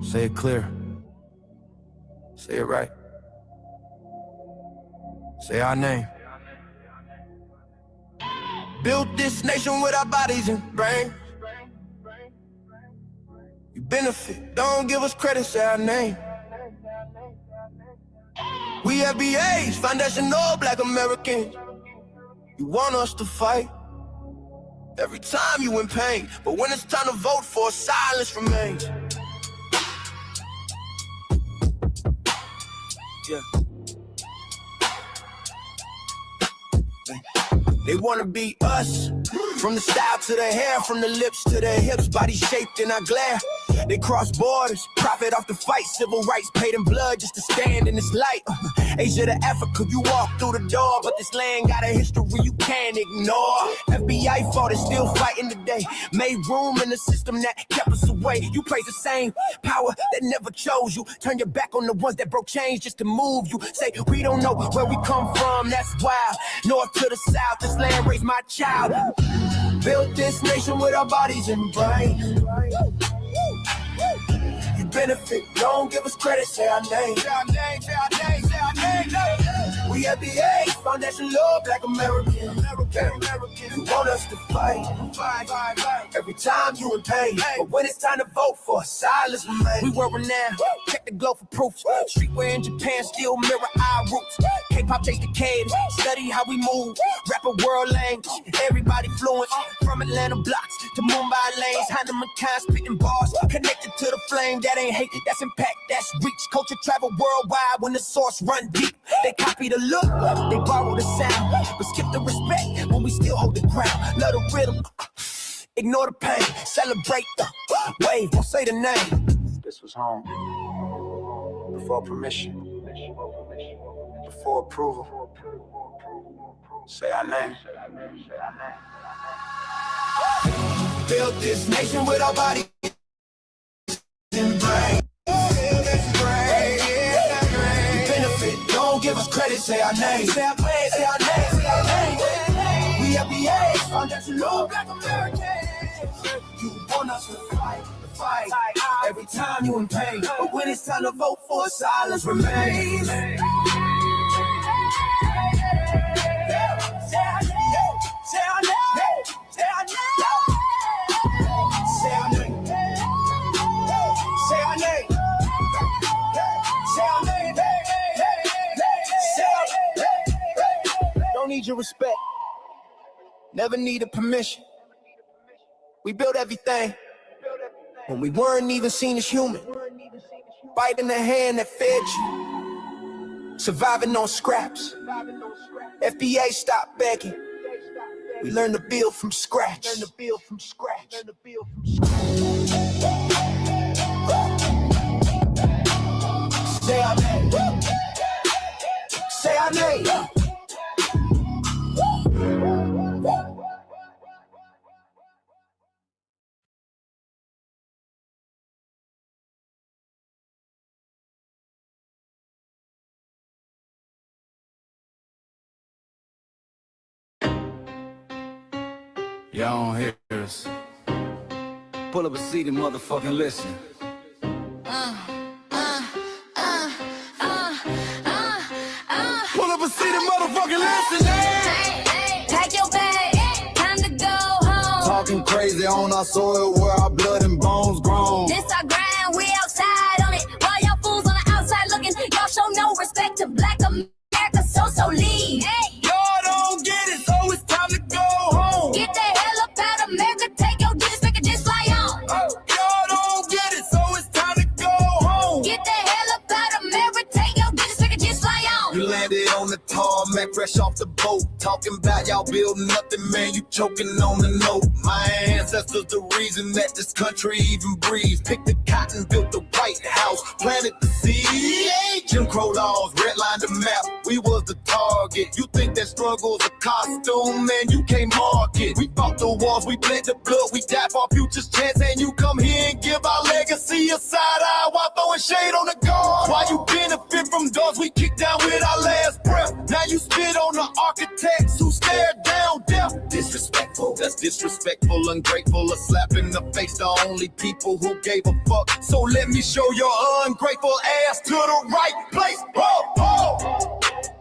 Say it clear. Say it right. Say our name. Built this nation with our bodies and brains. You benefit, don't give us credit, say our name. We FBAs, foundational Black Americans. You want us to fight every time you in pain, but when it's time to vote for, silence remains. Yeah. They wanna be us, from the style to the hair, from the lips to the hips, body shaped in our glare. They cross borders, profit off the fight, civil rights paid in blood just to stand in this light. Asia to Africa, you walk through the door, but this land got a history you can't ignore. FBI fought and still fighting today, made room in the system that kept us away. You praise the same power that never chose you, turn your back on the ones that broke chains just to move you. Say we don't know where we come from, that's wild. North to the south, this land raised my child. Built this nation with our bodies and brains. You benefit, don't give us credit, say our name. Say our name, say our name, say our name. We FBAs, foundational Black American. You want us to fight every time you in pain, but when it's time to vote for, silence remains. We were renowned, check the globe for proof. Streetwear in Japan still mirror our roots. K-pop chase the cadence, study how we move. Rapper world language, everybody fluent. From Atlanta blocks to Mumbai lanes, Hyman spitting bars, connected to the flame. That ain't hate, that's impact, that's reach. Culture travel worldwide when the source run deep. They copy the look, they borrow the sound, but skip the respect when we still hold the ground. Love the rhythm, ignore the pain, celebrate the wave, don't say the name. This was home, before permission, before approval. Say our name. Built this nation with our bodies and brain. Don't give us credit, say our name. Say our name, say our name, say our name. We FBAs, foundational Black Americans. You want us to fight every time you in pain, but when it's time to vote for, silence remains. Say our name, say our name, say our name. Say our name, say our name, say our name. Don't need your respect, never needed permission. We built everything when we weren't even seen as human. Biting the hand that fed you, surviving on scraps. FBA stopped begging. We learned to build from scratch. Say our name. Say our name. Y'all don't hear us. Pull up a seat and motherfucking listen. Pull up a seat and motherfucking listen. Pack your bag, time to go home. Talking crazy on our soil where our blood and bones grown. This our grind, we outside on it. While y'all fools on the outside looking, y'all show no respect to Black America, so leave. Hey. Y'all don't get it, so it's time to go home. Get the hell up out of America, take your disc, make it just fly on. Y'all don't get it, so it's time to go home. Get the hell up out of America, take your disc, make it just fly on. You landed on the tarmac, fresh off the boat. Talking about y'all building nothing, man, you choking on the note. My ancestors the reason that this country even breathes. Picked the cotton, built the White House, planted the seed. Jim Crow laws, redlined the map, we was the target. You think that struggle's a costume, man, you can't mark it. We fought the wars, we bled the blood, we died for our future's chance. And you come here and give our legacy a side eye while throwing shade on the guard. While you benefit from doors we kicked down with our last breath. Now you spit on the architects who stared down death. Disrespect thankful. That's disrespectful, ungrateful, a slap in the face to only people who gave a fuck. So let me show your ungrateful ass to the right place.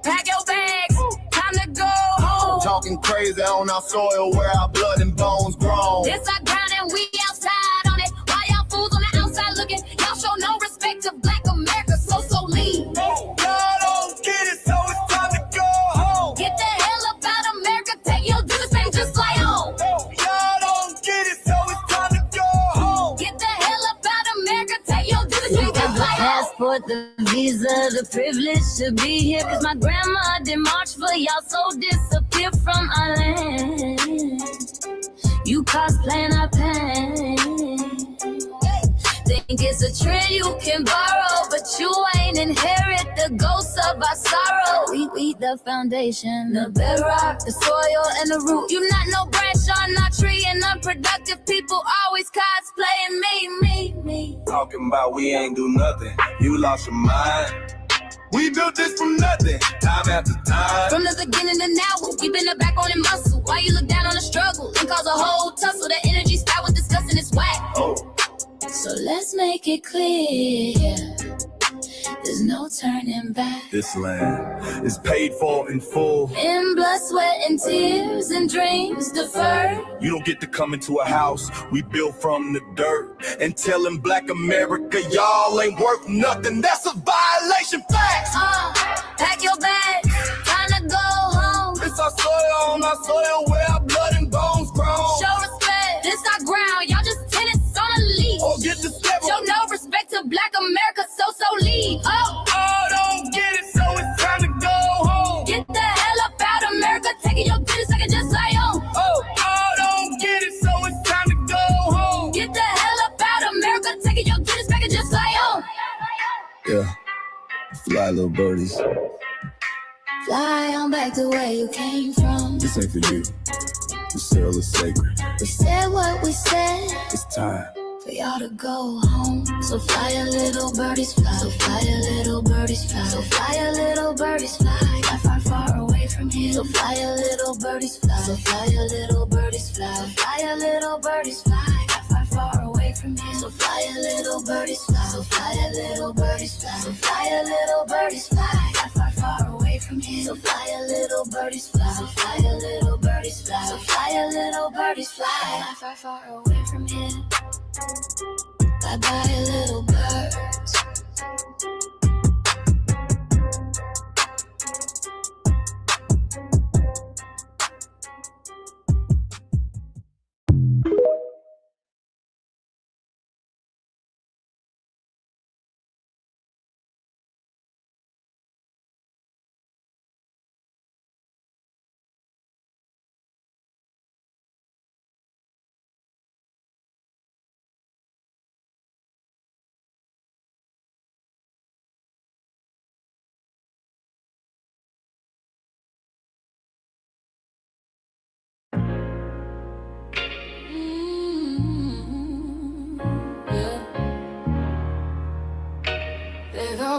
Pack your bags, time to go home. Talking crazy on our soil where our blood and bones grown. This our ground and we outside on it. Why y'all fools on the outside looking? Y'all show no respect to Black America, so leave. Y'all don't get it, so it's time to go home. Get the hell up out America, take your duties, thing just fly home. Y'all don't get it, so it's time to go home. Get the hell up out America, take your duties, thing just fly home. Passport, the visa, the privilege to be here. Cause my grandma did march for y'all, so disappear from our land. You cosplaying our pain. Think it's a trend you can borrow, but you ain't inherit the ghosts of our sorrow. We the foundation, the bedrock, the soil, and the root. You not no branch on our tree, and unproductive people always cosplaying me. Talking about we ain't do nothing. You lost your mind. We built this from nothing, time after time. From the beginning to now, we been the backbone and muscle. Why you look down on the struggle and cause a whole tussle? The energy style with discussing is whack. So let's make it clear, there's no turning back. This land is paid for in full. In blood, sweat, and tears, and dreams deferred. You don't get to come into a house we built from the dirt and telling Black America y'all ain't worth nothing. That's a violation, facts. Pack your bags, time to go home. It's our soil on our soil where our blood and bones grown. Show respect, this our ground, y'all just tenants on a leash. Oh, get the step. Show no respect to Black America, so leave. Don't get it, so it's time to go home. Get the hell up out America, taking your business, I can just lay on. Don't get it, so it's time to go home. Get the hell up out America, taking your business, I can just lay on. Yeah, fly little birdies. Fly on back to where you came from. This ain't for you. The soil is sacred. We said what we said. It's time for y'all to go home. So fly a little birdies fly. So fly a little birdies fly. So fly a little birdies fly. Fly far, far away from here. So fly a little birdies fly. So fly a little birdies fly. So fly a little birdies fly. Fly far, far away from here. So fly a little birdies fly. So fly a little birdies fly. So fly a little birdies fly. Fly far, far away from here. So fly a little birdies fly. So fly a little birdies fly. So fly a little birdies fly. Fly far, far away from here. Bye-bye, little birds.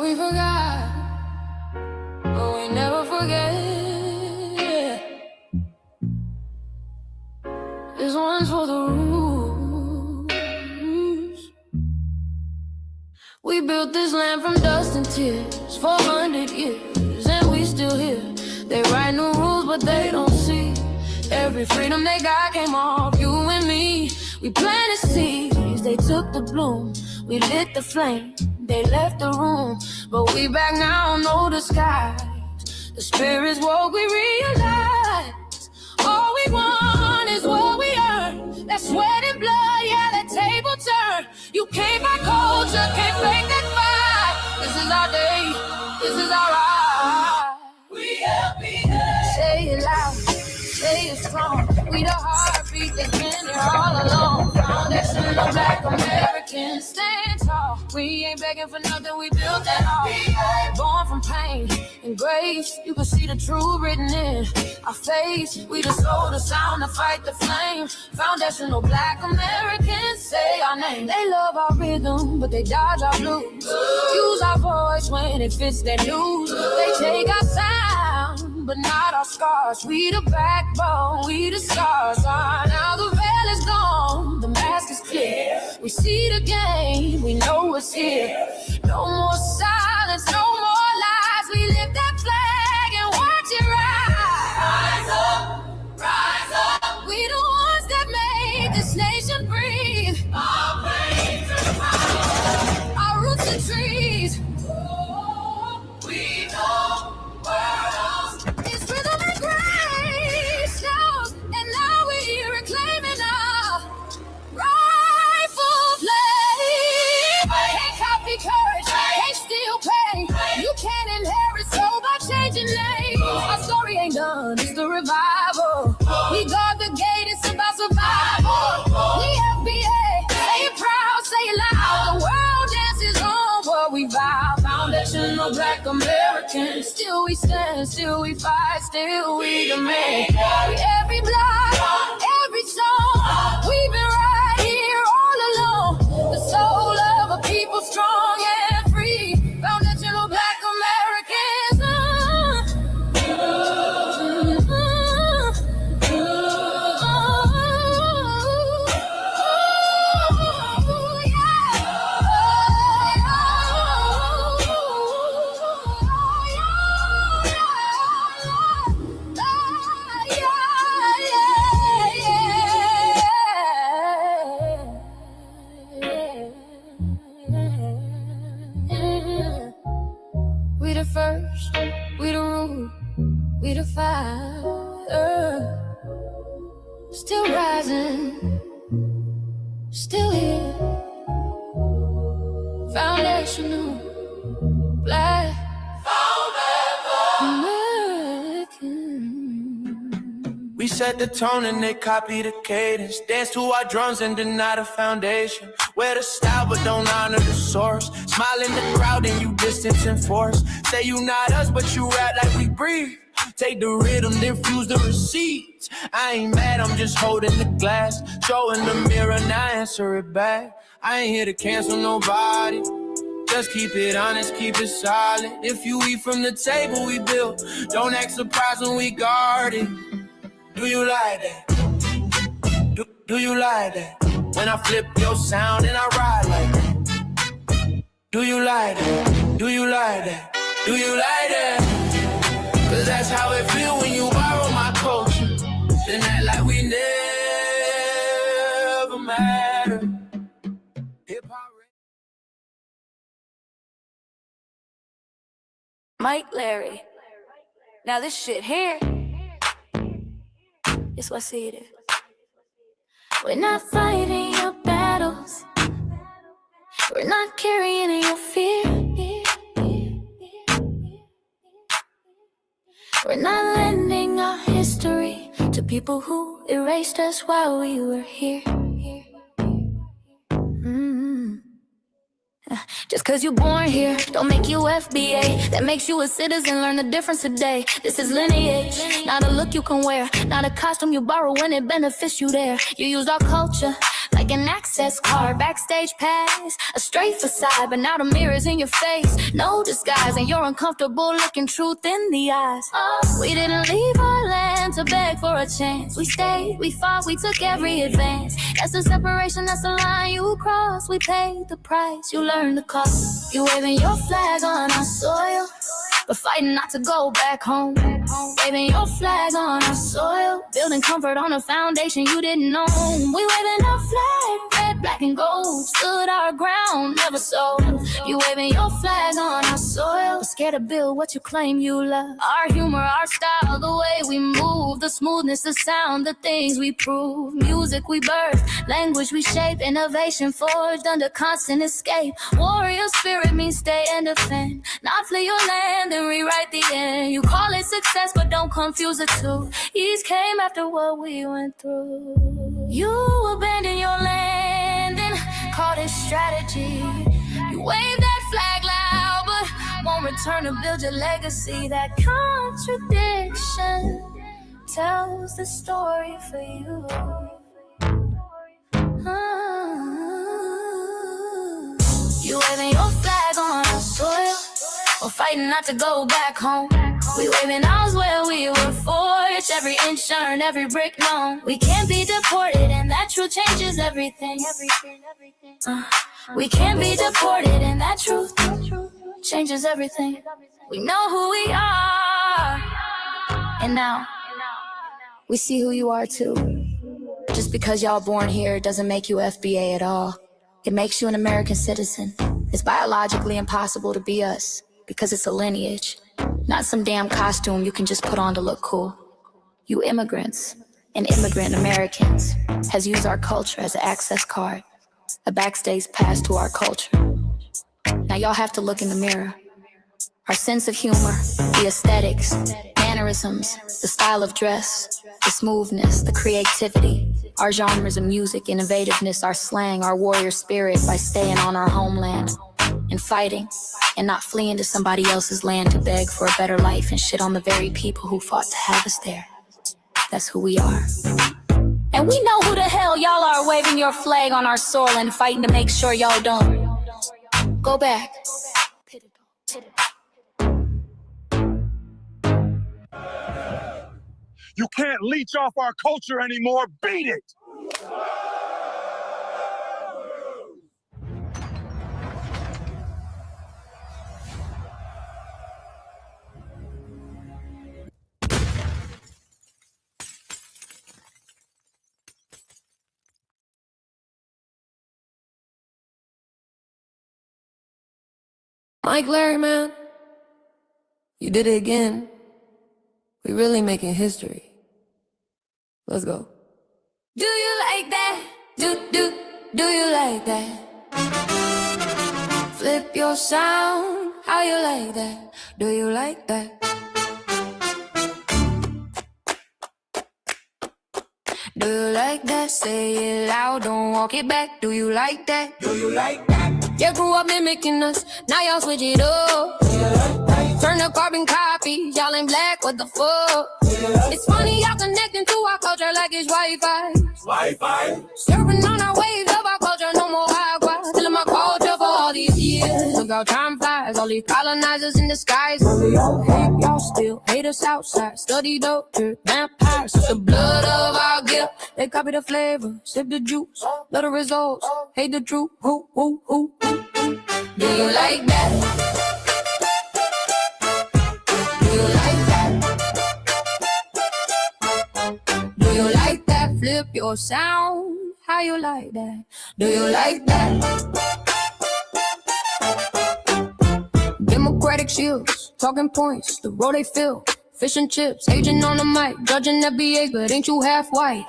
We forgot, but we never forget. This one's for the rules. We built this land from dust and tears, 400 years, and we still here. They write new rules, but they don't see. Every freedom they got came off you and me. We planted seeds, they took the bloom. We lit the flame, they left the room. But we back now, know the skies. The spirits woke, we realize all we want is what we earn. That sweat and blood, yeah, that table turn. You can't buy culture, can't fake that fight. This is our day, this is our ride. We FBAs. Say it loud, say it strong. We the heartbeat that's been here all along. Foundation of Black Americans, stand tall. We ain't begging for nothing, we built that all. Born from pain and grace, you can see the truth written in our face. We the soul, the sound, the fight, the flame. Foundational Black Americans, say our name. They love our rhythm, but they dodge our blues. Use our voice when it fits their news. They take our sound but not our scars. We the backbone, we the scars. Now the veil is gone, the mask is clear. We see the game, we know what's here. No more silence, no more lies. We lift that flag and watch it rise. Rise up, rise up. We the ones that made this nation breathe. Our flames are power. Our roots are trees. We know world. It's rhythm and grace now, and now we reclaiming our rightful place. Can't copy courage, can't steal pain. You can't inherit soul by changing names. Our story ain't done, it's the revival. We guard the gate, it's about survival. We FBA, say it proud, say it loud. The world dances on what we vow. Foundational Black Americans. Still we stand, still we fight, still we demand. Every block, every song, we've been right here all along. The soul of a people strong and free. Foundational Black Americans. We the first, we the root, we the fire. Still rising, still here. Foundational Black American. We set the tone and they copy the cadence. Dance to our drums and deny the foundation. Wear the style but don't honor the source. Smile in the crowd and you distance and force. Say you not us but you rap like we breathe. Take the rhythm, then fuse the receipts. I ain't mad, I'm just holding the glass. Showing the mirror, now answer it back. I ain't here to cancel nobody. Just keep it honest, keep it solid. If you eat from the table we built, don't act surprised when we guard it. Do you like that? Do you like that? When I flip your sound and I ride like that. Do you like that? Do you like that? Do you like that? Cause that's how it feel when you borrow my culture. Then act like we never mattered. Mike Larry. Now this shit here, it's what I see it is. We're not fighting your battles. We're not carrying your fear. We're not lending our history to people who erased us while we were here. Just cause you're born here, don't make you FBA. That makes you a citizen, learn the difference today. This is lineage, not a look you can wear. Not a costume you borrow when it benefits you there. You used our culture like an access card, backstage pass, a straight facade. But now the mirror's in your face, no disguise. And you're uncomfortable looking truth in the eyes. We didn't leave our land to beg for a chance. We stayed, we fought, we took every advance. That's the separation, that's the line you cross. We paid the price, you learned the cost. You waving your flag on our soil, but fighting not to go back home. Waving your flag on our soil, building comfort on a foundation you didn't own. We waving our flag, red, black, and gold. Stood our ground, never sold. You waving your flag on our soil, but scared to build what you claim you love. Our humor, our style, the way we move, the smoothness, the sound, the things we prove. Music we birth, language we shape, innovation forged under constant escape. Warrior spirit means stay and defend, not flee your land and rewrite the end. You call it success, but don't confuse the two. Ease came after what we went through. You abandoned your land and called it strategy. You wave that flag loud, but won't return to build your legacy. That contradiction tells the story for you. You waving your flag on our soil, or fighting not to go back home. We waving arms where we were forged, every inch earned, every brick known. We can't be deported, and that truth changes everything. We can't be deported, and that truth changes everything. We know who we are, and now we see who you are too. Just because y'all born here doesn't make you FBA at all. It makes you an American citizen. It's biologically impossible to be us because it's a lineage, not some damn costume you can just put on to look cool. You immigrants and immigrant Americans has used our culture as an access card, a backstage pass to our culture. Now y'all have to look in the mirror. Our sense of humor, the aesthetics, mannerisms, the style of dress, the smoothness, the creativity, our genres of music, innovativeness, our slang, our warrior spirit by staying on our homeland and fighting and not fleeing to somebody else's land to beg for a better life and shit on the very people who fought to have us there. That's who we are. And we know who the hell y'all are waving your flag on our soil and fighting to make sure y'all don't. Go back. You can't leech off our culture anymore. Beat it! Mike Larry, man, you did it again. We really making history. Let's go. Do you like that? Do you like that? Flip your sound, how you like that? Do you like that? Do you like that? Say it loud, don't walk it back. Do you like that? Do you like that? You grew up mimicking us, now y'all switch it up. Turn the carbon copies, y'all ain't black, what the fuck? It's funny y'all connecting to our culture like it's Wi-Fi. Surfing on our waves of our culture, no more Wi-Fi. Still in my culture for all these years. Look how time flies, all these colonizers in disguise. Hate y'all still, hate us outside. Study doctor, vampires, it's the blood of our guilt. They copy the flavor, sip the juice. Love the results, hate the truth. Who? Do you like that? Do you like that? Do you like that? Flip your sound. How you like that? Do you like that? Democratic shields, talking points, the road they fill. Fish and chips, agent on the mic, judging FBAs, but ain't you half white?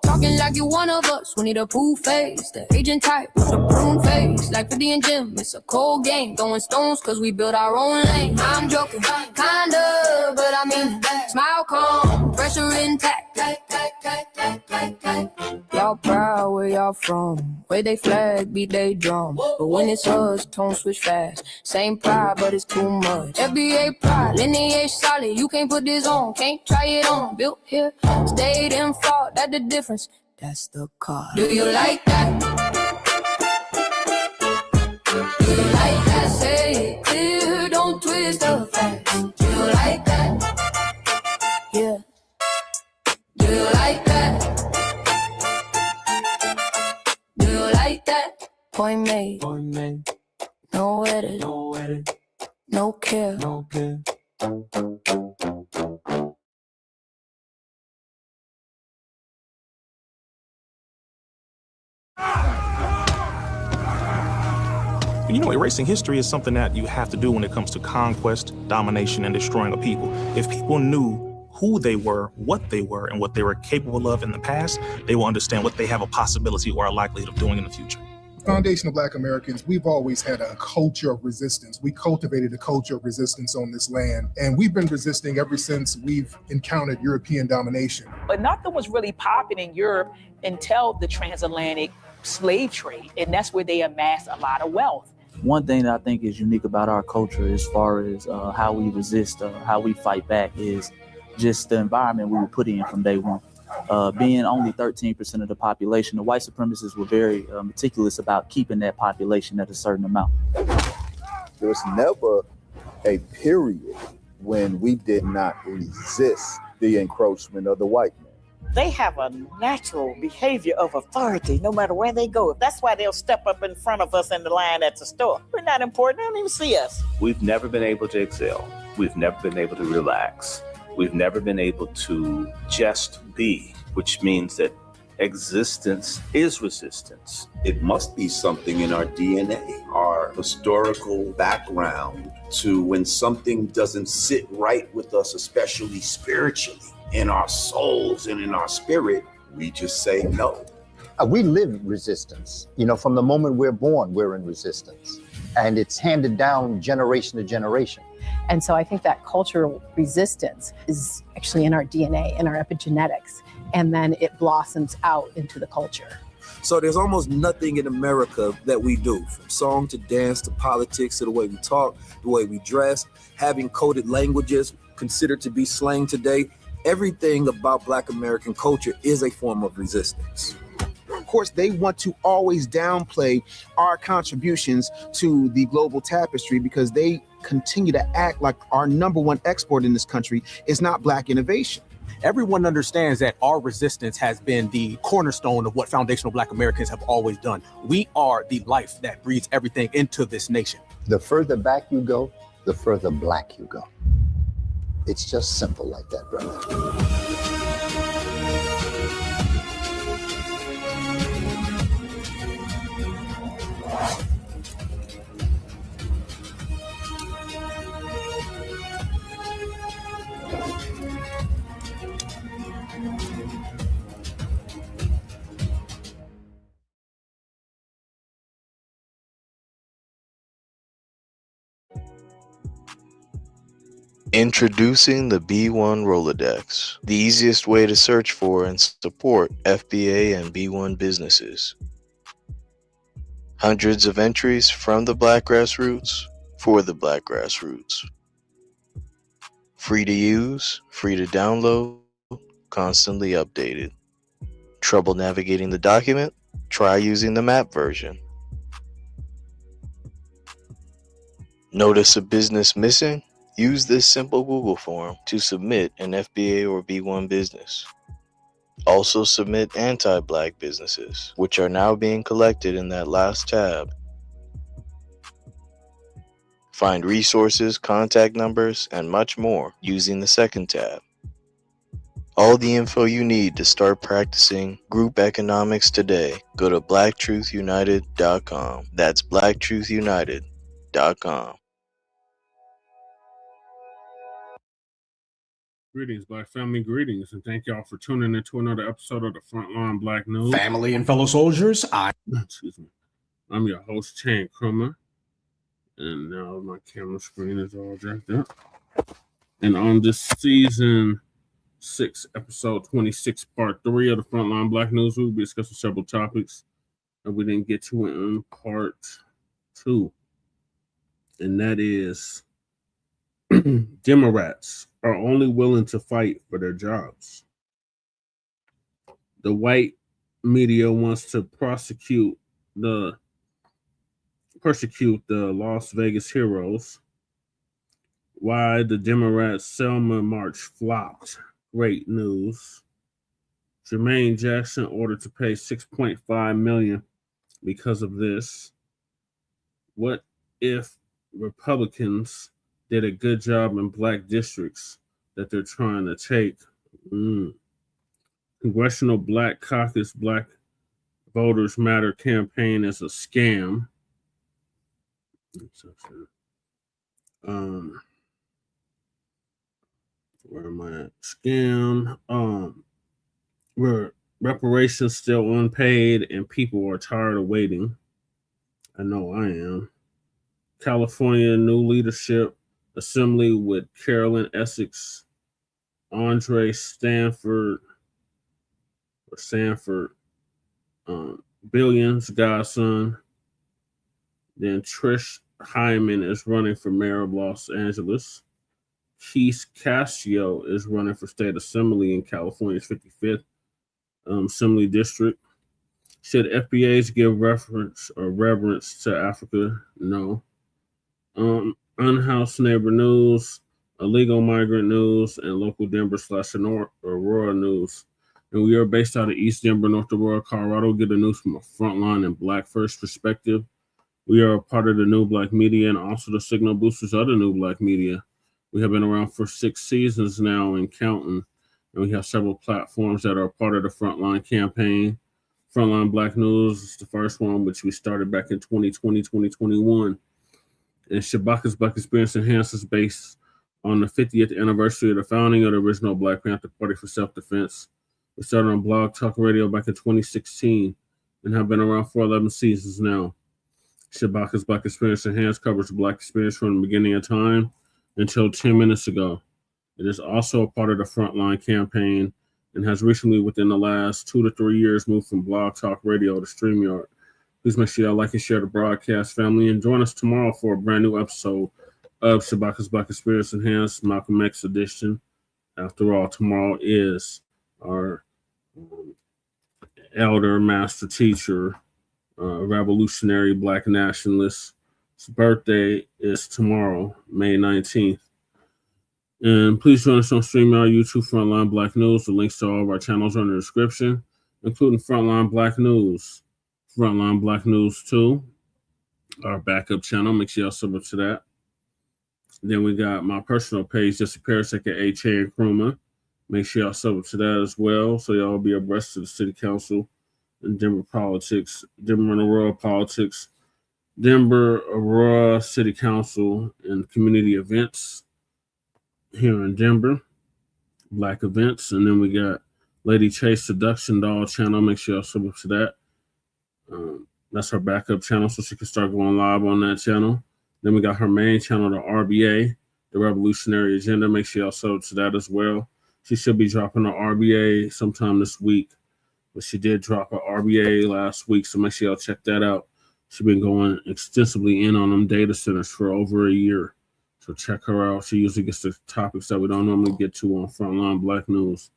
Talking like you one of us, we need a proof face. The agent type with a prune face, like 50 and Jim, it's a cold game. Throwing stones cause we built our own lane. I'm joking, kinda, but I mean, smile calm, pressure intact. Y'all proud where y'all from, where they flag, beat they drum. But when it's us, tone switch fast. Same pride, but it's too much. FBA pride, lineage solid, you can't put this on, can't try it on. Built here, stayed and fought, that's the difference. That's the car. Do you like that? Do you like that? Say it clear, don't twist the facts. Do you like that? Yeah. Do you like that? Do you like that? Point made. No edit. No care. You know, erasing history is something that you have to do when it comes to conquest, domination, and destroying a people. If people knew who they were, what they were, and what they were capable of in the past, they will understand what they have a possibility or a likelihood of doing in the future. Foundation of Black Americans, we've always had a culture of resistance. We cultivated a culture of resistance on this land, and we've been resisting ever since we've encountered European domination. But nothing was really popping in Europe until the transatlantic slave trade, and that's where they amassed a lot of wealth. One thing that I think is unique about our culture as far as how we resist, how we fight back is just the environment we were put in from day one. Being only 13% of the population, the white supremacists were very meticulous about keeping that population at a certain amount. There's never a period when we did not resist the encroachment of the white man. They have a natural behavior of authority no matter where they go. That's why they'll step up in front of us in the line at the store. We're not important. They don't even see us. We've never been able to excel. We've never been able to relax. We've never been able to just be, which means that existence is resistance. It must be something in our DNA, our historical background, to when something doesn't sit right with us, especially spiritually, in our souls and in our spirit, we just say no. We live resistance. You know, from the moment we're born, we're in resistance. And it's handed down generation to generation. And so I think that cultural resistance is actually in our DNA, in our epigenetics, and then it blossoms out into the culture. So there's almost nothing in America that we do, from song to dance to politics to the way we talk, the way we dress, having coded languages considered to be slang today. Everything about Black American culture is a form of resistance. Of course, they want to always downplay our contributions to the global tapestry because they continue to act like our number one export in this country is not Black innovation. Everyone understands that our resistance has been the cornerstone of what foundational Black Americans have always done. We are the life that breathes everything into this nation. The further back you go, the further Black you go. It's just simple like that, brother. Introducing the B1 Rolodex, the easiest way to search for and support FBA and B1 businesses. Hundreds of entries from the Black grassroots for the Black grassroots. Free to use, free to download, constantly updated. Trouble navigating the document? Try using the map version. Notice a business missing? Use this simple Google form to submit an FBA or B1 business. Also submit anti-Black businesses, which are now being collected in that last tab. Find resources, contact numbers, and much more using the second tab. All the info you need to start practicing group economics today. Go to blacktruthunited.com. That's blacktruthunited.com. Greetings, Black family, greetings, and thank y'all for tuning into another episode of the Frontline Black News. Family and fellow soldiers, I'm your host, Chan Crummer, and now my camera screen is all jacked up. And on this season 6, episode 26, part 3 of the Frontline Black News, we'll be discussing several topics that we didn't get to in part 2, and that is Democrats are only willing to fight for their jobs. The white media wants to persecute the Las Vegas heroes. Why the Democrats' Selma march flopped. Great news. Jermaine Jackson ordered to pay $6.5 million because of this. What if Republicans did a good job in Black districts that they're trying to take? Congressional Black Caucus Black Voters Matter campaign is a scam. Where am I at? Scam. Where reparations still unpaid and people are tired of waiting. I know I am. California new leadership assembly with Carolyn, Essex, Sandford, Billions, Godson. Then Tish Hyman is running for mayor of Los Angeles. Cascio is running for state assembly in California's 55th assembly district. Should FBAs give reverence to Africa? No. Unhoused neighbor news. illegal migrant news, and local Denver/Aurora news. And we are based out of East Denver, North Aurora, Colorado. Get the news from a frontline and Black first perspective. We are a part of the New Black Media and also the signal boosters of the New Black Media. We have been around for 6 seasons now and counting. And we have several platforms that are part of the Frontline campaign. Frontline Black News is the first one, which we started back in 2020, 2021. And Shabaka's Black Experience Enhanced is based on the 50th anniversary of the founding of the original Black Panther Party for Self-Defense. We started on Blog Talk Radio back in 2016 and have been around for 11 seasons now. Shabaka's Black Experience Enhanced covers the Black experience from the beginning of time until 10 minutes ago. It is also a part of the Frontline campaign and has recently, within the last 2 to 3 years, moved from Blog Talk Radio to StreamYard. Please make sure y'all like and share the broadcast, family, and join us tomorrow for a brand new episode of Shabaka's Black Experience Enhanced, Malcolm X edition. After all, tomorrow is our elder, master teacher, revolutionary Black nationalist. His birthday is tomorrow, May 19th. And please join us on StreamYard, YouTube, Frontline Black News. The links to all of our channels are in the description, including Frontline Black News, Frontline Black News 2, our backup channel. Make sure y'all sub up to that. Then we got my personal page, Disappearance, aka Chan Kruma. Make sure y'all sub up to that as well, so y'all be abreast of the city council and Denver politics, Denver and Aurora politics, Denver, Aurora City Council, and community events here in Denver, Black events. And then we got Lady Chase Seduction Doll channel. Make sure y'all sub up to that. That's her backup channel, so she can start going live on that channel. Then we got her main channel, the RBA, the Revolutionary Agenda. Make sure y'all sub up to that as well. She should be dropping the RBA sometime this week, but she did drop an RBA last week, so make sure y'all check that out. She's been going extensively in on them data centers for over a year. So check her out. She usually gets the topics that we don't normally get to on Frontline Black News.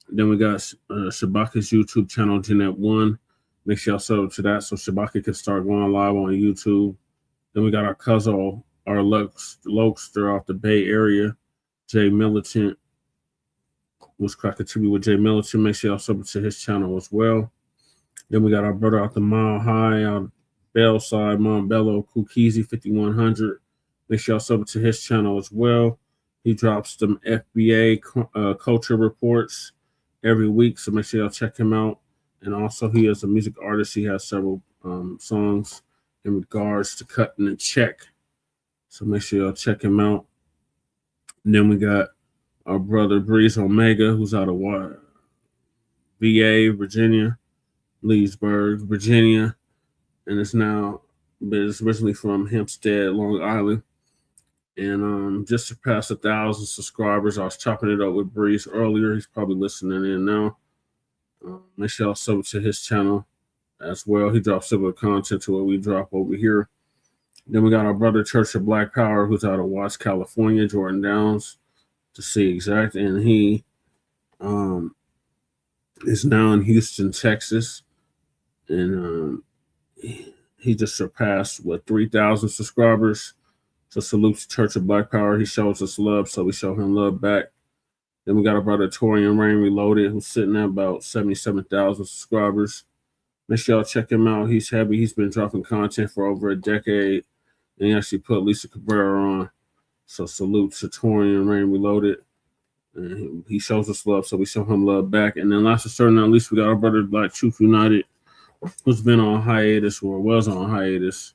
Then we got Shabaka's YouTube channel, Jeanette One. Make sure y'all sub up to that so Shabaka can start going live on YouTube. Then we got our cousin, our Lokester off the Bay Area, Jay Militant. Was cracking tribute with Jay Militant. Make sure y'all sub to his channel as well. Then we got our brother out the Mile High, out Bellside, Montbello, Kukizi 5100. Make sure y'all sub to his channel as well. He drops them FBA culture reports every week, so make sure y'all check him out. And also, he is a music artist. He has several songs in regards to cutting a check, so make sure y'all check him out. And then we got our brother Breeze Omega, who's out of VA, Virginia, Leesburg, Virginia, and it's originally from Hempstead, Long Island, and just surpassed 1,000 subscribers. I was chopping it up with Breeze earlier. He's probably listening in now. Make sure y'all sub to his channel as well. He drops similar content to what we drop over here. Then we got our brother Church of Black Power, who's out of Watts, California, Jordan Downs, to see exact, and he is now in Houston, Texas, and he just surpassed 3,000 subscribers. So salute to Church of Black Power. He shows us love, so we show him love back. Then we got our brother Torian Rain Reloaded, who's sitting at about 77,000 subscribers. Make sure y'all check him out. He's heavy. He's been dropping content for over a decade, and he actually put Lisa Cabrera on. So salute to Torian Rain Reloaded. And he shows us love, so we show him love back. And then last but certainly not least, we got our brother Black Truth United, who's been on hiatus, or was on hiatus,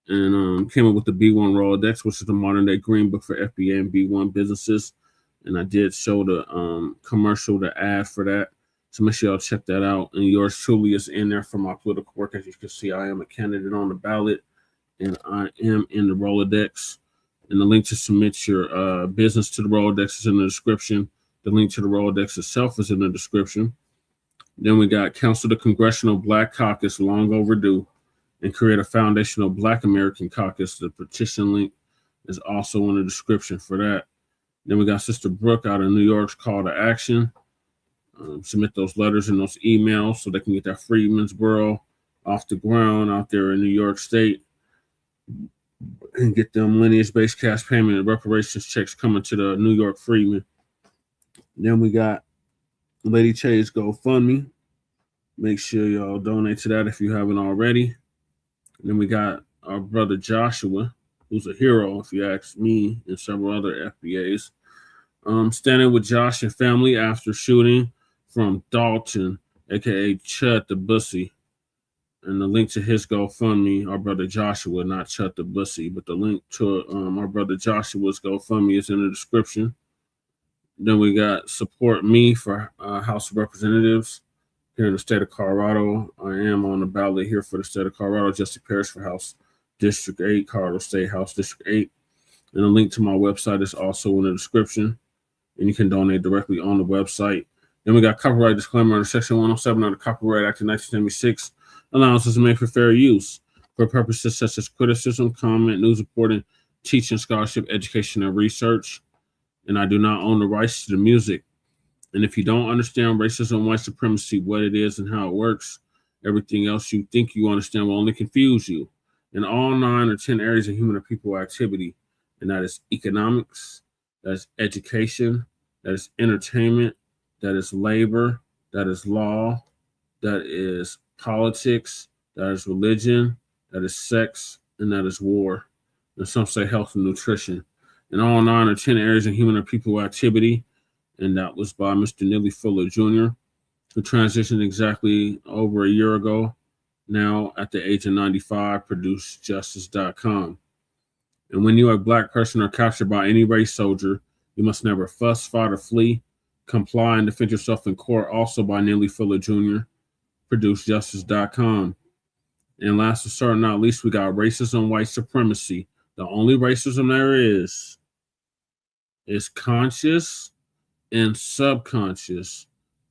and came up with the B1 Rolodex, which is the modern-day green book for FBA and B1 businesses. And I did show the commercial, the ad for that. So make sure y'all check that out. And yours truly is in there for my political work. As you can see, I am a candidate on the ballot, and I am in the Rolodex. And the link to submit your business to the Rolodex is in the description. The link to the Rolodex itself is in the description. Then we got Council the Congressional Black Caucus, long overdue, and create a foundational Black American Caucus. The petition link is also in the description for that. Then we got Sister Brooke out of New York's call to action. Submit those letters and those emails so they can get that Freedmen's Borough off the ground out there in New York State. and get them lineage-based cash payment and reparations checks coming to the New York freedmen. Then we got Lady Chay's GoFundMe. Make sure y'all donate to that if you haven't already. And then we got our brother Joshua, who's a hero, if you ask me, and several other FBAs. Standing with Josh and family after shooting from Dalton, a.k.a. Chud the Bussy. And the link to his GoFundMe, our brother Joshua, not Chud the Bussy, but the link to our brother Joshua's GoFundMe is in the description. Then we got Support Me for House of Representatives here in the state of Colorado. I am on the ballot here for the state of Colorado, Jesse Parrish for House District 8, Colorado State House District 8. And a link to my website is also in the description. And you can donate directly on the website. Then we got copyright disclaimer under Section 107 of the Copyright Act of 1976. Allowances are made for fair use for purposes such as criticism, comment, news reporting, teaching, scholarship, education, and research. And I do not own the rights to the music. And if you don't understand racism, white supremacy, what it is and how it works, everything else you think you understand will only confuse you. In all 9 or 10 areas of human or people activity, and that is economics, that is education, that is entertainment, that is labor, that is law, that is politics, that is religion, that is sex, and that is war. And some say health and nutrition. In all 9 or 10 areas of human or people activity, and that was by Mr. Neely Fuller Jr., who transitioned exactly over a year ago, now at the age of 95, produced justice.com. And when you are a Black person or captured by any race soldier, you must never fuss, fight, or flee. Comply and defend yourself in court, also by Neely Fuller Jr., produced justice.com. And last but certainly not least, we got racism, white supremacy. The only racism there is conscious and subconscious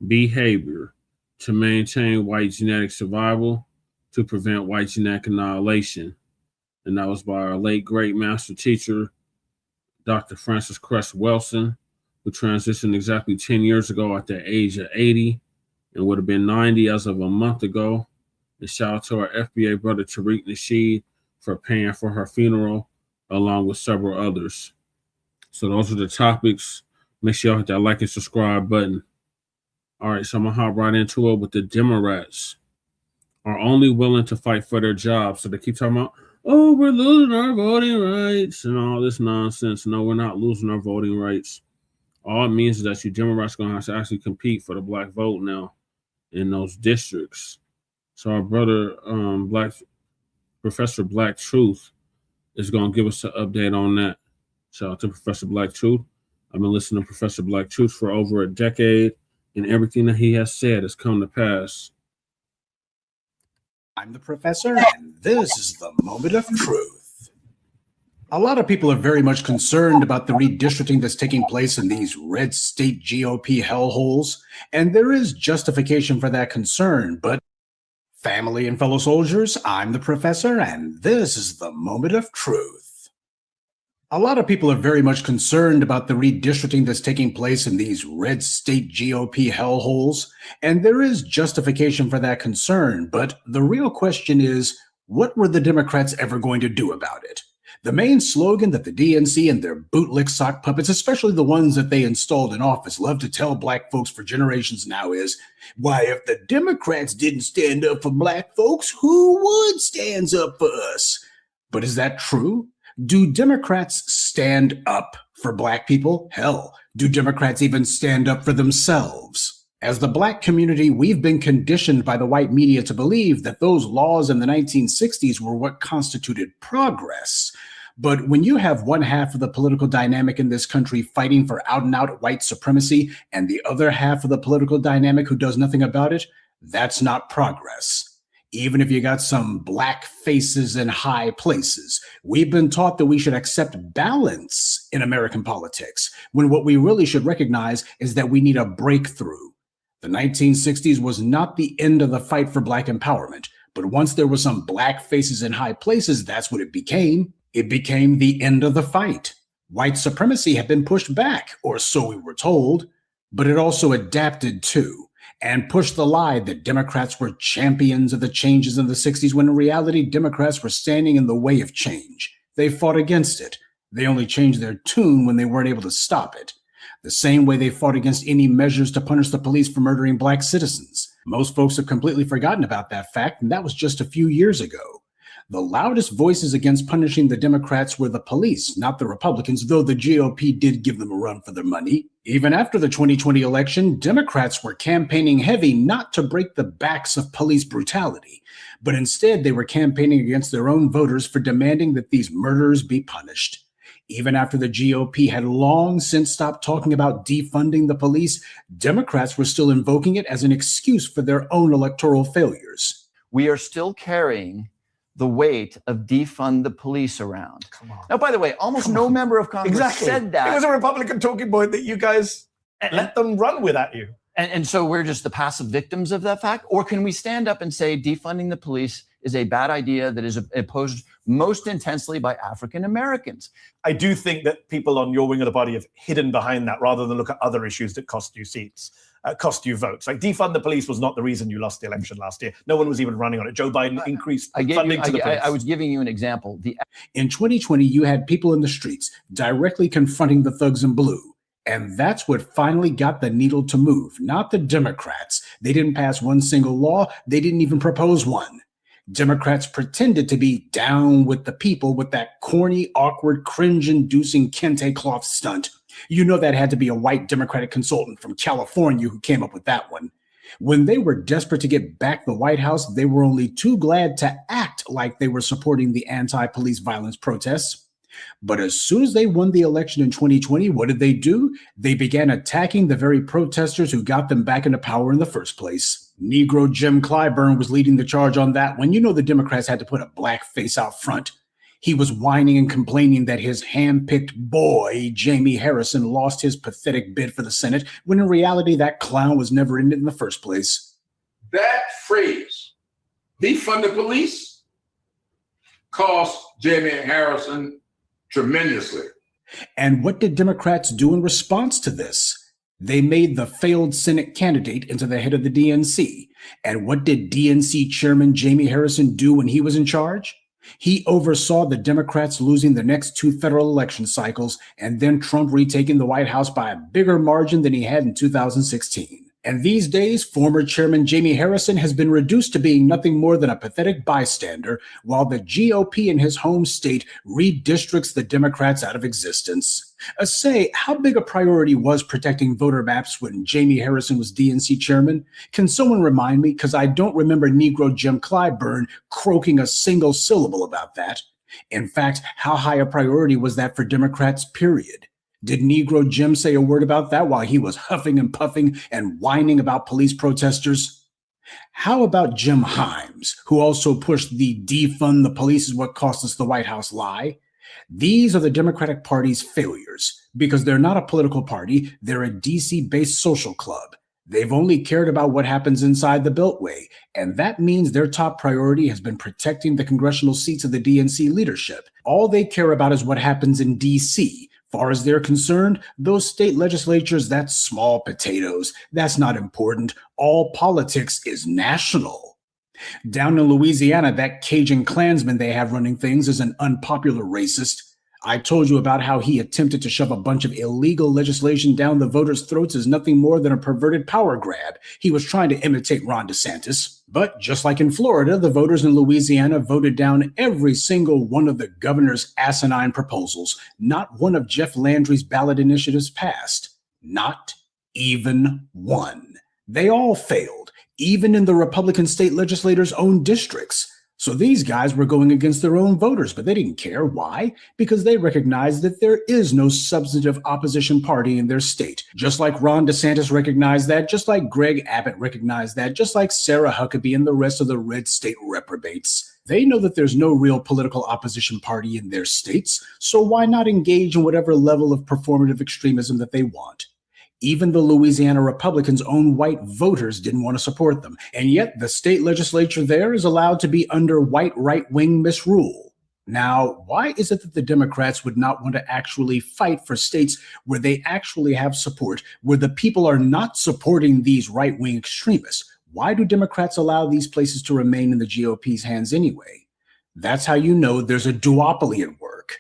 behavior to maintain white genetic survival, to prevent white genetic annihilation. And that was by our late great master teacher, Dr. Francis Cress Wilson, who transitioned exactly 10 years ago at the age of 80 and would have been 90 as of a month ago. And shout out to our FBA brother, Tariq Nasheed, for paying for her funeral, along with several others. So those are the topics. Make sure y'all hit that like and subscribe button. All right, so I'm going to hop right into it with the Democrats are only willing to fight for their jobs. So they keep talking about, oh, we're losing our voting rights and all this nonsense. No, we're not losing our voting rights. All it means is that you Democrats are going to have to actually compete for the Black vote now in those districts. So our brother, Professor Black Truth, is going to give us an update on that. Shout out to Professor Black Truth. I've been listening to Professor Black Truth for over a decade, and everything that he has said has come to pass. I'm the professor, and this is the moment of truth. A lot of people are very much concerned about the redistricting that's taking place in these red state GOP hellholes, and there is justification for that concern, but family and fellow soldiers, I'm the professor, and this is the moment of truth. A lot of people are very much concerned about the redistricting that's taking place in these red state GOP hellholes, and there is justification for that concern, but the real question is, what were the Democrats ever going to do about it? The main slogan that the DNC and their bootlick sock puppets, especially the ones that they installed in office, love to tell Black folks for generations now is, why, if the Democrats didn't stand up for Black folks, who would stand up for us? But is that true? Do Democrats stand up for Black people? Hell, do Democrats even stand up for themselves? As the Black community, we've been conditioned by the white media to believe that those laws in the 1960s were what constituted progress. But when you have one half of the political dynamic in this country fighting for out-and-out white supremacy and the other half of the political dynamic who does nothing about it, that's not progress. Even if you got some Black faces in high places, we've been taught that we should accept balance in American politics, when what we really should recognize is that we need a breakthrough. The 1960s was not the end of the fight for Black empowerment, but once there were some Black faces in high places, that's what it became. It became the end of the fight. White supremacy had been pushed back, or so we were told, but it also adapted too, and pushed the lie that Democrats were champions of the changes in the 60s, when in reality, Democrats were standing in the way of change. They fought against it. They only changed their tune when they weren't able to stop it. The same way they fought against any measures to punish the police for murdering black citizens. Most folks have completely forgotten about that fact, and that was just a few years ago. The loudest voices against punishing the Democrats were the police, not the Republicans, though the GOP did give them a run for their money. Even after the 2020 election, Democrats were campaigning heavy not to break the backs of police brutality, but instead they were campaigning against their own voters for demanding that these murderers be punished. Even after the GOP had long since stopped talking about defunding the police, Democrats were still invoking it as an excuse for their own electoral failures. We are still carrying the weight of defund the police around. Come on. Now, by the way, almost no member of Congress said that. It was a Republican talking point that you guys let them run with at you. And so we're just the passive victims of that fact? Or can we stand up and say defunding the police is a bad idea that is opposed most intensely by African Americans? I do think that people on your wing of the party have hidden behind that rather than look at other issues that cost you seats, cost you votes. Like defund the police was not the reason you lost the election last year. No one was even running on it. Joe Biden increased funding to the police. I was giving you an example. In 2020, you had people in the streets directly confronting the thugs in blue. And that's what finally got the needle to move, not the Democrats. They didn't pass one single law. They didn't even propose one. Democrats pretended to be down with the people with that corny, awkward, cringe-inducing kente cloth stunt. You know that had to be a white Democratic consultant from California who came up with that one. When they were desperate to get back the White House, they were only too glad to act like they were supporting the anti-police violence protests. But as soon as they won the election in 2020, what did they do? They began attacking the very protesters who got them back into power in the first place. Negro Jim Clyburn was leading the charge on that when you know the Democrats had to put a black face out front. He was whining and complaining that his hand-picked boy, Jamie Harrison, lost his pathetic bid for the Senate, when in reality that clown was never in it in the first place. That phrase, defund the police, cost Jamie Harrison tremendously. And what did Democrats do in response to this? They made the failed Senate candidate into the head of the DNC. And what did DNC Chairman Jamie Harrison do when he was in charge? He oversaw the Democrats losing the next 2 federal election cycles and then Trump retaking the White House by a bigger margin than he had in 2016. And these days, former Chairman Jamie Harrison has been reduced to being nothing more than a pathetic bystander, while the GOP in his home state redistricts the Democrats out of existence. Say, how big a priority was protecting voter maps when Jamie Harrison was DNC chairman? Can someone remind me? Because I don't remember Negro Jim Clyburn croaking a single syllable about that. In fact, how high a priority was that for Democrats, period? Did Negro Jim say a word about that while he was huffing and puffing and whining about police protesters? How about Jim Hymes, who also pushed the defund the police is what cost us the White House lie? These are the Democratic Party's failures because they're not a political party. They're a DC-based social club. They've only cared about what happens inside the Beltway, and that means their top priority has been protecting the congressional seats of the DNC leadership. All they care about is what happens in DC. Far as they're concerned, those state legislatures, that's small potatoes. That's not important. All politics is national. Down in Louisiana, that Cajun Klansman they have running things is an unpopular racist. I told you about how he attempted to shove a bunch of illegal legislation down the voters' throats as nothing more than a perverted power grab. He was trying to imitate Ron DeSantis. But just like in Florida, the voters in Louisiana voted down every single one of the governor's asinine proposals. Not one of Jeff Landry's ballot initiatives passed. Not even one. They all failed, even in the Republican state legislators' own districts. So these guys were going against their own voters, but they didn't care. Why? Because they recognized that there is no substantive opposition party in their state. Just like Ron DeSantis recognized that, just like Greg Abbott recognized that, just like Sarah Huckabee and the rest of the red state reprobates. They know that there's no real political opposition party in their states, so why not engage in whatever level of performative extremism that they want? Even the Louisiana Republicans' own white voters didn't want to support them. And yet the state legislature there is allowed to be under white right-wing misrule. Now, why is it that the Democrats would not want to actually fight for states where they actually have support, where the people are not supporting these right-wing extremists? Why do Democrats allow these places to remain in the GOP's hands anyway? That's how you know there's a duopoly at work.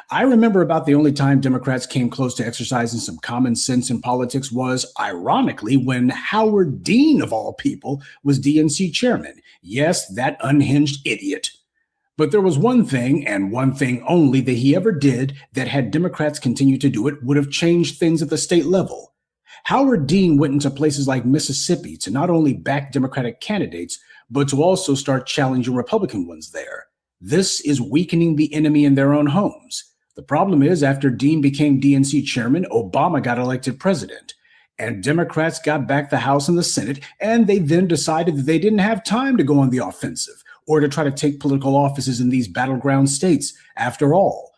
I remember about the only time Democrats came close to exercising some common sense in politics was, ironically, when Howard Dean, of all people, was DNC chairman. Yes, that unhinged idiot. But there was one thing, and one thing only, that he ever did that, had Democrats continued to do it, would have changed things at the state level. Howard Dean went into places like Mississippi to not only back Democratic candidates, but to also start challenging Republican ones there. This is weakening the enemy in their own homes. The problem is, after Dean became DNC chairman, Obama got elected president, and Democrats got back the House and the Senate, and they then decided that they didn't have time to go on the offensive or to try to take political offices in these battleground states. After all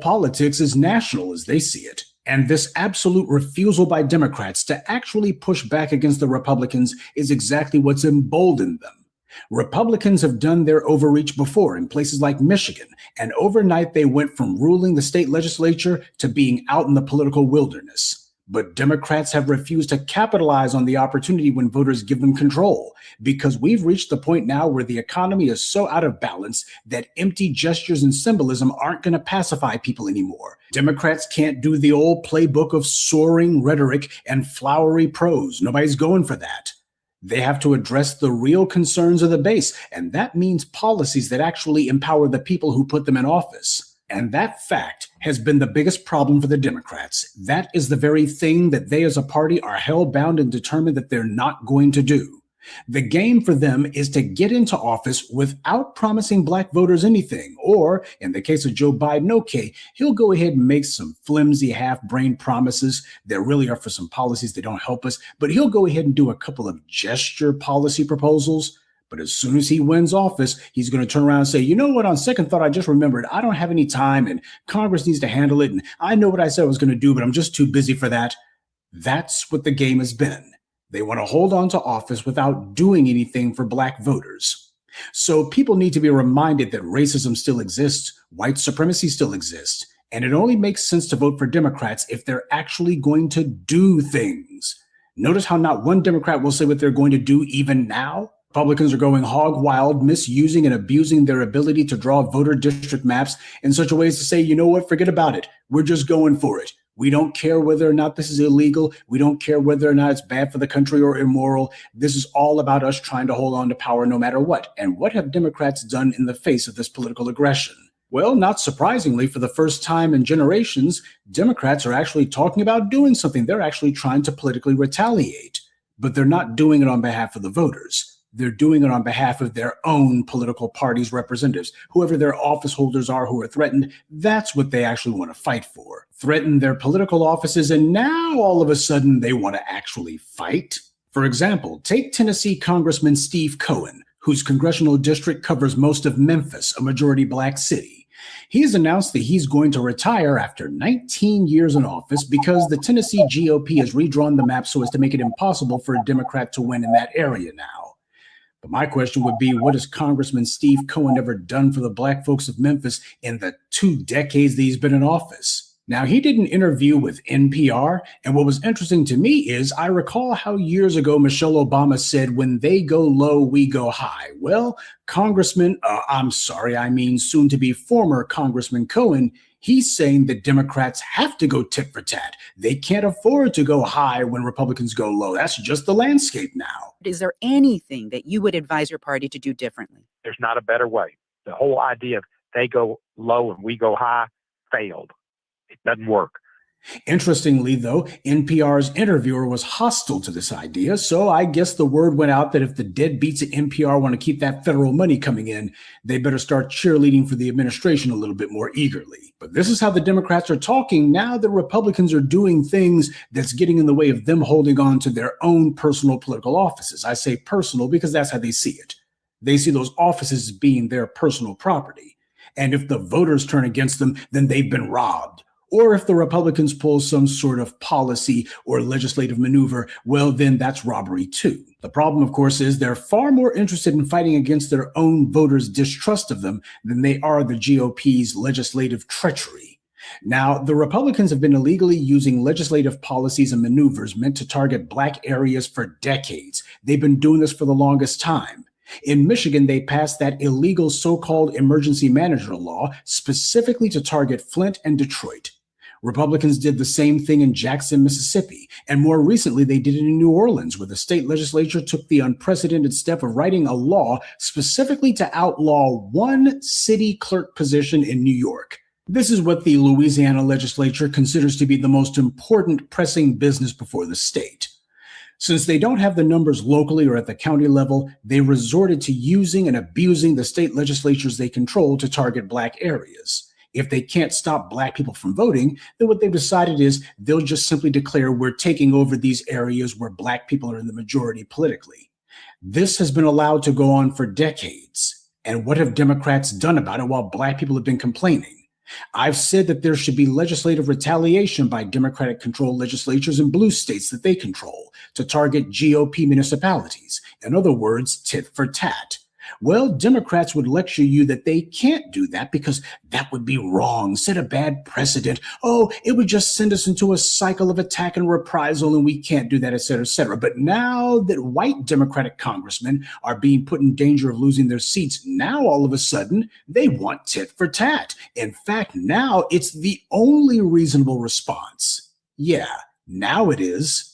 politics is national as they see it. And this absolute refusal by Democrats to actually push back against the Republicans is exactly what's emboldened them. Republicans have done their overreach before in places like Michigan, and overnight they went from ruling the state legislature to being out in the political wilderness. But Democrats have refused to capitalize on the opportunity when voters give them control, because we've reached the point now where the economy is so out of balance that empty gestures and symbolism aren't going to pacify people anymore. Democrats can't do the old playbook of soaring rhetoric and flowery prose. Nobody's going for that. They have to address the real concerns of the base, and that means policies that actually empower the people who put them in office. And that fact has been the biggest problem for the Democrats. That is the very thing that they as a party are hell-bound and determined that they're not going to do. The game for them is to get into office without promising Black voters anything. Or, in the case of Joe Biden, okay, he'll go ahead and make some flimsy half-brained promises that really are for some policies that don't help us, but he'll go ahead and do a couple of gesture policy proposals. But as soon as he wins office, he's going to turn around and say, you know what, on second thought, I just remembered I don't have any time and Congress needs to handle it. And I know what I said I was going to do, but I'm just too busy for that. That's what the game has been. They want to hold on to office without doing anything for Black voters. So people need to be reminded that racism still exists, white supremacy still exists, and it only makes sense to vote for Democrats if they're actually going to do things. Notice how not one Democrat will say what they're going to do even now. Republicans are going hog wild, misusing and abusing their ability to draw voter district maps in such a way as to say, you know what, forget about it. We're just going for it. We don't care whether or not this is illegal. We don't care whether or not it's bad for the country or immoral. This is all about us trying to hold on to power no matter what. And what have Democrats done in the face of this political aggression? Well, not surprisingly, for the first time in generations, Democrats are actually talking about doing something. They're actually trying to politically retaliate, but they're not doing it on behalf of the voters. They're doing it on behalf of their own political party's representatives. Whoever their office holders are who are threatened, that's what they actually want to fight for. Threaten their political offices, and now all of a sudden they want to actually fight. For example, take Tennessee Congressman Steve Cohen, whose congressional district covers most of Memphis, a majority Black city. He's announced that he's going to retire after 19 years in office because the Tennessee GOP has redrawn the map so as to make it impossible for a Democrat to win in that area now. But my question would be, what has Congressman Steve Cohen ever done for the Black folks of Memphis in the 2 decades that he's been in office? Now, he did an interview with NPR, and what was interesting to me is I recall how years ago Michelle Obama said, when they go low, we go high. Well, soon-to-be former Congressman Cohen, he's saying that Democrats have to go tit for tat. They can't afford to go high when Republicans go low. That's just the landscape now. Is there anything that you would advise your party to do differently? There's not a better way. The whole idea of they go low and we go high failed. It doesn't work. Interestingly, though, NPR's interviewer was hostile to this idea, so I guess the word went out that if the deadbeats at NPR want to keep that federal money coming in, they better start cheerleading for the administration a little bit more eagerly. But this is how the Democrats are talking now that Republicans are doing things that's getting in the way of them holding on to their own personal political offices. I say personal because that's how they see it. They see those offices as being their personal property. And if the voters turn against them, then they've been robbed. Or if the Republicans pull some sort of policy or legislative maneuver, well, then that's robbery too. The problem, of course, is they're far more interested in fighting against their own voters' distrust of them than they are the GOP's legislative treachery. Now, the Republicans have been illegally using legislative policies and maneuvers meant to target Black areas for decades. They've been doing this for the longest time. In Michigan, they passed that illegal so-called emergency manager law specifically to target Flint and Detroit. Republicans did the same thing in Jackson, Mississippi, and more recently they did it in New Orleans, where the state legislature took the unprecedented step of writing a law specifically to outlaw one city clerk position in New York. This is what the Louisiana legislature considers to be the most important pressing business before the state. Since they don't have the numbers locally or at the county level, they resorted to using and abusing the state legislatures they control to target Black areas. If they can't stop Black people from voting, then what they've decided is they'll just simply declare we're taking over these areas where Black people are in the majority politically. This has been allowed to go on for decades. And what have Democrats done about it while Black people have been complaining? I've said that there should be legislative retaliation by Democratic-controlled legislatures in blue states that they control to target GOP municipalities. In other words, tit for tat. Well, Democrats would lecture you that they can't do that because that would be wrong, set a bad precedent. Oh, it would just send us into a cycle of attack and reprisal, and we can't do that, et cetera, et cetera. But now that white Democratic congressmen are being put in danger of losing their seats, now all of a sudden they want tit for tat. In fact, now it's the only reasonable response. Yeah, now it is.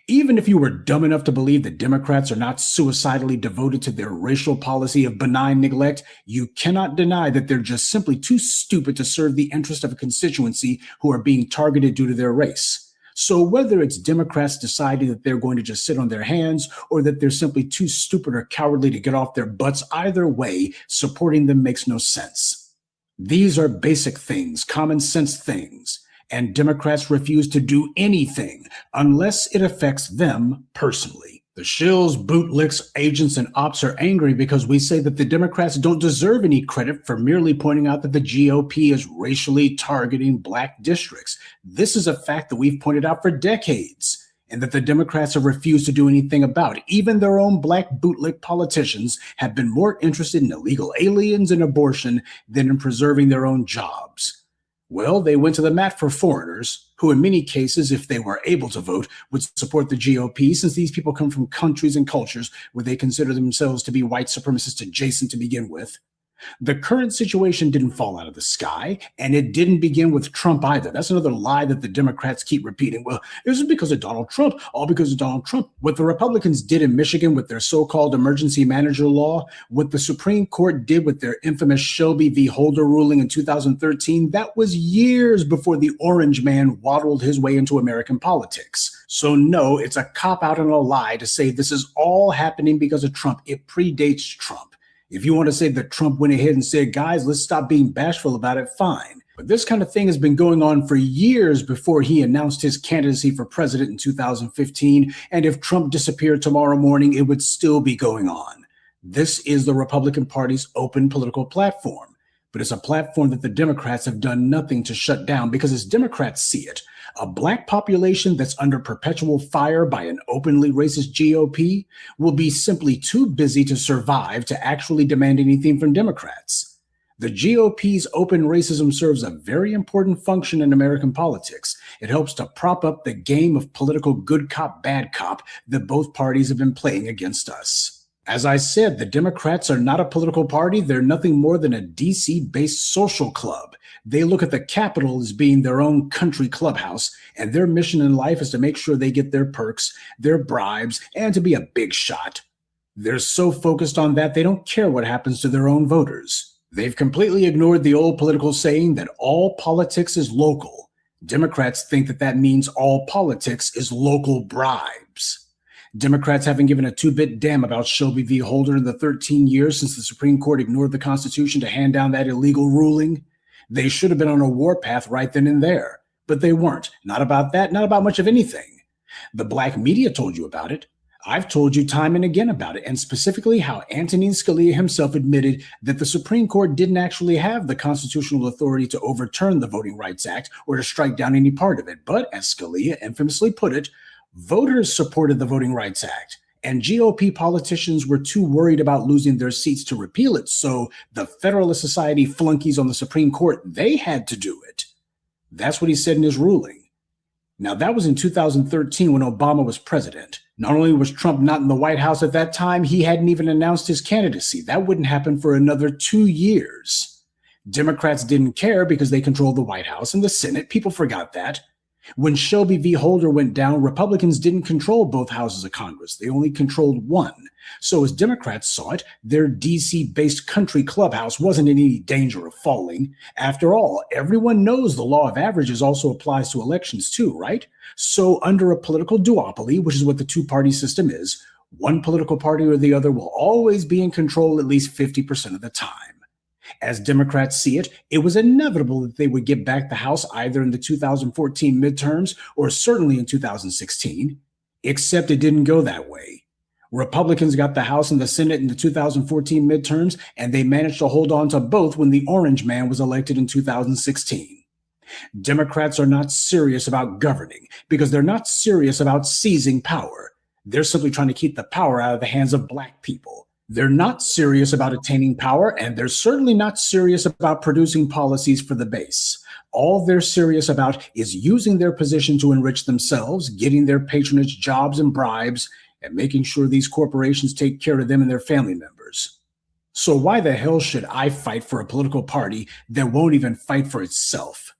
Even if you were dumb enough to believe that Democrats are not suicidally devoted to their racial policy of benign neglect, you cannot deny that they're just simply too stupid to serve the interest of a constituency who are being targeted due to their race. So whether it's Democrats deciding that they're going to just sit on their hands or that they're simply too stupid or cowardly to get off their butts, either way, supporting them makes no sense. These are basic things, common sense things. And Democrats refuse to do anything unless it affects them personally. The shills, bootlicks, agents, and ops are angry because we say that the Democrats don't deserve any credit for merely pointing out that the GOP is racially targeting Black districts. This is a fact that we've pointed out for decades, and that the Democrats have refused to do anything about. Even their own Black bootlick politicians have been more interested in illegal aliens and abortion than in preserving their own jobs. Well, they went to the mat for foreigners, who in many cases, if they were able to vote, would support the GOP, since these people come from countries and cultures where they consider themselves to be white supremacist adjacent to begin with. The current situation didn't fall out of the sky, and it didn't begin with Trump either. That's another lie that the Democrats keep repeating. Well, this is because of Donald Trump, all because of Donald Trump. What the Republicans did in Michigan with their so-called emergency manager law, what the Supreme Court did with their infamous Shelby v. Holder ruling in 2013, that was years before the orange man waddled his way into American politics. So no, it's a cop-out and a lie to say this is all happening because of Trump. It predates Trump. If you want to say that Trump went ahead and said, guys, let's stop being bashful about it, fine. But this kind of thing has been going on for years before he announced his candidacy for president in 2015. And if Trump disappeared tomorrow morning, it would still be going on. This is the Republican Party's open political platform. But it's a platform that the Democrats have done nothing to shut down because as Democrats see it, a Black population that's under perpetual fire by an openly racist GOP will be simply too busy to survive to actually demand anything from Democrats. The GOP's open racism serves a very important function in American politics. It helps to prop up the game of political good cop, bad cop that both parties have been playing against us. As I said, the Democrats are not a political party. They're nothing more than a DC-based social club. They look at the Capitol as being their own country clubhouse, and their mission in life is to make sure they get their perks, their bribes, and to be a big shot. They're so focused on that, they don't care what happens to their own voters. They've completely ignored the old political saying that all politics is local. Democrats think that that means all politics is local bribes. Democrats haven't given a two-bit damn about Shelby v. Holder in the 13 years since the Supreme Court ignored the Constitution to hand down that illegal ruling. They should have been on a warpath right then and there, but they weren't. Not about that, not about much of anything. The Black media told you about it. I've told you time and again about it, and specifically how Antonin Scalia himself admitted that the Supreme Court didn't actually have the constitutional authority to overturn the Voting Rights Act or to strike down any part of it. But as Scalia infamously put it, voters supported the Voting Rights Act, and GOP politicians were too worried about losing their seats to repeal it, so the Federalist Society flunkies on the Supreme Court, they had to do it. That's what he said in his ruling. Now, that was in 2013 when Obama was president. Not only was Trump not in the White House at that time, he hadn't even announced his candidacy. That wouldn't happen for another 2 years. Democrats didn't care because they controlled the White House and the Senate. People forgot that. When Shelby v. Holder went down, Republicans didn't control both houses of Congress. They only controlled one. So as Democrats saw it, their DC-based country clubhouse wasn't in any danger of falling. After all, everyone knows the law of averages also applies to elections too, right? So under a political duopoly, which is what the two-party system is, one political party or the other will always be in control at least 50% of the time. As Democrats see it, it was inevitable that they would get back the House either in the 2014 midterms or certainly in 2016, except it didn't go that way. Republicans got the House and the Senate in the 2014 midterms, and they managed to hold on to both when the Orange Man was elected in 2016. Democrats are not serious about governing because they're not serious about seizing power. They're simply trying to keep the power out of the hands of Black people. They're not serious about attaining power, and they're certainly not serious about producing policies for the base. All they're serious about is using their position to enrich themselves, getting their patronage jobs and bribes, and making sure these corporations take care of them and their family members. So why the hell should I fight for a political party that won't even fight for itself?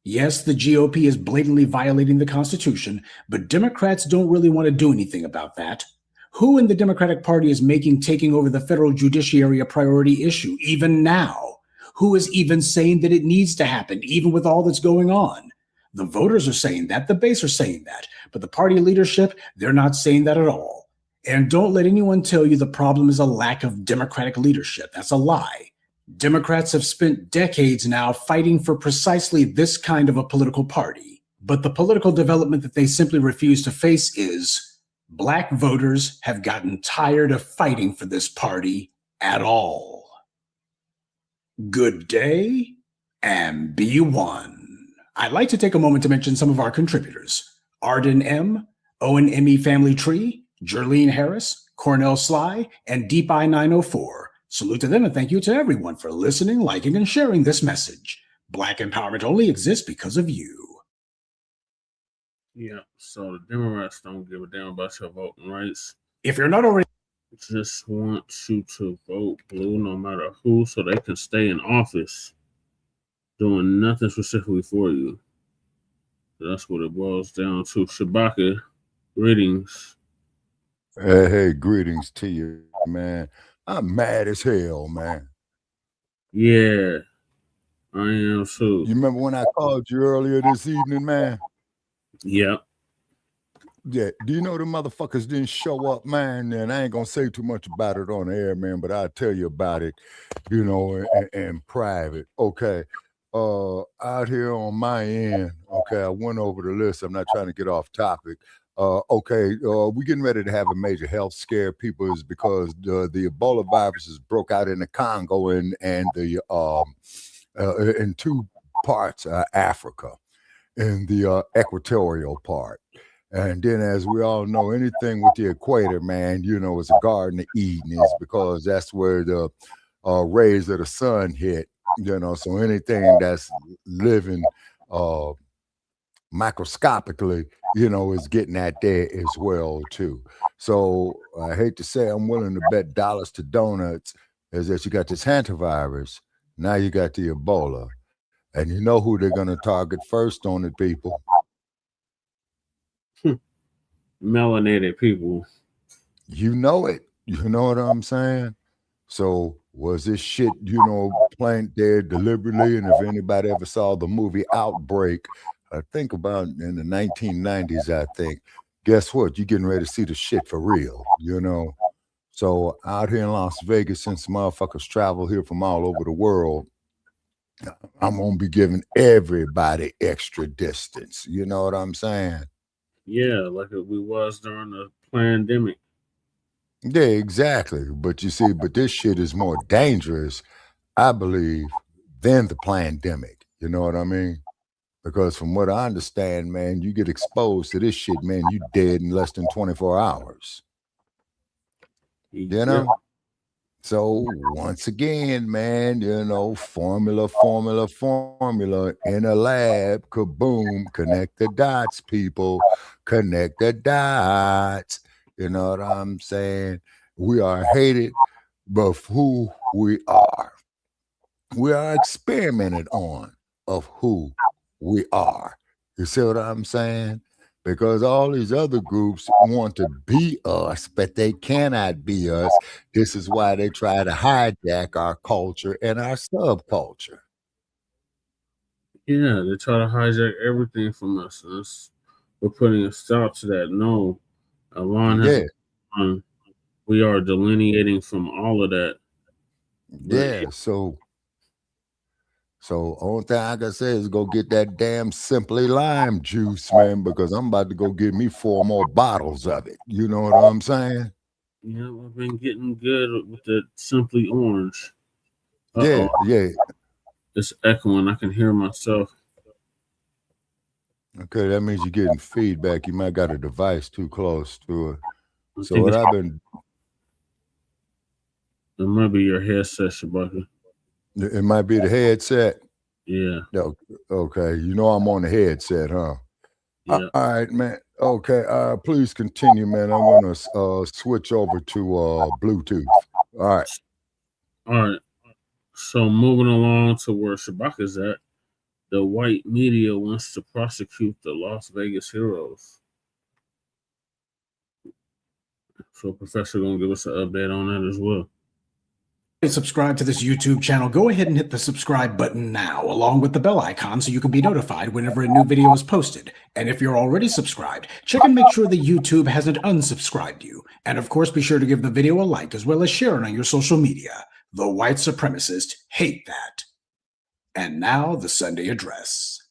Yes, the GOP is blatantly violating the Constitution, but Democrats don't really want to do anything about that. Who in the Democratic Party is making taking over the federal judiciary a priority issue, even now? Who is even saying that it needs to happen, even with all that's going on? The voters are saying that, the base are saying that, but the party leadership, they're not saying that at all. And don't let anyone tell you the problem is a lack of Democratic leadership. That's a lie. Democrats have spent decades now fighting for precisely this kind of a political party. But the political development that they simply refuse to face is Black voters have gotten tired of fighting for this party at all. Good day and be one. I'd like to take a moment to mention some of our contributors. Arden M., Owen M.E. Family Tree, Jerlene Harris, Cornell Sly, and Deep Eye 904. Salute to them and thank you to everyone for listening, liking, and sharing this message. Black empowerment only exists because of you. Yeah, so the Democrats don't give a damn about your voting rights. If you're not already, just want you to vote blue no matter who, so they can stay in office doing nothing specifically for you. That's what it boils down to. Shabaka, greetings. Hey, greetings to you, man. I'm mad as hell, man. Yeah, I am too. You remember when I called you earlier this evening, man? Yep. Yeah. Do you know the motherfuckers didn't show up, man? And I ain't gonna say too much about it on the air, man, but I'll tell you about it, you know, in private. Okay. Out here on my end, okay, I went over the list. I'm not trying to get off topic. Okay, we're getting ready to have a major health scare. People is because the Ebola viruses broke out in the Congo and the in two parts of Africa, in the equatorial part. And then, as we all know, anything with the equator, man, you know, is a Garden of Eden, is because that's where the rays of the sun hit, you know. So anything that's living microscopically, you know, is getting at there as well too. So I hate to say, I'm willing to bet dollars to donuts is that you got this hantavirus, now you got the Ebola, and you know who they're going to target first on it, people. Melanated people. You know it. You know what I'm saying? So was this shit, you know, planted there deliberately? And if anybody ever saw the movie Outbreak, I think about in the 1990s, I think, guess what? You're getting ready to see the shit for real, you know? So out here in Las Vegas, since motherfuckers travel here from all over the world, I'm going to be giving everybody extra distance. You know what I'm saying? Yeah, like we was during the pandemic. Yeah, exactly. But you see, but this shit is more dangerous, I believe, than the pandemic. You know what I mean? Because from what I understand, man, you get exposed to this shit, man, you dead in less than 24 hours. You know? So once again, man, formula in a lab, kaboom, connect the dots, people, connect the dots. You know what I'm saying? We are hated, but who we are. We are experimented on of who we are. You see what I'm saying? Because all these other groups want to be us, but they cannot be us. This is why they try to hijack our culture and our subculture. Yeah, they try to hijack everything from us. We're putting a stop to that. No, a line has we are delineating from all of that. Yeah, so only thing I can say is go get that damn Simply Lime juice, man, because I'm about to go get me 4 more bottles of it. You know what I'm saying? Yeah, I've been getting good with the Simply Orange. Yeah. It's echoing. I can hear myself. Okay, that means you're getting feedback. You might got a device too close to it. So what I've been... It might be your headset, Shabaka. It might be the headset. Yeah. Okay. You know I'm on the headset, huh? Yeah. All right, man. Okay. Please continue, man. I'm gonna switch over to Bluetooth. All right. All right. So moving along to where Shabaka's at, the white media wants to prosecute the Las Vegas heroes. So Professor gonna give us an update on that as well. Subscribe to this YouTube channel, go ahead and hit the subscribe button now, along with the bell icon so you can be notified whenever a new video is posted. And if you're already subscribed, check and make sure that YouTube hasn't unsubscribed you. And of course, be sure to give the video a like as well as share it on your social media. The white supremacists hate that. And now the Sunday address.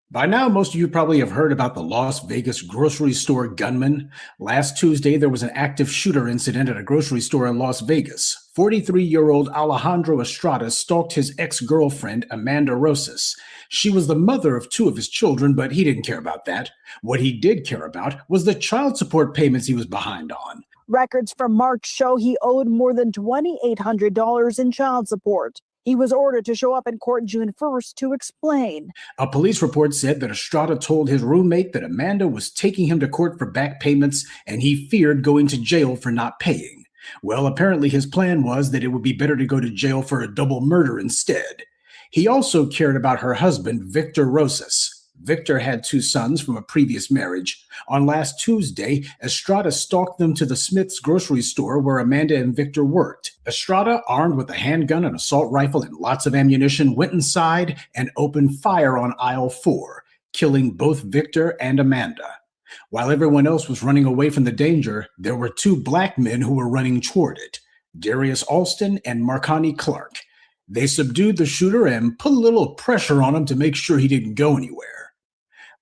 By now, most of you probably have heard about the Las Vegas grocery store gunman. Last Tuesday, there was an active shooter incident at a grocery store in Las Vegas. 43-year-old Alejandro Estrada stalked his ex-girlfriend, Amanda Rosas. She was the mother of 2 of his children, but he didn't care about that. What he did care about was the child support payments he was behind on. Records from March show he owed more than $2,800 in child support. He was ordered to show up in court June 1st to explain. A police report said that Estrada told his roommate that Amanda was taking him to court for back payments and he feared going to jail for not paying. Well, apparently his plan was that it would be better to go to jail for a double murder instead. He also cared about her husband, Victor Rosas. Victor had 2 sons from a previous marriage. On last Tuesday, Estrada stalked them to the Smith's grocery store where Amanda and Victor worked. Estrada, armed with a handgun, an assault rifle, and lots of ammunition, went inside and opened fire on aisle 4, killing both Victor and Amanda. While everyone else was running away from the danger, there were 2 black men who were running toward it, Darius Alston and Marconi Clark. They subdued the shooter and put a little pressure on him to make sure he didn't go anywhere.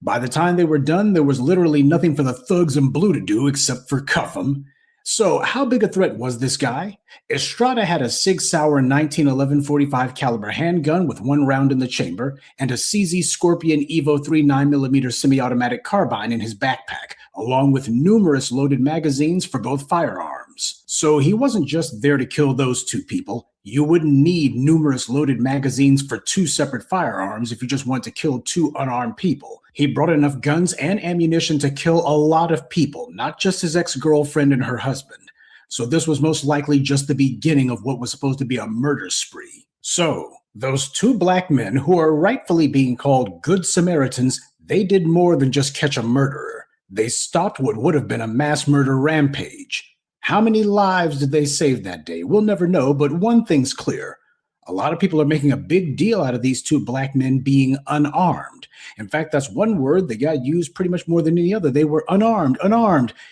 By the time they were done, there was literally nothing for the thugs in blue to do except for cuff him. So how big a threat was this guy? Estrada had a Sig Sauer 1911 45 caliber handgun with 1 round in the chamber and a CZ Scorpion Evo 3 9mm semi-automatic carbine in his backpack, along with numerous loaded magazines for both firearms. So he wasn't just there to kill those 2 people. You wouldn't need numerous loaded magazines for 2 separate firearms if you just want to kill 2 unarmed people. He brought enough guns and ammunition to kill a lot of people, not just his ex-girlfriend and her husband. So this was most likely just the beginning of what was supposed to be a murder spree. So, those 2 black men who are rightfully being called Good Samaritans, they did more than just catch a murderer. They stopped what would have been a mass murder rampage. How many lives did they save that day? We'll never know, but one thing's clear. A lot of people are making a big deal out of these 2 black men being unarmed. In fact, that's one word that got used pretty much more than any other. They were unarmed.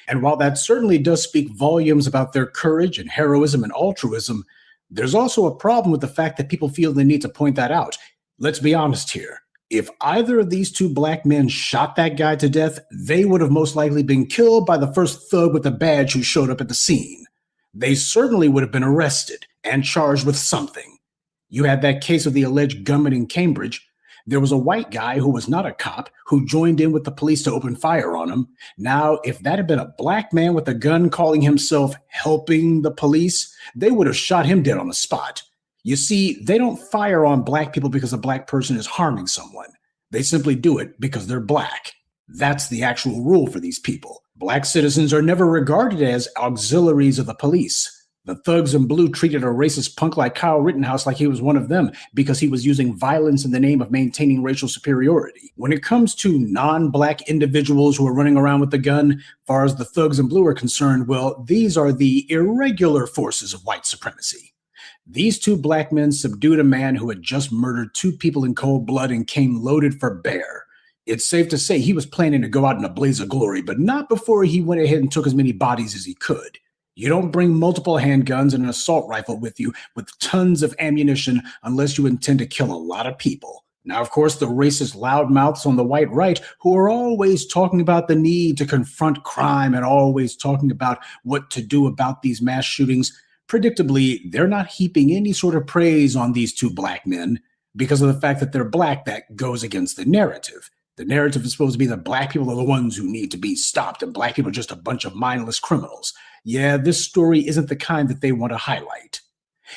And while that certainly does speak volumes about their courage and heroism and altruism, there's also a problem with the fact that people feel the need to point that out. Let's be honest here. If either of these 2 black men shot that guy to death, they would have most likely been killed by the first thug with a badge who showed up at the scene. They certainly would have been arrested and charged with something. You had that case of the alleged gunman in Cambridge. There was a white guy who was not a cop who joined in with the police to open fire on him. Now, if that had been a black man with a gun calling himself helping the police, they would have shot him dead on the spot. You see, they don't fire on black people because a black person is harming someone. They simply do it because they're black. That's the actual rule for these people. Black citizens are never regarded as auxiliaries of the police. The thugs in blue treated a racist punk like Kyle Rittenhouse like he was one of them because he was using violence in the name of maintaining racial superiority. When it comes to non-black individuals who are running around with a gun, as far as the thugs in blue are concerned, well, these are the irregular forces of white supremacy. These two black men subdued a man who had just murdered 2 people in cold blood and came loaded for bear. It's safe to say he was planning to go out in a blaze of glory, but not before he went ahead and took as many bodies as he could. You don't bring multiple handguns and an assault rifle with you with tons of ammunition unless you intend to kill a lot of people. Now, of course, the racist loudmouths on the white right who are always talking about the need to confront crime and always talking about what to do about these mass shootings, predictably, they're not heaping any sort of praise on these 2 black men because of the fact that they're black. That goes against the narrative. The narrative is supposed to be that black people are the ones who need to be stopped and black people are just a bunch of mindless criminals. Yeah, this story isn't the kind that they want to highlight.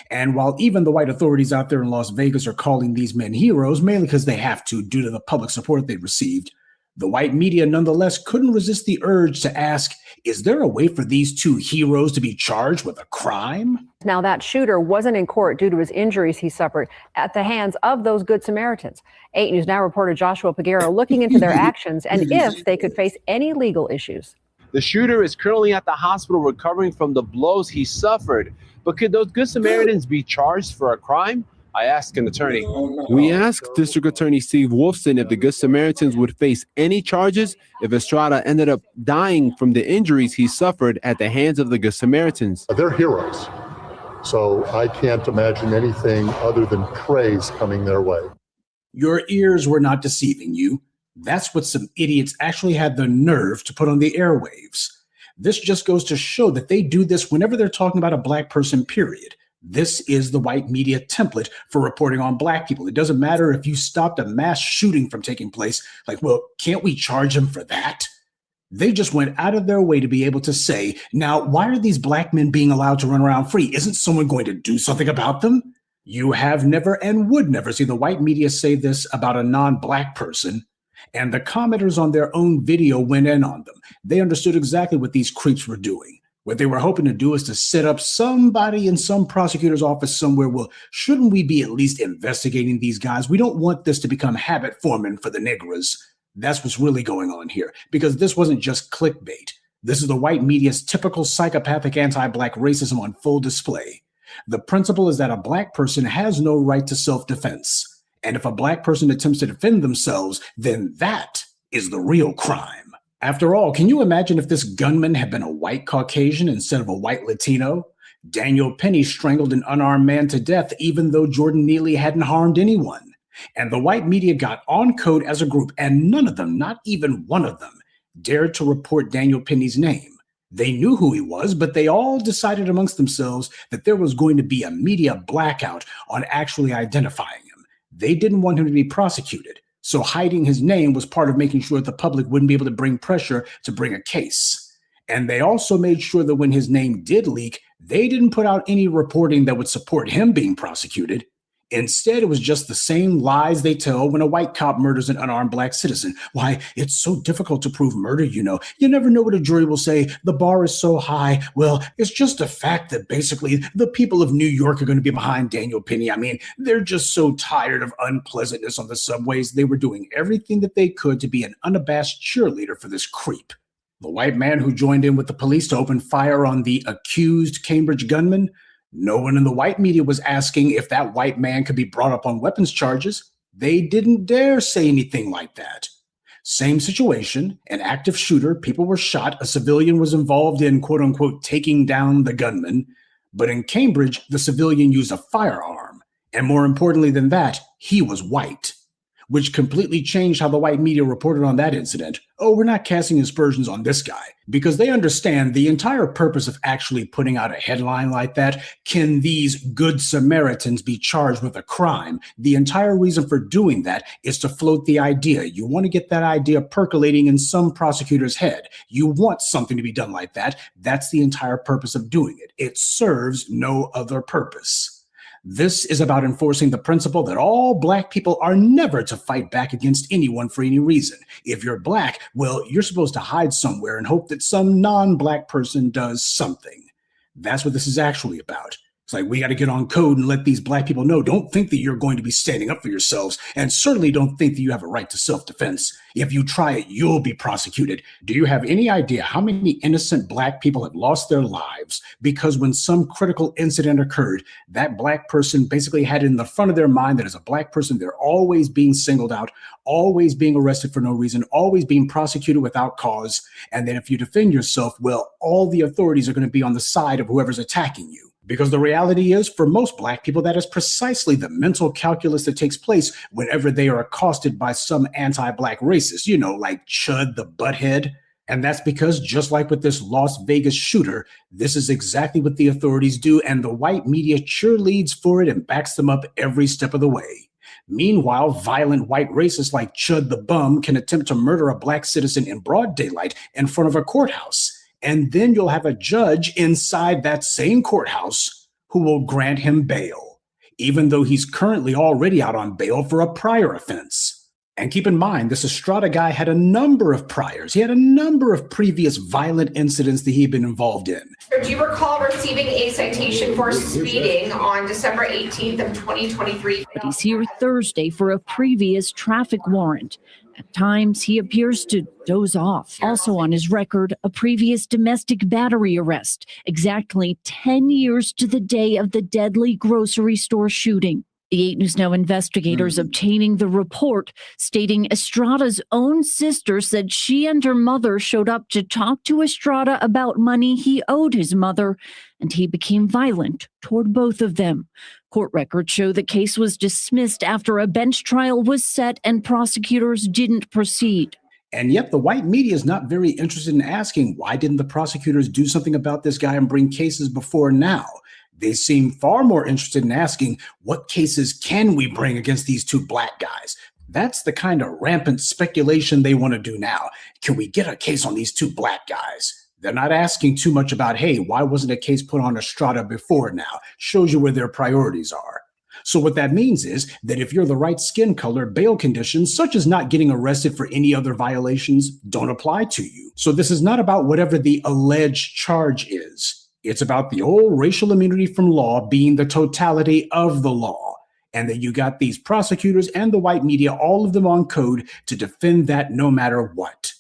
And while even the white authorities out there in Las Vegas are calling these men heroes, mainly because they have to due to the public support they received, the white media nonetheless couldn't resist the urge to ask, is there a way for these 2 heroes to be charged with a crime? Now, that shooter wasn't in court due to his injuries he suffered at the hands of those Good Samaritans. 8 News Now reporter Joshua Peguero looking into their actions and if they could face any legal issues. The shooter is currently at the hospital recovering from the blows he suffered. But could those Good Samaritans be charged for a crime? I asked an attorney. We asked District Attorney Steve Wolfson if the Good Samaritans would face any charges if Estrada ended up dying from the injuries he suffered at the hands of the Good Samaritans. They're heroes, so I can't imagine anything other than praise coming their way. Your ears were not deceiving you. That's what some idiots actually had the nerve to put on the airwaves. This just goes to show that they do this whenever they're talking about a black person, period. This is the white media template for reporting on black people. It doesn't matter if you stopped a mass shooting from taking place. Like, well, can't we charge them for that? They just went out of their way to be able to say, now, why are these black men being allowed to run around free? Isn't someone going to do something about them? You have never and would never see the white media say this about a non-black person. And the commenters on their own video went in on them. They understood exactly what these creeps were doing. What they were hoping to do is to set up somebody in some prosecutor's office somewhere. Well, shouldn't we be at least investigating these guys? We don't want this to become habit forming for the niggas. That's what's really going on here, because this wasn't just clickbait. This is the white media's typical psychopathic anti-black racism on full display. The principle is that a black person has no right to self-defense. And if a black person attempts to defend themselves, then that is the real crime. After all, can you imagine if this gunman had been a white Caucasian instead of a white Latino? Daniel Penny strangled an unarmed man to death even though Jordan Neely hadn't harmed anyone. And the white media got on code as a group, and none of them, not even one of them, dared to report Daniel Penny's name. They knew who he was, but they all decided amongst themselves that there was going to be a media blackout on actually identifying him. They didn't want him to be prosecuted, so hiding his name was part of making sure that the public wouldn't be able to bring pressure to bring a case. And they also made sure that when his name did leak, they didn't put out any reporting that would support him being prosecuted. Instead, it was just the same lies they tell when a white cop murders an unarmed black citizen. Why, it's so difficult to prove murder, you know. You never know what a jury will say. The bar is so high. Well, it's just a fact that basically the people of New York are going to be behind Daniel Penny. I mean, they're just so tired of unpleasantness on the subways. They were doing everything that they could to be an unabashed cheerleader for this creep. The white man who joined in with the police to open fire on the accused Cambridge gunman, no one in the white media was asking if that white man could be brought up on weapons charges. They didn't dare say anything like that. Same situation, an active shooter, people were shot, a civilian was involved in, quote unquote, taking down the gunman. But in Cambridge, the civilian used a firearm. And more importantly than that, he was white. which completely changed how the white media reported on that incident. Oh, we're not casting aspersions on this guy, because they understand the entire purpose of actually putting out a headline like that. Can these good Samaritans be charged with a crime? The entire reason for doing that is to float the idea. You want to get that idea percolating in some prosecutor's head. You want something to be done like that. That's the entire purpose of doing it. It serves no other purpose. This is about enforcing the principle that all Black people are never to fight back against anyone for any reason. If you're Black, well, you're supposed to hide somewhere and hope that some non-Black person does something. That's what this is actually about. It's like, we got to get on code and let these Black people know, don't think that you're going to be standing up for yourselves, and certainly don't think that you have a right to self-defense. If you try it, you'll be prosecuted. Do you have any idea how many innocent Black people have lost their lives because when some critical incident occurred, that Black person basically had it in the front of their mind that as a Black person, they're always being singled out, always being arrested for no reason, always being prosecuted without cause, and then if you defend yourself, well, all the authorities are going to be on the side of whoever's attacking you. Because the reality is, for most Black people, that is precisely the mental calculus that takes place whenever they are accosted by some anti-Black racist, you know, like Chud the Butthead. And that's because, just like with this Las Vegas shooter, this is exactly what the authorities do, and the white media cheerleads for it and backs them up every step of the way. Meanwhile, violent white racists like Chud the Bum can attempt to murder a Black citizen in broad daylight in front of a courthouse. And then you'll have a judge inside that same courthouse who will grant him bail, even though he's currently already out on bail for a prior offense. And keep in mind, this Estrada guy had a number of priors. He had a number of previous violent incidents that he'd been involved in. Do you recall receiving a citation for speeding on December 18th of 2023? But he's here Thursday for a previous traffic warrant. At times, he appears to doze off. Also on his record, a previous domestic battery arrest, exactly 10 years to the day of the deadly grocery store shooting. The 8 News Now investigators obtaining the report stating Estrada's own sister said she and her mother showed up to talk to Estrada about money he owed his mother, and he became violent toward both of them. Court records show the case was dismissed after a bench trial was set and prosecutors didn't proceed. And yet the white media is not very interested in asking, why didn't the prosecutors do something about this guy and bring cases before now? They seem far more interested in asking, what cases can we bring against these two Black guys? That's the kind of rampant speculation they want to do now. Can we get a case on these two Black guys? They're not asking too much about, hey, why wasn't a case put on Estrada before now? Shows you where their priorities are. So what that means is that if you're the right skin color, bail conditions, such as not getting arrested for any other violations, don't apply to you. So this is not about whatever the alleged charge is. It's about the old racial immunity from law being the totality of the law, and that you got these prosecutors and the white media, all of them on code to defend that no matter what.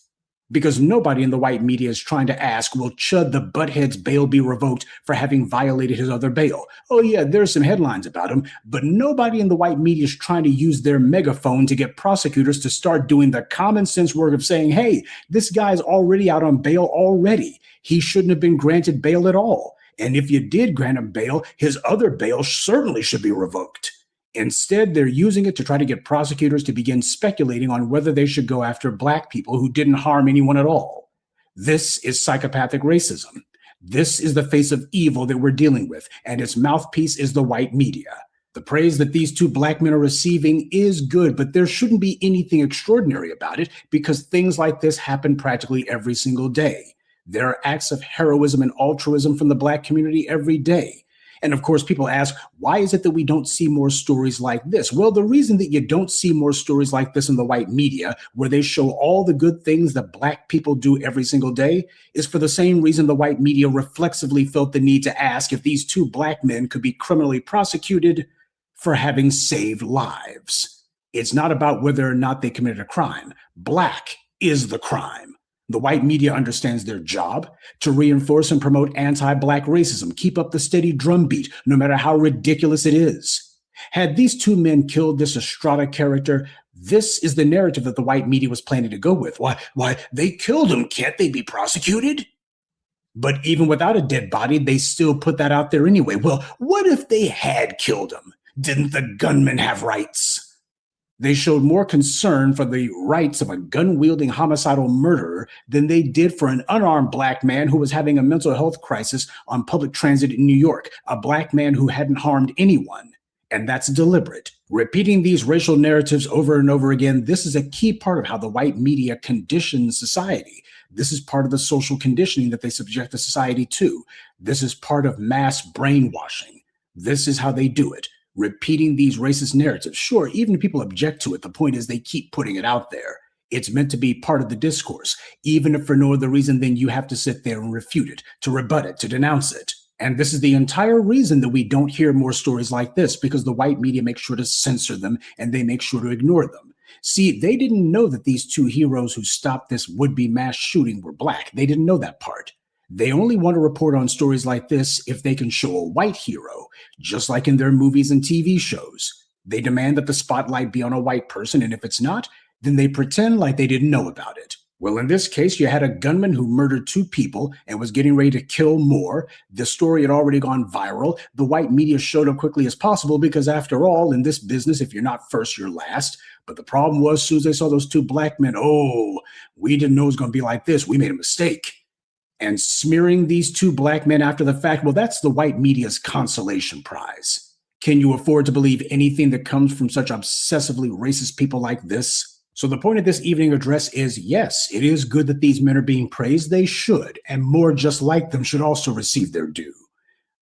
Because nobody in the white media is trying to ask, will Chud the Butthead's bail be revoked for having violated his other bail? Oh yeah, there's some headlines about him, but nobody in the white media is trying to use their megaphone to get prosecutors to start doing the common sense work of saying, hey, this guy's already out on bail already. He shouldn't have been granted bail at all. And if you did grant him bail, his other bail certainly should be revoked. Instead, they're using it to try to get prosecutors to begin speculating on whether they should go after Black people who didn't harm anyone at all. This is psychopathic racism. This is the face of evil that we're dealing with, and its mouthpiece is the white media. The praise that these two Black men are receiving is good, but there shouldn't be anything extraordinary about it because things like this happen practically every single day. There are acts of heroism and altruism from the Black community every day. And of course, people ask, why is it that we don't see more stories like this? Well, the reason that you don't see more stories like this in the white media, where they show all the good things that Black people do every single day, is for the same reason the white media reflexively felt the need to ask if these two Black men could be criminally prosecuted for having saved lives. It's not about whether or not they committed a crime. Black is the crime. The white media understands their job to reinforce and promote anti-Black racism, keep up the steady drumbeat, no matter how ridiculous it is. Had these two men killed this Estrada character, this is the narrative that the white media was planning to go with. Why, they killed him. Can't they be prosecuted? But even without a dead body, they still put that out there anyway. Well, what if they had killed him? Didn't the gunman have rights? They showed more concern for the rights of a gun-wielding homicidal murderer than they did for an unarmed black man who was having a mental health crisis on public transit in New York, a black man who hadn't harmed anyone. And that's deliberate. Repeating these racial narratives over and over again, this is a key part of how the white media conditions society. This is part of the social conditioning that they subject the society to. This is part of mass brainwashing. This is how they do it. Repeating these racist narratives. Sure, even if people object to it, the point is they keep putting it out there. It's meant to be part of the discourse, even if for no other reason than you have to sit there and refute it, to rebut it, to denounce it. And this is the entire reason that we don't hear more stories like this, because the white media makes sure to censor them and they make sure to ignore them. See, they didn't know that these two heroes who stopped this would-be mass shooting were black. They didn't know that part. They only want to report on stories like this if they can show a white hero, just like in their movies and TV shows. They demand that the spotlight be on a white person, and if it's not, then they pretend like they didn't know about it. Well, in this case, you had a gunman who murdered two people and was getting ready to kill more. The story had already gone viral. The white media showed up quickly as possible because, after all, in this business, if you're not first, you're last. But the problem was, as soon as they saw those two black men, oh, we didn't know it was going to be like this. We made a mistake. And smearing these two black men after the fact, well, that's the white media's consolation prize. Can you afford to believe anything that comes from such obsessively racist people like this? So the point of this evening address is, yes, it is good that these men are being praised. They should, and more just like them should also receive their due.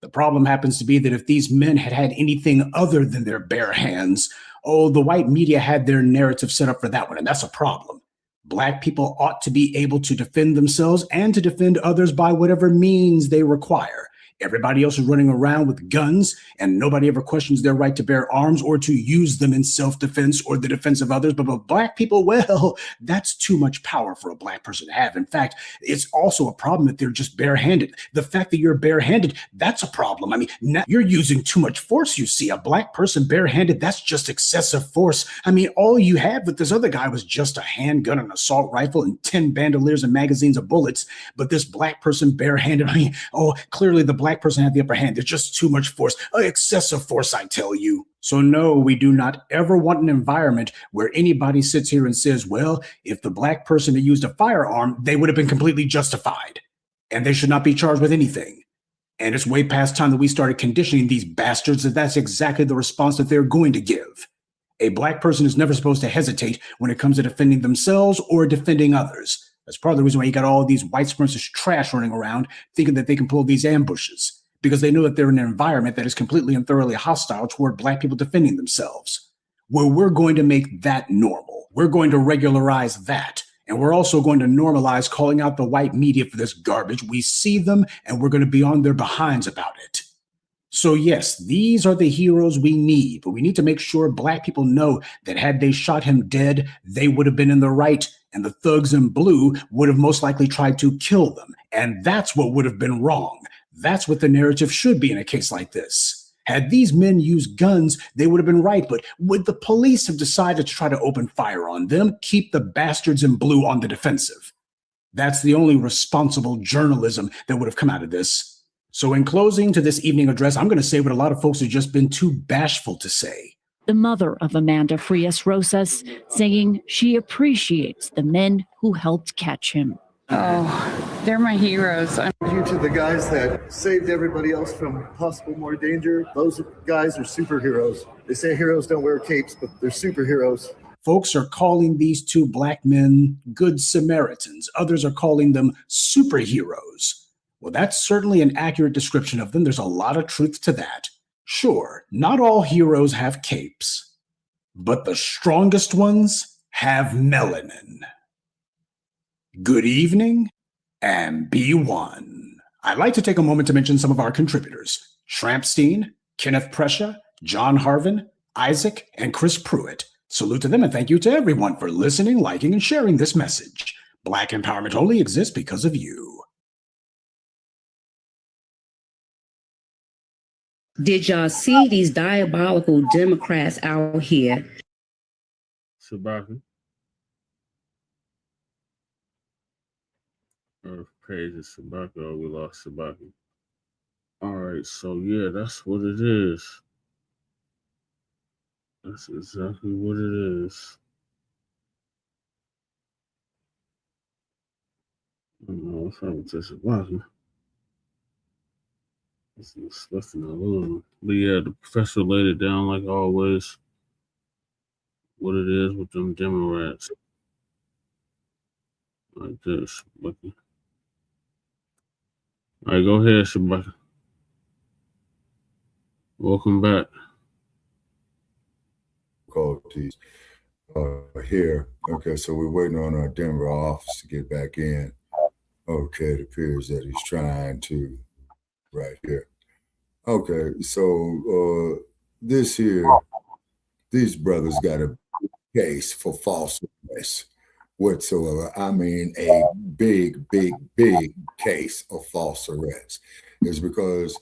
The problem happens to be that if these men had had anything other than their bare hands, oh, the white media had their narrative set up for that one, and that's a problem. Black people ought to be able to defend themselves and to defend others by whatever means they require. Everybody else is running around with guns, and nobody ever questions their right to bear arms or to use them in self-defense or the defense of others. But with black people, well, that's too much power for a black person to have. In fact, it's also a problem that they're just barehanded. The fact that you're barehanded, that's a problem. I mean, now you're using too much force, you see. A black person barehanded, that's just excessive force. I mean, all you had with this other guy was just a handgun, an assault rifle, and 10 bandoliers and magazines of bullets. But this black person barehanded, I mean, oh, clearly the black person had the upper hand. There's just too much force, excessive force, I tell you. So no, we do not ever want an environment where anybody sits here and says, well, if the black person had used a firearm, they would have been completely justified and they should not be charged with anything. And it's way past time that we started conditioning these bastards that that's exactly the response that they're going to give. A black person is never supposed to hesitate when it comes to defending themselves or defending others. That's part of the reason why you got all these white supremacist trash running around thinking that they can pull these ambushes, because they know that they're in an environment that is completely and thoroughly hostile toward black people defending themselves. Well, we're going to make that normal. We're going to regularize that. And we're also going to normalize calling out the white media for this garbage. We see them and we're going to be on their behinds about it. So yes, these are the heroes we need, but we need to make sure black people know that had they shot him dead, they would have been in the right, and the thugs in blue would have most likely tried to kill them. And that's what would have been wrong. That's what the narrative should be in a case like this. Had these men used guns, they would have been right, but would the police have decided to try to open fire on them, keep the bastards in blue on the defensive? That's the only responsible journalism that would have come out of this. So in closing to this evening address, I'm going to say what a lot of folks have just been too bashful to say. The mother of Amanda Frias Rosas saying she appreciates the men who helped catch him. Oh, they're my heroes. Due to the guys that saved everybody else from possible more danger, those guys are superheroes. They say heroes don't wear capes, but they're superheroes. Folks are calling these two black men good Samaritans. Others are calling them superheroes. Well, that's certainly an accurate description of them. There's a lot of truth to that. Sure, not all heroes have capes, but the strongest ones have melanin. Good evening, and be one. I'd like to take a moment to mention some of our contributors: Trampstein, Kenneth Prescia, John Harvin, Isaac, and Chris Pruitt. Salute to them and thank you to everyone for listening, liking, and sharing this message. Black empowerment only exists because of you. Did y'all see these diabolical Democrats out here? Sabaki. Earth page is Sabaki, or we lost Sabaki. All right, so yeah, that's what it is. That's exactly what it is. I don't know if I'm just watching. This is disgusting. I lose them. But yeah, the professor laid it down like always. What it is with them Democrats. Like this. Bucky. All right, go ahead, Shabaka. Welcome back. Difficulties here. Okay, so we're waiting on our Denver office to get back in. Okay, it appears that he's trying to right here. Okay, so this here, these brothers got a case for false arrest whatsoever. I mean, a big case of false arrest. Is because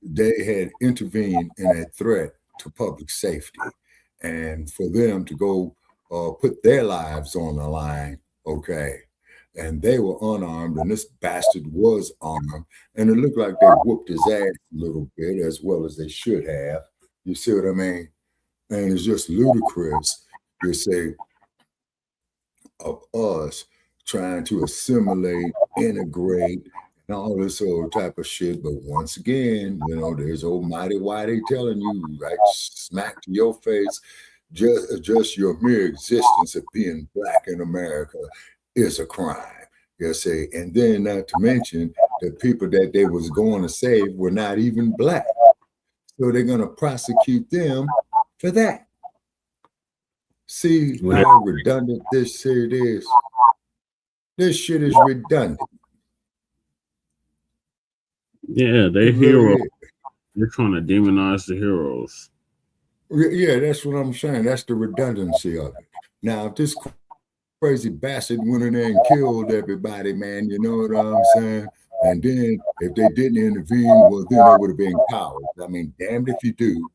they had intervened in a threat to public safety. And for them to go put their lives on the line, okay, and they were unarmed, and this bastard was armed, and it looked like they whooped his ass a little bit, as well as they should have. You see what I mean? And it's just ludicrous, you say, of us trying to assimilate, integrate, and all this old type of shit. But once again, you know, there's almighty Whitey telling you, right, smack to your face, just your mere existence of being black in America is a crime. You say, and then not to mention the people that they was going to save were not even black. So they're going to prosecute them for that. See how redundant this shit is? This shit is redundant. Yeah, they heroes. They're trying to demonize the heroes. Yeah, that's what I'm saying. That's the redundancy of it. Now, if this crazy bastard went in there and killed everybody, man, you know what I'm saying? And then if they didn't intervene, well, then they would have been cowards. I mean, damned if you do,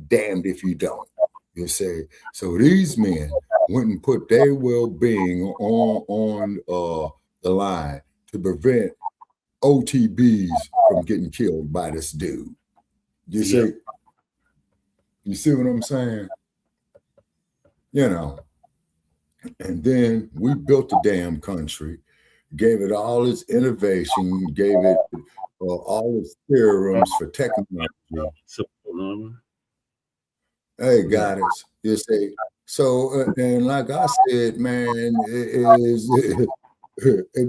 damned if you don't. You say, so these men went and put their well-being on the line to prevent OTBs from getting killed by this dude. You see? You see what I'm saying? You know, and then we built the damn country, gave it all its innovation, gave it all its theorems for technology. Hey, got it. You say, so, and like I said, man, if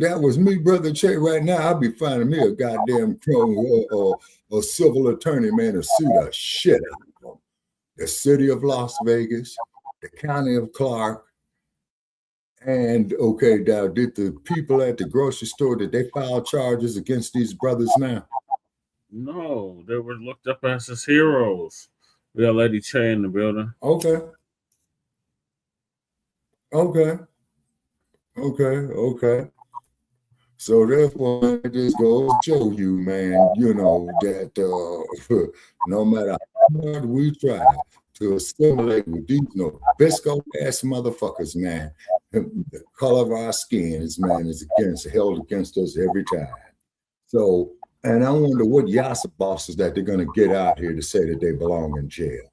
that was me, Brother Che, right now, I'd be finding me a goddamn a civil attorney, man, to sue the shit out of them. The city of Las Vegas, the county of Clark, and okay, now did the people at the grocery store, did they file charges against these brothers now? No, they were looked up as heroes. We got Lady Che in the building. Okay. So therefore, it just goes to show you, man, you know, that no matter how hard we try to assimilate with these Nabisco ass motherfuckers, man, the color of our skin is held against us every time. So, and I wonder what Yasa bosses that they're going to get out here to say that they belong in jail.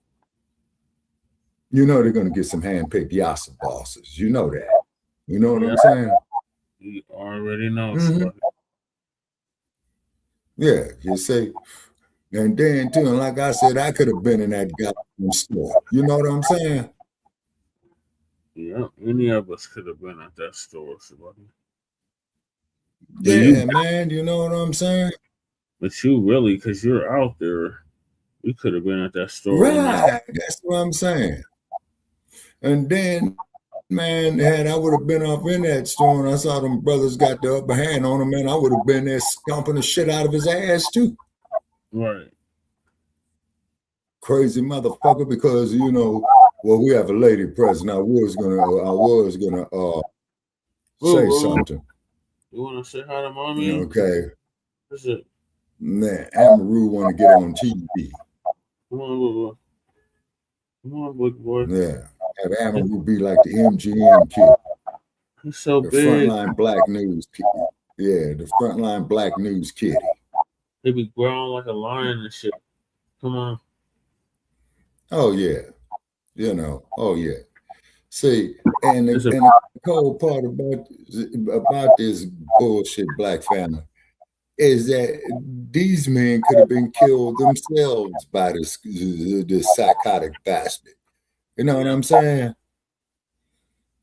You know they're going to get some hand-picked Yasa bosses. You know that. You know what I'm saying? You already know. Mm-hmm. Yeah, you say, and then too, and like I said, I could have been in that goddamn store. You know what I'm saying? Yeah, any of us could have been at that store, somebody. Yeah, man, you know what I'm saying? But you really, because you're out there, you could have been at that store. Right, that's what I'm saying. And then, man, had I would have been up in that store and I saw them brothers got the upper hand on him, man, I would have been there stomping the shit out of his ass too. Right. Crazy motherfucker, because you know, well, we have a lady present. I was gonna say something. You want to say hi to mommy? Okay. What's it? Man, Amaru want to get on TV. Come on, boy. Come on, big boy. Yeah. Have Amaru be like the MGM kid. He's so the big. Frontline Black News kid. Yeah, the Frontline Black News kitty. He be growling like a lion and shit. Come on. Oh, yeah. You know, oh yeah. See, and the cold part about this bullshit black family is that these men could have been killed themselves by this psychotic bastard. You know what I'm saying?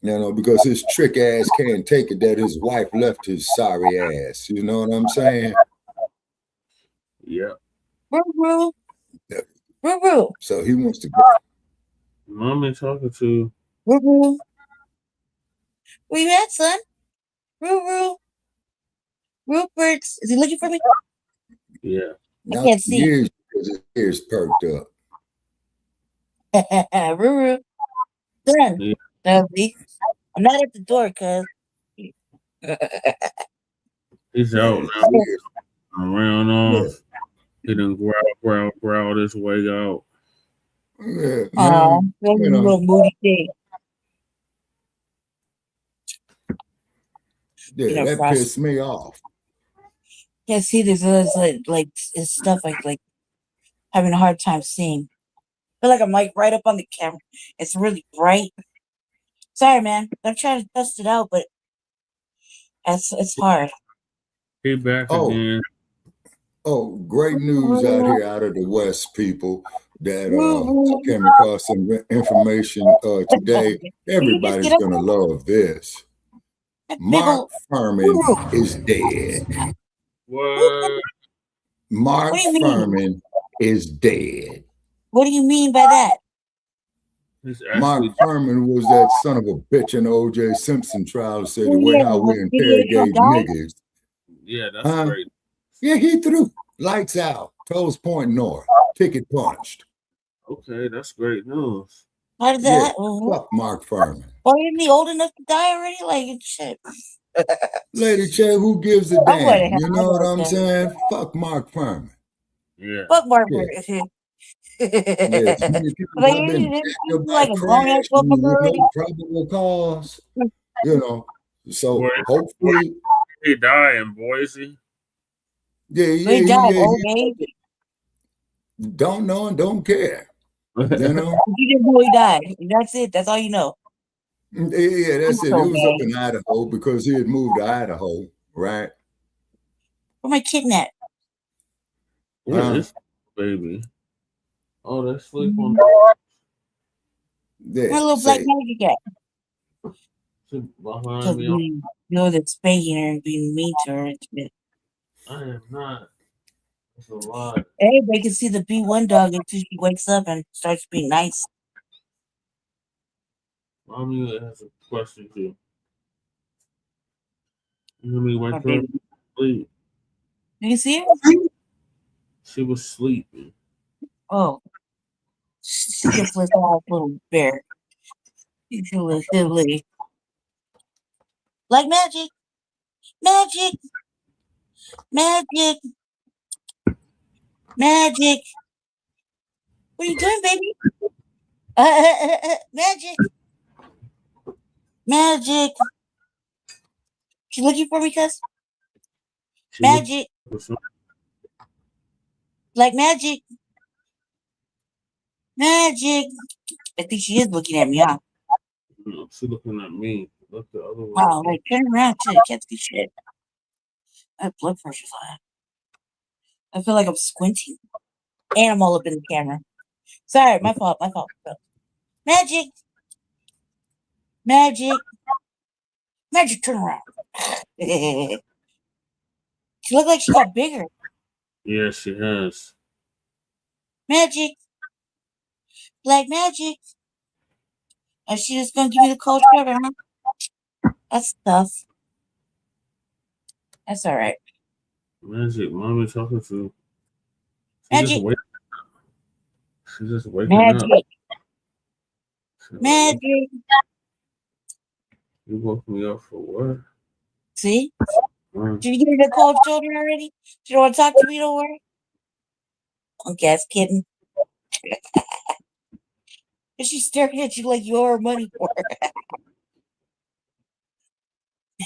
You know, because his trick ass can't take it that his wife left his sorry ass. You know what I'm saying? Yeah. Roo-roo. Roo-roo. So he wants to go. Mommy talking to. Roo-roo. Where you at, son? Roo-roo. Rupert. Is he looking for me? Yeah. I can't see. Years because his ears perked up. Roo-roo. Son. Yeah. I'm not at the door, cuz. He's out now. Around off. He done growl his way out. Yeah, Oh, little moody thing. Yeah, that pissed me off. Yeah, see, there's like it's stuff like having a hard time seeing. I feel like I'm like right up on the camera. It's really bright. Sorry, man. I'm trying to test it out, but it's hard. He back again. Oh, great news out here out of the West, people. That came across some information today. Everybody's gonna love this. Mark Furman is dead. What? Mark Furman is dead. What do you mean by that? Mark Furman was that son of a bitch in the O.J. Simpson trial. Said the way how we interrogate niggas. Yeah, that's great. Yeah, he threw. Lights out. Toes point north. Ticket punched. Okay, that's great news. How did that? Fuck Mark Furman. Well, isn't he old enough to die already? Like, shit. Lady Che, who gives a damn? You know what I'm saying? Fuck Mark Furman. Yeah. Fuck Mark Furman. Yes, many people have been jacked by crash with probable cause. You know, so hopefully he died in Boise. He don't know and don't care. You know, you didn't know he died. That's it. That's all you know. Yeah, that's it. It was up in Idaho because he had moved to Idaho, right? Where my kidnap? Where is baby? Oh, that's sleep on. My little black magic at. Behind me. You know that spanking her and being mean to her. I am not. That's a lot. Everybody can see the B1 dog until she wakes up and starts being nice. Mommy has a question too. You know me wake her up sleep. Did you see her? She was sleeping. Oh. She just was all little bear. She was silly. Like magic. Magic. Magic. Magic. What are you doing, baby? Magic. Magic. She looking for me, cuz? Magic. Like magic. Magic. I think she is looking at me, huh? No, she's looking at me. Look the other way. Wow, like turn around too. Can't see shit. My blood pressure's high. I feel like I'm squinting. And I'm all up in the camera. Sorry, my fault. Magic. Magic. Magic, turn around. She looked like she got bigger. Yes, she has. Magic. Black magic. And she just gonna give me the cold shoulder, huh? That's tough. That's all right. Magic, mommy talking to. Magic. She's just waking up. Magic. You woke me up for what? See? Did you get her the cold shoulder already? You don't want to talk to me no more? Punk ass kitten. And she's staring at you like you owe her money for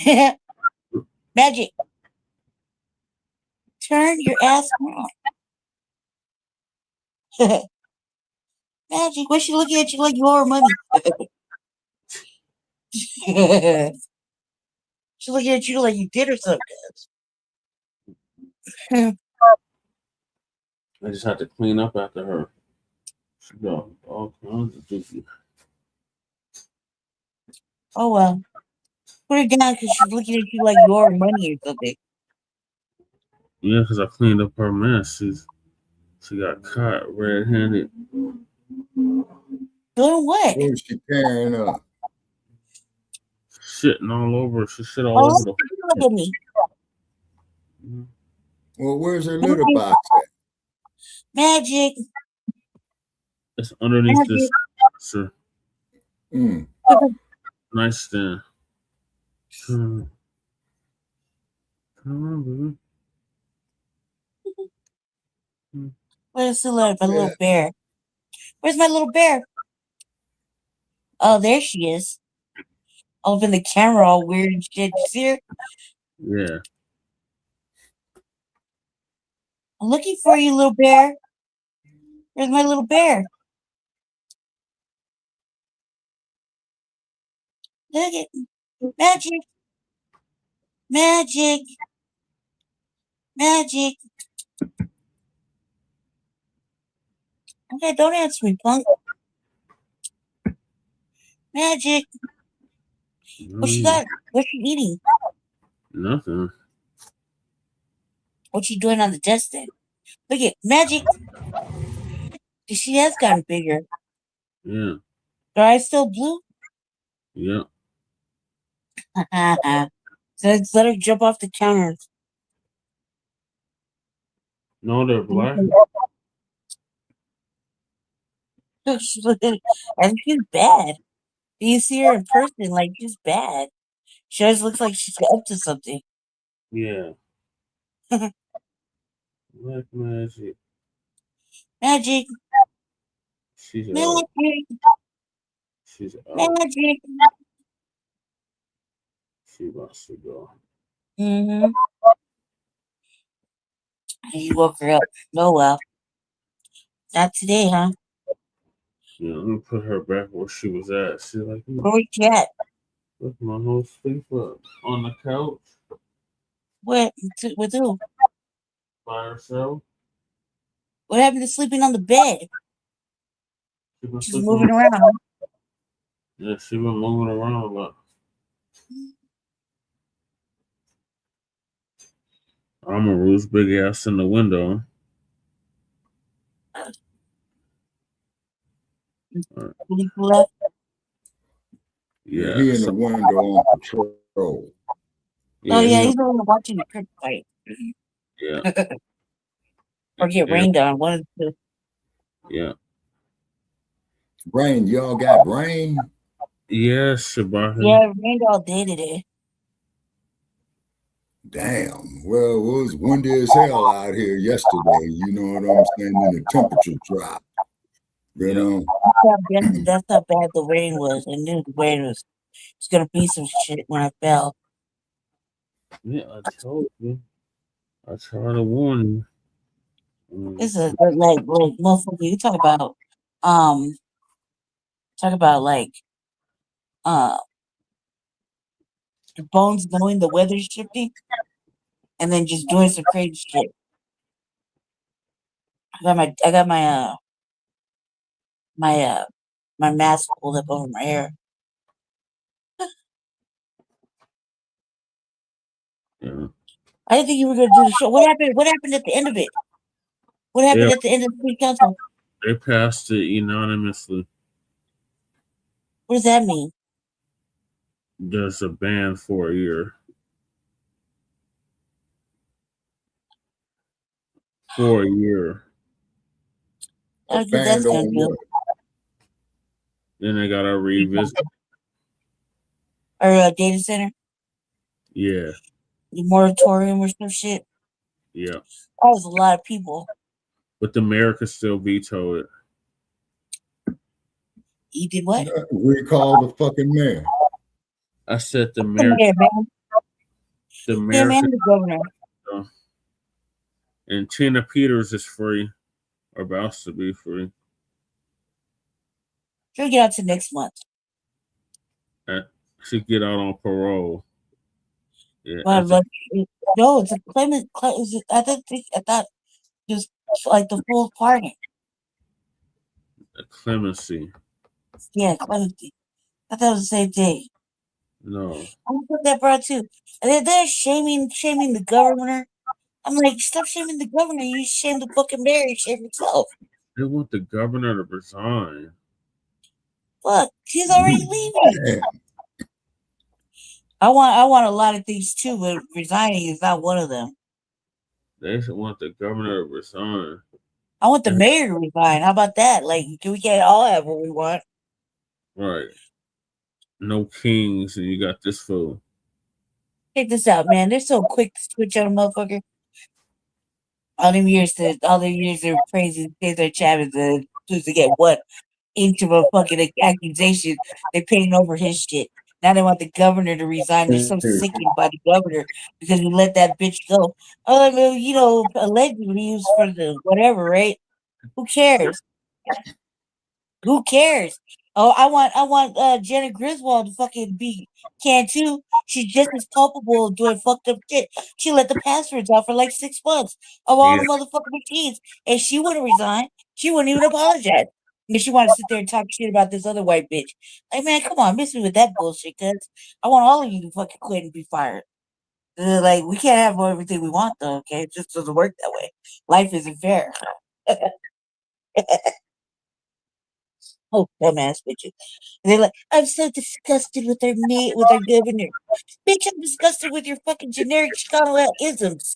her. Magic. Turn your ass around. Magic, why she looking at you like you owe her money? She looking at you like you did or something. I just had to clean up after her. She got all kinds of juicy. Oh well. Put her down because she's looking at you like you owe her money or something. Yeah, because I cleaned up her mess. She got caught red-handed. Doing what? What was she carrying up? Shitting all over. She shit all Oh, over the. look at me. Well, where's her litter box at? Magic. It's underneath Magic. this. Sir. Nice stand. Come on, baby. Where's the my little bear? Where's my little bear? Oh, there she is. All up in the camera, all weird and shit. You see her? Yeah. I'm looking for you, little bear. Where's my little bear? Look at Magic. Magic. Magic. Okay, don't answer me, punk. Magic. What she got? What's she eating? Nothing. What's she doing on the desk then? Look at Magic. She has gotten bigger. Yeah. Her eyes still blue? Yeah. So let's let her jump off the counter. No, they're black. And she's bad. You see her in person, like she's bad. She always looks like she's up to something. Yeah. Black magic. Magic. She's out. Magic. She's out. Magic. She wants to go. Mm-hmm. You woke her up. Oh well. Not today, huh? Yeah, let me put her back where she was at. She's like, Where was she at? look, my whole sleep up on the couch What? With who? by herself. What happened to sleeping on the bed? She been She's sleeping moving on- around. Yeah, she been moving around a lot. I'm a Ruth's big ass in the window. Left. Yeah. He in the window on patrol. Oh yeah, he's the one watching the cricket fight. Yeah. Or get rained on. One of the two. Yeah. Brain, y'all got brain? Yes, Shabbat. Yeah, it rained all day today. Damn. Well, it was windy as hell out here yesterday. You know what I'm saying? And the temperature dropped. You know? That's how bad the rain was. I knew the rain was gonna be some shit when I fell. Yeah, I told you. I tried to warn you. This is like motherfucker. You talk about like the bones knowing the weather's shifting, and then just doing some crazy shit. I got my mask pulled up over my hair. Yeah. I didn't think you were gonna do the show. What happened? What happened at the end of it? What happened at the end of the city council? They passed it unanimously. What does that mean? There's a ban for a year. For a year. I don't think that's gonna do. Then they gotta revisit. Or a data center, Yeah. the moratorium or some shit. Yeah. That was a lot of people. But the mayor could still veto it. You did what? Recall the fucking mayor. I said the mayor. The mayor. Yeah, man, the governor. And Tina Peters is free, or about to be free. She'll get out to next month. She get out on parole. Yeah, But no, it's a Clement. I thought it was like the full pardon. clemency. Yeah, clemency. I thought it was the same thing. No. I put that bro too. And then they're shaming the governor. I'm like, stop shaming the governor. You shame the fucking mayor. You shame yourself. They want the governor to resign. Fuck, he's already leaving. I want a lot of things too, but resigning is not one of them. They want the governor to resign. I want the mayor to resign. How about that? Like, we can't all have what we want. Right. No kings, and you got this fool. Check this out, man. They're so quick to switch on a motherfucker. All them years they're praising Cesar Chavez to get what inch of a fucking accusation. They're paying over his shit. Now they want the governor to resign. They're so sickened by the governor because he let that bitch go. Oh, I mean, you know, allegedly used for the whatever, right? Who cares? Who cares? Oh, I want Jenna Griswold to fucking be can too. She's just as culpable of doing fucked up shit. She let the passwords out for like 6 months of all the motherfucking machines, and she wouldn't resign. She wouldn't even apologize. And she wanted to sit there and talk shit about this other white bitch. Like, man, come on, miss me with that bullshit, cuz I want all of you to fucking quit and be fired. Like, we can't have everything we want, though, okay? It just doesn't work that way. Life isn't fair. Oh, dumbass bitches. And they're like, I'm so disgusted with with our governor. Bitch, I'm disgusted with your fucking generic isms.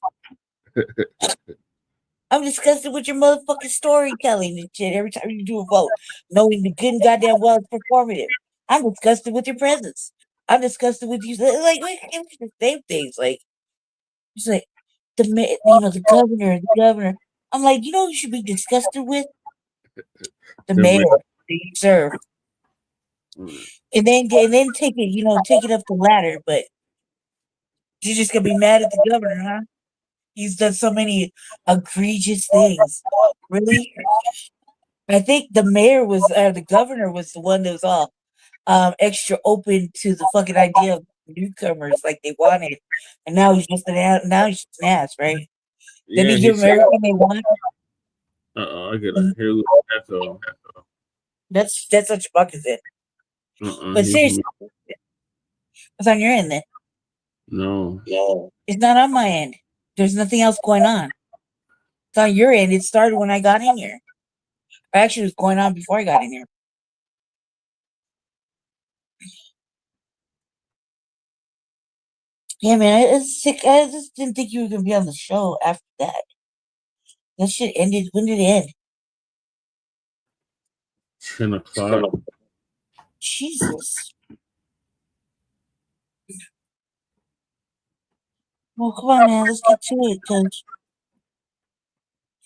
I'm disgusted with your motherfucking storytelling and shit every time you do a vote, knowing the good and goddamn well it's performative. I'm disgusted with your presence. I'm disgusted with you. Like, it's the same things. Like, it's like, the governor. I'm like, you know who you should be disgusted with? The mayor that you serve. And then take it up the ladder, but you're just gonna be mad at the governor, huh? He's done so many egregious things. Really? I think the governor was the one that was all extra open to the fucking idea of newcomers like they wanted. And now he's just an ass, right? Yeah, Did he give them everything they want? I get a hair echo. That's what your buck is in. But seriously, it's on your end then. No. It's not on my end. There's nothing else going on. It's on your end. It started when I got in here. Or actually, it was going on before I got in here. Yeah, man, it's sick. I just didn't think you were going to be on the show after that. That shit ended. When did it end? 10 o'clock. Jesus. Well, come on, man. Let's get to it, because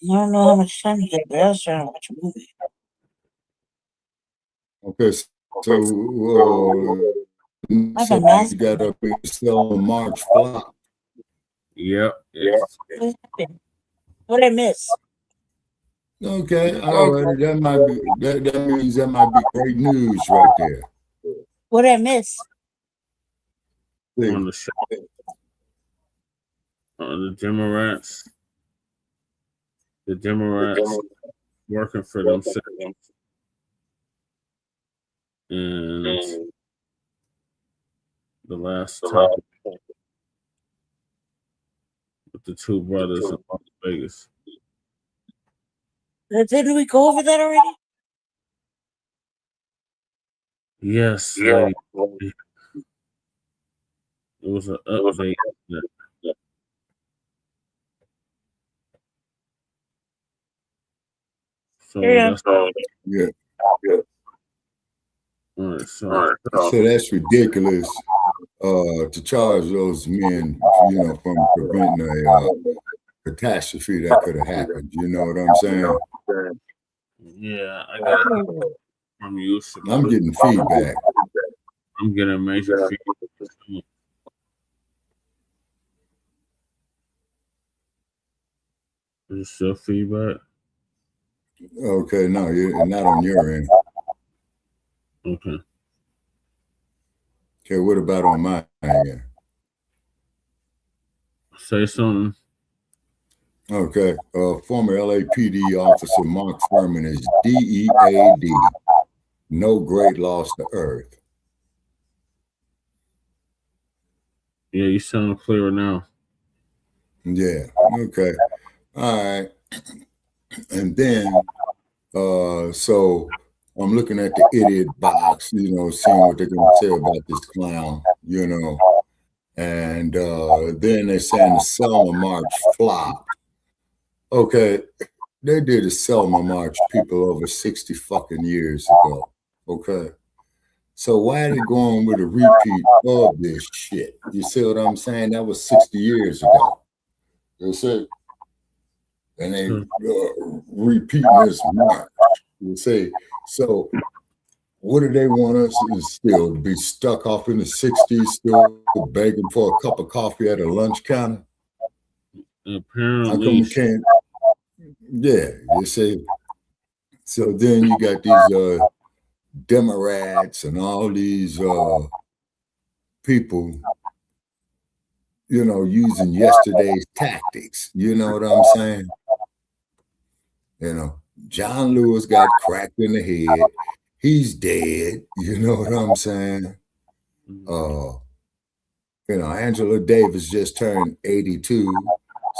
I don't know how much time you got, but I was trying to watch a movie. Okay, so you got up here still on March flop. Yep. What did I miss? Okay, all right. That means that might be great news right there. What did I miss? On the show. The Democrats. The Democrats working for themselves. And the last topic with the two brothers in Las Vegas. Didn't we go over that already? Yes. It was an update. So that's yeah. All right, so that's ridiculous to charge those men, from preventing a catastrophe that could have happened. You know what I'm saying? Yeah, I got it from you. I'm getting feedback. I'm getting major feedback. Is it still feedback? Okay, no, you're not on your end. Okay. Okay, what about on my end? Say something. Okay, former LAPD officer Mark Furman is DEAD. No great loss to Earth. Yeah, you sound clearer now. Yeah, okay. All right. And then, so I'm looking at the idiot box, you know, seeing what they're going to say about this clown, you know. And then they're saying the Selma March flopped. Okay, they did a Selma March people over 60 fucking years ago. Okay. So why are they going with a repeat of this shit? You see what I'm saying? That was 60 years ago. You see? And they repeating this march. You see? So what do they want us to still be stuck off in the 60s, still begging for a cup of coffee at a lunch counter? Apparently. How come we can't? Yeah, you see? So then you got these Democrats and all these people, you know, using yesterday's tactics. You know what I'm saying? You know, John Lewis got cracked in the head. He's dead. You know what I'm saying? You know, Angela Davis just turned 82.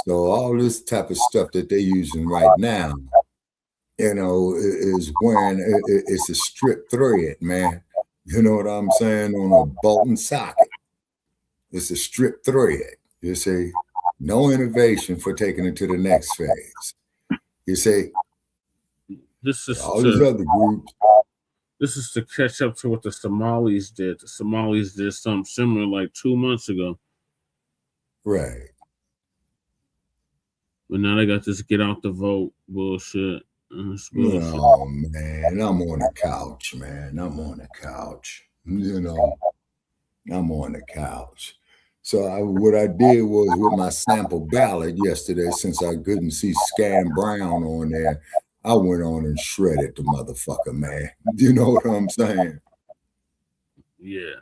So all this type of stuff that they're using right now, you know, is wearing, it's a strip thread, man. You know what I'm saying? On a Bolton socket. It's a strip thread. You see? No innovation for taking it to the next phase. You see? This is all these other groups. This is to catch up to what the Somalis did. The Somalis did something similar like 2 months ago. Right. But now they got this get out the vote bullshit. Oh, man, I'm on the couch, man. I'm on the couch. You know, I'm on the couch. So what I did was with my sample ballot yesterday, since I couldn't see Scan Brown on there, I went on and shredded the motherfucker, man. You know what I'm saying? Yeah.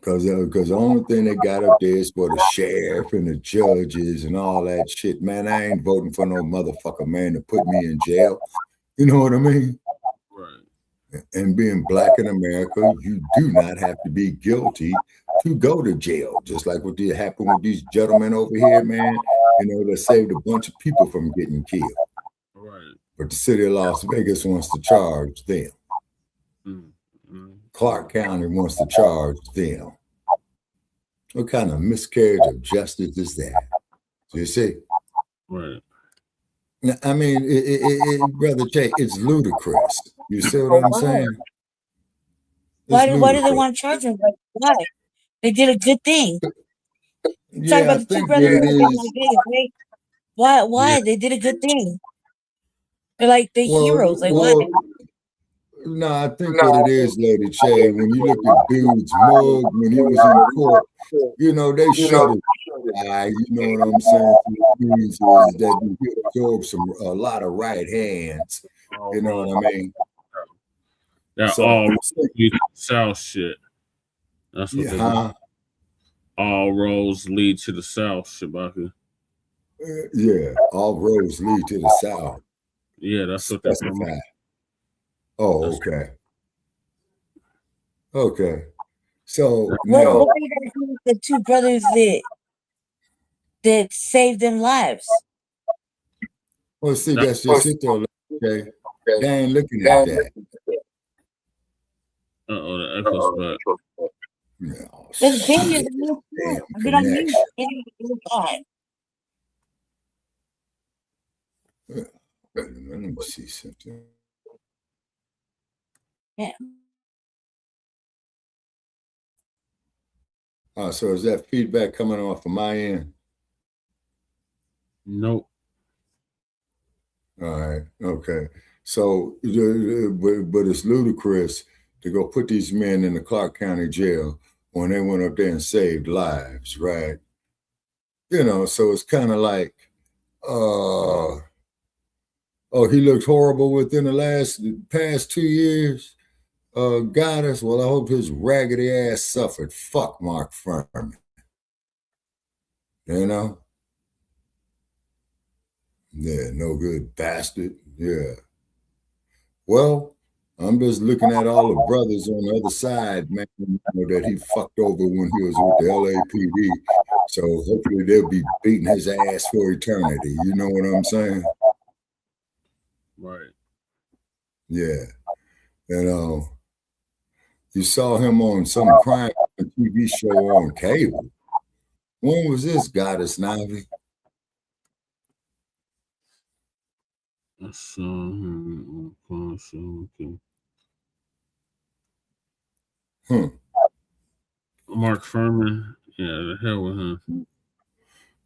Because the only thing they got up there is for the sheriff and the judges and all that shit. Man, I ain't voting for no motherfucker, man, to put me in jail. You know what I mean? Right. And being black in America, you do not have to be guilty to go to jail. Just like what did happen with these gentlemen over here, man. You know, they saved a bunch of people from getting killed. Right. But the city of Las Vegas wants to charge them. Clark County wants to charge them. What kind of miscarriage of justice is that? You see? Right. Now, I mean, Brother Jay, it's ludicrous. You see what I'm saying? Why do they want to charge them? Like, why? They did a good thing. Talk about the two brothers in Las Vegas, right? Why? Yeah. They did a good thing. They're like the heroes. Like what? No, I think what it is, Lady Che, when you look at dude's mug when he was in court, you know, they showed it. You know what I'm saying? Is that he absorbed a lot of right hands. You know what I mean? That So- all lead to the South shit. That's what they do. All roads lead to the South, Shabaka. Yeah, all roads lead to the South. Yeah, that's what that's Specify. Oh, okay. Okay. So now, What are you gonna do with the two brothers that saved them lives? well, see, that's just it though. Okay, they ain't looking at that. Uh-oh, the echo's back. No, There's dangerous. damn I've been on mute connection. any time. Let me see something. Yeah. So is that feedback coming off of my end? Nope. All right. Okay. So, but it's ludicrous to go put these men in the Clark County jail when they went up there and saved lives, right? You know, so it's kind of like, he looked horrible within the past 2 years. Goddess, well, I hope his raggedy ass suffered. Fuck Mark Furman. You know? Yeah, no good bastard. Yeah. Well, I'm just looking at all the brothers on the other side, man, you know, that he fucked over when he was with the LAPD. So hopefully they'll be beating his ass for eternity. You know what I'm saying? Right. Yeah. And you saw him on some crime TV show on cable. When was this, Goddess Navi? I saw him on Cascio. Okay. Mark Furman. Yeah, the hell with him.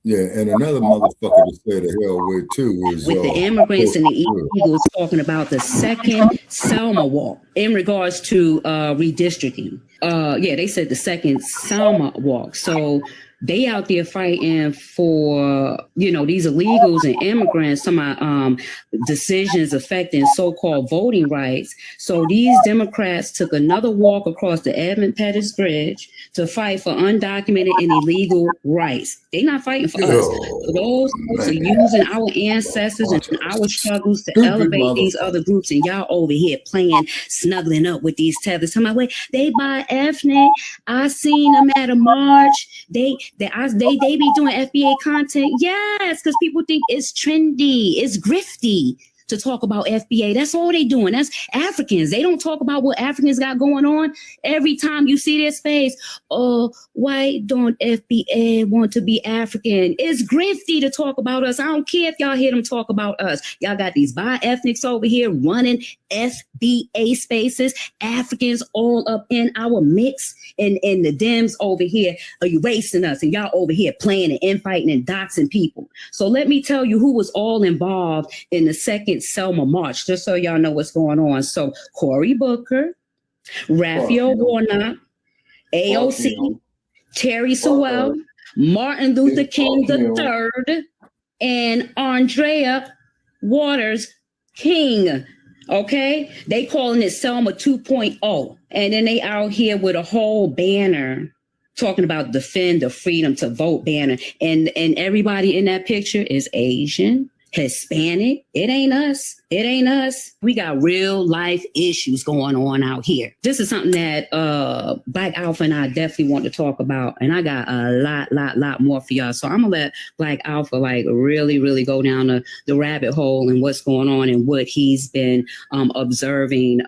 Yeah, and another motherfucker to say the hell with too is with the immigrants and the illegals talking about the second Selma walk in regards to redistricting. Yeah, they said the second Selma walk. So they out there fighting for, you know, these illegals and immigrants, some decisions affecting so-called voting rights. So these Democrats took another walk across the Edmund Pettus Bridge to fight for undocumented and illegal rights. They're not fighting for us. So those folks are using our ancestors and our struggles to elevate these other groups, and y'all over here playing, snuggling up with these tethers. Tell my way, they buy ethnic. I seen them at a march. They be doing FBA content. Yes, because people think it's trendy, it's grifty to talk about FBA. That's all they doing. That's Africans. They don't talk about what Africans got going on. Every time you see their space, oh, why don't FBA want to be African? It's grifty to talk about us. I don't care if y'all hear them talk about us. Y'all got these bi-ethnics over here running FBA spaces, Africans all up in our mix, and the Dems over here are erasing us, and y'all over here playing and infighting and doxing people. So let me tell you who was all involved in the second Selma March, just so y'all know what's going on. So Cory Booker, Raphael Warnock, AOC, Terry Sewell, Martin Luther King III, and Andrea Waters King. Okay, they calling it Selma 2.0, and then they out here with a whole banner talking about defend the freedom to vote banner, and everybody in that picture is Asian, Hispanic. It ain't us. It ain't us. We got real life issues going on out here. This is something that Black Alpha and I definitely want to talk about, and I got a lot more for y'all. So I'm gonna let Black Alpha like really go down the rabbit hole and what's going on and what he's been observing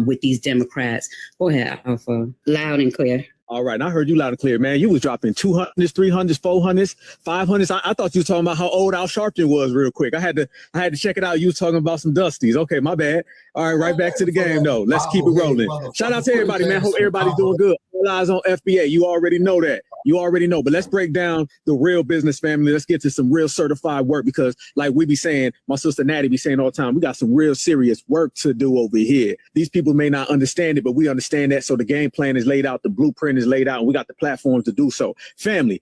with these Democrats. Go ahead, Alpha, loud and clear. All right, I heard you loud and clear, man. You was dropping 200s, 300s, 400s, 500s. I thought you was talking about how old Al Sharpton was real quick. I had to check it out. You was talking about some Dusties. Okay, my bad. All right, right back to the game, though. Let's keep it rolling. Shout out to everybody, man. Hope everybody's doing good. All eyes on FBA. You already know that. You already know. But let's break down the real business, family. Let's get to some real certified work because, like we be saying, my sister Natty be saying all the time, we got some real serious work to do over here. These people may not understand it, but we understand that. So the game plan is laid out. The blueprint is laid out. And we got the platforms to do so. Family,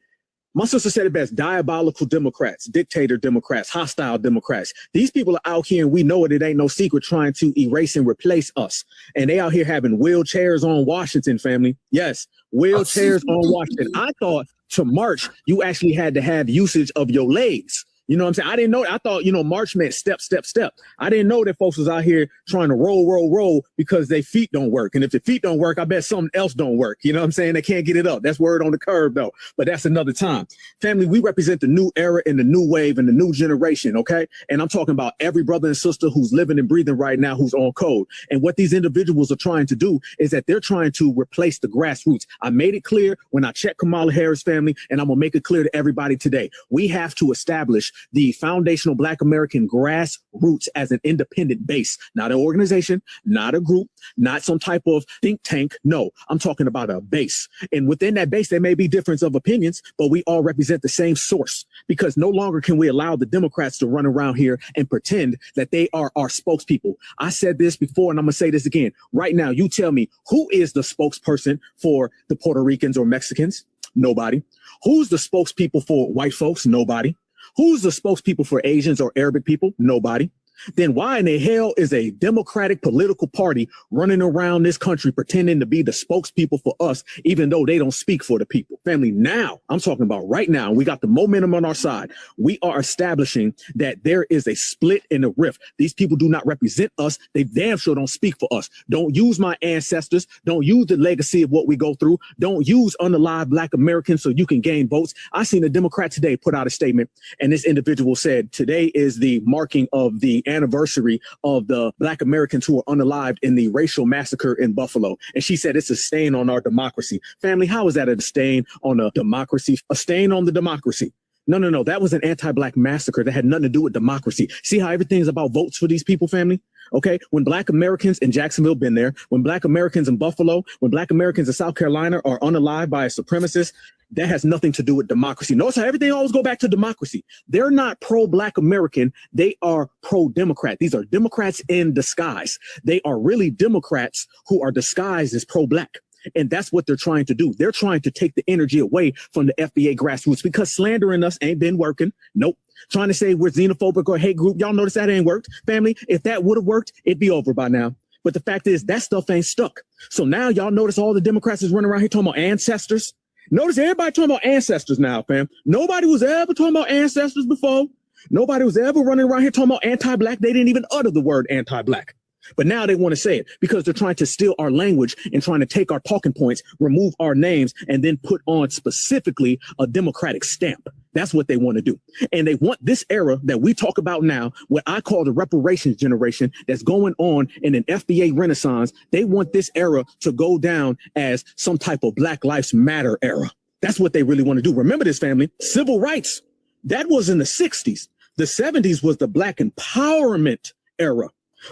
my sister said it best: diabolical Democrats, dictator Democrats, hostile Democrats. These people are out here, and we know it. It ain't no secret, trying to erase and replace us. And they out here having wheelchairs on Washington, family. Yes, wheelchairs on Washington. I thought to march, you actually had to have usage of your legs. You know what I'm saying? I didn't know. I thought, march meant step, step, step. I didn't know that folks was out here trying to roll because their feet don't work. And if their feet don't work, I bet something else don't work. You know what I'm saying? They can't get it up. That's word on the curb, though. But that's another time. Family, we represent the new era and the new wave and the new generation, okay? And I'm talking about every brother and sister who's living and breathing right now who's on code. And what these individuals are trying to do is that they're trying to replace the grassroots. I made it clear when I checked Kamala Harris, family, and I'm going to make it clear to everybody today. We have to establish the foundational Black American grassroots as an independent base, not an organization, not a group, not some type of think tank. No, I'm talking about a base. And within that base, there may be difference of opinions, but we all represent the same source, because no longer can we allow the Democrats to run around here and pretend that they are our spokespeople. I said this before, and I'm going to say this again. Right now, you tell me, who is the spokesperson for the Puerto Ricans or Mexicans? Nobody. Who's the spokespeople for white folks? Nobody. Who's the spokespeople for Asians or Arabic people? Nobody. then why in the hell is a Democratic political party running around this country pretending to be the spokespeople for us, even though they don't speak for the people? Family, now, I'm talking about right now, we got the momentum on our side. We are establishing that there is a split in the rift. These people do not represent us. They damn sure don't speak for us. Don't use my ancestors. Don't use the legacy of what we go through. Don't use unalive Black Americans so you can gain votes. I seen a Democrat today put out a statement, and this individual said, today is the marking of the anniversary of the Black Americans who were unalived in the racial massacre in Buffalo. And she said, it's a stain on our democracy. Family, how is that a stain on a democracy? A stain on the democracy? No. That was an anti-Black massacre that had nothing to do with democracy. See how everything's about votes for these people, family? Okay, when Black Americans in Jacksonville been there, when Black Americans in Buffalo, when Black Americans in South Carolina are unalived by a supremacist, that has nothing to do with democracy. Notice how everything always go back to democracy. They're not pro-Black American. They are pro-Democrat. These are Democrats in disguise. They are really Democrats who are disguised as pro-Black. And that's what they're trying to do. They're trying to take the energy away from the FBA grassroots because slandering us ain't been working. Nope. Trying to say we're xenophobic or hate group. Y'all notice that ain't worked. Family, if that would have worked, it'd be over by now. But the fact is that stuff ain't stuck. So now y'all notice all the Democrats is running around here talking about ancestors. Notice everybody talking about ancestors now, fam. Nobody was ever talking about ancestors before. Nobody was ever running around here talking about anti-Black. They didn't even utter the word anti-Black. But now they want to say it because they're trying to steal our language and trying to take our talking points, remove our names, and then put on specifically a Democratic stamp. That's what they want to do. And they want this era that we talk about now, what I call the reparations generation that's going on in an FBA renaissance. They want this era to go down as some type of Black Lives Matter era. That's what they really want to do. Remember this, family. Civil rights, that was in the 60s. The 70s was the Black empowerment era.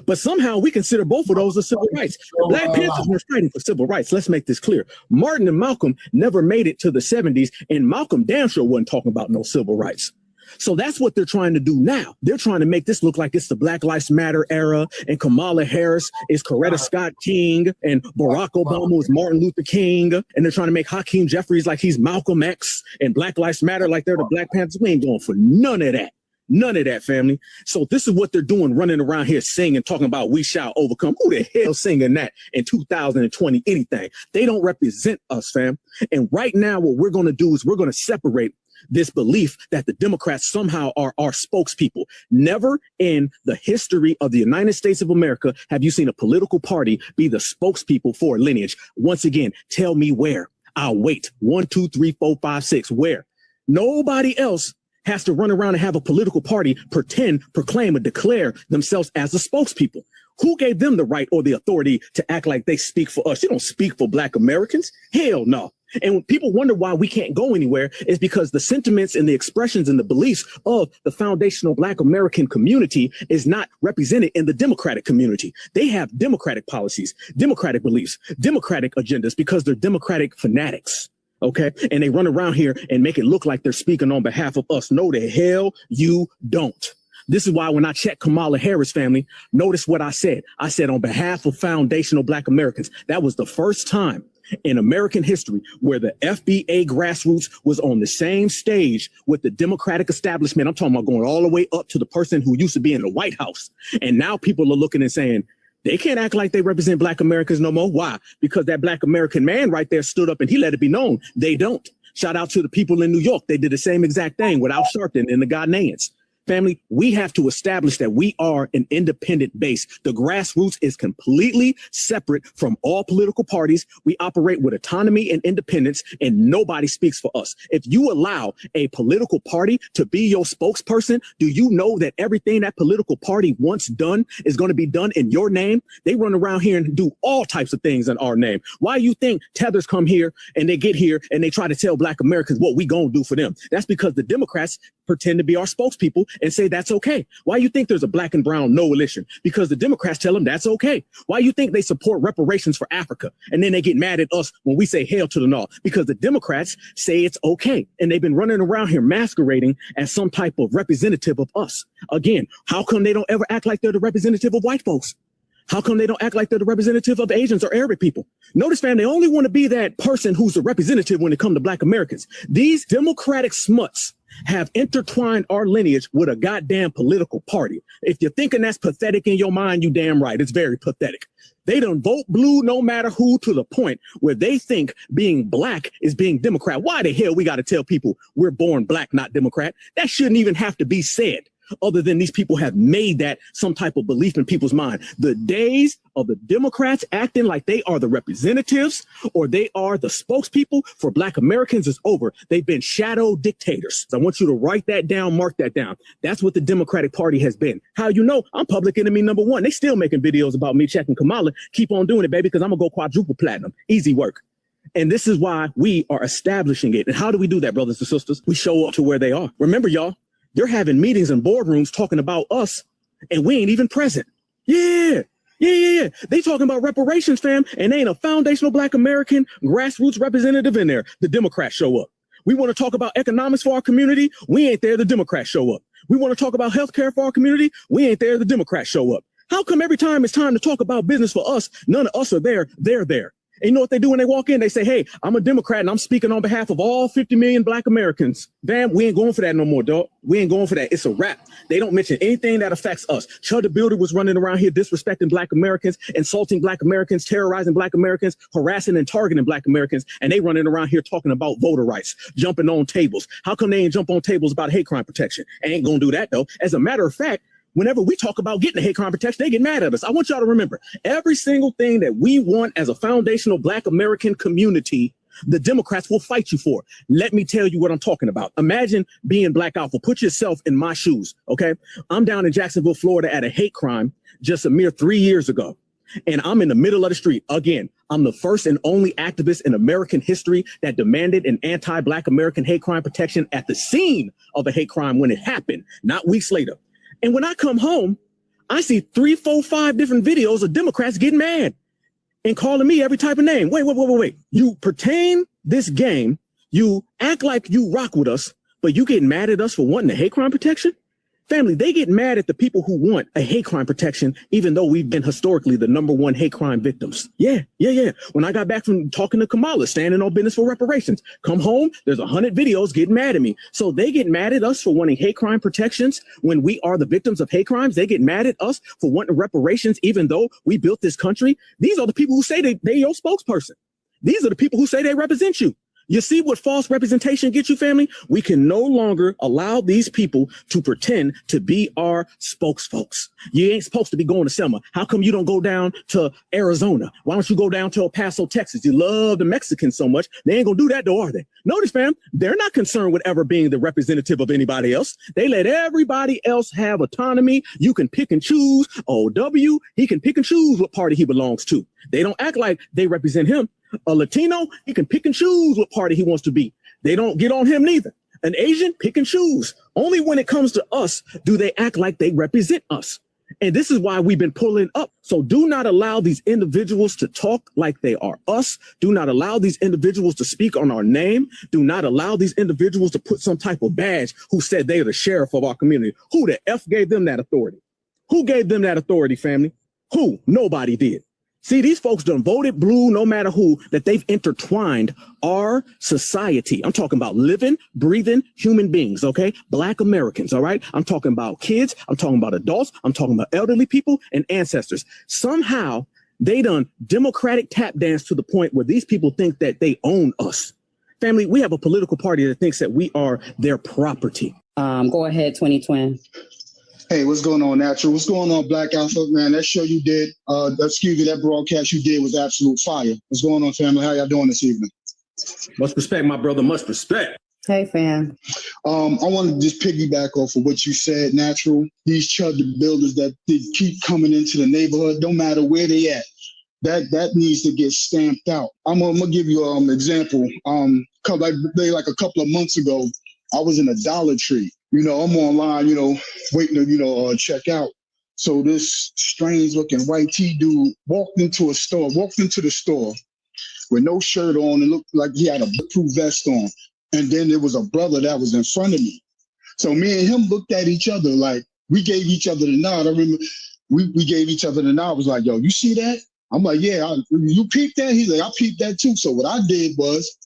But somehow we consider both of those as civil rights. The Black Panthers were fighting for civil rights. Let's make this clear. Martin and Malcolm never made it to the 70s, and Malcolm damn sure wasn't talking about no civil rights. So that's what they're trying to do now. They're trying to make this look like it's the Black Lives Matter era, and Kamala Harris is Coretta Scott King, and Barack Obama was Martin Luther King, and they're trying to make Hakeem Jeffries like he's Malcolm X, and Black Lives Matter like they're the Black Panthers. We ain't going for none of that. None of that, family. So this is what they're doing, running around here singing, talking about we shall overcome. Who the hell singing that in 2020 anything? They don't represent us, fam. And right now, what we're going to do is we're going to separate this belief that the Democrats somehow are our spokespeople. Never in the history of the United States of America have you seen a political party be the spokespeople for a lineage. Once again, tell me where. I'll wait. 1, 2, 3, 4, 5, 6. Where? Nobody else has to run around and have a political party pretend, proclaim, or declare themselves as the spokespeople. Who gave them the right or the authority to act like they speak for us? You don't speak for Black Americans. Hell no. And when people wonder why we can't go anywhere, is because the sentiments and the expressions and the beliefs of the foundational Black American community is not represented in the Democratic community. They have Democratic policies, Democratic beliefs, Democratic agendas because they're Democratic fanatics. Okay. And they run around here and make it look like they're speaking on behalf of us. No, the hell you don't. This is why when I check Kamala Harris, family, notice what I said. I said on behalf of foundational Black Americans. That was the first time in American history where the FBA grassroots was on the same stage with the Democratic establishment. I'm talking about going all the way up to the person who used to be in the White House. And now people are looking and saying, they can't act like they represent Black Americans no more. Why? Because that Black American man right there stood up and he let it be known they don't. Shout out to the people in New York. They did the same exact thing with Al Sharpton and the Ghanaians. Family, we have to establish that we are an independent base. The grassroots is completely separate from all political parties. We operate with autonomy and independence, and nobody speaks for us. If you allow a political party to be your spokesperson, do you know that everything that political party wants done is going to be done in your name? They run around here and do all types of things in our name. Why do you think tethers come here and they get here and they try to tell Black Americans what we going to do for them? That's because the Democrats pretend to be our spokespeople and say that's okay. Why you think there's a Black and brown coalition? Because the Democrats tell them that's okay. Why you think they support reparations for Africa? And then they get mad at us when we say hail to the North? Because the Democrats say it's okay. And they've been running around here masquerading as some type of representative of us. Again, how come they don't ever act like they're the representative of white folks? How come they don't act like they're the representative of Asians or Arabic people? Notice, fam, they only want to be that person who's the representative when it comes to Black Americans. These Democratic smuts have intertwined our lineage with a goddamn political party. If you're thinking that's pathetic in your mind, you damn right. It's very pathetic. They don't vote blue no matter who, to the point where they think being Black is being Democrat. Why the hell we got to tell people we're born Black, not Democrat? That shouldn't even have to be said, other than these people have made that some type of belief in people's mind. The days of the Democrats acting like they are the representatives or they are the spokespeople for Black Americans is over. They've been shadow dictators. I want you to write that down, mark that down. That's what the Democratic Party has been. How you know? I'm public enemy number one. They still making videos about me checking Kamala. Keep on doing it, baby, because I'm going to go quadruple platinum. Easy work. And this is why we are establishing it. And how do we do that, brothers and sisters? We show up to where they are. Remember, y'all, they're having meetings in boardrooms talking about us, and we ain't even present. Yeah. They talking about reparations, fam, and ain't a foundational Black American grassroots representative in there. The Democrats show up. We want to talk about economics for our community. We ain't there. The Democrats show up. We want to talk about healthcare for our community. We ain't there. The Democrats show up. How come every time it's time to talk about business for us, none of us are there? They're there. And you know what they do when they walk in? They say, hey, I'm a Democrat and I'm speaking on behalf of all 50 million Black Americans. Damn, we ain't going for that no more, dog. We ain't going for that. It's a wrap. They don't mention anything that affects us. Chud the Builder was running around here disrespecting Black Americans, insulting Black Americans, terrorizing Black Americans, harassing and targeting Black Americans. And they running around here talking about voter rights, jumping on tables. How come they ain't jump on tables about hate crime protection? Ain't gonna do that, though. As a matter of fact, whenever we talk about getting the hate crime protection, they get mad at us. I want y'all to remember, every single thing that we want as a foundational Black American community, the Democrats will fight you for. Let me tell you what I'm talking about. Imagine being Black Alpha. Put yourself in my shoes, okay? I'm down in Jacksonville, Florida at a hate crime just a mere 3 years ago. And I'm in the middle of the street. Again, I'm the first and only activist in American history that demanded an anti-Black American hate crime protection at the scene of a hate crime when it happened, not weeks later. And when I come home, I see 3, 4, 5 different videos of Democrats getting mad and calling me every type of name. Wait. You pertain this game. You act like you rock with us, but you get mad at us for wanting a hate crime protection? Family, they get mad at the people who want a hate crime protection, even though we've been historically the #1 hate crime victims. Yeah. When I got back from talking to Kamala, standing on business for reparations, come home, there's 100 videos getting mad at me. So they get mad at us for wanting hate crime protections when we are the victims of hate crimes. They get mad at us for wanting reparations, even though we built this country. These are the people who say they're your spokesperson. These are the people who say they represent you. You see what false representation gets you, family? We can no longer allow these people to pretend to be our spokesfolks. You ain't supposed to be going to Selma. How come you don't go down to Arizona? Why don't you go down to El Paso, Texas? You love the Mexicans so much. They ain't gonna do that though, are they? Notice, fam, they're not concerned with ever being the representative of anybody else. They let everybody else have autonomy. You can pick and choose. OW, he can pick and choose what party he belongs to. They don't act like they represent him. A Latino, he can pick and choose what party he wants to be. They don't get on him neither. An Asian, pick and choose. Only when it comes to us do they act like they represent us. And this is why we've been pulling up. So do not allow these individuals to talk like they are us. Do not allow these individuals to speak on our name. Do not allow these individuals to put some type of badge who said they are the sheriff of our community. Who the F gave them that authority? Who gave them that authority, family? Who? Nobody did. See, these folks done voted blue no matter who, that they've intertwined our society. I'm talking about living, breathing human beings, okay? Black Americans, all right? I'm talking about kids. I'm talking about adults. I'm talking about elderly people and ancestors. Somehow they done Democratic tap dance to the point where these people think that they own us. Family, we have a political party that thinks that we are their property. Go ahead, 2020. Hey, what's going on, Natural? What's going on, Black Alpha? Man, that show you did, that broadcast you did was absolute fire. What's going on, family? How y'all doing this evening? Much respect, my brother, much respect. Hey, fam. I want to just piggyback off of what you said, Natural. These chud builders that they keep coming into the neighborhood, no matter where they at, that needs to get stamped out. I'm gonna give you an example. Like a couple of months ago, I was in a Dollar Tree. I'm online, waiting to, check out. So this strange looking white tee dude walked into the store with no shirt on and looked like he had a bulletproof vest on. And then there was a brother that was in front of me. So me and him looked at each other like we gave each other the nod. I remember we gave each other the nod. I was like, yo, you see that? I'm like, yeah, you peeped that? He's like, I peeped that too. So what I did was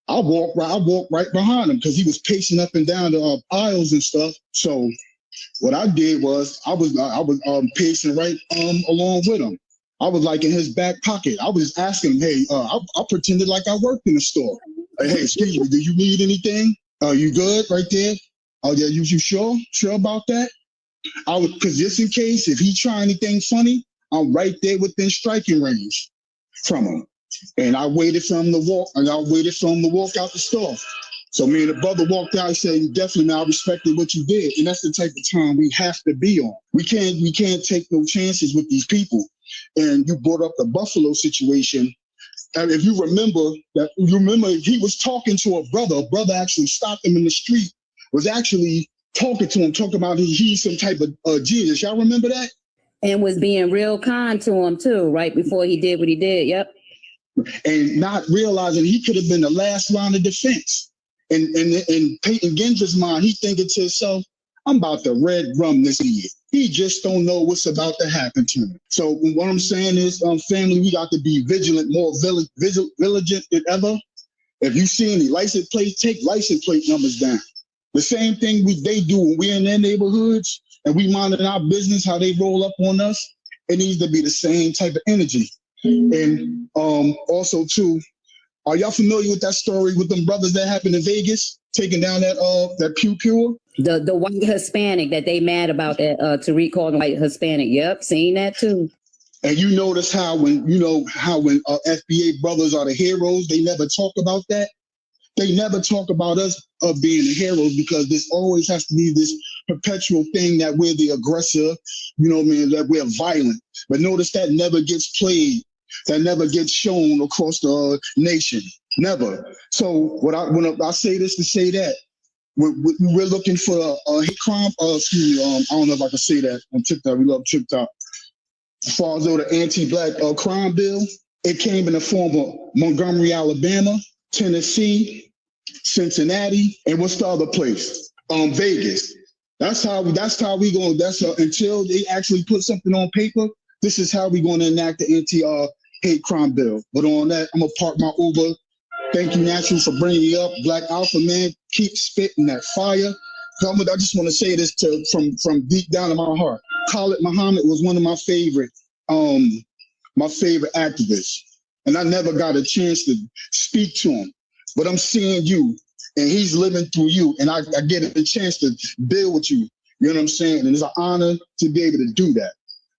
I walked right behind him because he was pacing up and down the aisles and stuff. So what I did was I was pacing right along with him. I was like in his back pocket. I was asking him, hey, I pretended like I worked in the store. Like, hey, excuse me, do you need anything? You good right there? Oh yeah, you sure about that? I would, because just in case if he try anything funny, I'm right there within striking range from him. And I waited for him to walk, out the store. So me and the brother walked out and said, definitely, man, I respected what you did. And that's the type of time we have to be on. We can't take no chances with these people. And you brought up the Buffalo situation. And if you remember he was talking to a brother actually stopped him in the street, was actually talking to him, talking about he's some type of Jesus. Y'all remember that? And was being real kind to him too, right before he did what he did. Yep. And not realizing he could have been the last line of defense. And in Peyton Gendron's mind, he thinking to himself, I'm about to red rum this idiot. He just don't know what's about to happen to him. So what I'm saying is, family, we got to be vigilant, more vigilant than ever. If you see any license plates, take license plate numbers down. The same thing they do when we're in their neighborhoods and we monitor our business, how they roll up on us. It needs to be the same type of energy. And also too, are y'all familiar with that story with them brothers that happened in Vegas, taking down that Pew Pew? The white Hispanic that they mad about that Tariq called white Hispanic. Yep, seen that too. And you notice how when FBA brothers are the heroes, they never talk about that. They never talk about us being the heroes because this always has to be this perpetual thing that we're the aggressor, that we're violent. But notice that never gets played. That never gets shown across the nation. Never. So when I say this to say that, we're looking for a hate crime. Excuse me. I don't know if I can say that on TikTok. We love TikTok. As far as the anti-black crime bill, it came in the form of Montgomery, Alabama, Tennessee, Cincinnati, and what's the other place? Vegas. That's how we going. Until they actually put something on paper. This is how we're going to enact the anti-hate crime bill. But on that, I'm going to park my Uber. Thank you, Natural, for bringing me up. Black Alpha, man, keep spitting that fire. I just want to say this from deep down in my heart. Khalid Muhammad was one of my favorite activists. And I never got a chance to speak to him. But I'm seeing you, and he's living through you. And I get a chance to build with you. You know what I'm saying? And it's an honor to be able to do that.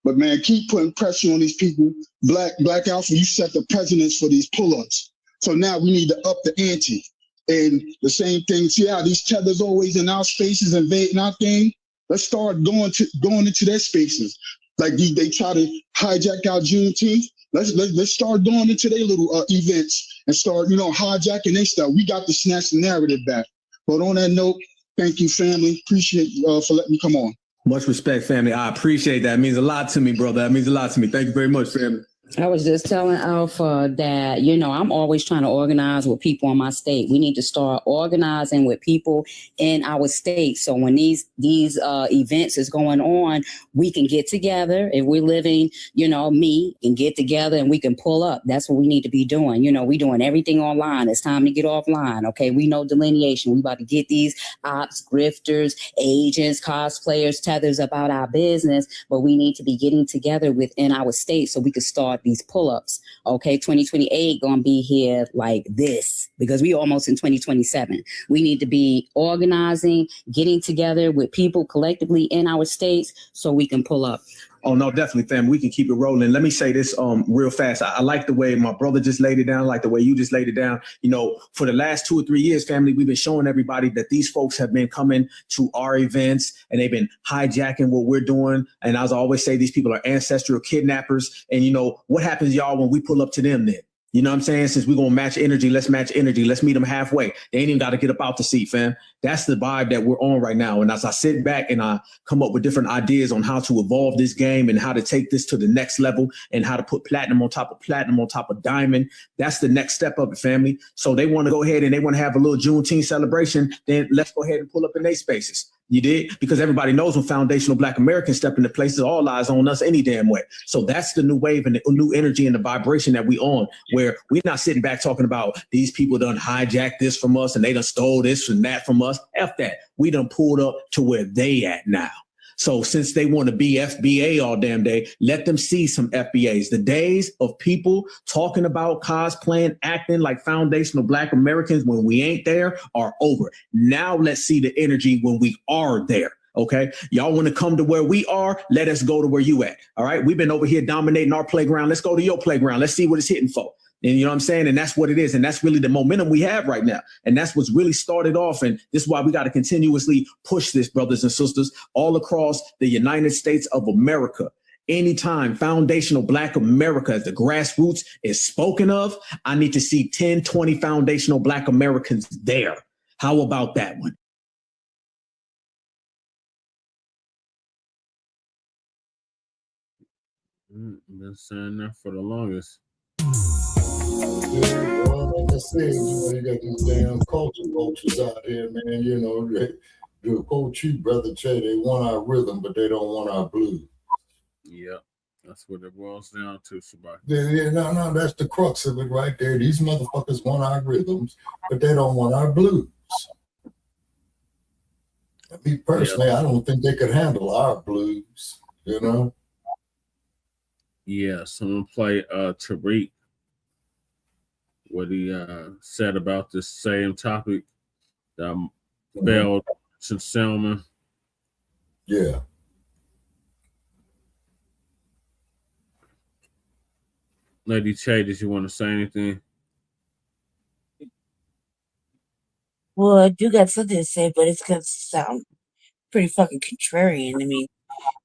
But man, keep putting pressure on these people. Black Alpha, you set the precedence for these pull-ups. So now we need to up the ante. And the same thing, see how these tethers always in our spaces invading our thing? Let's start going into their spaces. Like they try to hijack our Juneteenth. Let's start going into their little events and start, hijacking their stuff. We got to snatch the narrative back. But on that note, thank you, family. Appreciate for letting me come on. Much respect, family. I appreciate that. It means a lot to me, brother. That means a lot to me. Thank you very much, family. I was just telling Alpha that, I'm always trying to organize with people in my state. We need to start organizing with people in our state. So when these events is going on, we can get together. If we're living, me can get together and we can pull up. That's what we need to be doing. We doing everything online. It's time to get offline. Okay. We know delineation. We about to get these ops, grifters, agents, cosplayers, tethers about our business, but we need to be getting together within our state so we can start these pull-ups. Okay, 2028 gonna be here like this because we almost in 2027. We need to be organizing, getting together with people collectively in our states so we can pull up. Oh, no, definitely, fam. We can keep it rolling. Let me say this real fast. I like the way my brother just laid it down. I like the way you just laid it down. For the last 2 or 3 years, family, we've been showing everybody that these folks have been coming to our events and they've been hijacking what we're doing. And as I always say, these people are ancestral kidnappers. And what happens, y'all, when we pull up to them then? You know what I'm saying? Since we're going to match energy, let's match energy. Let's meet them halfway. They ain't even got to get up out the seat, fam. That's the vibe that we're on right now. And as I sit back and I come up with different ideas on how to evolve this game and how to take this to the next level and how to put platinum on top of diamond, that's the next step of it, family. So they want to go ahead and they want to have a little Juneteenth celebration, then let's go ahead and pull up in their spaces. You did? Because everybody knows when foundational Black Americans step into places, all eyes on us any damn way. So that's the new wave and the new energy and the vibration that we on, where we're not sitting back talking about these people done hijacked this from us and they done stole this and that from us. F that. We done pulled up to where they at now. So since they want to be FBA all damn day, let them see some FBAs. The days of people talking about cosplaying, acting like foundational Black Americans when we ain't there are over. Now let's see the energy when we are there. Okay. Y'all want to come to where we are? Let us go to where you at. All right. We've been over here dominating our playground. Let's go to your playground. Let's see what it's hitting for. And you know what I'm saying? And that's what it is. And that's really the momentum we have right now. And that's what's really started off. And this is why we got to continuously push this, brothers and sisters, all across the United States of America. Anytime foundational Black America as the grassroots is spoken of, I need to see 10, 20 foundational Black Americans there. How about that one? Been saying that for the longest. Yeah, well, like I said, you got these damn culture vultures out here, man. You know, the quote you, Brother Che, they want our rhythm, but they don't want our blues. Yep, that's what it boils down to, Sabah. Yeah, no, that's the crux of it right there. These motherfuckers want our rhythms, but they don't want our blues. Me personally, I don't think they could handle our blues, you know? Yeah, someone play Tariq, what he said about this same topic that failed to Selma. Yeah. Lady Che, did you want to say anything? Well, I do got something to say, but it's gonna sound pretty fucking contrarian to me.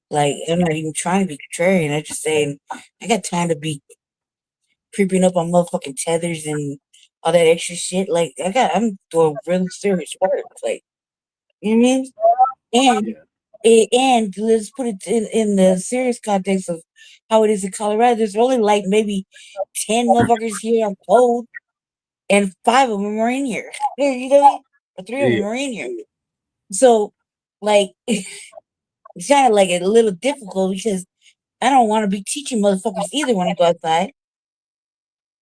Like, I'm not even trying to be contrarian. I'm just saying I got time to be creeping up on motherfucking tethers and all that extra shit. Like, I'm doing really serious work. Like, you know what I mean? And let's put it in the serious context of how it is in Colorado. There's only like maybe 10 motherfuckers here on code, and 5 of them are in here. You know, or 3 of them are in here. So, like, it's kind of like a little difficult because I don't want to be teaching motherfuckers either when I go outside.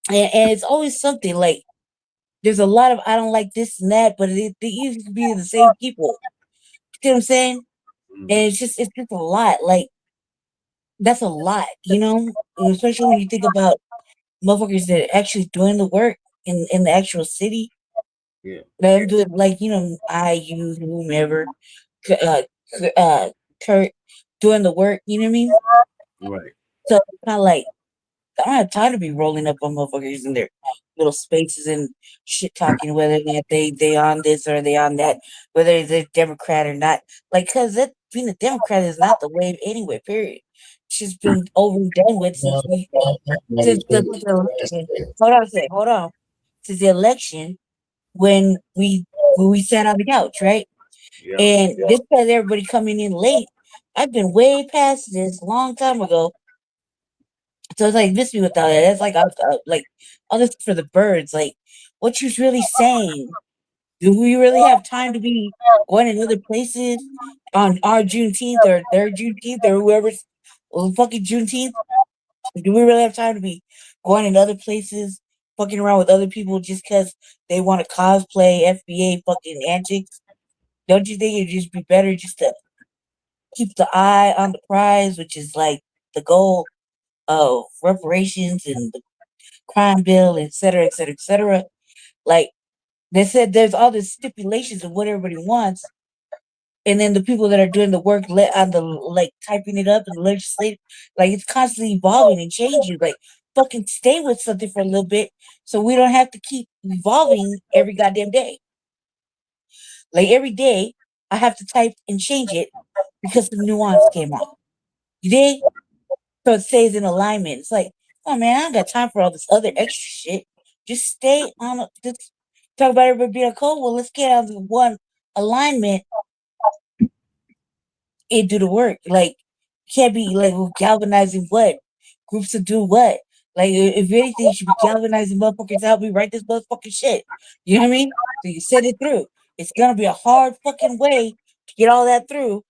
And it's always something like there's a lot of I don't like this and that, but they used to be the same people. You know what I'm saying? And it's just a lot. Like, that's a lot, you know? And especially when you think about motherfuckers that are actually doing the work in the actual city. Yeah. They're doing, like, you know, you, whomever, Kurt doing the work, you know what I mean? Right. So it's kind of like I don't have time to be rolling up on motherfuckers in their little spaces and shit talking whether they on this or they on that, whether they're Democrat or not. Like, cause that being a Democrat is not the wave anyway. Period. She's been over and done with since the election. Hold on. Since the election, when we sat on the couch, right? Yeah. And this has everybody coming in late. I've been way past this a long time ago. So it's like miss me with all that. That's like all this for the birds. Like, what you really saying? Do we really have time to be going in other places on our Juneteenth or their Juneteenth or whoever's fucking Juneteenth? Do we really have time to be going in other places, fucking around with other people just because they want to cosplay FBA fucking antics? Don't you think it'd just be better just to keep the eye on the prize, which is like the goal of reparations and the crime bill, et cetera, et cetera, et cetera. Like they said, there's all these stipulations of what everybody wants, and then the people that are doing the work on the like typing it up and legislating, like it's constantly evolving and changing. Like fucking stay with something for a little bit, so we don't have to keep evolving every goddamn day. Like every day, I have to type and change it because the nuance came out. You dig? So it stays in alignment. It's like, oh man, I don't got time for all this other extra shit. Just stay on. Just talk about everybody being cold. Well, let's get out of one alignment and do the work. Like, can't be like galvanizing what groups to do what. Like, if anything, you should be galvanizing motherfuckers to help me write this motherfucking shit. You know what I mean? So you set it through. It's gonna be a hard fucking way to get all that through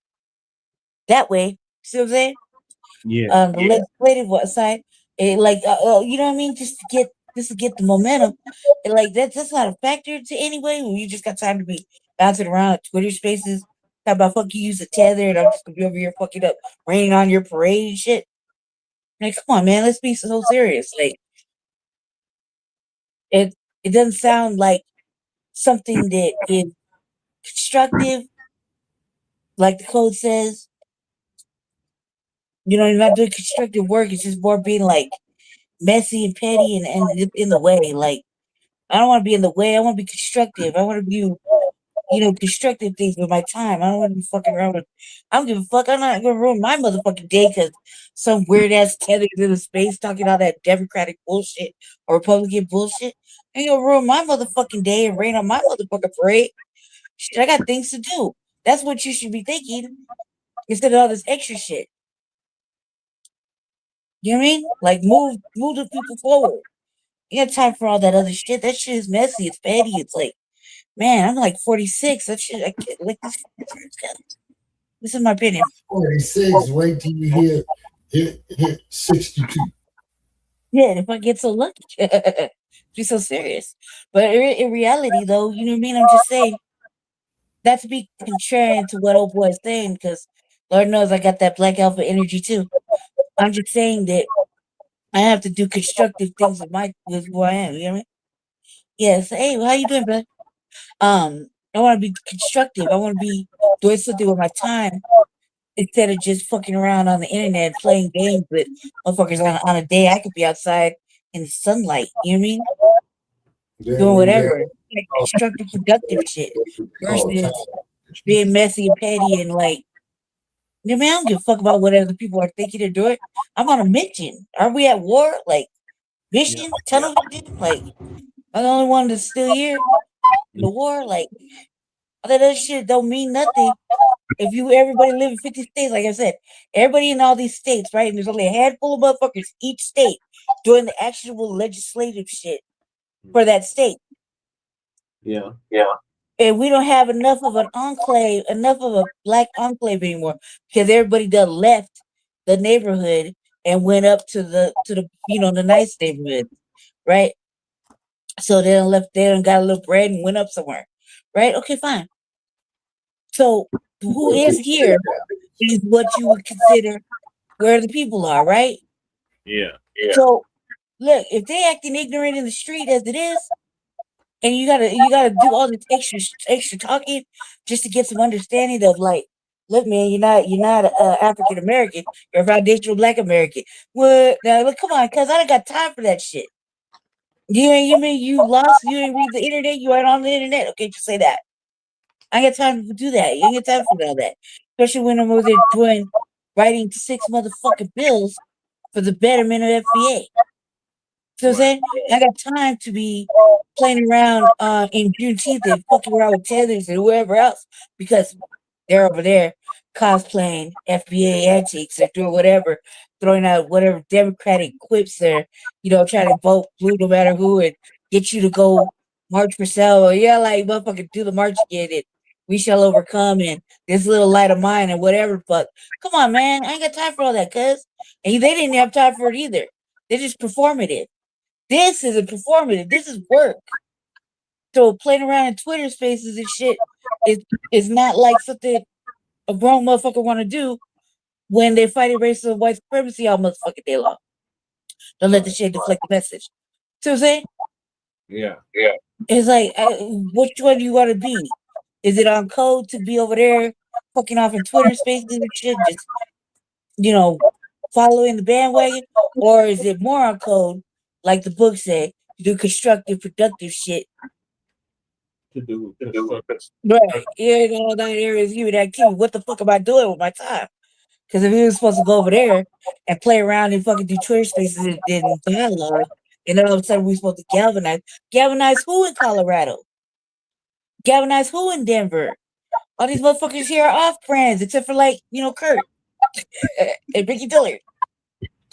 that way. See what I'm saying? Yeah. The legislative side, you know what I mean? Just to get the momentum. And like that's not a factor to anyway. When you just got time to be bouncing around at Twitter spaces, talk about fuck you use a tether and I'm just gonna be over here fucking up, raining on your parade and shit. Like, come on, man, let's be so serious. Like, it doesn't sound like something that is constructive, like the code says. You know, you're not doing constructive work. It's just more being like messy and petty and in the way. Like, I don't want to be in the way. I want to be constructive. I want to do, constructive things with my time. I don't want to be fucking around with. I don't give a fuck. I'm not gonna ruin my motherfucking day because some weird ass tethered in space talking all that Democratic bullshit or Republican bullshit. I ain't gonna ruin my motherfucking day and rain on my motherfucking parade. Shit, I got things to do. That's what you should be thinking instead of all this extra shit. You know what I mean? Like move the people forward. You got time for all that other shit. That shit is messy. It's petty. It's like, man, I'm like 46. That shit, I can't, like this. This is my opinion. 46. Wait till you hit 62. Yeah, if I get so lucky, be so serious. But in reality, though, you know what I mean. I'm just saying, not to be contrarian to what old boy is saying, because Lord knows I got that black alpha energy too. I'm just saying that I have to do constructive things with who I am. You know what I mean? Yes. Hey, how you doing, bud? I want to be constructive. I want to be doing something with my time instead of just fucking around on the internet playing games with motherfuckers on a day I could be outside in the sunlight. You know what I mean? Doing whatever. Like constructive, productive shit versus being messy and petty and like, you know, man, I don't give a fuck about what other people are thinking or doing. I'm on a mission. Are we at war? Like, mission? Tunnel vision? Like, I'm the only one that's still here in the war? Like, all that other shit don't mean nothing. If everybody live in 50 states, like I said, everybody in all these states, right? And there's only a handful of motherfuckers each state doing the actual legislative shit for that state. Yeah. And we don't have enough of a black enclave anymore because everybody done left the neighborhood and went up to the the nice neighborhood, right? So they done got a little bread and went up somewhere, right? Okay, fine. So who is here is what you would consider where the people are, right? Yeah. So look, if they acting ignorant in the street as it is, and you gotta do all this extra talking just to get some understanding of like, look, man, you're not African American, you're a foundational Black American. What? Now, look, come on, cuz I don't got time for that shit. You mean you lost? You didn't read the internet? You aren't on the internet? Okay, just say that. I ain't got time to do that. You ain't got time for all that. Especially when I'm over there writing 6 motherfucking bills for the betterment of FBA. So I'm saying I got time to be playing around in Juneteenth and fucking around with tethers and whoever else because they're over there cosplaying FBA antics or doing whatever, throwing out whatever Democratic quips they're, trying to vote blue no matter who and get you to go march for Selma. Yeah, like motherfucker do the march again and we shall overcome and this little light of mine and whatever. But come on, man, I ain't got time for all that, cuz. And they didn't have time for it either. They're just performative. This isn't performative. This is work. So playing around in Twitter spaces and shit is not like something a grown motherfucker want to do when they're fighting racism and white supremacy all motherfucking day long. Don't let the shit deflect the message. See what I'm saying? Yeah. It's like, which one do you want to be? Is it on code to be over there fucking off in Twitter spaces and shit, just, following the bandwagon? Or is it more on code, like the book said, to do constructive, productive shit? Right. That area is human activity. What the fuck am I doing with my time? Because if we were supposed to go over there and play around and fucking do Twitter spaces and dialogue, and then all of a sudden we're supposed to galvanize. Galvanize who in Colorado? Galvanize who in Denver? All these motherfuckers here are off brands, except for Kurt and Ricky Dillard.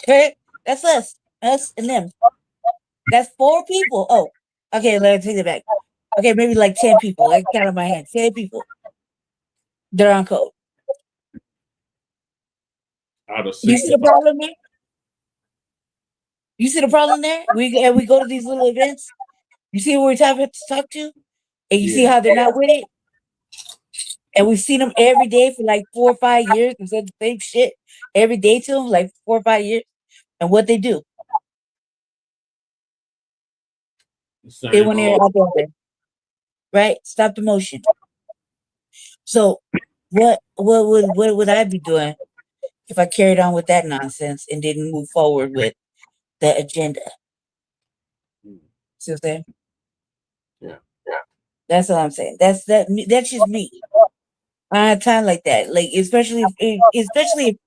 Okay? That's us. Us and them. That's 4 people. Oh, okay, let me take it back. Okay, maybe like 10 people. I can count on my hand. 10 people. They're on code. Out of You see the problem there? You see the problem there? We go to these little events. You see who we're have to talk to, and you see how they're not with it. And we've seen them every day for like 4 or 5 years and said the same shit every day to them, like 4 or 5 years. And what they do? They want to out there, right? Stop the motion. So, what would I be doing if I carried on with that nonsense and didn't move forward with the agenda? See what I'm saying? Yeah. That's all I'm saying. That's just me. I don't have time like that. Like especially if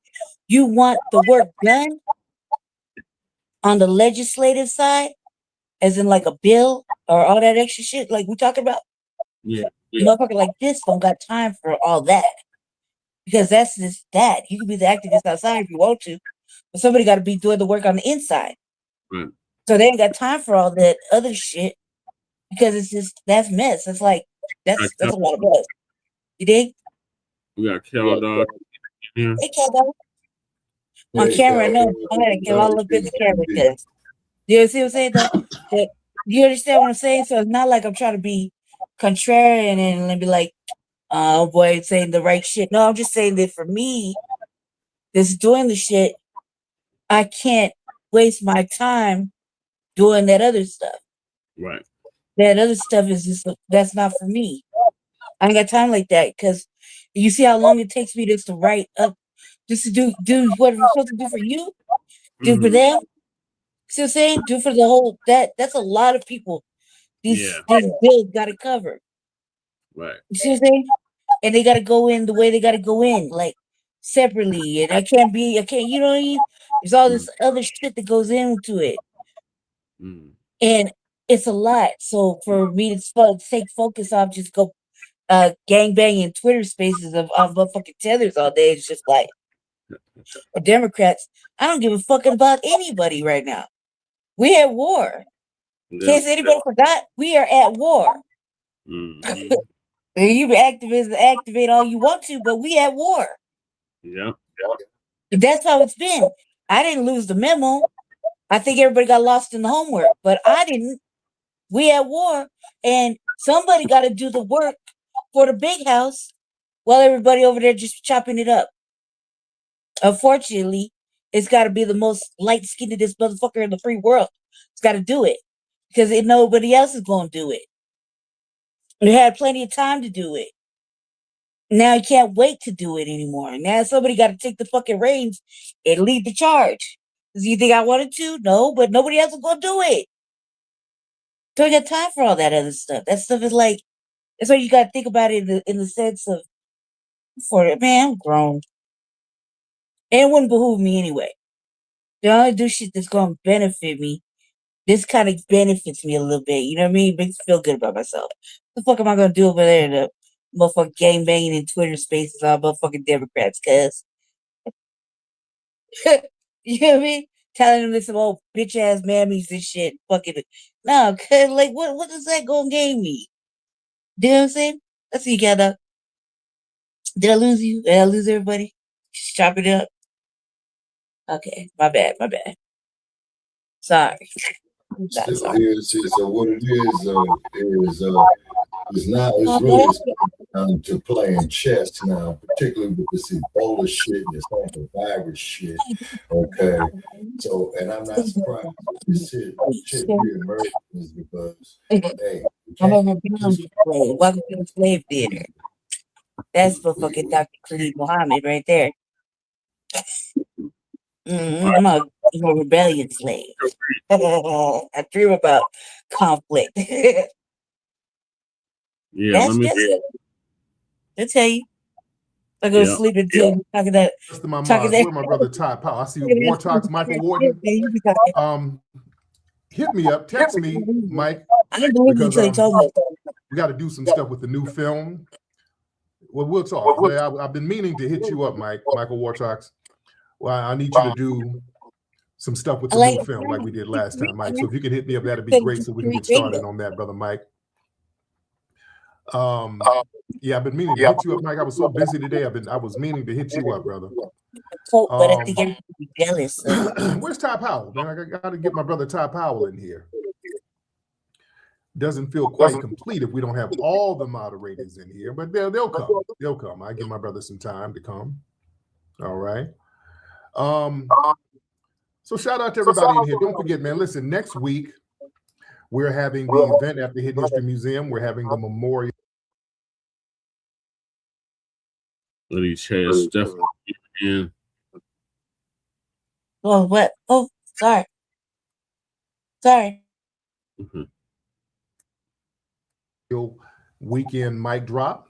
you want the work done on the legislative side, as in like a bill or all that extra shit, like we talking about. Yeah. Motherfucker like this don't got time for all that. Because that's just that. You can be the activist outside if you want to, but somebody got to be doing the work on the inside. Right. So they ain't got time for all that other shit because it's just that's mess. It's like that's a lot of mess. You dig? We got Kel Dog. Yeah. Hey, Kel Dog. On camera, no, I had to get all up in the camera because you see what I'm saying? That you understand what I'm saying? So it's not like I'm trying to be contrarian and be like, oh boy, saying the right shit. No, I'm just saying that for me, that's doing the shit, I can't waste my time doing that other stuff. Right. That other stuff is just that's not for me. I ain't got time like that because you see how long it takes me just to write up, just to do what I'm supposed to do for you, do for them. See what I'm saying? Do for the whole that's a lot of people. These bills got to cover. Right. You see what I'm saying? And they got to go in the way they got to go in, like separately. And I can't, you know what I mean? There's all this other shit that goes into it. And it's a lot. So for me to take focus off, just go gangbanging Twitter spaces of motherfucking tethers all day, it's just like, or Democrats, I don't give a fuck about anybody right now. We at war. In case anybody forgot, we are at war. You activate all you want to, but we at war. Yeah. That's how it's been. I didn't lose the memo. I think everybody got lost in the homework, but I didn't. We at war, and somebody got to do the work for the big house while everybody over there just chopping it up. Unfortunately, it's got to be the most light-skinnedest motherfucker in the free world. It's got to do it because nobody else is going to do it. We had plenty of time to do it. Now you can't wait to do it anymore. Now somebody got to take the fucking reins and lead the charge. Do you think I wanted to? No, but nobody else is going to do it. Don't got time for all that other stuff. That stuff is like, that's why you got to think about it in the sense of, I'm grown. And it wouldn't behoove me anyway. I only do shit that's going to benefit me. This kind of benefits me a little bit. You know what I mean? Makes me feel good about myself. What the fuck am I going to do over there in the motherfucking gang banging in Twitter spaces all motherfucking Democrats? Cuz. You know what I mean? Telling them this some old bitch ass mammies and shit. Fucking. No, cuz, like, what does that go and gain me? You know what I'm saying? Let's see, Gather. Did I lose you? Did I lose everybody? Chop it up. Okay, my bad. Sorry. So what it is it's really to playing chess now, particularly with this Ebola shit and this virus shit. Okay, so and I'm not surprised this shit reemerges because hey, Welcome to the slave theater. That's for fucking Dr. Khalid Muhammad right there. I'm a rebellion slave. I dream about conflict. That's it. I'll tell you. I go to sleep until talking that. Rest of my mind. Where my brother Todd Powell. I see War Talks, Michael Wharton. Hit me up, text me, Mike. I don't believe you until you told me. We got to do some stuff with the new film. Well, we'll talk. I've been meaning to hit you up, Michael War Talks. Well, I need you to do some stuff with the new film like we did last time, Mike. So if you could hit me up, that'd be great so we can get started on that, brother Mike. Yeah, I've been meaning to hit you up, Mike. I was so busy today. I was meaning to hit you up, brother. But I think everybody jealous. So. Where's Ty Powell? Man, I got to get my brother Ty Powell in here. Doesn't feel quite complete if we don't have all the moderators in here, but they'll come. They'll come. I give my brother some time to come. All right. So shout out to everybody in here. Don't forget, man. Listen, next week we're having the event at the Hidden History Museum. We're having the memorial. Let chairs definitely in. Oh, what? Oh, sorry. Sorry. Mm-hmm. Weekend mic drop.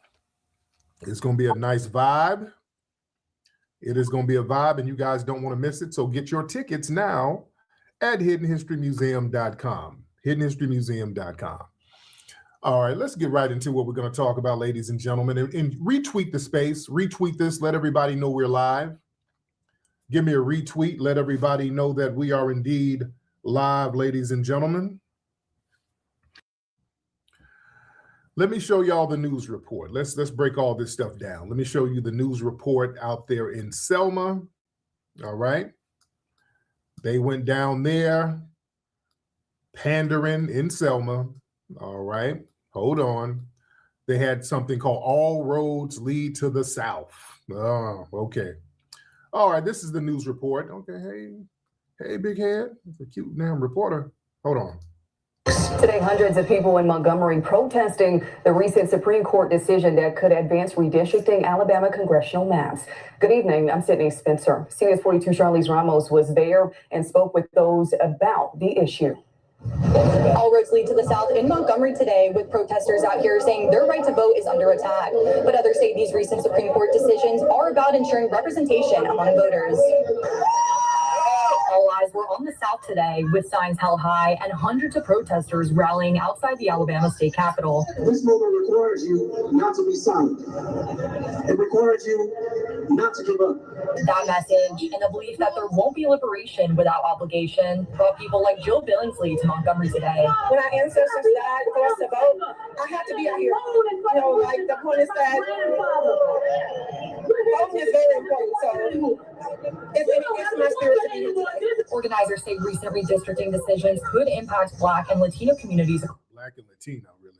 It's going to be a nice vibe. It is going to be a vibe, and you guys don't want to miss it. So get your tickets now at hiddenhistorymuseum.com. Hiddenhistorymuseum.com. All right, let's get right into what we're going to talk about, ladies and gentlemen. And retweet the space. Retweet this. Let everybody know we're live. Give me a retweet. Let everybody know that we are indeed live, ladies and gentlemen. Let me show y'all the news report. Let's break all this stuff down. Let me show you the news report out there in Selma. All right. They went down there pandering in Selma. All right. Hold on. They had something called All Roads Lead to the South. Oh, okay. All right. This is the news report. Okay. Hey, big head. It's a cute damn reporter. Hold on. Today, hundreds of people in Montgomery protesting the recent Supreme Court decision that could advance redistricting Alabama congressional maps. Good evening. I'm Sydney Spencer. CBS 42 Charlize Ramos was there and spoke with those about the issue. All roads lead to the South in Montgomery today, with protesters out here saying their right to vote is under attack. But others say these recent Supreme Court decisions are about ensuring representation among voters. All eyes were on the South today, with signs held high and hundreds of protesters rallying outside the Alabama state capitol. This moment requires you not to be silent. It requires you not to give up. That message and the belief that there won't be liberation without obligation brought people like Jill Billingsley to Montgomery today. When our ancestors died for us to vote, I had to be out here. You know, like the point is that voting is very important. So it's my spirit to be here today. Organizers say recent redistricting decisions could impact Black and Latino communities. Black and Latino, really.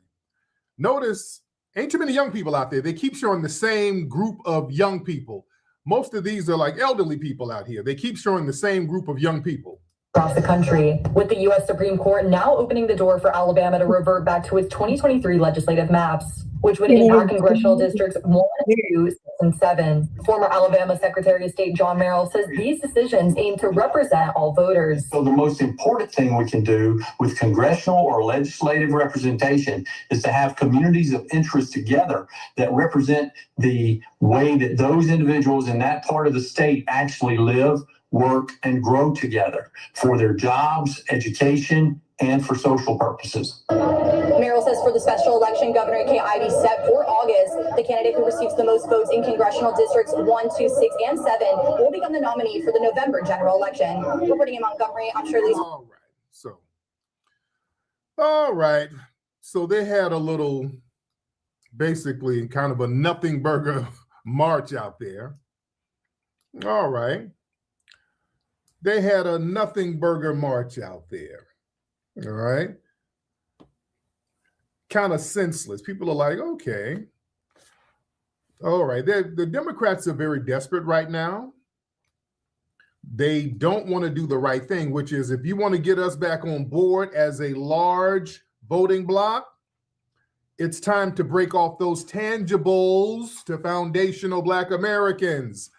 Notice, ain't too many young people out there. They keep showing the same group of young people. Most of these are like elderly people out here. They keep showing the same group of young people. Across the country, with the U.S. Supreme Court now opening the door for Alabama to revert back to its 2023 legislative maps, which would impact congressional districts 1, 2, 6, and 7. Former Alabama Secretary of State John Merrill says these decisions aim to represent all voters. So the most important thing we can do with congressional or legislative representation is to have communities of interest together that represent the way that those individuals in that part of the state actually live, work, and grow together for their jobs, education, and for social purposes. Merrill says for the special election, Governor Kay Ivey set for August, the candidate who receives the most votes in congressional districts 1, 2, 6, and 7 will become the nominee for the November general election. Reporting in Montgomery, I'm Shirley. All right. So they had a little, basically kind of a nothing burger march out there. All right. They had a nothing burger march out there. All right. Kind of senseless. People are like, okay. All right. The Democrats are very desperate right now. They don't want to do the right thing, which is if you want to get us back on board as a large voting bloc, it's time to break off those tangibles to foundational Black Americans.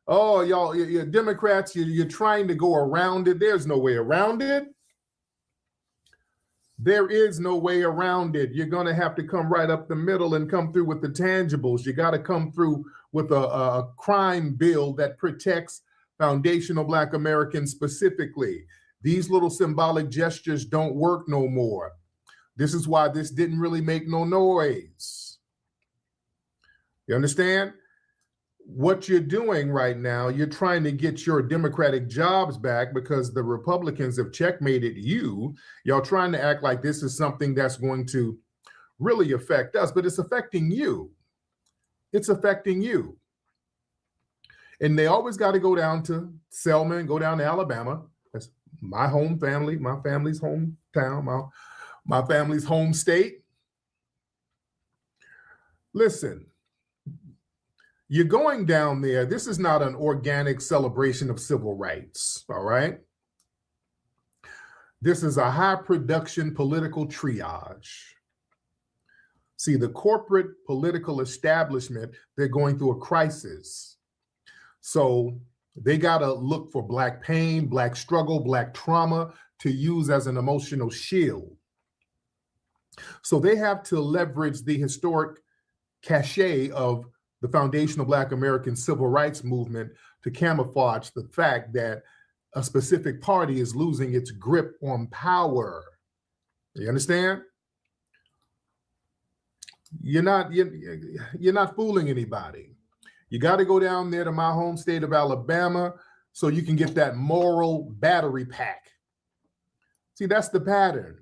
Oh, y'all, you're Democrats, you're trying to go around it. There's no way around it. There is no way around it. You're going to have to come right up the middle and come through with the tangibles. You got to come through with a crime bill that protects foundational Black Americans specifically. These little symbolic gestures don't work no more. This is why this didn't really make no noise. You understand? What you're doing right now, you're trying to get your Democratic jobs back because the Republicans have checkmated you. Y'all trying to act like this is something that's going to really affect us, but it's affecting you. It's affecting you. And they always got to go down to Selma and go down to Alabama. That's my home family, my family's hometown, my family's home state. Listen, you're going down there. This is not an organic celebration of civil rights, all right? This is a high production political triage. See, the corporate political establishment, they're going through a crisis. So they got to look for Black pain, Black struggle, Black trauma to use as an emotional shield. So they have to leverage the historic cachet of the foundational Black American civil rights movement to camouflage the fact that a specific party is losing its grip on power. You understand? You're not fooling anybody. You got to go down there to my home state of Alabama so you can get that moral battery pack. See, that's the pattern.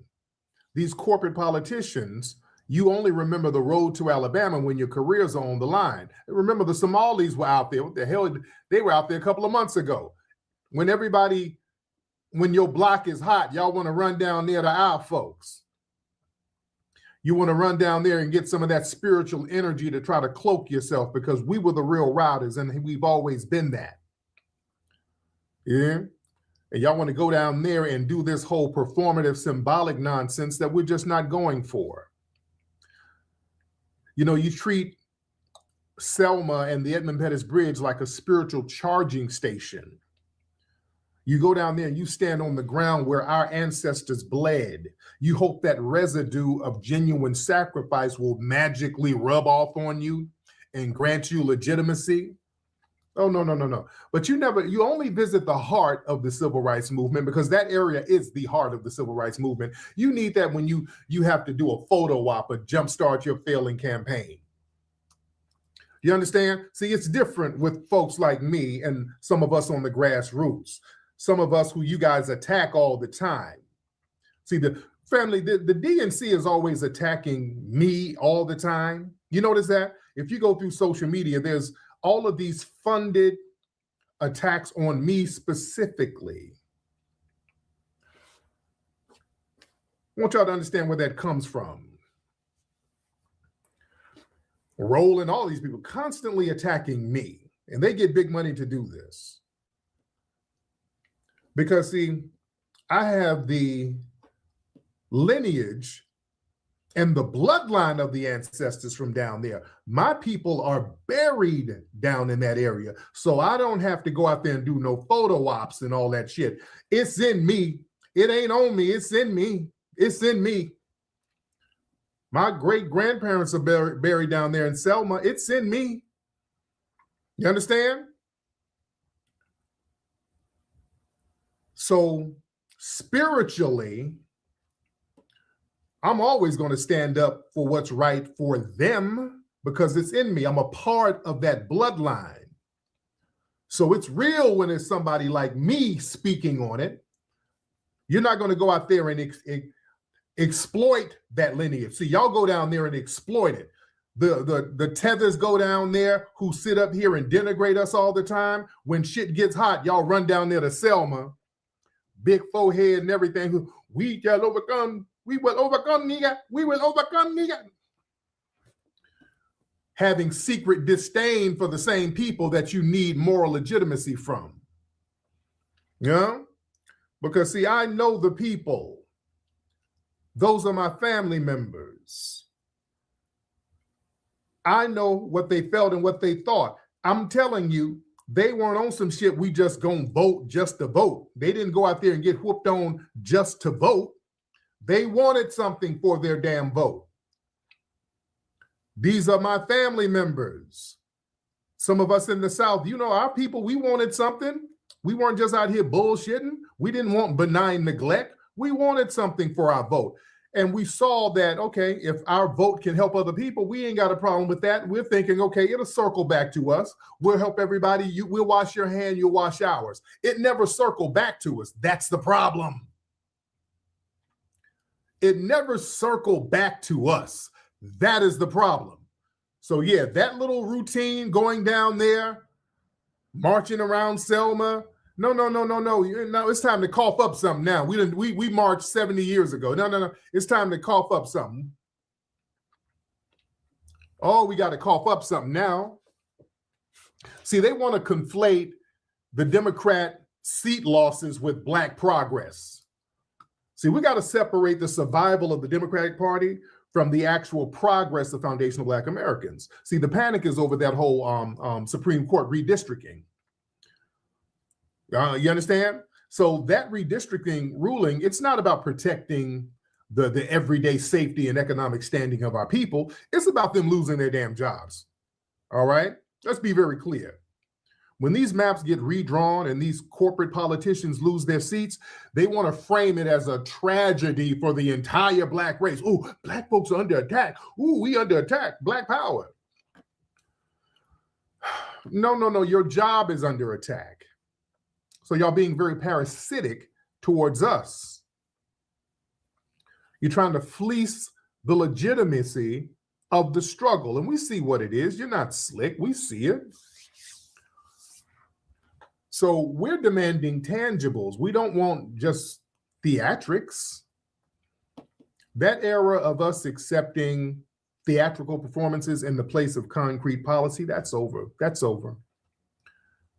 These corporate politicians, you only remember the road to Alabama when your careers are on the line. Remember, the Somalis were out there. What the hell? They were out there a couple of months ago. When your block is hot, y'all want to run down there to our folks. You want to run down there and get some of that spiritual energy to try to cloak yourself, because we were the real routers and we've always been that. Yeah. And y'all want to go down there and do this whole performative symbolic nonsense that we're just not going for. You know, you treat Selma and the Edmund Pettus Bridge like a spiritual charging station. You go down there and you stand on the ground where our ancestors bled. You hope that residue of genuine sacrifice will magically rub off on you and grant you legitimacy. Oh, no. But you only visit the heart of the civil rights movement, because that area is the heart of the civil rights movement. You need that when you have to do a photo op or jumpstart your failing campaign. You understand? See, it's different with folks like me and some of us on the grassroots. Some of us who you guys attack all the time. See, the DNC is always attacking me all the time. You notice that? If you go through social media, there's all of these funded attacks on me specifically. I want y'all to understand where that comes from. Roland, all these people constantly attacking me, and they get big money to do this. Because, see, I have the lineage and the bloodline of the ancestors from down there. My people are buried down in that area. So I don't have to go out there and do no photo ops and all that shit. It's in me. It ain't on me. It's in me. It's in me. My great-grandparents are buried down there in Selma. It's in me. You understand? So spiritually, I'm always going to stand up for what's right for them, because it's in me. I'm a part of that bloodline. So it's real when it's somebody like me speaking on it. You're not going to go out there and exploit that lineage. See, y'all go down there and exploit it. The tethers go down there who sit up here and denigrate us all the time. When shit gets hot, y'all run down there to Selma, big forehead and everything. We shall overcome. We will overcome, nigga. We will overcome, nigga. Having secret disdain for the same people that you need moral legitimacy from. Yeah? Because, see, I know the people. Those are my family members. I know what they felt and what they thought. I'm telling you, they weren't on some shit, we just gonna vote just to vote. They didn't go out there and get whooped on just to vote. They wanted something for their damn vote. These are my family members. Some of us in the South, you know, our people, we wanted something. We weren't just out here bullshitting. We didn't want benign neglect. We wanted something for our vote. And we saw that, okay, if our vote can help other people, we ain't got a problem with that. We're thinking, okay, it'll circle back to us. We'll help everybody. We'll wash your hand, you'll wash ours. It never circled back to us. That's the problem. It never circled back to us. That is the problem. So yeah, that little routine going down there, marching around Selma. No. It's time to cough up something now. We marched 70 years ago. No. It's time to cough up something. Oh, we got to cough up something now. See, they want to conflate the Democrat seat losses with Black progress. See, we got to separate the survival of the Democratic Party from the actual progress of foundational Black Americans. See, the panic is over that whole Supreme Court redistricting. You understand? So that redistricting ruling, it's not about protecting the everyday safety and economic standing of our people. It's about them losing their damn jobs. All right? Let's be very clear. When these maps get redrawn and these corporate politicians lose their seats, they want to frame it as a tragedy for the entire Black race. Ooh, Black folks are under attack. Ooh, we under attack. Black power. No. Your job is under attack. So y'all being very parasitic towards us. You're trying to fleece the legitimacy of the struggle. And we see what it is. You're not slick. We see it. So we're demanding tangibles. We don't want just theatrics. That era of us accepting theatrical performances in the place of concrete policy, that's over. That's over.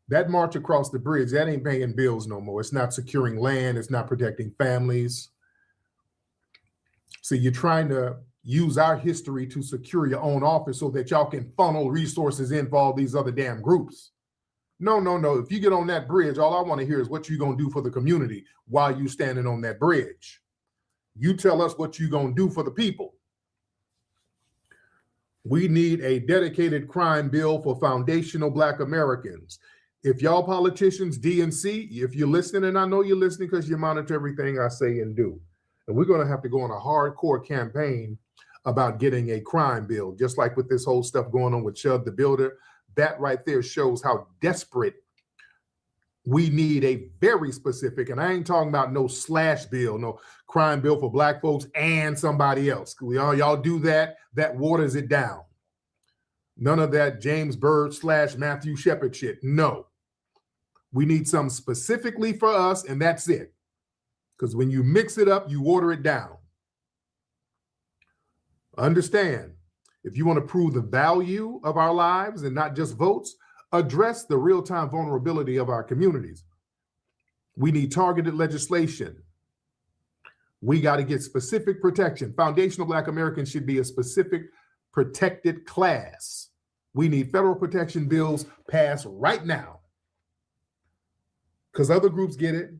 That march across the bridge, that ain't paying bills no more. It's not securing land. It's not protecting families. So you're trying to use our history to secure your own office so that y'all can funnel resources in for all these other damn groups. No. If you get on that bridge, all I want to hear is what you going to do for the community while you standing on that bridge. You tell us what you going to do for the people. We need a dedicated crime bill for foundational Black Americans. If y'all politicians, DNC, if you're listening, and I know you're listening because you monitor everything I say and do, and we're going to have to go on a hardcore campaign about getting a crime bill, just like with this whole stuff going on with Chud the Builder. That right there shows how desperate we need a very specific, and I ain't talking about no slash bill, no crime bill for Black folks and somebody else. Y'all do that, that waters it down. None of that James Byrd / Matthew Shepard shit. No. We need something specifically for us, and that's it. Because when you mix it up, you water it down. Understand, if you want to prove the value of our lives and not just votes, address the real-time vulnerability of our communities. We need targeted legislation. We got to get specific protection. Foundational Black Americans should be a specific protected class. We need federal protection bills passed right now. Because other groups get it.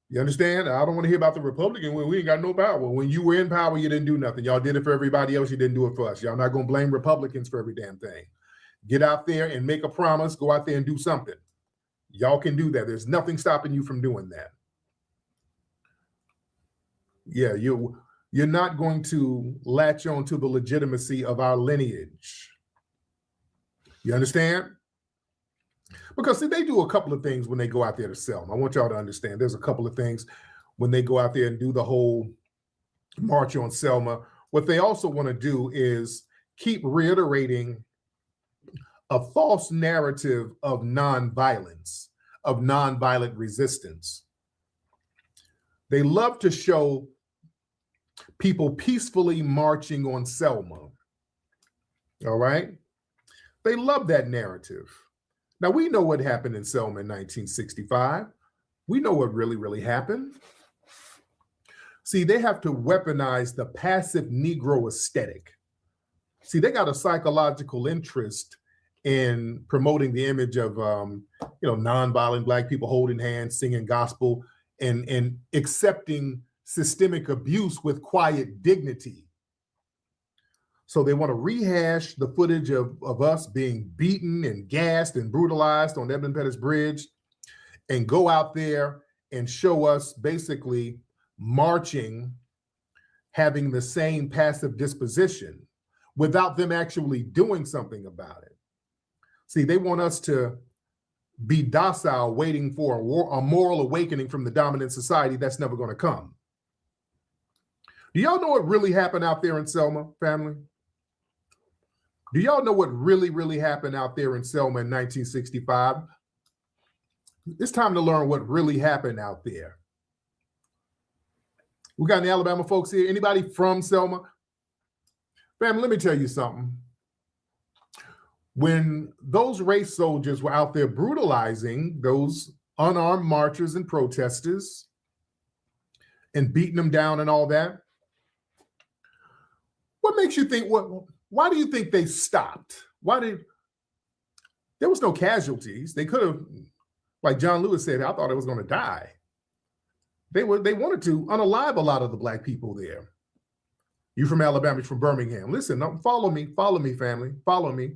You understand? I don't want to hear about the Republican when we ain't got no power. When you were in power, you didn't do nothing. Y'all did it for everybody else. You didn't do it for us. Y'all not going to blame Republicans for every damn thing. Get out there and make a promise. Go out there and do something. Y'all can do that. There's nothing stopping you from doing that. Yeah, you're not going to latch on to the legitimacy of our lineage. You understand? Because see, they do a couple of things when they go out there to Selma. I want y'all to understand there's a couple of things when they go out there and do the whole march on Selma. What they also want to do is keep reiterating a false narrative of nonviolence, of nonviolent resistance. They love to show people peacefully marching on Selma. All right? They love that narrative. Now, we know what happened in Selma in 1965. We know what really, really happened. See, they have to weaponize the passive Negro aesthetic. See, they got a psychological interest in promoting the image of, nonviolent Black people holding hands, singing gospel, and accepting systemic abuse with quiet dignity. So they want to rehash the footage of us being beaten and gassed and brutalized on Edmund Pettus Bridge and go out there and show us basically marching, having the same passive disposition without them actually doing something about it. See, they want us to be docile, waiting for a moral awakening from the dominant society that's never going to come. Do y'all know what really happened out there in Selma, family? Do y'all know what really happened out there in Selma in 1965? It's time to learn what really happened out there. We got any Alabama folks here? Anybody from Selma? Family, let me tell you something. When those race soldiers were out there brutalizing those unarmed marchers and protesters and beating them down and all that, what makes you think, why do you think they stopped? There was no casualties. They could have, like John Lewis said, I thought I was going to die. They wanted to unalive a lot of the Black people there. You from Alabama, you're from Birmingham. Listen, follow me, family. Follow me.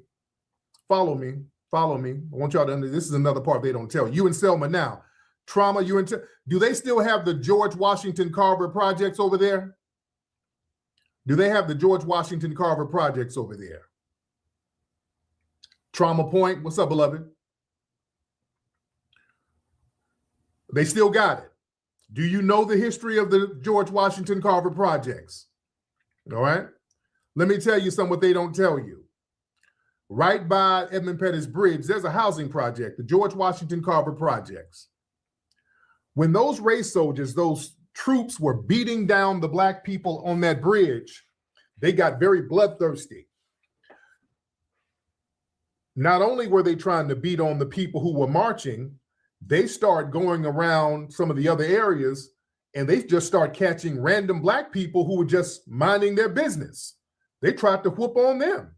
I want y'all to understand, this is another part they don't tell you in Selma now. Trauma, do they still have the George Washington Carver projects over there? Do they have the George Washington Carver projects over there? Trauma Point, what's up, beloved? They still got it. Do you know the history of the George Washington Carver projects? All right. Let me tell you something what they don't tell you. Right by Edmund Pettus Bridge, there's a housing project, the George Washington Carver projects. When those race soldiers, those troops were beating down the Black people on that bridge, they got very bloodthirsty. Not only were they trying to beat on the people who were marching, they start going around some of the other areas and they just start catching random Black people who were just minding their business. They tried to whoop on them.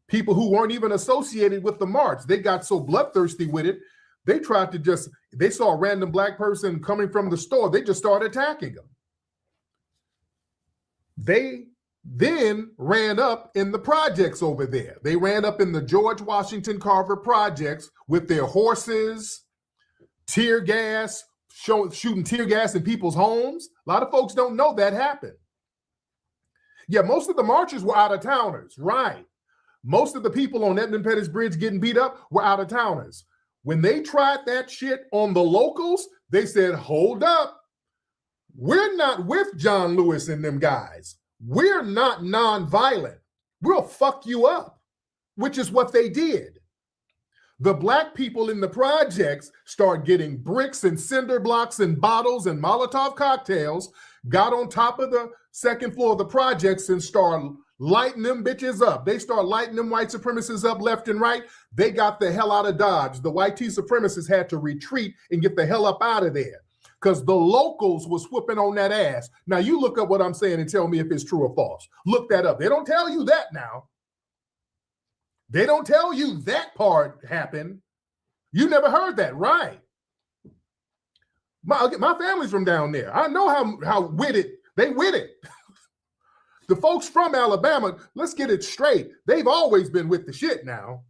People who weren't even associated with the march, they got so bloodthirsty with it, they tried to they saw a random Black person coming from the store, they just started attacking them. They then ran up in the projects over there. They ran up in the George Washington Carver projects with their horses, tear gas, shooting tear gas in people's homes. A lot of folks don't know that happened. Yeah, most of the marchers were out-of-towners, right? Most of the people on Edmund Pettus Bridge getting beat up were out-of-towners. When they tried that shit on the locals, they said, hold up. We're not with John Lewis and them guys. We're not nonviolent. We'll fuck you up, which is what they did. The Black people in the projects start getting bricks and cinder blocks and bottles and Molotov cocktails, got on top of the second floor of the projects and started lighting them bitches up. They start lighting them white supremacists up left and right. They got the hell out of Dodge. The white supremacists had to retreat and get the hell up out of there because the locals was whooping on that ass. Now you look up what I'm saying and tell me if it's true or false. Look that up. They don't tell you that now. They don't tell you that part happened. You never heard that, right? My family's from down there. I know how with it, they with it. The folks from Alabama, let's get it straight. They've always been with the shit now.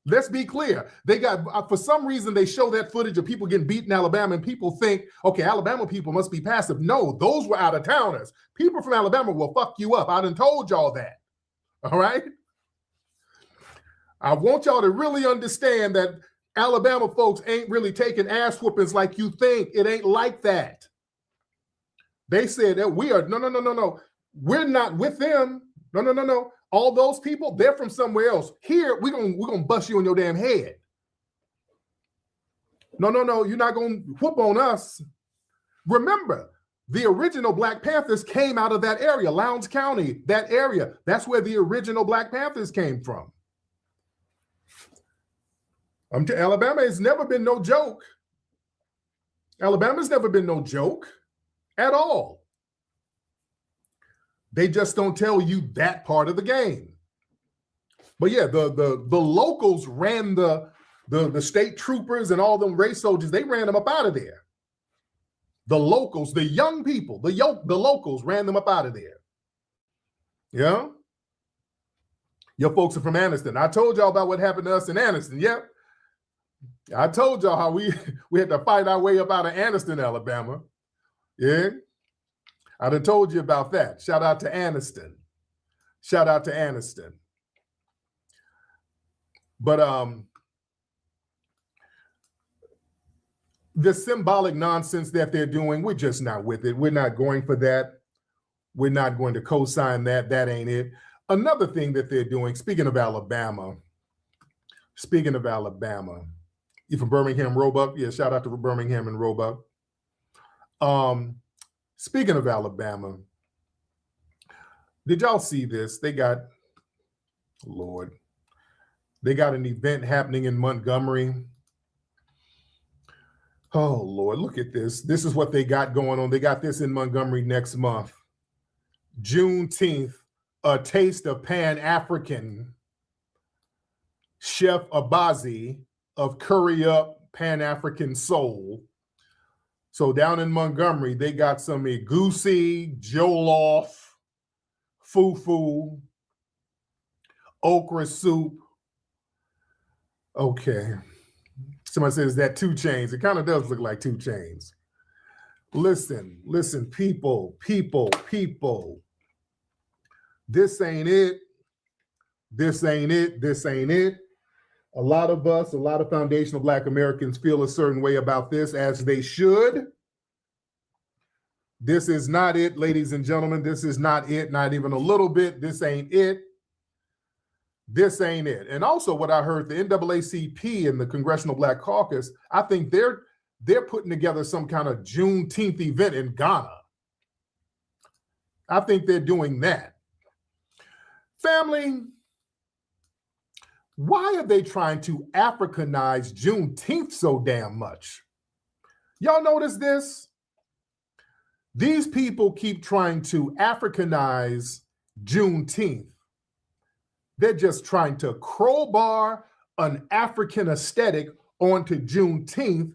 Let's be clear. They got, for some reason, they show that footage of people getting beat in Alabama and people think, okay, Alabama people must be passive. No, those were out-of-towners. People from Alabama will fuck you up. I done told y'all that. All right? I want y'all to really understand that Alabama folks ain't really taking ass whoopings like you think. It ain't like that. They said that we are, no. We're not with them. No. All those people, they're from somewhere else. Here, we're gonna bust you on your damn head. No, you're not gonna whoop on us. Remember, the original Black Panthers came out of that area, Lowndes County, that area. That's where the original Black Panthers came from. Alabama has never been no joke. Alabama's never been no joke at all. They just don't tell you that part of the game. But yeah, the locals ran the state troopers and all them race soldiers, they ran them up out of there. The locals, the young people, the locals ran them up out of there. Yeah? Your folks are from Anniston. I told y'all about what happened to us in Anniston. Yep. I told y'all how we had to fight our way up out of Anniston, Alabama. Yeah. I done told you about that. Shout out to Anniston. Shout out to Anniston. But the symbolic nonsense that they're doing, we're just not with it. We're not going for that. We're not going to co-sign that. That ain't it. Another thing that they're doing, speaking of Alabama, you from Birmingham, Roebuck? Yeah, shout out to Birmingham and Roebuck. Speaking of Alabama, did y'all see this? They got an event happening in Montgomery. Oh, Lord, look at this. This is what they got going on. They got this in Montgomery next month. Juneteenth, a taste of Pan-African. Chef Abazi of Curry Up Pan-African Soul. So down in Montgomery, they got some egusi, jollof, fufu, okra soup. Okay. Somebody says that 2 Chainz. It kind of does look like 2 Chainz. Listen, people. This ain't it. A lot of foundational Black Americans feel a certain way about this, as they should. This is not it, ladies and gentlemen. This is not it, not even a little bit. This ain't it. And also what I heard, the NAACP and the Congressional Black Caucus, I think they're putting together some kind of Juneteenth event in Ghana. I think they're doing that. Family, why are they trying to Africanize Juneteenth so damn much? Y'all notice this? These people keep trying to Africanize Juneteenth. They're just trying to crowbar an African aesthetic onto Juneteenth,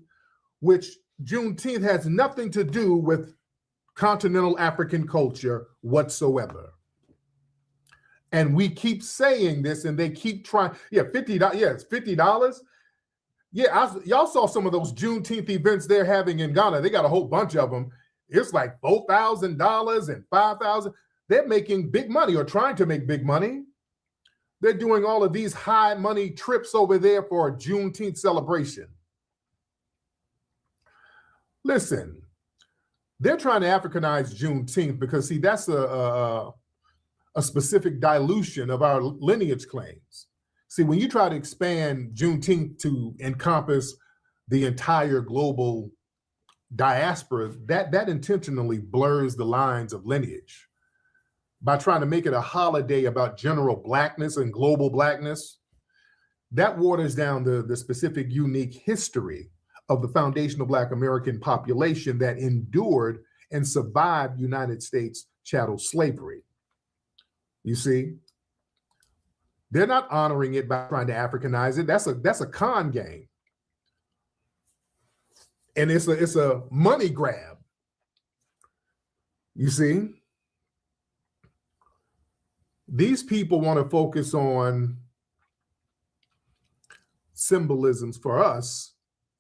which Juneteenth has nothing to do with continental African culture whatsoever. And we keep saying this, and they keep trying. Yeah, $50. Yeah, it's $50. Yeah, y'all saw some of those Juneteenth events they're having in Ghana. They got a whole bunch of them. It's like $4,000 and $5,000. They're making big money, or trying to make big money. They're doing all of these high money trips over there for a Juneteenth celebration. Listen, they're trying to Africanize Juneteenth because, see, that's a specific dilution of our lineage claims. See, when you try to expand Juneteenth to encompass the entire global diaspora, that intentionally blurs the lines of lineage. By trying to make it a holiday about general Blackness and global Blackness, that waters down the specific unique history of the foundational Black American population that endured and survived United States chattel slavery. You see, they're not honoring it by trying to Africanize it. That's a con game. And it's a money grab. You see? These people want to focus on symbolisms for us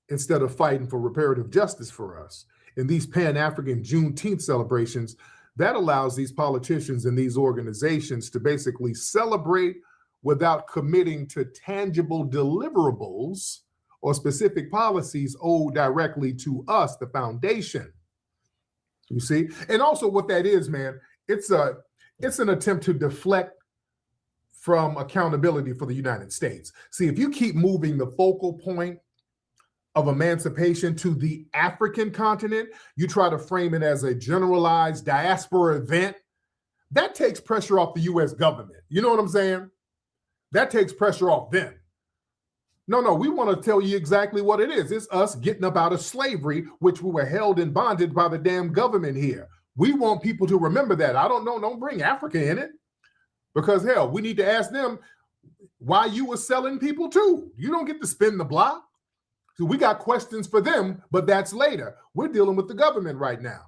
instead of fighting for reparative justice for us. In these Pan-African Juneteenth celebrations, that allows these politicians and these organizations to basically celebrate without committing to tangible deliverables or specific policies owed directly to us, the foundation. You see? And also what that is, man, it's an attempt to deflect from accountability for the United States. See, if you keep moving the focal point of emancipation to the African continent, you try to frame it as a generalized diaspora event, that takes pressure off the US government. You know what I'm saying? That takes pressure off them. No, we want to tell you exactly what it is. It's us getting up out of slavery, which we were held in bondage by the damn government here. We want people to remember that. I don't know, don't bring Africa in it. Because hell, we need to ask them why you were selling people too. You don't get to spin the block. So we got questions for them, but that's later. We're dealing with the government right now.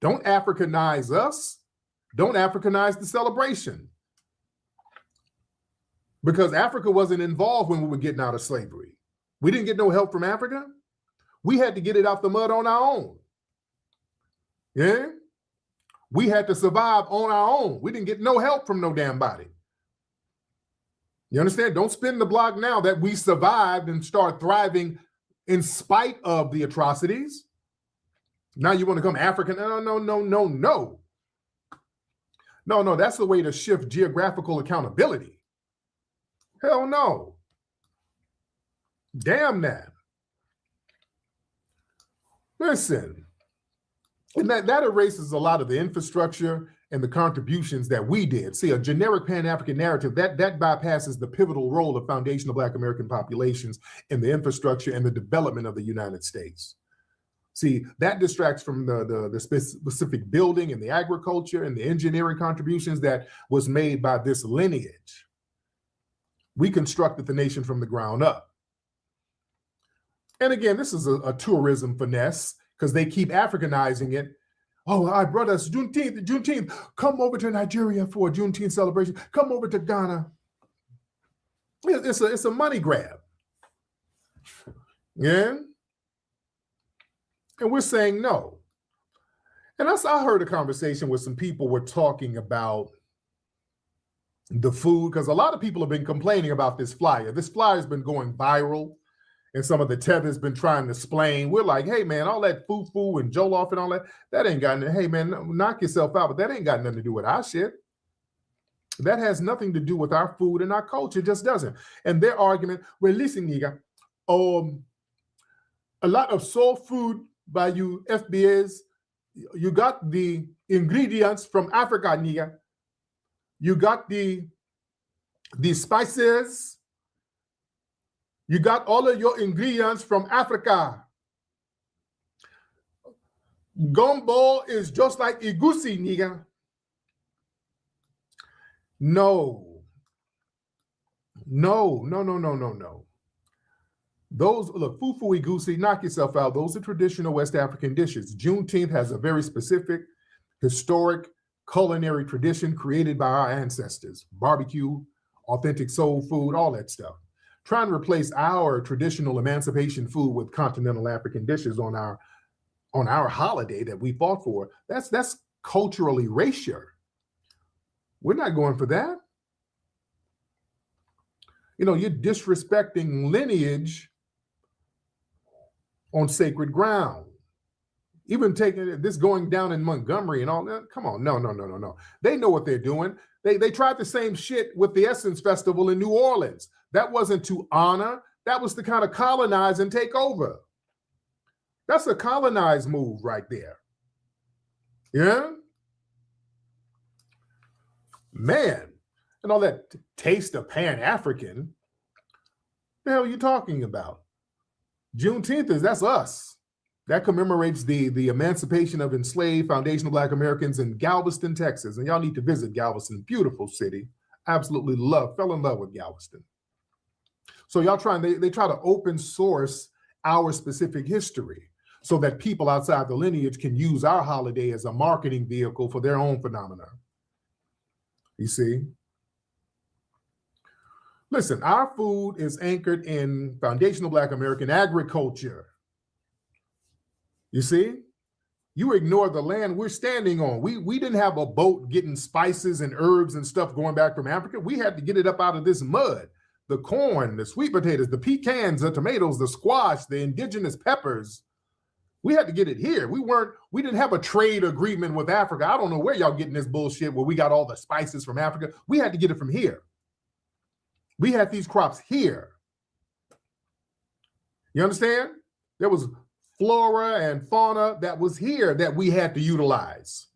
Don't Africanize us. Don't Africanize the celebration. Because Africa wasn't involved when we were getting out of slavery. We didn't get no help from Africa. We had to get it out the mud on our own. Yeah? We had to survive on our own. We didn't get no help from no damn body. You understand? Don't spin the block now that we survived and start thriving in spite of the atrocities. Now you want to come African? No. No, that's the way to shift geographical accountability. Hell no. Damn that. Listen, and that erases a lot of the infrastructure and the contributions that we did. See, a generic Pan-African narrative, that bypasses the pivotal role of foundational Black American populations in the infrastructure and the development of the United States. See, that distracts from the specific building and the agriculture and the engineering contributions that was made by this lineage. We constructed the nation from the ground up. And again, this is a tourism finesse because they keep Africanizing it. Oh, our brothers, Juneteenth, come over to Nigeria for a Juneteenth celebration. Come over to Ghana. It's a money grab. Yeah? And we're saying no. And I heard a conversation where some people were talking about the food, because a lot of people have been complaining about this flyer. This flyer has been going viral, and some of the tethers been trying to explain. We're like, hey, man, all that foo-foo and Jollof and all that ain't got nothing. Hey, man, knock yourself out, but that ain't got nothing to do with our shit. That has nothing to do with our food and our culture. It just doesn't. And their argument, well, listen, nigga, a lot of soul food by you FBAs, you got the ingredients from Africa, nigga. You got the spices. You got all of your ingredients from Africa. Gumbo is just like egusi, nigga. No. Those, look, fufu egusi, knock yourself out. Those are traditional West African dishes. Juneteenth has a very specific, historic, culinary tradition created by our ancestors. Barbecue, authentic soul food, all that stuff. Trying to replace our traditional emancipation food with continental African dishes on our holiday that we fought for, that's cultural erasure. We're not going for that. You know, you're disrespecting lineage on sacred ground. Even taking this going down in Montgomery and all that. Come on, no. They know what they're doing. They tried the same shit with the Essence Festival in New Orleans. That wasn't to honor. That was to kind of colonize and take over. That's a colonized move right there. Yeah? Man. And all that taste of Pan-African. The hell are you talking about? Juneteenth that's us. That commemorates the emancipation of enslaved foundational Black Americans in Galveston, Texas. And y'all need to visit Galveston, beautiful city. Absolutely fell in love with Galveston. So y'all they try to open source our specific history so that people outside the lineage can use our holiday as a marketing vehicle for their own phenomena. You see? Listen, our food is anchored in foundational Black American agriculture. You see? You ignore the land we're standing on. We didn't have a boat getting spices and herbs and stuff going back from Africa. We had to get it up out of this mud. The corn, the sweet potatoes, the pecans, the tomatoes, the squash, the indigenous peppers. We had to get it here. We didn't have a trade agreement with Africa. I don't know where y'all getting this bullshit where we got all the spices from Africa. We had to get it from here. We had these crops here. You understand? There was flora and fauna that was here that we had to utilize.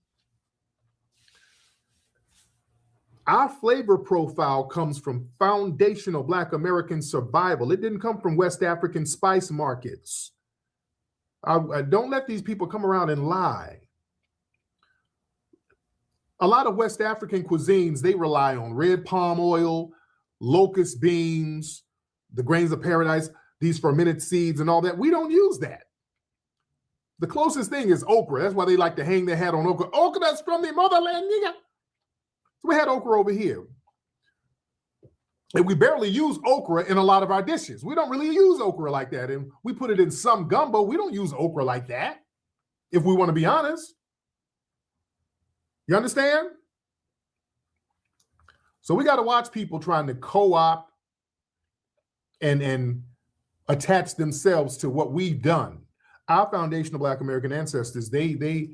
Our flavor profile comes from foundational Black American survival. It didn't come from West African spice markets. Don't let these people come around and lie. A lot of West African cuisines, they rely on red palm oil, locust beans, the grains of paradise, these fermented seeds and all that. We don't use that. The closest thing is okra. That's why they like to hang their hat on okra. Okra, that's from the motherland, nigga. So we had okra over here. And we barely use okra in a lot of our dishes. We don't really use okra like that. And we put it in some gumbo. We don't use okra like that, if we want to be honest. You understand? So we got to watch people trying to co-opt and attach themselves to what we've done. Our foundational Black American ancestors, they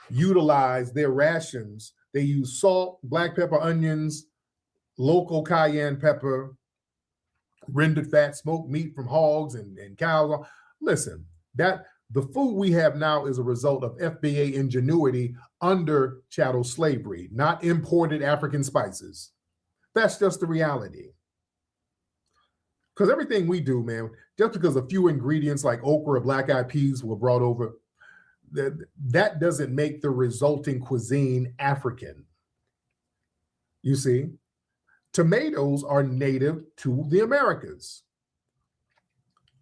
utilize their rations. They use salt, black pepper, onions, local cayenne pepper, rendered fat, smoked meat from hogs and cows. Listen, that the food we have now is a result of FBA ingenuity under chattel slavery, not imported African spices. That's just the reality. Because everything we do, man, just because a few ingredients like okra or black-eyed peas were brought over, that doesn't make the resulting cuisine African. You see, tomatoes are native to the Americas.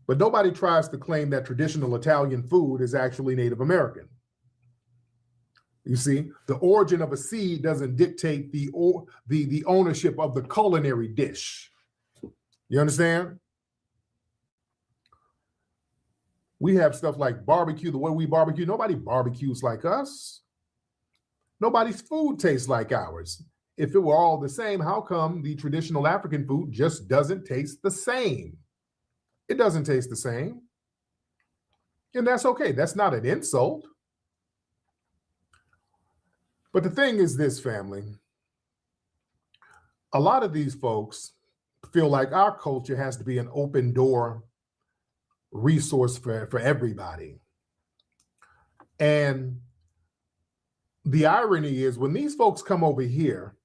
But nobody tries to claim that traditional Italian food is actually Native American. You see, the origin of a seed doesn't dictate the ownership of the culinary dish. You understand? We have stuff like barbecue, the way we barbecue. Nobody barbecues like us. Nobody's food tastes like ours. If it were all the same, how come the traditional African food just doesn't taste the same? It doesn't taste the same. And that's okay. That's not an insult. But the thing is this, family. A lot of these folks feel like our culture has to be an open door resource for everybody. And the irony is when these folks come over here,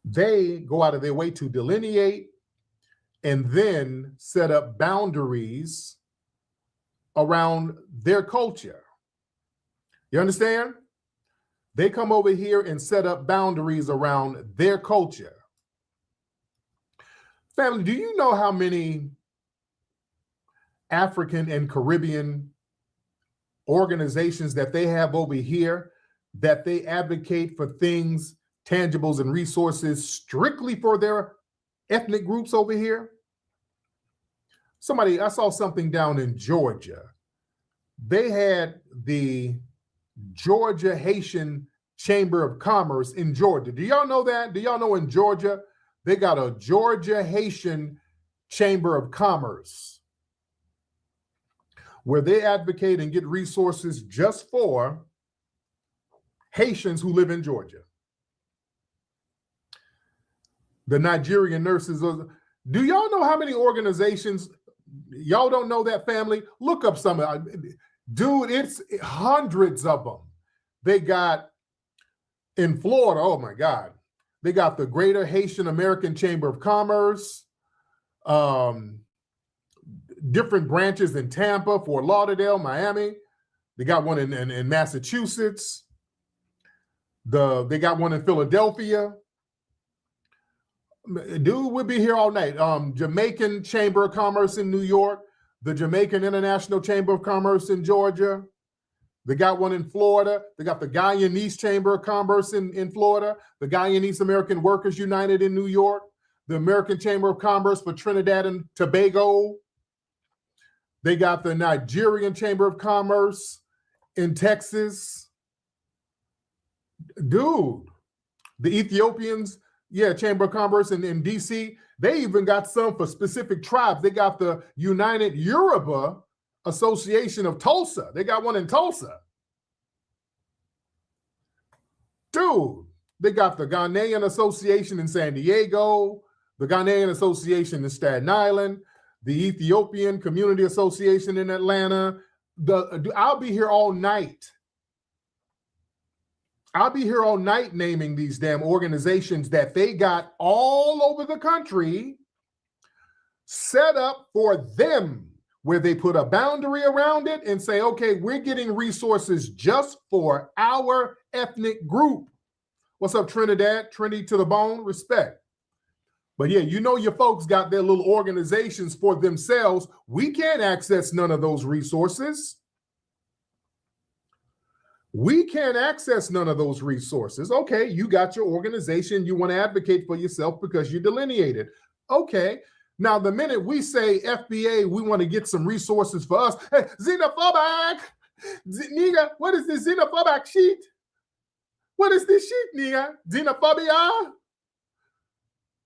they go out of their way to delineate and then set up boundaries around their culture. You understand? They come over here and set up boundaries around their culture. Family, do you know how many African and Caribbean organizations that they have over here that they advocate for things, tangibles, and resources strictly for their ethnic groups over here? I saw something down in Georgia. They had the Georgia Haitian Chamber of Commerce in Georgia. Do y'all know that? Do y'all know in Georgia, they got a Georgia Haitian Chamber of Commerce where they advocate and get resources just for Haitians who live in Georgia. The Nigerian nurses. Do y'all know how many organizations? Y'all don't know that, family? Look up some. Dude, it's hundreds of them. They got in Florida, oh my God. They got the Greater Haitian American Chamber of Commerce, different branches in Tampa, Fort Lauderdale, Miami. They got one in Massachusetts. They got one in Philadelphia. Dude, we'll be here all night. Jamaican Chamber of Commerce in New York, the Jamaican International Chamber of Commerce in Georgia. They got one in Florida. They got the Guyanese Chamber of Commerce in Florida, the Guyanese American Workers United in New York, the American Chamber of Commerce for Trinidad and Tobago. They got the Nigerian Chamber of Commerce in Texas. Dude, the Ethiopians, Chamber of Commerce in DC. They even got some for specific tribes. They got the United Yoruba Association of Tulsa. They got one in Tulsa. Dude, they got the Ghanaian Association in San Diego, the Ghanaian Association in Staten Island, the Ethiopian Community Association in Atlanta. I'll be here all night. I'll be here all night naming these damn organizations that they got all over the country set up for them, where they put a boundary around it and say, okay, we're getting resources just for our ethnic group. What's up, Trinidad? Trinity to the bone, respect. But yeah, you know your folks got their little organizations for themselves. We can't access none of those resources. We can't access none of those resources. Okay, you got your organization. You want to advocate for yourself because you delineated. Okay. Now, the minute we say FBA, we want to get some resources for us. Hey, xenophobic. Nigga, what is this xenophobic shit? What is this shit, nigga? Xenophobia?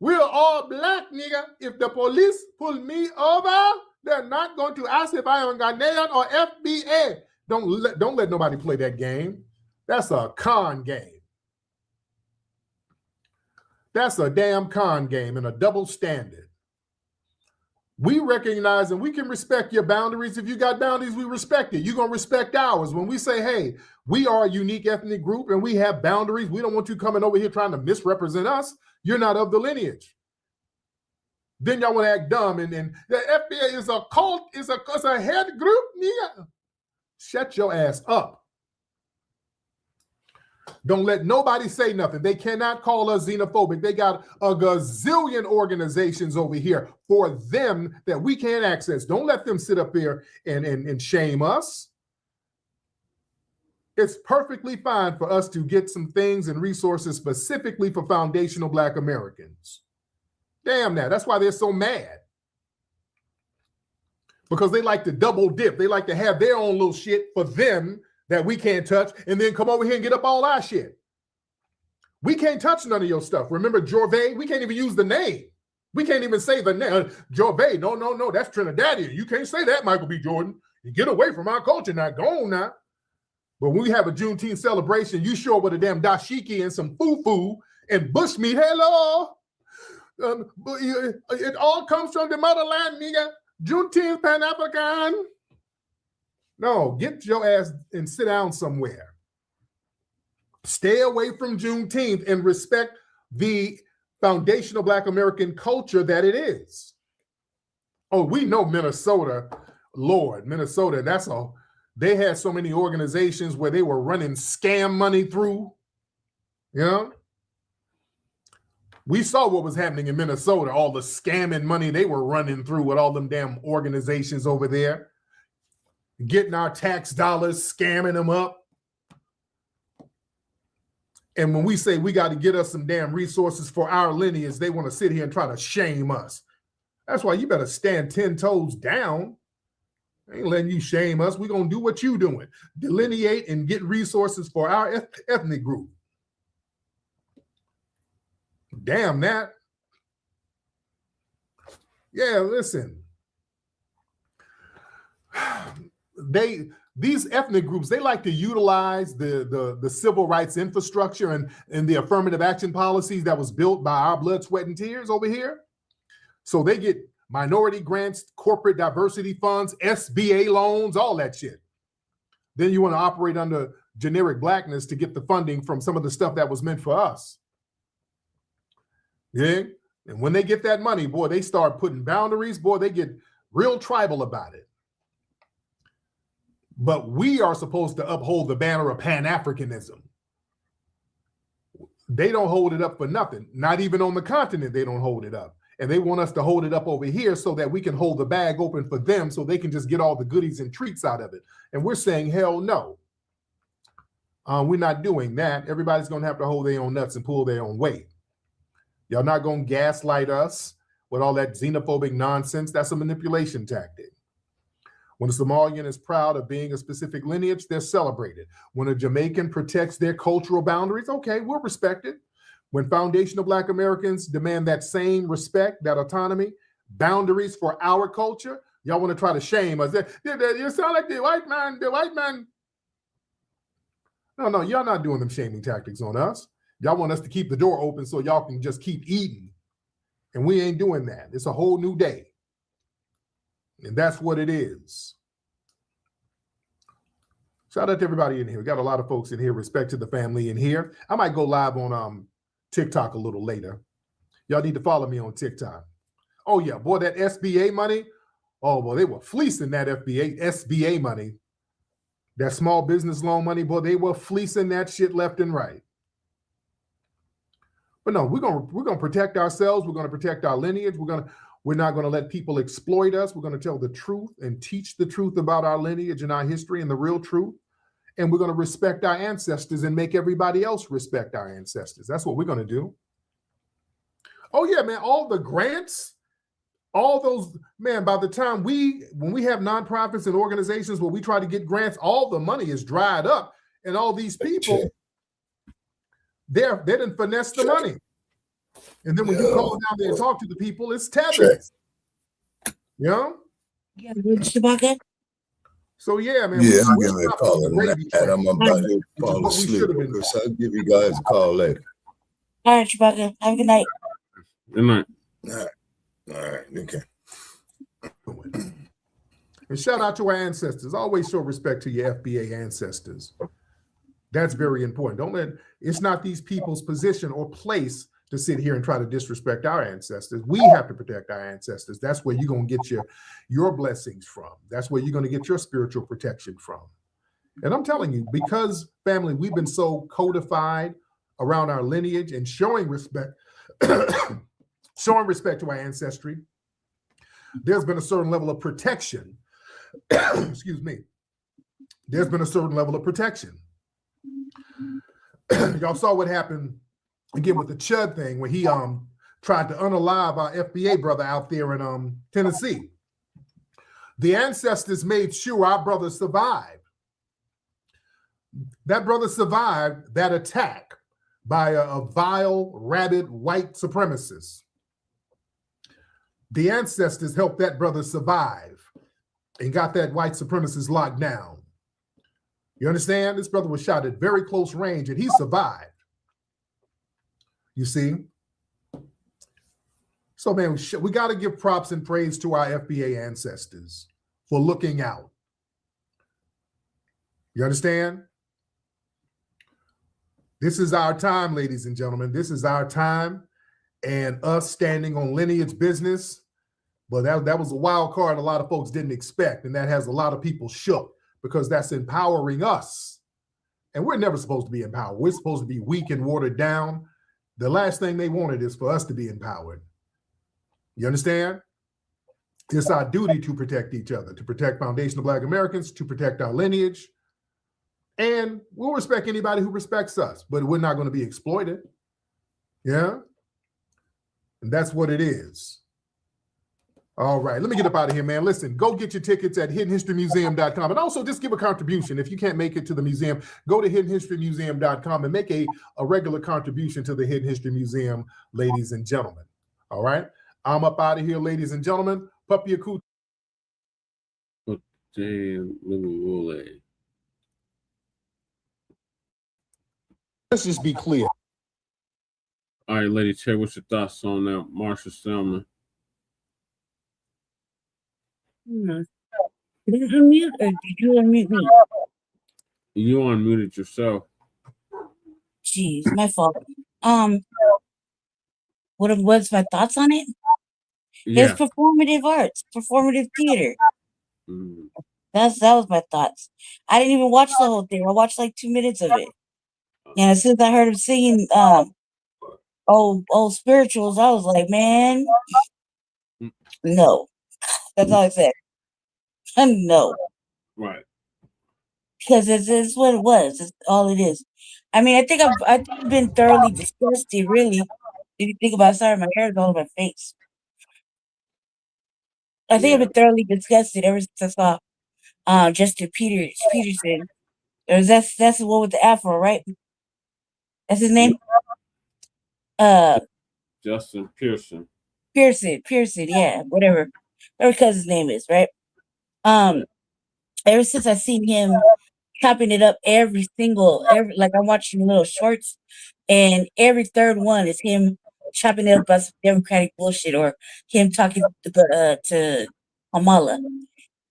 We're all black, nigga. If the police pull me over, they're not going to ask if I am Ghanaian or FBA. Don't let nobody play that game. That's a con game. That's a damn con game and a double standard. We recognize and we can respect your boundaries. If you got boundaries, we respect it. You're going to respect ours. When we say, hey, we are a unique ethnic group and we have boundaries, we don't want you coming over here trying to misrepresent us. You're not of the lineage. Then y'all want to act dumb and the FBA is a cult, it's a head group. Nigga. Shut your ass up. Don't let nobody say nothing. They cannot call us xenophobic. They got a gazillion organizations over here for them that we can't access. Don't let them sit up here and shame us. It's perfectly fine for us to get some things and resources specifically for foundational Black Americans. Damn that. That's why they're so mad. Because they like to double dip. They like to have their own little shit for them that we can't touch, and then come over here and get up all our shit. We can't touch none of your stuff. Remember Jorvay? We can't even use the name. We can't even say the name. Jorvay, no, that's Trinidadian. You can't say that, Michael B. Jordan. You get away from our culture now. Go on now. But when we have a Juneteenth celebration, you show up with a damn dashiki and some fufu and bushmeat. Hello. It all comes from the motherland, nigga. Juneteenth, Pan-African. No, get your ass and sit down somewhere. Stay away from Juneteenth and respect the foundational Black American culture that it is. Oh, we know Minnesota, Lord, Minnesota, that's all. They had so many organizations where they were running scam money through, you know? We saw what was happening in Minnesota, all the scamming money they were running through with all them damn organizations over there. Getting our tax dollars, scamming them up. And when we say we got to get us some damn resources for our lineage, they want to sit here and try to shame us. That's why you better stand 10 toes down. I ain't letting you shame us. We're going to do what you doing. Delineate and get resources for our ethnic group. Damn that. Yeah, listen. These ethnic groups, they like to utilize the civil rights infrastructure and the affirmative action policies that was built by our blood, sweat, and tears over here. So they get minority grants, corporate diversity funds, SBA loans, all that shit. Then you want to operate under generic blackness to get the funding from some of the stuff that was meant for us. Yeah. And when they get that money, boy, they start putting boundaries, boy, they get real tribal about it. But we are supposed to uphold the banner of Pan-Africanism. They don't hold it up for nothing. Not even on the continent, they don't hold it up. And they want us to hold it up over here so that we can hold the bag open for them so they can just get all the goodies and treats out of it. And we're saying, hell no. We're not doing that. Everybody's going to have to hold their own nuts and pull their own weight. Y'all not going to gaslight us with all that xenophobic nonsense. That's a manipulation tactic. When a Somalian is proud of being a specific lineage, they're celebrated. When a Jamaican protects their cultural boundaries, okay, we'll respect it. When foundational Black Americans demand that same respect, that autonomy, boundaries for our culture, y'all want to try to shame us. You sound like the white man. No, y'all not doing them shaming tactics on us. Y'all want us to keep the door open so y'all can just keep eating. And we ain't doing that. It's a whole new day. And that's what it is. Shout out to everybody in here. We got a lot of folks in here. Respect to the family in here. I might go live on TikTok a little later. Y'all need to follow me on TikTok. Oh yeah, boy, that SBA money. Oh, boy, they were fleecing that SBA money. That small business loan money, boy, they were fleecing that shit left and right. But no, we're gonna protect ourselves. We're gonna protect our lineage. We're not going to let people exploit us. We're going to tell the truth and teach the truth about our lineage and our history and the real truth. And we're going to respect our ancestors and make everybody else respect our ancestors. That's what we're going to do. Oh, yeah, man, all the grants, all those, man, by the time when we have nonprofits and organizations where we try to get grants, all the money is dried up. And all these people, they didn't finesse the money. And then when you call down there and talk to the people, it's Check. tethers. You know? Yeah, what's about that? So yeah, man. Yeah, I'm we're giving a not call the on gravy that. train, I'm about to which is fall what we asleep. should have been. So I'll give you guys a call later. All right, Chewbacca. Have a good night. Good night. All right. Okay. And shout out to our ancestors. Always show respect to your FBA ancestors. That's very important. Don't let it's not these people's position or place to sit here and try to disrespect our ancestors. We have to protect our ancestors. That's where you're going to get your blessings from. That's where you're going to get your spiritual protection from. And I'm telling you, because family, we've been so codified around our lineage and showing respect, showing respect to our ancestry, there's been a certain level of protection. Excuse me. There's been a certain level of protection. Y'all saw what happened again with the Chud thing when he tried to unalive our FBA brother out there in Tennessee. The ancestors made sure our brother survived. That brother survived that attack by a vile, rabid white supremacist. The ancestors helped that brother survive and got that white supremacist locked down. You understand? This brother was shot at very close range and he survived. You see? So, man, we got to give props and praise to our FBA ancestors for looking out. You understand? This is our time, ladies and gentlemen. This is our time, and us standing on lineage business. But that was a wild card a lot of folks didn't expect, and that has a lot of people shook because that's empowering us. And we're never supposed to be empowered. We're supposed to be weak and watered down. The last thing they wanted is for us to be empowered. You understand? It's our duty to protect each other, to protect foundational Black Americans, to protect our lineage. And we'll respect anybody who respects us, but we're not going to be exploited. Yeah? And that's what it is. All right, let me get up out of here, man. Listen, go get your tickets at hiddenhistorymuseum.com. And also just give a contribution. If you can't make it to the museum, go to hiddenhistorymuseum.com and make a regular contribution to the Hidden History Museum, ladies and gentlemen. All right? I'm up out of here, ladies and gentlemen. Puppy Akut. Let's just be clear. All right, Lady Chair, what's your thoughts on that, Marshall Selma? Did you unmute or did you unmute me? You unmuted yourself. Jeez, my fault. What's my thoughts on it? Yeah. It's performative arts, performative theater. That was my thoughts. I didn't even watch the whole thing. I watched like 2 minutes of it. And as soon as I heard him singing old spirituals, I was like, man, no. That's all I said. No. Right. Because it's what it was. It's all it is. I mean, I think I've been thoroughly disgusted, really. If you think about it, sorry, my hair is all over my face. I think I've been thoroughly disgusted ever since I saw Justin Peterson. That's the one with the afro, right? That's his name? Justin Pearson. Pearson, yeah, whatever cousin's name is, right? Ever since I seen him chopping it up every like I'm watching little shorts, and every third one is him chopping it up about some Democratic bullshit or him talking to Kamala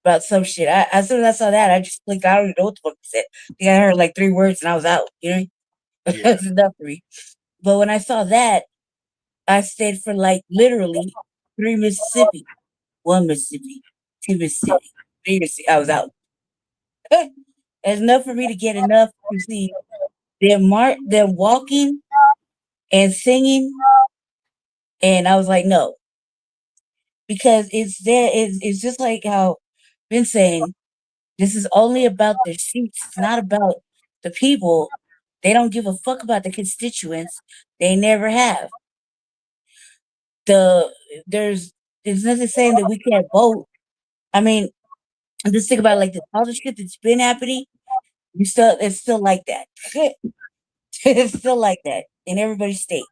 about some shit. As soon as I saw that, I just clicked. I don't even know what the fuck he said. I think I heard like 3 words and I was out. You know, that's enough for me. But when I saw that, I stayed for like literally 3 Mississippi, 1 Mississippi, 2 Mississippi, 3 Mississippi. I was out. There's enough for me to get enough to see them walking and singing, and I was like, no, because it's just like how I've been saying. This is only about their seats. It's not about the people. They don't give a fuck about the constituents. They never have. There's nothing saying that we can't vote. I mean, just think about it, like all the shit that's been happening. It's still like that. It's still like that in everybody's state.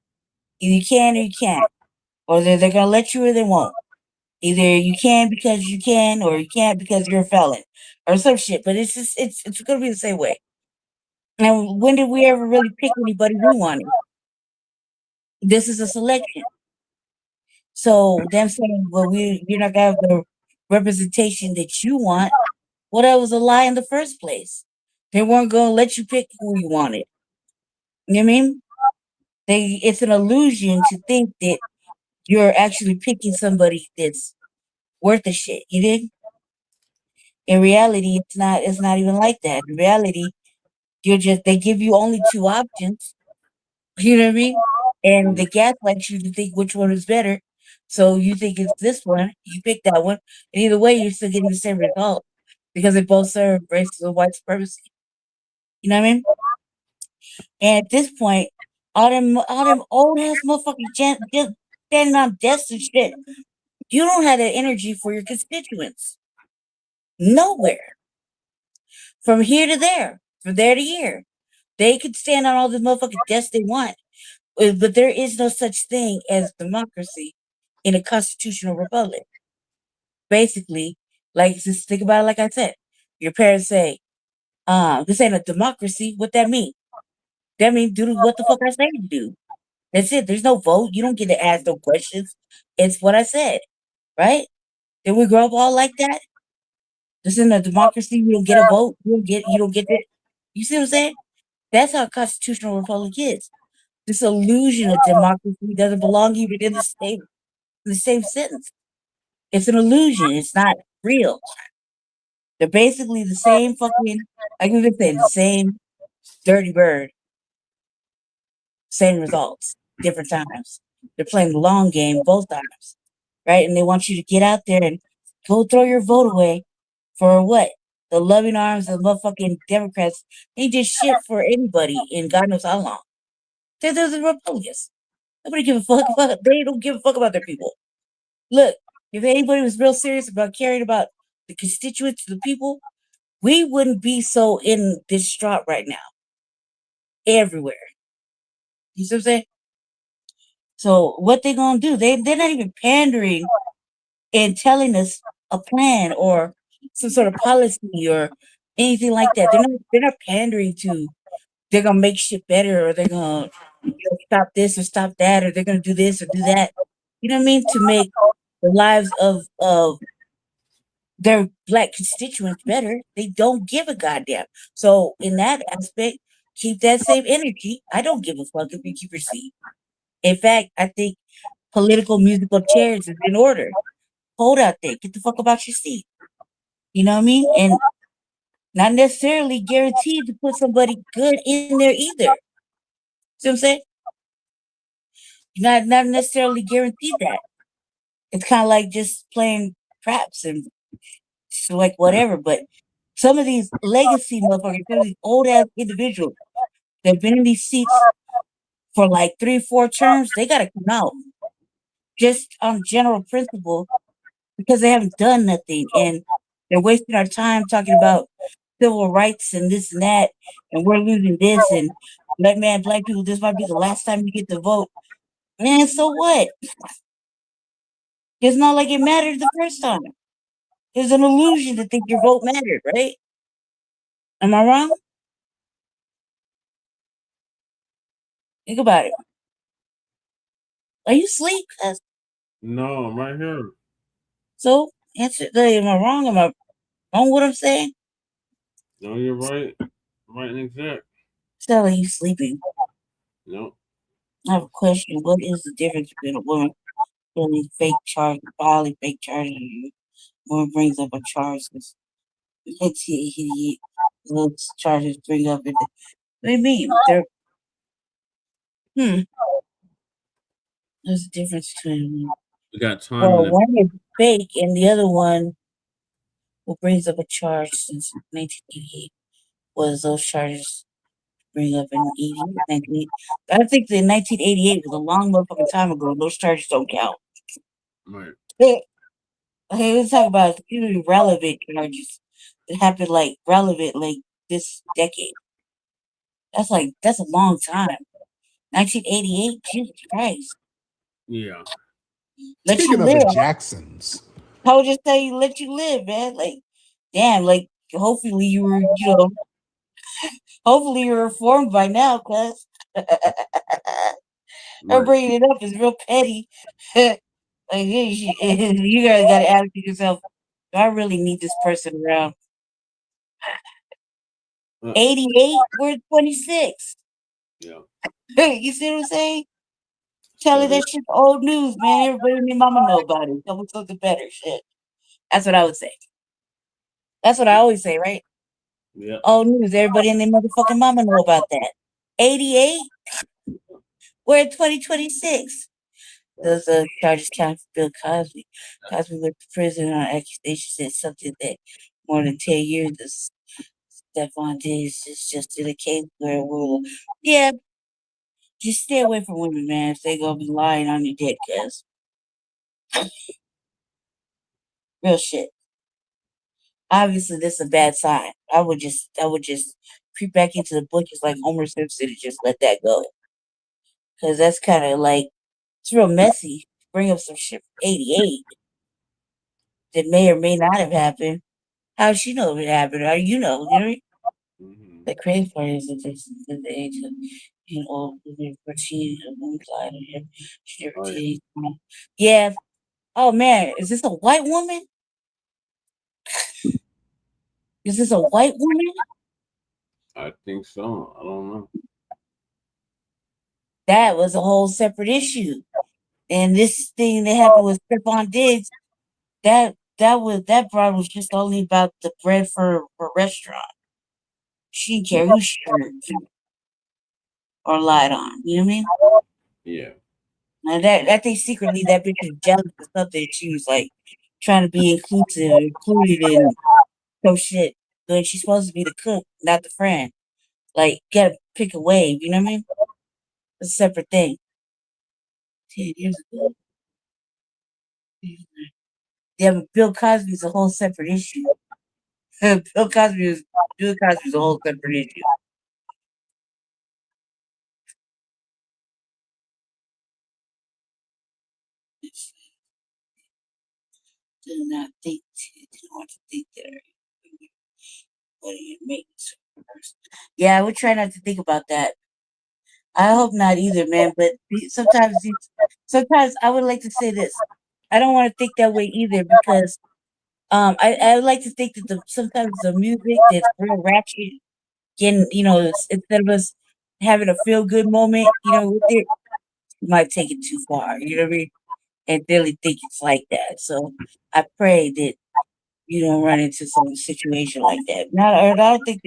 Either you can or you can't. Or they're going to let you or they won't. Either you can because you can, or you can't because you're a felon, or some shit. But it's just it's going to be the same way. And when did we ever really pick anybody we wanted? This is a selection. So them saying, well, you're not gonna have the representation that you want. Well, that was a lie in the first place. They weren't gonna let you pick who you wanted. You know what I mean? It's an illusion to think that you're actually picking somebody that's worth a shit. You did? In reality, it's not even like that. In reality, they give you only two options. You know what I mean? And they gaslight you to think which one is better. So you think it's this one, you pick that one, and either way, you're still getting the same result because they both serve races of white supremacy. You know what I mean? And at this point, all them old ass motherfuckers just standing on desks and shit. You don't have that energy for your constituents. Nowhere. From here to there, from there to here. They could stand on all the motherfucking desks they want. But there is no such thing as democracy in a constitutional republic. Basically, like, just think about it like I said. Your parents say, this ain't a democracy. What that mean? That means do what the fuck I say to do. That's it. There's no vote. You don't get to ask no questions. It's what I said. Right? Did we grow up all like that? This isn't a democracy. You don't get a vote. You don't get it. You see what I'm saying? That's how a constitutional republic is. This illusion of democracy doesn't belong even in the same sentence. It's an illusion. It's not real. They're basically the same fucking, like we've been saying, the same dirty bird. Same results, different times. They're playing the long game both times, right? And they want you to get out there and go throw your vote away for what? The loving arms of motherfucking Democrats. They did shit for anybody in God knows how long. They're the Republicans. Nobody give a fuck about. They don't give a fuck about their people. Look, if anybody was real serious about caring about the constituents, the people, we wouldn't be so in distraught right now. Everywhere. You see what I'm saying? So what they gonna do? They're not even pandering and telling us a plan or some sort of policy or anything like that. They're not pandering to they're gonna make shit better or they're gonna stop this or stop that or they're gonna do this or do that. You know what I mean? To make the lives of their black constituents better. They don't give a goddamn. So in that aspect, keep that same energy. I don't give a fuck if you keep your seat. In fact, I think political musical chairs is in order. Hold out there. Get the fuck about your seat. You know what I mean? And not necessarily guaranteed to put somebody good in there either. See what I'm saying? Not necessarily guaranteed that. It's kind of like just playing craps and so like whatever. But some of these legacy motherfuckers, some of these old ass individuals that have been in these seats for like 3-4 terms, they gotta come out. Just on general principle, because they haven't done nothing and they're wasting our time talking about civil rights and this and that, and we're losing this and black people, this might be the last time you get to vote. Man, so what? It's not like it mattered the first time. There's an illusion to think your vote mattered, right? Am I wrong? Think about it. Are you asleep? No, I'm right here. So, answer. Am I wrong? Am I wrong what I'm saying? No, you're right. Right and exact. Sound like you sleeping. No. I have a question. What is the difference between a woman filing fake charges, and a woman brings up a charge? Those charges bring up. What do you mean? There's a difference between. We got time. Well, one is fake, and the other one, what brings up a charge since 1988, was those charges bring up in 1988. I think the 1988 was a long motherfucking time ago. Those charges don't count. Right. Okay, let's talk about really relevant charges that happened relevant this decade. That's a long time. 1988. Jesus Christ. Yeah. Let Speaking you of the live. Jacksons, I would just tell you, let you live, man. Like, damn, like, hopefully you were, hopefully you're reformed by now, cuz. Her bringing it up is real petty. Like, you guys got to ask yourself, do I really need this person around? 88, we're 26. Yeah. You see what I'm saying? Tell her that shit's old news, man. Everybody and their mama know about it. Tell me something better, shit. That's what I would say. That's what I always say, right? Yeah. Old news. Everybody and their motherfucking mama know about that. 88? We're in 2026. Those charges count for Bill Cosby. Cosby went to prison on accusations that something that more than 10 years of Stephon Diggs is just in a case where we'll, yeah, just stay away from women, man. If they gonna be lying on your dick, cuz. Real shit. Obviously, this is a bad sign. I would just creep back into the bushes like Homer Simpson and just let that go. Cause that's kind of like, it's real messy. Bring up some shit from 88 that may or may not have happened. How does she know if it happened? How do you know? You know? The crazy part is that this at the age of, she never teased me. Yeah. Oh man, is this a white woman? Is this a white woman? I think so. I don't know. That was a whole separate issue. And this thing that happened with Stephon Diggs, that broad was just only about the bread for a restaurant. She didn't care who she hurt or lied on. You know what I mean? Yeah. And I think secretly that bitch was jealous of something. She was like trying to be included in some shit. But she's supposed to be the cook, not the friend. Like, gotta pick a wave, you know what I mean? It's a separate thing. 10 years ago. Yeah, but Bill Cosby's a whole separate issue. Bill Cosby's a whole separate issue. Do not want to think that what are you making? Yeah, I would try not to think about that. I hope not either, man. But sometimes I would like to say this. I don't want to think that way either because I would like to think that sometimes the music that's real ratchet can, instead of us having a feel good moment, with it, you might take it too far, you know what I mean? And really think it's like that. So I pray that you don't run into some situation like that. I don't think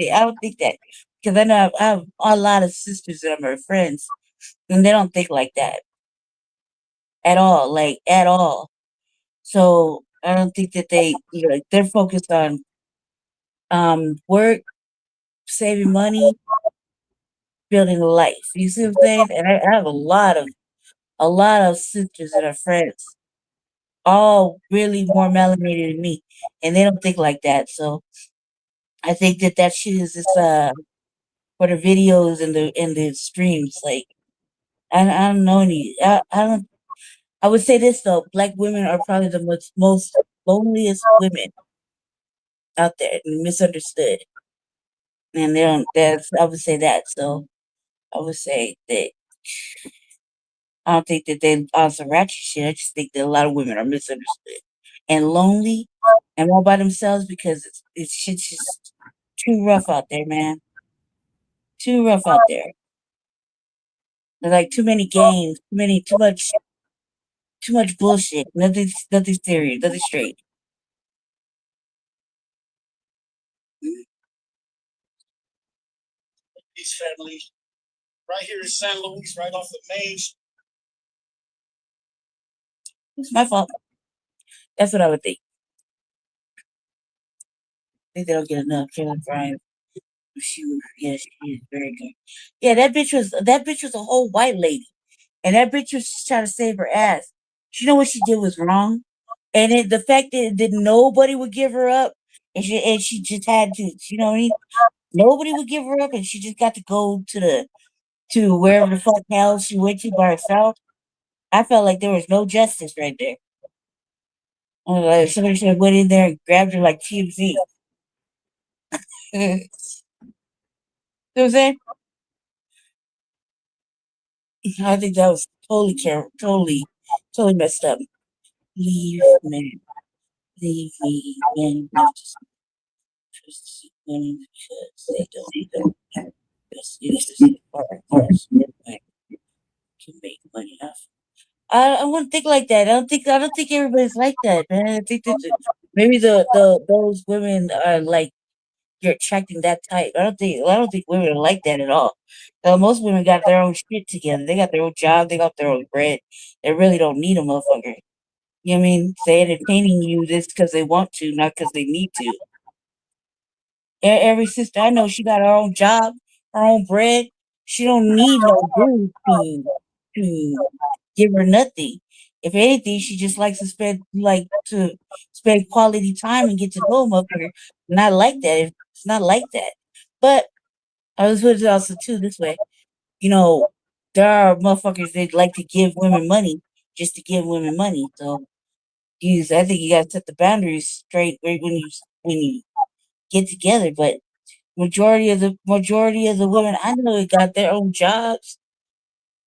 that because I know I have a lot of sisters that are my friends, and they don't think like that at all, like at all. So I don't think that they're focused on work, saving money, building a life. You see what I'm saying? And I have a lot of sisters that are friends, all really more melanated than me, and they don't think like that. So I think that shit is just for the videos and the streams. Like I don't know any. I don't. I would say this though: Black women are probably the most loneliest women out there, and misunderstood. And they don't. I would say that. So I would say that I don't think that they on some ratchet shit. I just think that a lot of women are misunderstood and lonely and all by themselves because it's shit's just too rough out there, man. Too rough out there. There's like too many games, too much bullshit. Nothing serious, nothing straight. These families right here in San Luis, right off the main. It's my fault. That's what I would think. I think they don't get enough. Carolyn Bryan. She is very good. Yeah, that bitch was a whole white lady. And that bitch was just trying to save her ass. She know what she did was wrong. And the fact that nobody would give her up and she just had to, you know what I mean? Nobody would give her up and she just got to go to to wherever the fuck hell she went to by herself. I felt like there was no justice right there. Like somebody should have went in there and grabbed her like TMZ. You know what I'm saying? I think that was totally messed up. Leave men. Leave me men not to trust women because they don't have best interests in partners to make money off. I wouldn't think like that. I don't think everybody's like that, man. I think that maybe those women are like you're attracting that type. I don't think women are like that at all. Most women got their own shit together. They got their own job. They got their own bread. They really don't need a motherfucker. You know what I mean? They're entertaining you this because they want to, not because they need to. Every sister I know, she got her own job, her own bread. She don't need no dude to give her nothing. If anything, she just likes to spend quality time and get to know a motherfucker. Not like that. It's not like that. But I was put it also too this way. You know, there are motherfuckers that like to give women money just to give women money. So I think you gotta set the boundaries straight when you get together. But majority of the women I know got their own jobs.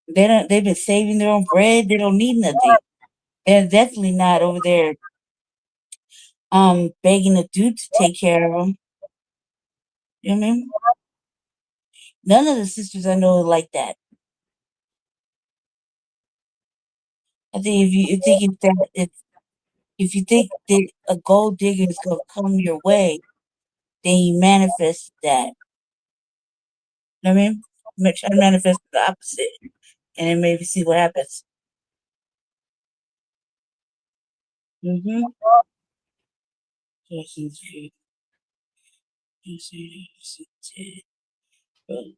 They've been saving their own bread. They don't need nothing. They're definitely not over there begging a dude to take care of them. You know what I mean? None of the sisters I know are like that. I think if you think that a gold digger is gonna come your way, then you manifest that. You know what I mean? Try to manifest the opposite, and then maybe see what happens. Mm-hmm.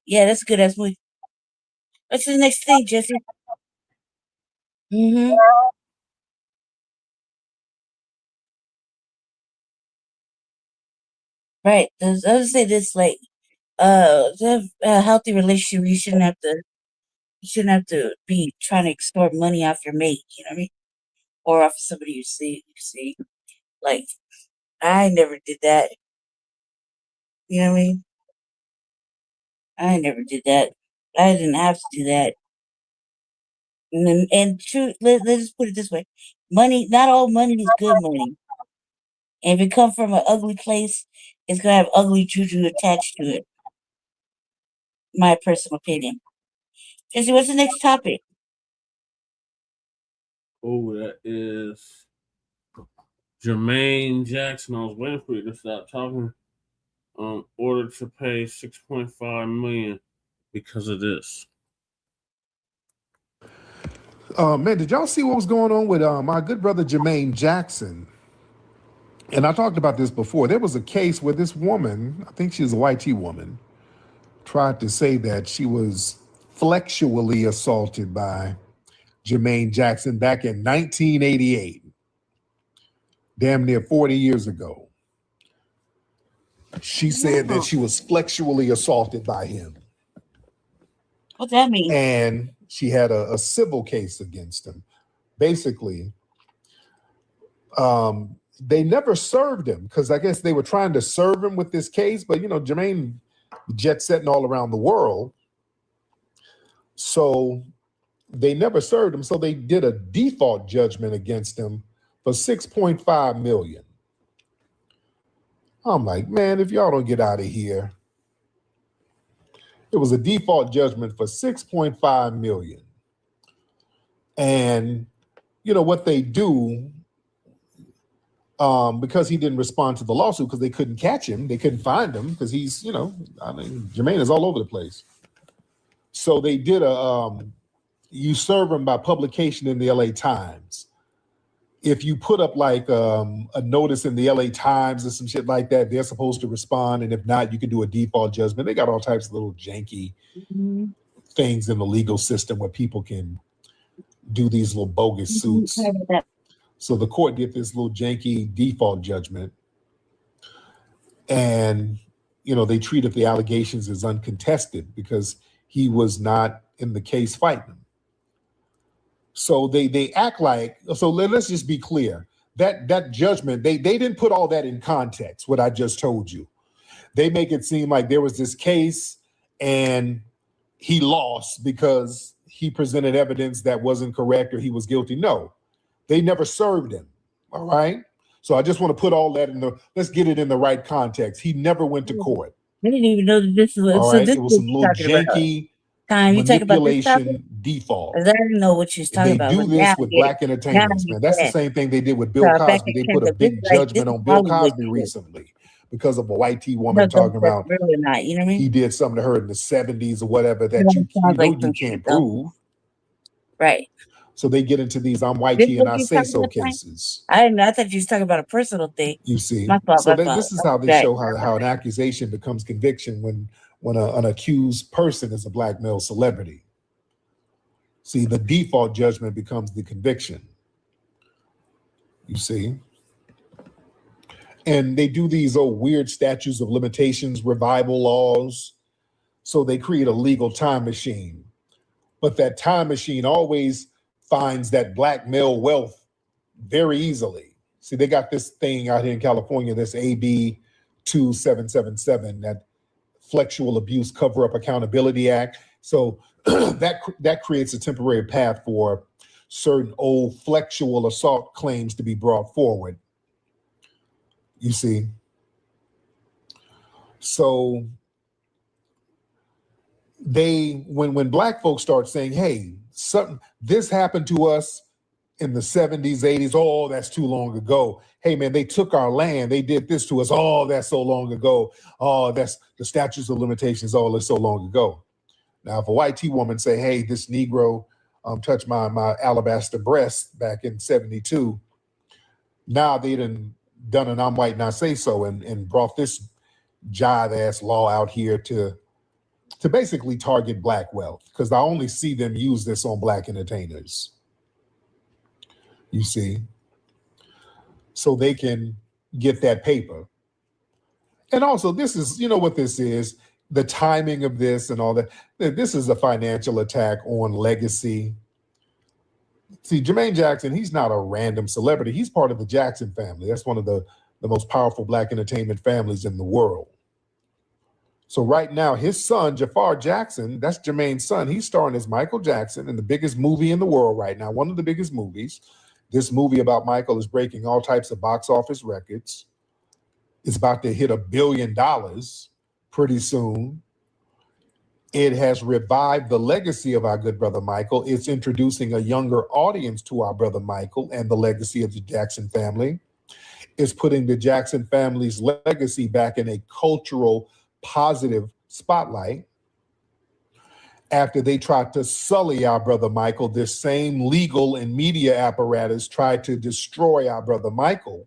Yeah, that's good. That's movie. What's the next thing, Jesse? Mm-hmm. Right. I was gonna say this, like, to have a healthy relationship, you shouldn't have to be trying to extort money off your mate. You know what I mean? Or off somebody you see. Like, I never did that. You know what I mean? I never did that. I didn't have to do that. And true, let's just put it this way: money, not all money is good money. And if it comes from an ugly place, it's gonna have ugly juju attached to it. My personal opinion. Jesse, what's the next topic? Oh, that is Jermaine Jackson. I was waiting for you to stop talking. Ordered to pay $6.5 million because of this. Man, did y'all see what was going on with my good brother Jermaine Jackson? And I talked about this before. There was a case where this woman, I think she was a YT woman, tried to say that she was flexually assaulted by Jermaine Jackson back in 1988, damn near 40 years ago. She said that she was flexually assaulted by him. What's that mean? And she had a civil case against him. Basically, they never served him because I guess they were trying to serve him with this case, but you know, Jermaine jet setting all around the world. So they never served him. So they did a default judgment against him for $6.5 million. I'm like, man, if y'all don't get out of here. It was a default judgment for $6.5 million. And you know what they do, because he didn't respond to the lawsuit because they couldn't catch him, they couldn't find him because he's, you know, I mean, Jermaine is all over the place. So they did you serve him by publication in the LA Times. If you put up like a notice in the LA Times or some shit like that, they're supposed to respond. And if not, you can do a default judgment. They got all types of little janky things in the legal system where people can do these little bogus suits. So the court did this little janky default judgment. And, you know, they treated the allegations as uncontested because he was not in the case fighting them. So they act like, so let's just be clear. That judgment, they didn't put all that in context, what I just told you. They make it seem like there was this case and he lost because he presented evidence that wasn't correct or he was guilty. No, they never served him. All right. So I just want to put all that let's get it in the right context. He never went to court. I didn't even know that this was. All So right. this It was is some what little you're talking about. janky Time you talk about this topic? manipulation default. 'Cause I didn't know what you was talking They about. do But this now I with get it. Black Now I entertainers, man. get That's the that. same thing they did with Bill So back Cosby. in They camp, put a 'cause this big like this judgment is on Bill Hollywood Cosby shit. recently because of a white T You woman know, talking that's about real or not. You know what I mean? he did something to her in the 70s or whatever You that know, you it sounds like you some can't shit though. prove. Right. So they get into these I'm white This T is and what I you was say talking so about, Time? cases. I didn't know. I thought you was talking about a personal thing. You see, My fault. so My fault. this is how they Right. show how an accusation becomes conviction when an accused person is a Black male celebrity. See, the default judgment becomes the conviction. You see, and they do these weird statutes of limitations, revival laws. So they create a legal time machine, but that time machine always finds that Black male wealth very easily. See, they got this thing out here in California, this AB 2777, that Flexual Abuse Cover-Up Accountability Act. So that creates a temporary path for certain old flexual assault claims to be brought forward. You see? So when Black folks start saying, hey, this happened to us in the 70s, 80s, oh, that's too long ago. Hey, man, they took our land. They did this to us. Oh, that's so long ago. Oh, that's the statutes of limitations. Oh, that's so long ago. Now, if a white T woman say, hey, this Negro touched my alabaster breast back in 72, now they done an I'm white and I say so and brought this jive ass law out here to basically target Black wealth, because I only see them use this on Black entertainers. You see? So they can get that paper. And also, this is, you know what this is, the timing of this and all that. This is a financial attack on legacy. See, Jermaine Jackson, he's not a random celebrity. He's part of the Jackson family. That's one of the most powerful Black entertainment families in the world. So right now, his son, Jafar Jackson, that's Jermaine's son, he's starring as Michael Jackson in the biggest movie in the world right now, one of the biggest movies. This movie about Michael is breaking all types of box office records. It's about to hit $1 billion pretty soon. It has revived the legacy of our good brother Michael. It's introducing a younger audience to our brother Michael and the legacy of the Jackson family. It's putting the Jackson family's legacy back in a cultural positive spotlight. After they tried to sully our brother Michael, this same legal and media apparatus tried to destroy our brother Michael.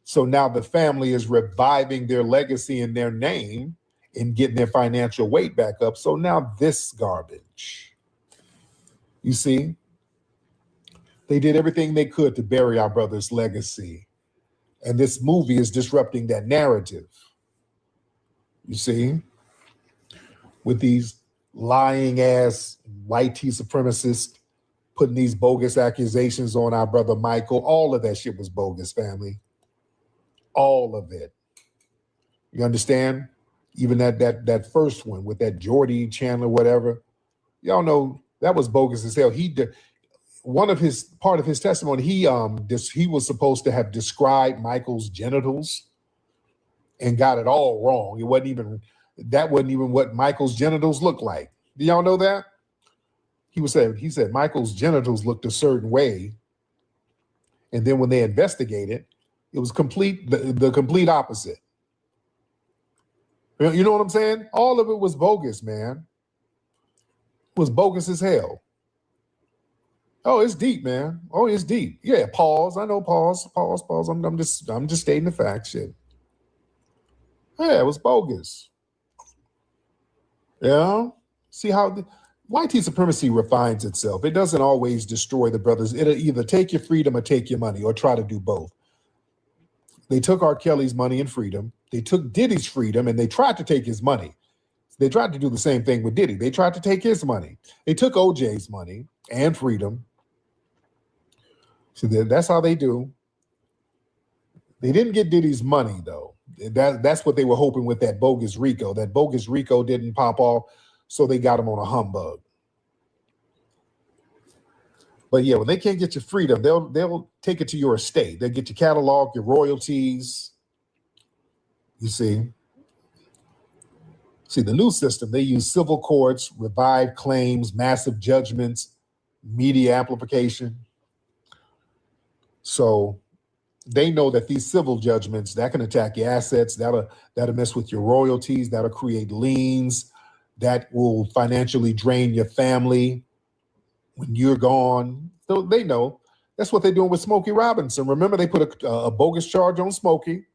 So now the family is reviving their legacy and their name and getting their financial weight back up. So now this garbage. You see? They did everything they could to bury our brother's legacy. And this movie is disrupting that narrative. You see? With these lying ass white T supremacists putting these bogus accusations on our brother Michael. All of that shit was bogus, family. All of it. You understand? Even that first one with that Jordy Chandler, whatever. Y'all know that was bogus as hell. He did part of his testimony. He was supposed to have described Michael's genitals and got it all wrong. That wasn't even what Michael's genitals looked like. Do y'all know that? He said Michael's genitals looked a certain way. And then when they investigated, it was the complete opposite. You know what I'm saying? All of it was bogus, man. It was bogus as hell. Oh, it's deep, man. Oh, it's deep. Yeah, pause. I know, pause. I'm just stating the fact, shit. Yeah, it was bogus. Yeah. See how white T supremacy refines itself. It doesn't always destroy the brothers. It'll either take your freedom or take your money, or try to do both. They took R. Kelly's money and freedom. They took Diddy's freedom, and they tried to take his money. They tried to do the same thing with Diddy. They tried to take his money. They took OJ's money and freedom. So that's how they do. They didn't get Diddy's money, though. That's what they were hoping with that bogus RICO. That bogus RICO didn't pop off, so they got him on a humbug. But yeah, when they can't get your freedom, they'll take it to your estate. They'll get your catalog, your royalties. You see? See, the new system, they use civil courts, revived claims, massive judgments, media amplification. So they know that these civil judgments, that can attack your assets, that'll mess with your royalties, that'll create liens, that will financially drain your family when you're gone. So they know. That's what they're doing with Smokey Robinson. Remember, they put a bogus charge on Smokey.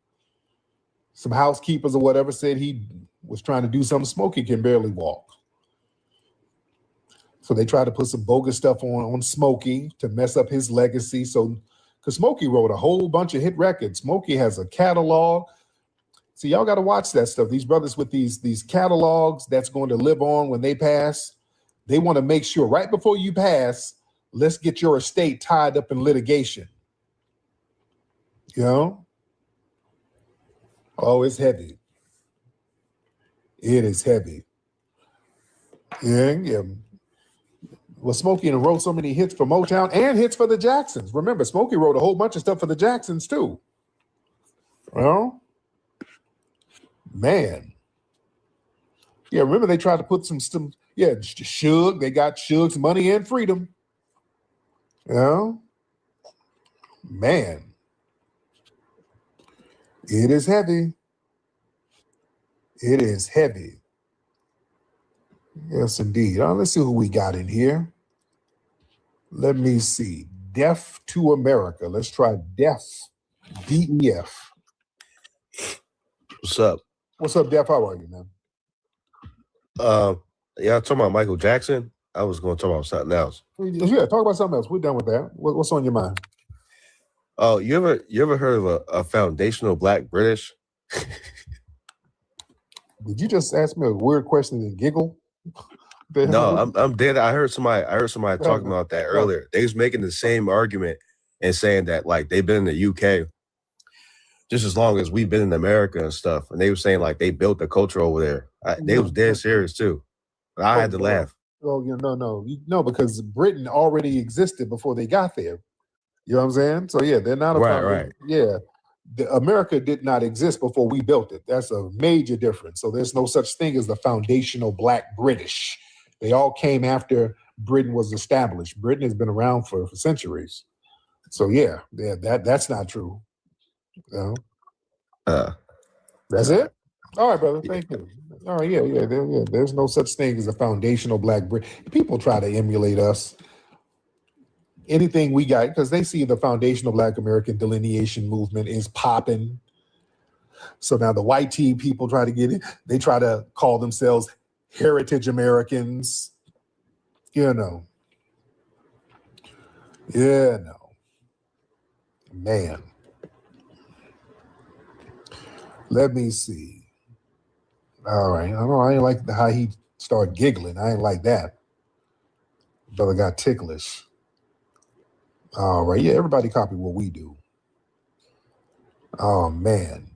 Some housekeepers or whatever said he was trying to do something. Smokey can barely walk. So they tried to put some bogus stuff on Smokey to mess up his legacy. So, because Smokey wrote a whole bunch of hit records. Smokey has a catalog. So y'all got to watch that stuff. These brothers with these catalogs that's going to live on when they pass, they want to make sure right before you pass, let's get your estate tied up in litigation. You know? Oh, it's heavy. It is heavy. Yeah. Well, Smokey wrote so many hits for Motown and hits for the Jacksons. Remember, Smokey wrote a whole bunch of stuff for the Jacksons too. Well, man. Yeah, remember they tried to put some Suge. They got Suge's Money and Freedom. You know? Man. It is heavy. It is heavy. Yes, indeed. Let's see who we got in here. Let me see. Deaf to America. Let's try Deaf. DEF. What's up? What's up, Deaf? How are you, man? Yeah, talking about Michael Jackson. I was going to talk about something else. Yeah, talk about something else. We're done with that. What's on your mind? Oh, you ever heard of a foundational Black British? Did you just ask me a weird question and giggle? No, I'm dead. I heard somebody talking about that earlier. They was making the same argument and saying that like they've been in the UK just as long as we've been in America and stuff. And they were saying like they built the culture over there. They was dead serious too. I had to laugh. Oh, no, because Britain already existed before they got there. You know what I'm saying? So yeah, they're not a right. Yeah. America did not exist before we built it. That's a major difference. So there's no such thing as the foundational Black British. They all came after Britain was established. Britain has been around for centuries. So yeah, that's not true. You know? That's it? All right, brother. Thank you. All right, yeah. There's no such thing as a foundational Black British. People try to emulate us. Anything we got, because they see the foundational Black American delineation movement is popping. So now the white tea people try to get it. They try to call themselves heritage Americans. Man. Let me see. All right. I ain't like how he started giggling. I ain't like that. Brother got ticklish. All right. Yeah, everybody copy what we do. Oh, man.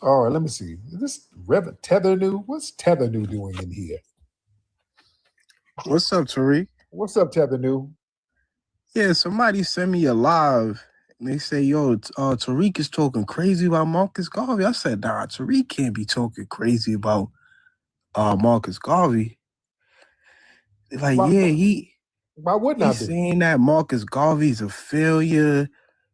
All right, let me see. Is this Reverend Tether New? What's Tether New doing in here? What's up, Tariq? What's up, Tether New? Yeah, somebody sent me a live. And they say, yo, Tariq is talking crazy about Marcus Garvey. I said, nah, Tariq can't be talking crazy about Marcus Garvey. They're like, why wouldn't he's saying that Marcus Garvey's a failure.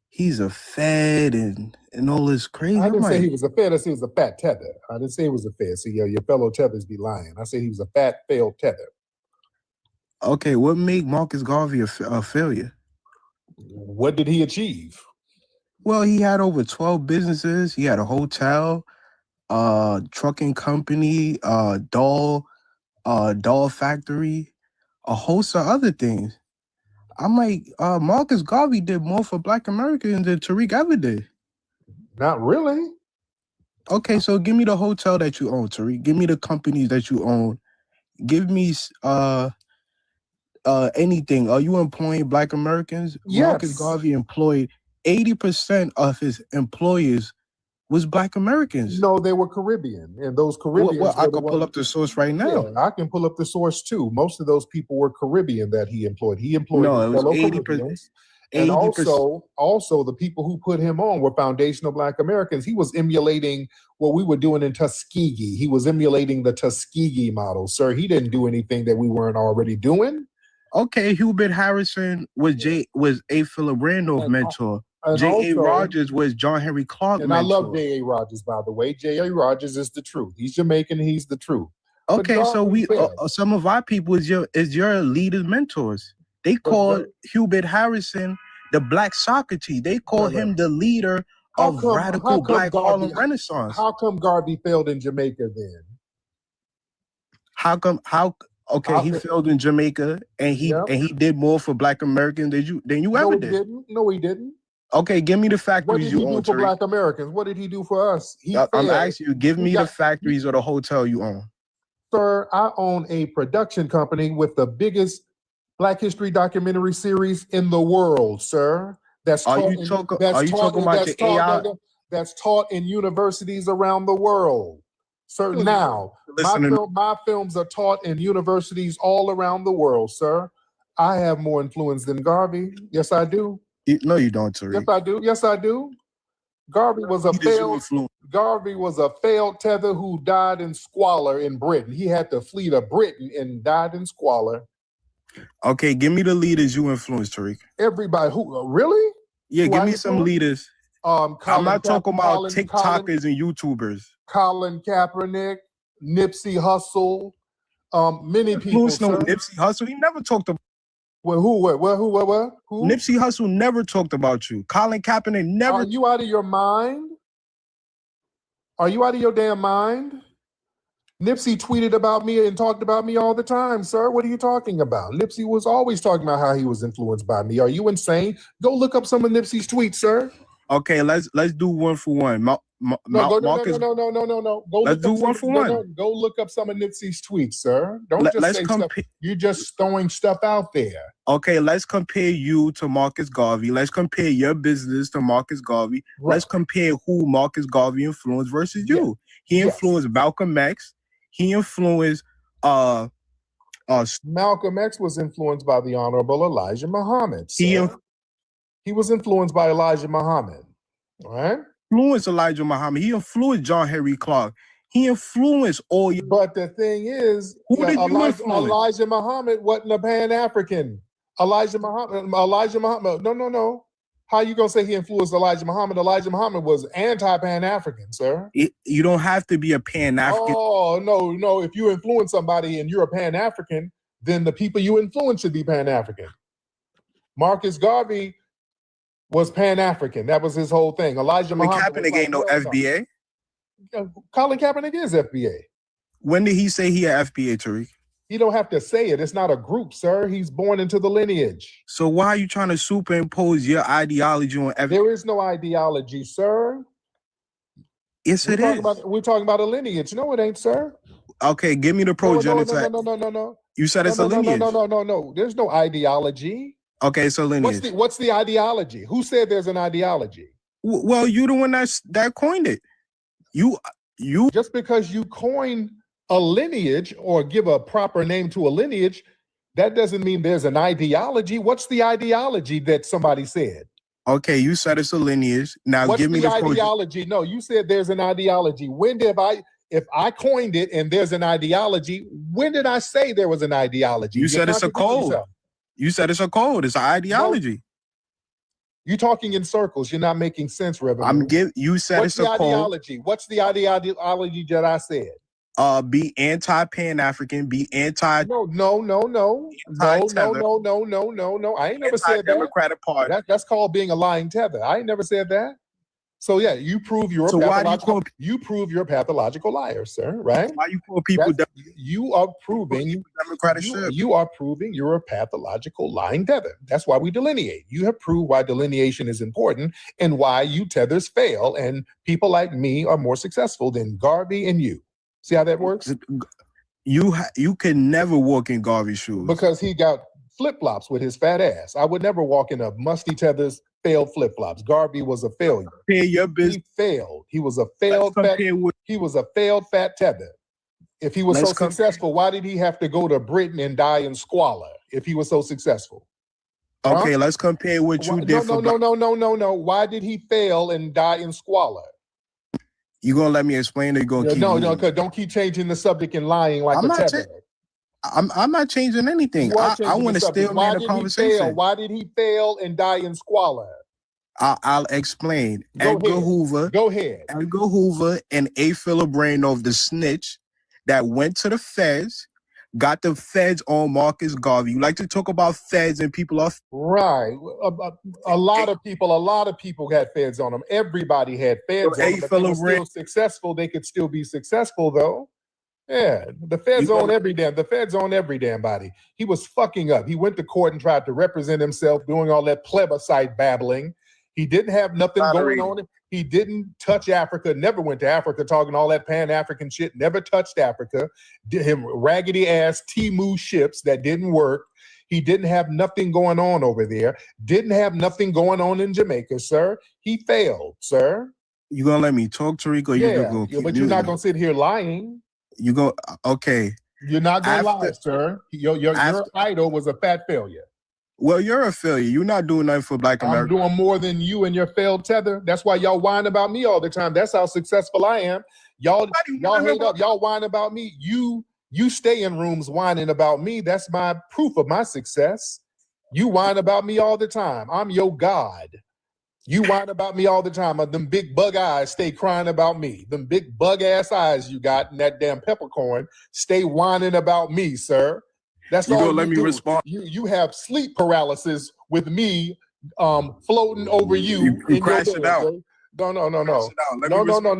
He's a fed and all this crazy. I didn't say he was a fed. I said he was a fat tether. I didn't say he was a fed. See, your fellow tethers be lying. I said he was a fat, failed tether. Okay, what made Marcus Garvey a failure? What did he achieve? Well, he had over 12 businesses. He had a hotel, trucking company, doll factory, a host of other things. I'm like, Marcus Garvey did more for Black Americans than Tariq ever did. Not really. Okay, so give me the hotel that you own, Tariq. Give me the companies that you own. Give me anything. Are you employing Black Americans? Marcus Yes. Garvey employed 80% of his employers was Black Americans. No, they were Caribbean, and those Caribbeans. Well, I were the could pull ones- up the source right now. Yeah, I can pull up the source too. Most of those people were Caribbean that he employed. He employed No, his it was fellow 80%. Caribbeans. And 80%. also the people who put him on were foundational Black Americans. He was emulating what we were doing in Tuskegee. He was emulating the Tuskegee model, sir. He didn't do anything that we weren't already doing. Okay, Hubert Harrison was A. Philip Randolph mentor. J.A. Rogers was John Henry Clark And mentor. I love J.A. Rogers, by the way. J.A. Rogers is the truth. He's Jamaican. He's the truth. But Okay, so Garvey we failed. some of our people is your leaders mentors. They called Hubert Harrison the Black Socrates. They called him the leader of radical Black Harlem Renaissance. How come Garvey failed in Jamaica then? He failed in Jamaica and he did more for Black Americans than you ever did. No, he didn't. Okay, give me the factories What did he you do own, for Tariq. Black Americans? What did he do for us? I'm asking you, give me the factories or the hotel you own. Sir, I own a production company with the biggest Black History documentary series in the world, sir. That's Are taught you in- talking that's are you taught- talking about that's your taught- AI? That's taught in universities around the world. Sir, Listen, now my films are taught in universities all around the world, sir. I have more influence than Garvey. Yes, I do. No, you don't, Tariq. Yes, I do. Yes, I do. Garvey was a failed tether who died in squalor in Britain. He had to flee to Britain and died in squalor. Okay, give me the leaders you influenced, Tariq. Everybody who really? Yeah, Who give I me some influenced? leaders. I'm not talking about TikTokers and YouTubers. Colin Kaepernick, Nipsey Hussle, many people. Influence no Sir. Nipsey Hussle. He never talked about. Well, who? Who? Nipsey Hussle never talked about you. Colin Kaepernick never. Are you out of your mind? Are you out of your damn mind? Nipsey tweeted about me and talked about me all the time, sir. What are you talking about? Nipsey was always talking about how he was influenced by me. Are you insane? Go look up some of Nipsey's tweets, sir. Okay, let's do one for one. No. Marcus, Go let's do one for one. Go look up some of Nipsey's tweets, sir. Don't just let's say stuff. You're just throwing stuff out there. Okay, let's compare you to Marcus Garvey. Let's compare your business to Marcus Garvey. Right. Let's compare who Marcus Garvey influenced versus you. He influenced Malcolm X. He influenced Malcolm X was influenced by the Honorable Elijah Muhammad. He was influenced by Elijah Muhammad. All right? Influenced Elijah Muhammad. He influenced John Henry Clark. He influenced all your. But the thing is, Elijah Muhammad wasn't a Pan-African. Elijah Muhammad. No. How you gonna say he influenced Elijah Muhammad? Elijah Muhammad was anti-Pan-African, sir. You don't have to be a Pan-African. Oh, no. If you influence somebody and you're a Pan-African, then the people you influence should be Pan-African. Marcus Garvey was Pan-African. That was his whole thing. Elijah Muhammad. Kaepernick ain't no FBA. Colin Kaepernick is FBA. When did he say he had FBA, Tariq? He don't have to say it. It's not a group, sir. He's born into the lineage. So why are you trying to superimpose your ideology on everything? There is no ideology, sir. Yes, it is. We're talking about a lineage. No, it ain't, sir. Okay, give me the progenitor. No. You said it's a lineage. No. There's no ideology. Okay, so lineage. What's the ideology? Who said there's an ideology? Well, you the one that coined it. You just because you coin a lineage or give a proper name to a lineage, that doesn't mean there's an ideology. What's the ideology that somebody said? Okay, you said it's a lineage. Now give me the ideology. No, you said there's an ideology. If I coined it and there's an ideology, when did I say there was an ideology? You said it's a code. You said it's a code. It's an ideology. No. You're talking in circles. You're not making sense, Reverence. You said it's a code. Ideology? What's the ideology that I said? Be anti-Pan-African, be anti. No. I ain't never said that. Democratic Party. That's called being a lying tether. I ain't never said that. So yeah, you prove you're So a why do you pathological. call You prove you're a pathological liar, sir. Right? why you call people You are proving Democratic shit? you are proving you're a pathological lying tether. That's why we delineate. You have proved why delineation is important and why you tethers fail, and people like me are more successful than Garvey and you. See how that works? You can never walk in Garvey's shoes Because he got flip-flops with his fat ass. I would never walk in a musty tethers failed flip-flops. Garvey was a failure. He failed. He was a failed fat. He was a failed fat tether. If he was so successful, why did he have to go to Britain and die in squalor? If he was so successful. Okay, let's compare what you did for. No. Why did he fail and die in squalor? You gonna let me explain or you gonna keep no, because don't keep changing the subject and lying like a tether. I'm not changing anything. I want to still make a conversation. Why did he fail and die in squalor? I'll explain. Edgar Hoover. Go ahead. Edgar Hoover and A. Philip Brainov, the snitch that went to the feds, got the feds on Marcus Garvey. You like to talk about feds and people are right. A lot of people had feds on them. Everybody had feds on them. But they were still successful. They could still be successful though. Yeah, the feds own every damn body. He was fucking up. He went to court and tried to represent himself, doing all that plebiscite babbling. He didn't have nothing going on. He didn't touch Africa, never went to Africa talking all that Pan-African shit, never touched Africa. Did him raggedy ass Timu ships that didn't work. He didn't have nothing going on over there. Didn't have nothing going on in Jamaica, sir. He failed, sir. You gonna let me talk, Tariq, or but you're not gonna sit here lying. You go okay. You're not gonna lie, sir. Your idol was a fat failure. Well, you're a failure. You're not doing nothing for Black America. I'm doing more than you and your failed tether. That's why y'all whine about me all the time. That's how successful I am. Y'all hate up. Y'all whine about me. You stay in rooms whining about me. That's my proof of my success. You whine about me all the time. I'm your God. You whine about me all the time. Them big bug eyes stay crying about me. Them big bug ass eyes you got and that damn peppercorn stay whining about me, sir. That's all. You gonna let me respond? You have sleep paralysis with me floating over you. You crashing out. No.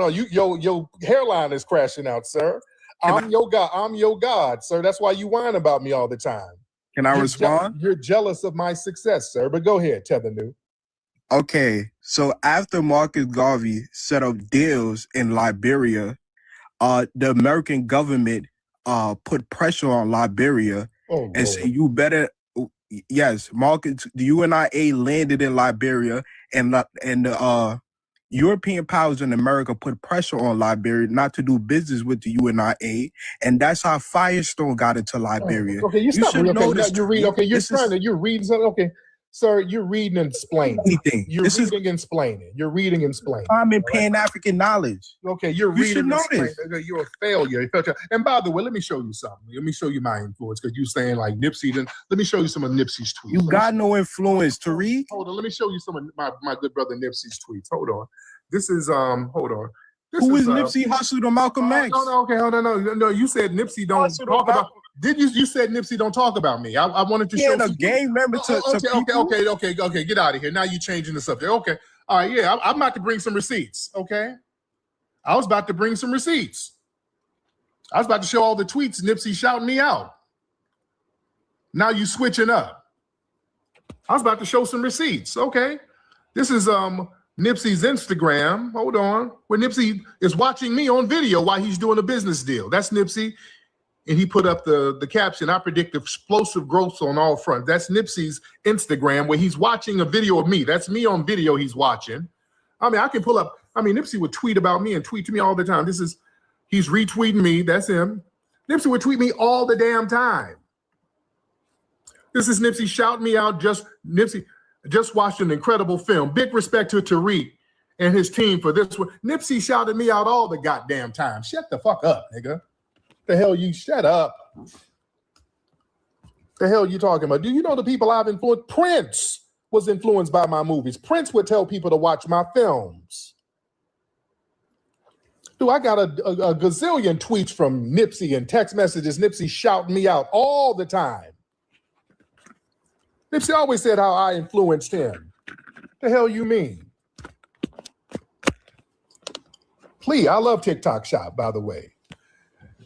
Your hairline is crashing out, sir. I'm your God, sir. That's why you whine about me all the time. Can I respond? You're jealous of my success, sir. But go ahead, Tether New. Okay, so after Marcus Garvey set up deals in Liberia, the American government put pressure on Liberia and said, you better, yes, Marcus, the UNIA landed in Liberia and the European powers in America put pressure on Liberia not to do business with the UNIA, and that's how Firestone got into Liberia. Okay, you should know this. You're reading something. Okay. Sir, you're reading and explaining. You're reading and explaining. I'm in Pan-African knowledge. Okay, you're reading and explaining. You're a failure. And by the way, let me show you something. Let me show you my influence because you're saying like Nipsey. Let me show you some of Nipsey's tweets. You got no influence, Tariq. Hold on. Let me show you some of my good brother Nipsey's tweets. Hold on. This is hold on. Who is Nipsey Hussle to Malcolm X? No. You said Nipsey don't talk about. Did you said Nipsey don't talk about me? I wanted to show a gang member to Okay. Get out of here. Now you're changing the subject. Okay. All right. Yeah, I'm about to bring some receipts. Okay. I was about to bring some receipts. I was about to show all the tweets Nipsey shouting me out. Now you switching up. I was about to show some receipts. Okay. This is Nipsey's Instagram. Hold on. Where Nipsey is watching me on video while he's doing a business deal. That's Nipsey. And he put up the caption, I predict explosive growth on all fronts. That's Nipsey's Instagram where he's watching a video of me. That's me on video he's watching. I mean, I can pull up. I mean, Nipsey would tweet about me and tweet to me all the time. He's retweeting me. That's him. Nipsey would tweet me all the damn time. This is Nipsey shouting me out. Nipsey just watched an incredible film. Big respect to Tariq and his team for this one. Nipsey shouted me out all the goddamn time. Shut the fuck up, nigga. The hell you shut up. The hell you talking about? Do you know the people I've influenced? Prince was influenced by my movies. Prince would tell people to watch my films. Dude, I got a gazillion tweets from Nipsey and text messages. Nipsey shouting me out all the time. Nipsey always said how I influenced him. The hell you mean? Please, I love TikTok Shop, by the way.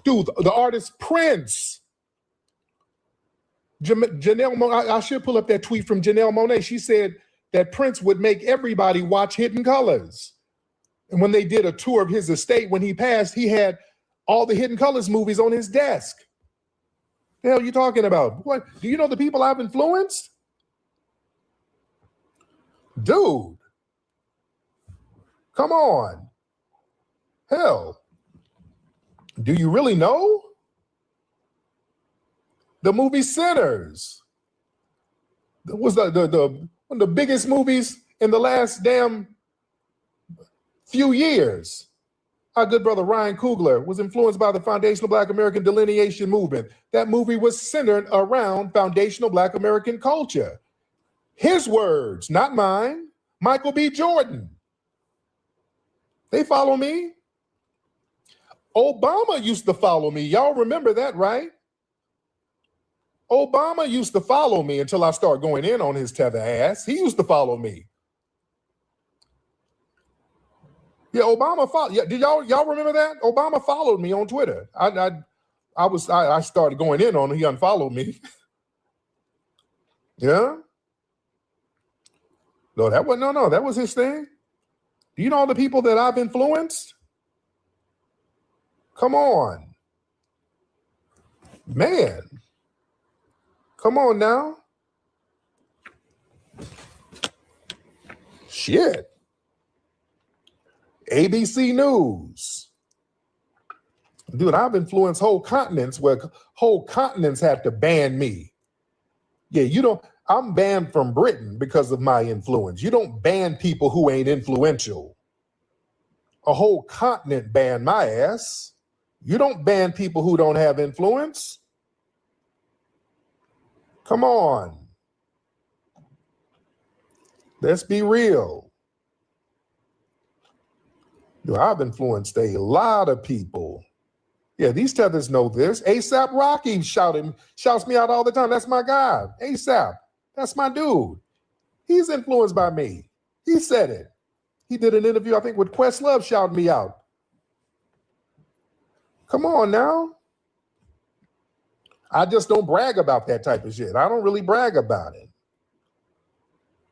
Dude, the artist Prince. Janelle Monáe, I should pull up that tweet from Janelle Monáe. She said that Prince would make everybody watch Hidden Colors. And when they did a tour of his estate, when he passed, he had all the Hidden Colors movies on his desk. The hell are you talking about? What? Do you know the people I've influenced? Dude. Come on. Hell. Do you really know? The movie Sinners. It was one of the biggest movies in the last damn few years. Our good brother Ryan Coogler was influenced by the foundational Black American delineation movement. That movie was centered around foundational Black American culture. His words, not mine. Michael B. Jordan. They follow me. Obama used to follow me. Y'all remember that, right? Obama used to follow me until I started going in on his tether ass. He used to follow me. Yeah, Obama followed. Yeah, did y'all remember that? Obama followed me on Twitter. I started going in on him. He unfollowed me. Yeah. No, that was his thing. Do you know all the people that I've influenced? Come on. Man. Come on now. Shit. ABC News. Dude, I've influenced whole continents where whole continents have to ban me. Yeah, I'm banned from Britain because of my influence. You don't ban people who ain't influential. A whole continent banned my ass. You don't ban people who don't have influence. Come on. Let's be real. Dude, I've influenced a lot of people. Yeah, these tethers know this. ASAP Rocky shouts me out all the time. That's my guy. ASAP. That's my dude. He's influenced by me. He said it. He did an interview, I think, with Questlove shouting me out. Come on now. I just don't brag about that type of shit. I don't really brag about it.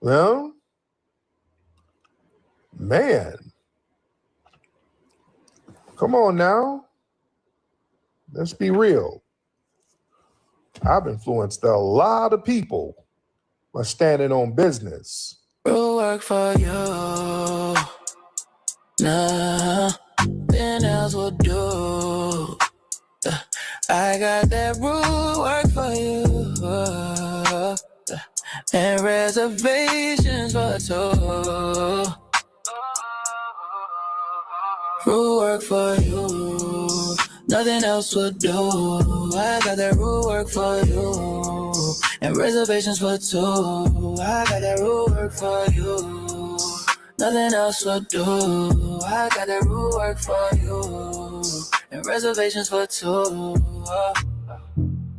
Well, man. Come on now. Let's be real. I've influenced a lot of people by standing on business. Real work for you. Nothing else will do. I got that real work for you. And reservations for two. Real work for you. Nothing else would do. I got that real work for you. And reservations for two. I got that real work for you. Nothing else would do. I got that real work for you. And reservations for two.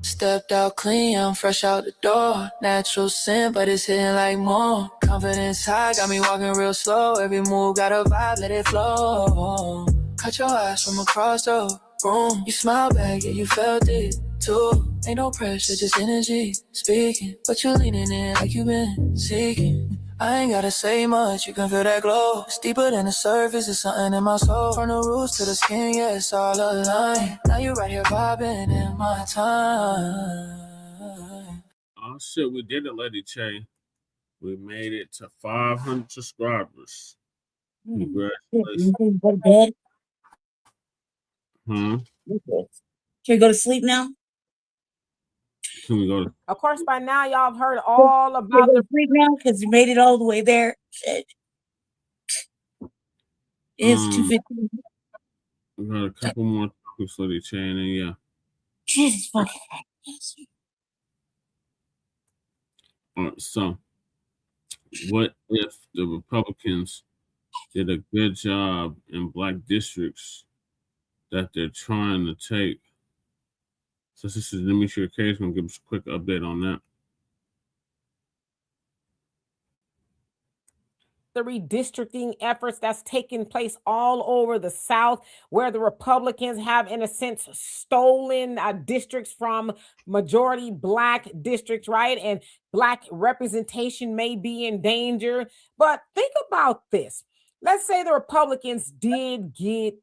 Stepped out clean, I'm fresh out the door. Natural sin, but it's hitting like more. Confidence high, got me walking real slow. Every move got a vibe, let it flow. Cut your ass from across the room. You smile back, yeah, you felt it too. Ain't no pressure, just energy speaking. But you leaning in like you been seeking. I ain't gotta say much, you can feel that glow. It's deeper than the surface, it's something in my soul. From the roots to the skin, yeah, it's all aligned. Now you right here vibing in my time. Oh shit, we did it, Lady Che. We made it to 500 subscribers. Congratulations. Go to bed. Can we go to sleep now? Can we go to? Of course, by now y'all have heard all about the sleep now because you made it all the way there. Shit. It's 2:15. We got a couple more topics, Lady Che, and then yeah. Jesus fucking Christ. All right, so what if the Republicans did a good job in Black districts that they're trying to take? So this is Demetria Case. I'm going to give us a quick update on that. the redistricting efforts that's taking place all over the South, where the Republicans have, in a sense, stolen districts from majority Black districts, right? And Black representation may be in danger. But think about this. Let's say the Republicans did get,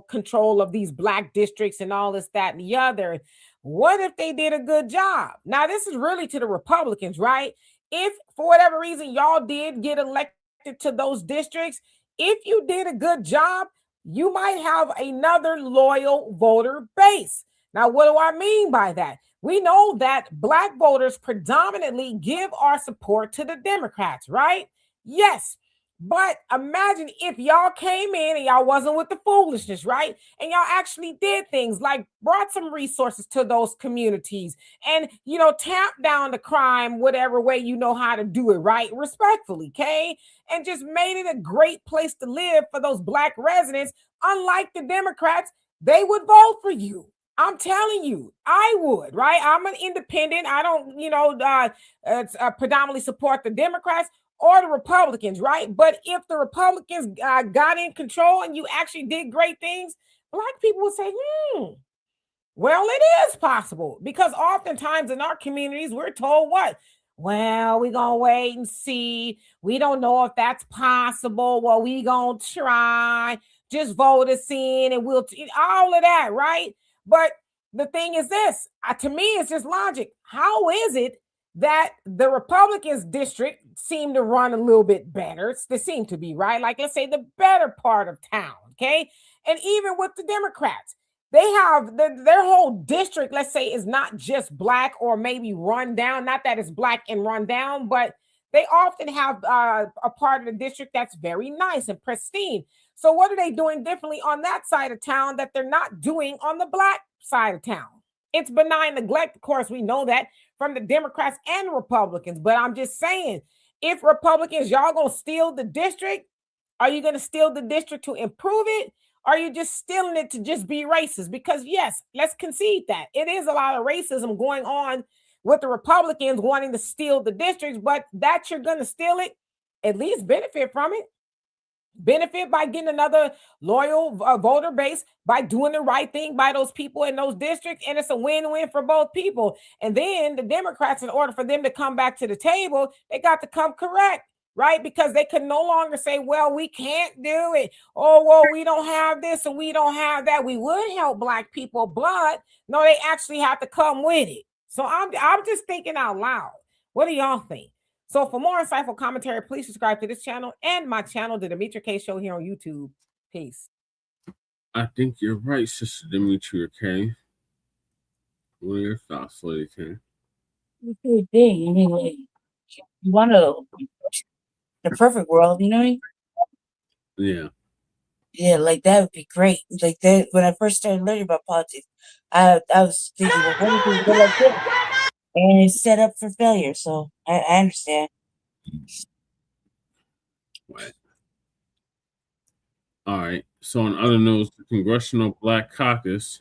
control of these Black districts and all this, that, and the other. What if they did a good job? Now, this is really to the Republicans, right? If for whatever reason y'all did get elected to those districts, if you did a good job, you might have another loyal voter base. Now, what do I mean by that? We know that Black voters predominantly give our support to the Democrats, right? Yes. But imagine if y'all came in and y'all wasn't with the foolishness, right? And y'all actually did things like brought some resources to those communities and, tamped down the crime, whatever way you know how to do it, right? Respectfully, okay? And just made it a great place to live for those Black residents. Unlike the Democrats, they would vote for you. I'm telling you, I would, right? I'm an independent. I don't, predominantly support the Democrats or the Republicans, right? But if the Republicans got in control and you actually did great things, Black people would say, well, it is possible. Because oftentimes in our communities, we're told what? Well, we're going to wait and see. We don't know if that's possible. Well, we going to try. Just vote us in and we'll, all of that, right? But the thing is this, to me, it's just logic. How is it that the Republicans district seem to run a little bit better? They seem to be, right? Like, let's say the better part of town, okay? And even with the Democrats, they have their whole district, let's say, is not just Black or maybe run down. Not that it's Black and run down, but they often have a part of the district that's very nice and pristine. So what are they doing differently on that side of town that they're not doing on the Black side of town? It's benign neglect. Of course, we know that from the Democrats and Republicans. But I'm just saying, if Republicans, y'all going to steal the district, are you going to steal the district to improve it? Or are you just stealing it to just be racist? Because yes, let's concede that. It is a lot of racism going on with the Republicans wanting to steal the districts, but that you're going to steal it, at least benefit from it. Benefit by getting another loyal voter base, by doing the right thing by those people in those districts. And it's a win-win for both people. And then the Democrats, in order for them to come back to the table, they got to come correct, right? Because they could no longer say, well, we can't do it. Oh, well, we don't have this and we don't have that. We would help Black people, but no, they actually have to come with it. So I'm just thinking out loud. What do y'all think? So for more insightful commentary, please subscribe to this channel and my channel, The Demetria K Show, here on YouTube. Peace. I think you're right, Sister Demetria K. What are your thoughts, Lady K? It's a good thing. I mean, like, you want the perfect world, you know what I mean? Yeah. Yeah, like that would be great. Like that, when I first started learning about politics, I was thinking, well, what if we go like this? And it's set up for failure. So I understand. Right. All right. So on other news, the Congressional Black Caucus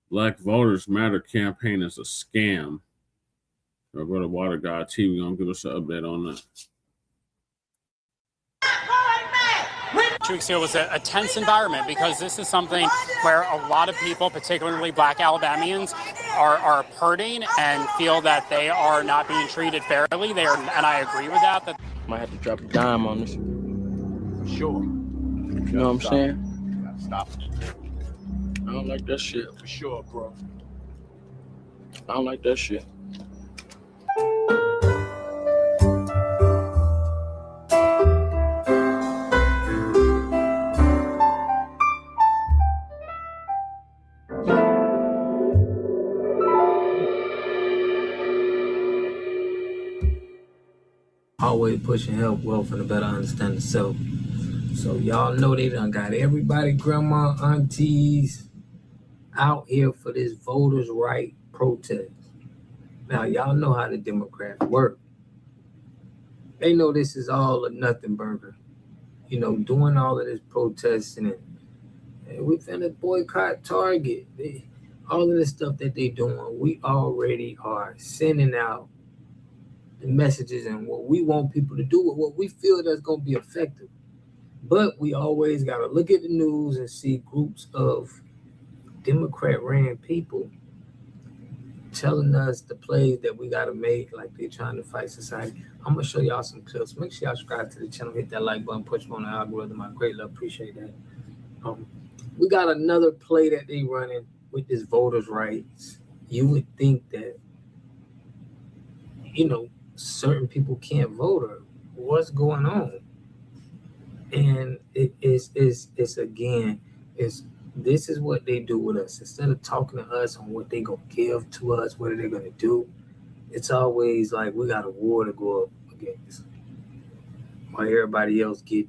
Black Voters Matter campaign is a scam. Our brother Water God T, we're gonna give us an update on that. 2 weeks ago was a tense environment because this is something where a lot of people, particularly Black Alabamians, are hurting and feel that they are not being treated fairly. And I agree with that. Might have to drop a dime on this. For sure. You know what I'm saying? Stop. I don't like that shit. For sure, bro. I don't like that shit. Always pushing help, wealth, and a better understanding self. So y'all know they done got everybody, grandma, aunties, out here for this voters' right protest. Now y'all know how the Democrats work. They know this is all a nothing burger. You know, doing all of this protesting and we finna boycott Target. All of this stuff that they doing, we already are sending out the messages and what we want people to do with what we feel that's going to be effective. But we always got to look at the news and see groups of Democrat-ran people telling us the plays that we got to make, like they're trying to fight society. I'm going to show y'all some clips. Make sure y'all subscribe to the channel, hit that like button, push on the algorithm. I greatly appreciate that. We got another play that they running with this voters' rights. You would think that, you know, certain people can't vote or what's going on. And this is what they do with us. Instead of talking to us on what they gonna give to us, what are they gonna do, it's always like we got a war to go up against. While everybody else get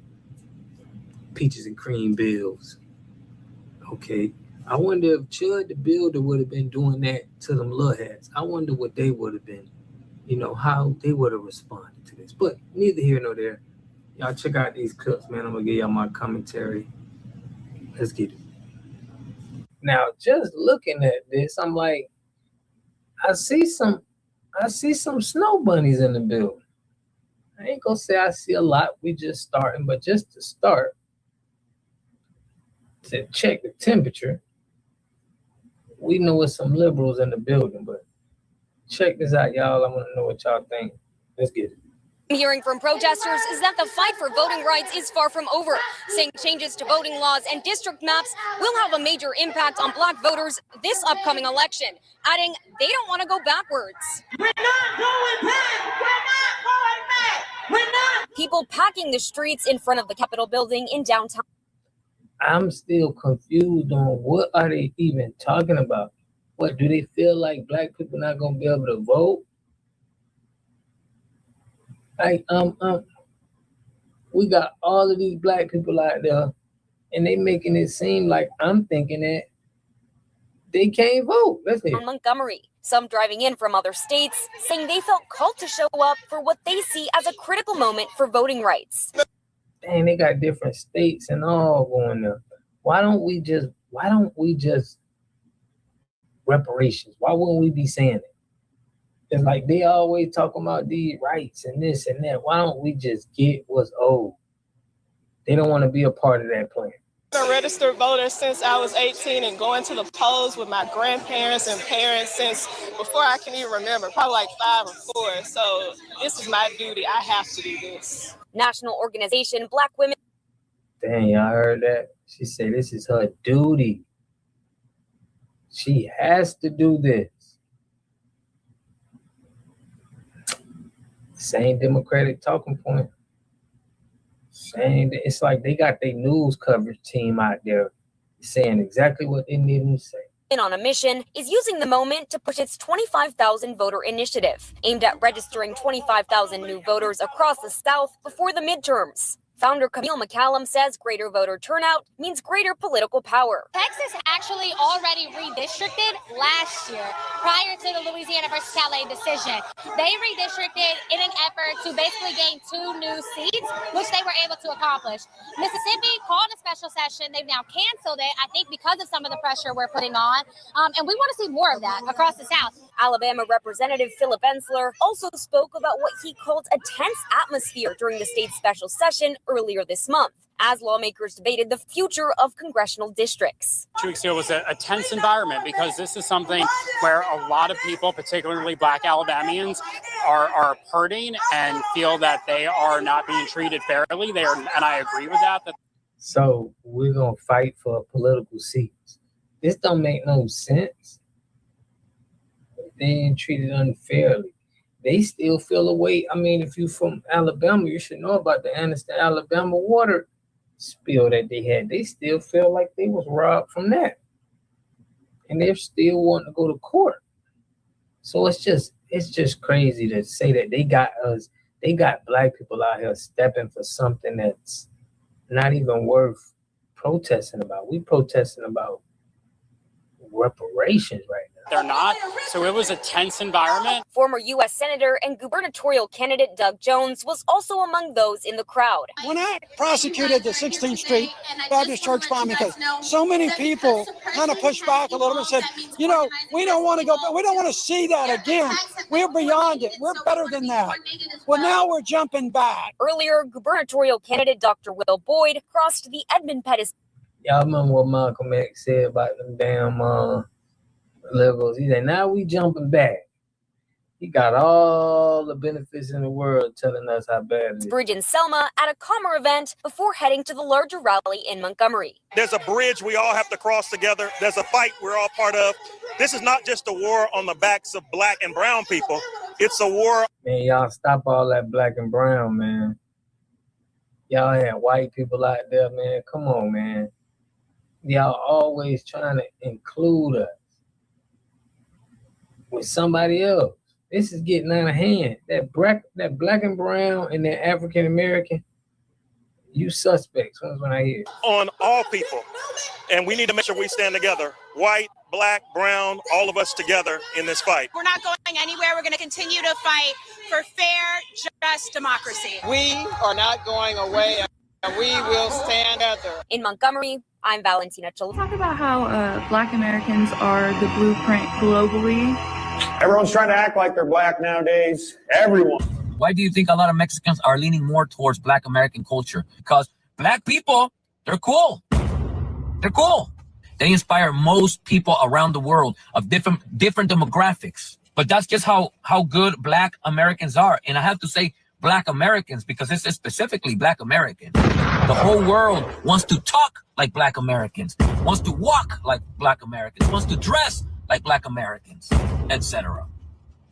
peaches and cream bills. Okay. I wonder if Chud the Builder would have been doing that to them little hats. I wonder what they would have been, you know, how they would have responded to this. But neither here nor there. Y'all check out these clips, man. I'm gonna give y'all my commentary. Let's get it. Now, just looking at this, I'm like, I see some snow bunnies in the building. I ain't gonna say I see a lot. We just starting, but just to start, to check the temperature, we know it's some liberals in the building, but check this out, y'all. I want to know what y'all think. Let's get it. Hearing from protesters is that the fight for voting rights is far from over, saying changes to voting laws and district maps will have a major impact on Black voters this upcoming election, adding they don't want to go backwards. We're not going back! We're not going back! We're not! People packing the streets in front of the Capitol building in downtown. I'm still confused on what are they even talking about. What, do they feel like Black people not going to be able to vote? Like, we got all of these Black people out there, and they making it seem like I'm thinking that they can't vote. Let's hear. Montgomery, some driving in from other states, saying they felt called to show up for what they see as a critical moment for voting rights. Dang, they got different states and all going there. Why don't we just reparations? Why wouldn't we be saying it? It's like they always talking about these rights and this and that. Why don't we just get what's owed? They don't want to be a part of that plan. I'm a registered voter since I was 18 and going to the polls with my grandparents and parents since before I can even remember, probably like 5 or 4. So this is my duty. I have to do this. National organization Black Women. Dang, y'all heard that? She said this is her duty. She has to do this. Same Democratic talking point. Same. It's like they got their news coverage team out there saying exactly what they need them to say. On a mission is using the moment to push its 25,000 voter initiative aimed at registering 25,000 new voters across the South before the midterms. Founder Camille McCallum says greater voter turnout means greater political power. Texas actually already redistricted last year prior to the Louisiana versus Calais decision. They redistricted in an effort to basically gain 2 new seats, which they were able to accomplish. Mississippi called a special session. They've now canceled it, I think, because of some of the pressure we're putting on. And we want to see more of that across the South. Alabama Representative Philip Ensler also spoke about what he called a tense atmosphere during the state's special session earlier this month, as lawmakers debated the future of congressional districts. 2 weeks ago was a tense environment because this is something where a lot of people, particularly Black Alabamians, are hurting and feel that they are not being treated fairly. And I agree with that. So we're going to fight for political seats. This don't make no sense. They ain't treated unfairly. They still feel a way. I mean, if you're from Alabama, you should know about the Anniston, Alabama water spill that they had. They still feel like they was robbed from that. And they're still wanting to go to court. So it's just crazy to say that they got Black people out here stepping for something that's not even worth protesting about. We protesting about reparations right now. they're not. So it was a tense environment. Former U.S. Senator and gubernatorial candidate Doug Jones was also among those in the crowd. When I prosecuted the 16th Street Baptist Church bombing case, so many people kind of pushed back a little bit and said, you know, we don't want to go, we don't want to see that again. We're beyond it. We're better than that. Well, now we're jumping back. Earlier, gubernatorial candidate Dr. Will Boyd crossed the Edmund Pettis. Y'all remember what Malcolm X said about them damn liberals? He said, now we jumping back. He got all the benefits in the world telling us how bad it is. Bridge in Selma at a Commer event before heading to the larger rally in Montgomery. There's a bridge we all have to cross together. There's a fight we're all part of. This is not just a war on the backs of black and brown people. It's a war. Man, y'all stop all that black and brown, man. Y'all had white people out there, man. Come on, man. Y'all always trying to include us with somebody else. This is getting out of hand. That black and brown and that African American, you suspects. That's what I hear. On all people. And we need to make sure we stand together. White, black, brown, all of us together in this fight. We're not going anywhere. We're going to continue to fight for fair, just democracy. We are not going away, and we will stand together. In Montgomery, I'm Valentina Chal. Talk about how Black Americans are the blueprint globally. Everyone's trying to act like they're black nowadays. Everyone. Why do you think a lot of Mexicans are leaning more towards Black American culture? Because black people, they're cool. They're cool. They inspire most people around the world of different demographics. But that's just how good Black Americans are. And I have to say Black Americans because this is specifically Black Americans. The whole world wants to talk like Black Americans, wants to walk like Black Americans, wants to dress like Black Americans, etc.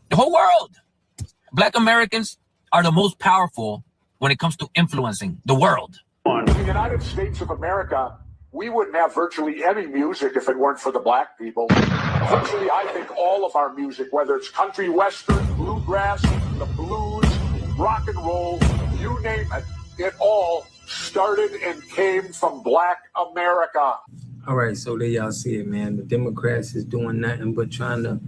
The whole world. Black Americans are the most powerful when it comes to influencing the world. In the United States of America, we wouldn't have virtually any music if it weren't for the black people. Virtually, I think all of our music, whether it's country, western, bluegrass, the blues, rock and roll, you name it, it all started and came from Black America. All right, so there y'all see it, man. The Democrats is doing nothing but trying to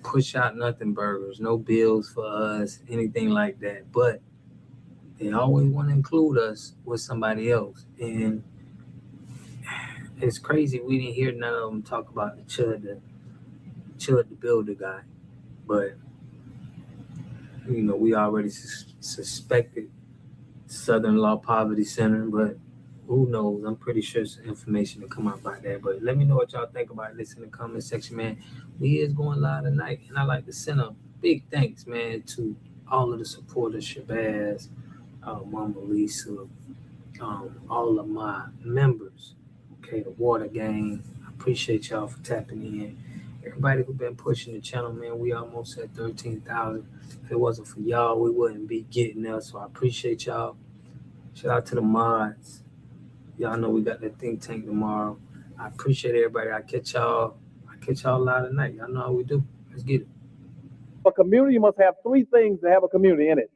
push out nothing burgers, no bills for us, anything like that. But they always want to include us with somebody else. And it's crazy we didn't hear none of them talk about the Chud the Builder guy. But, you know, we already suspected Southern Law Poverty Center, but who knows? I'm pretty sure some information will come out about that. But let me know what y'all think about this in the comment section, man. We is going live tonight, and I'd like to send a big thanks, man, to all of the supporters, Shabazz, Mama Lisa, all of my members, okay, the Water Gang. I appreciate y'all for tapping in. Everybody who been pushing the channel, man, we almost at 13,000. If it wasn't for y'all, we wouldn't be getting there, so I appreciate y'all. Shout out to the mods. Y'all know we got that think tank tomorrow. I appreciate everybody. I catch y'all live tonight. Y'all know how we do. Let's get it. A community must have three things to have a community in it.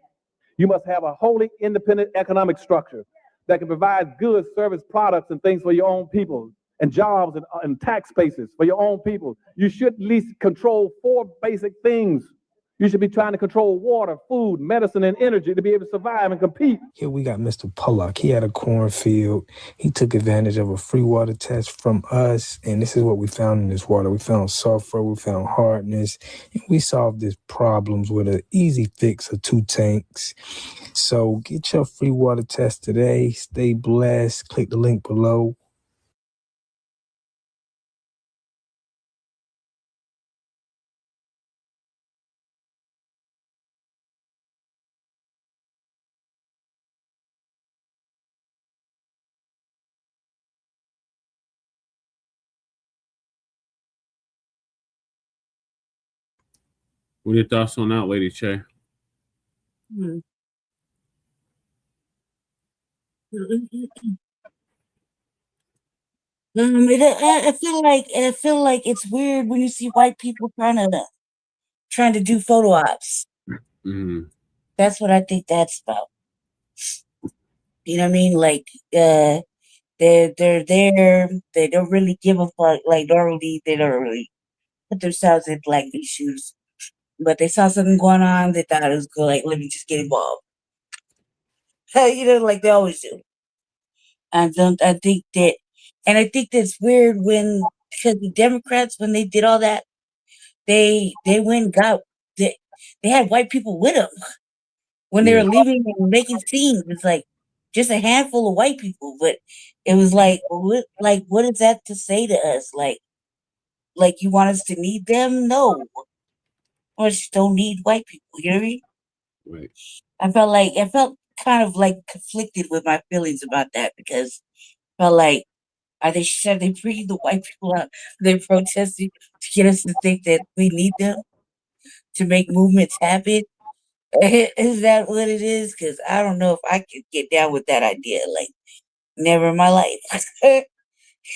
You must have a wholly independent economic structure that can provide goods, service, products, and things for your own people, and jobs and tax bases for your own people. You should at least control four basic things. You should be trying to control water, food, medicine, and energy to be able to survive and compete. Here we got Mr. Pollock. He had a cornfield. He took advantage of a free water test from us, and this is what we found in this water. We found sulfur, we found hardness, and we solved these problems with an easy fix of 2 tanks. So get your free water test today. Stay blessed. Click the link below. What are your thoughts on that, Lady Che? I feel like it's weird when you see white people trying to do photo ops. That's what I think that's about. You know what I mean? Like they're there. They don't really give a fuck. Like normally they don't really put themselves in Black people's shoes. But they saw something going on, they thought it was good, like, let me just get involved. Like they always do. I think that's weird because the Democrats, when they did all that, they went and got, they had white people with them when they were leaving and making scenes. It's like just a handful of white people, but it was like, what is that to say to us? Like you want us to need them? No, we just don't need white people. You know what I mean? Right. I felt kind of like conflicted with my feelings about that because I felt like, are they bringing the white people out? They're protesting to get us to think that we need them to make movements happen. Is that what it is? Because I don't know if I could get down with that idea. Like, never in my life.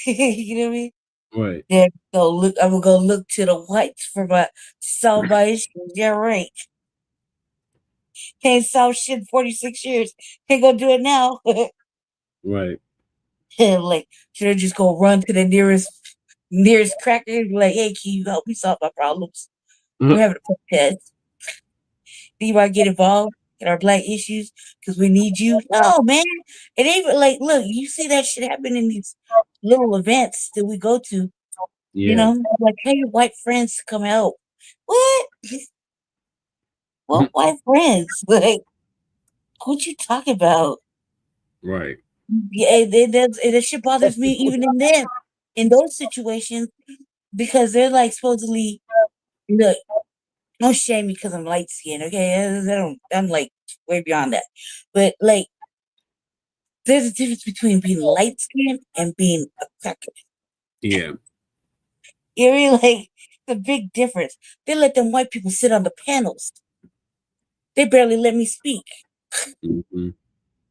You know what I mean? Right. Yeah, I'm gonna go look to the whites for my solve my issues. Yeah, right. Can't solve shit in 46 years. Can't go do it now. Right. Like, should I just go run to the nearest cracker and be like, hey, can you help me solve my problems? We're having a protest. Do you want to get involved in our Black issues? Because we need you. No, man. It ain't like, look, you see that shit happen in these little events that we go to. You know, like, hey, your white friends to come help. What? What white friends? Like, what you talking about? Right. Yeah, that shit bothers me even in those situations, because they're like supposedly, look, don't shame me because I'm light skinned, okay? I'm like way beyond that. But like, there's a difference between being light skinned and being a cracker. Yeah. You know, like the big difference. They let them white people sit on the panels. They barely let me speak. Mm-hmm.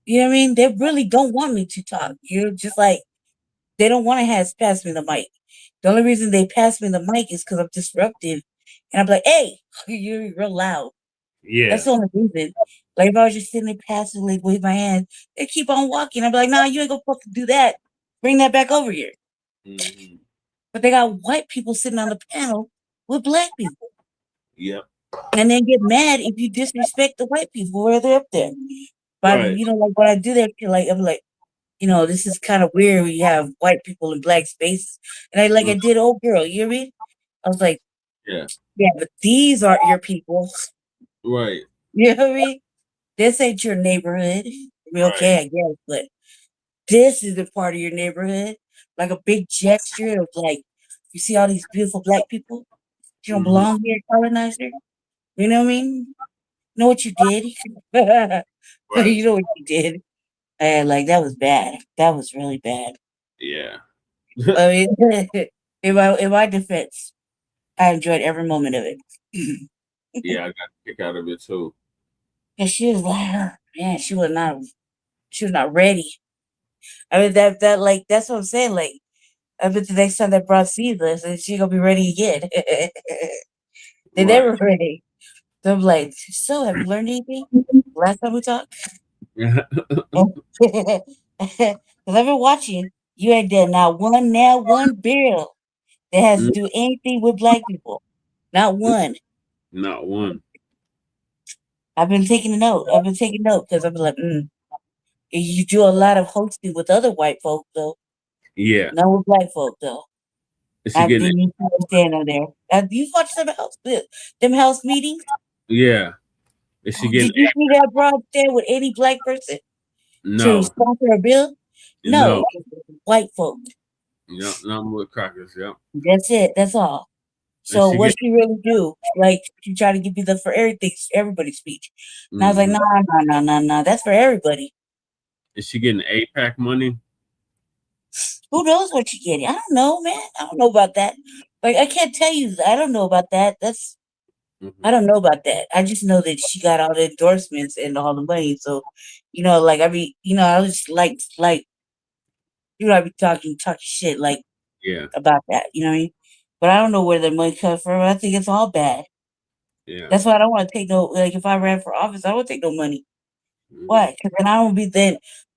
You know what I mean? They really don't want me to talk. You're just like, they don't want to pass me the mic. The only reason they pass me the mic is because I'm disruptive. And I'm like, hey, you're real loud. Yeah. That's the only reason. Like, if I was just sitting there passively wave my hand, they keep on walking. I'm like, nah, you ain't gonna fucking do that. Bring that back over here. Mm-hmm. But they got white people sitting on the panel with Black people. Yep. And then get mad if you disrespect the white people where they're up there. But, Right. like when I do that, I'm like, this is kind of weird when you have white people in Black spaces. And I did old girl, you hear me? I was like, yeah, but these aren't your people. Right. You know what I mean? This ain't your neighborhood. I mean, Right. okay, I guess, but this is a part of your neighborhood. Like a big gesture of like, you see all these beautiful Black people? You don't belong here, colonizer. You know what I mean? You know what you did? Right. You know what you did? And like, that was bad. That was really bad. Yeah. I mean, in my defense, I enjoyed every moment of it. Yeah, I got a kick out of it too. And she was like, man, she was not ready. I mean, that's what I'm saying. Like, I bet the next time that brought Caesar, and she gonna be ready again. They never ready. So I'm like, so have you learned anything? Last time we talked? Because I've been watching. You ain't done not one bill that has to do anything with Black people. Not one. Not one. I've been taking note because I'm like, you do a lot of hosting with other white folk though. Yeah. Not with Black folk though. Is she I getting didn't stand on there. You watch them house meetings? Yeah. Is she getting Did you see that broad stand with any Black person to No. sponsor a bill? No. White folk. Yep. No more crackers. Yep. That's it. That's all. So what she really do? Like, she try to give you the for everybody speech. And I was like, no. That's for everybody. Is she getting APAC money? Who knows what you're getting? I don't know, man. I don't know about that. Like, I can't tell you. I don't know about that. I don't know about that. I just know that she got all the endorsements and all the money. So, like, I mean, I just like, I be talking shit, like, about that. You know what I mean? But I don't know where the money comes from. I think it's all bad. Yeah. That's why I don't want to take no, like, if I ran for office, I won't take no money. Why? Because then I won't be,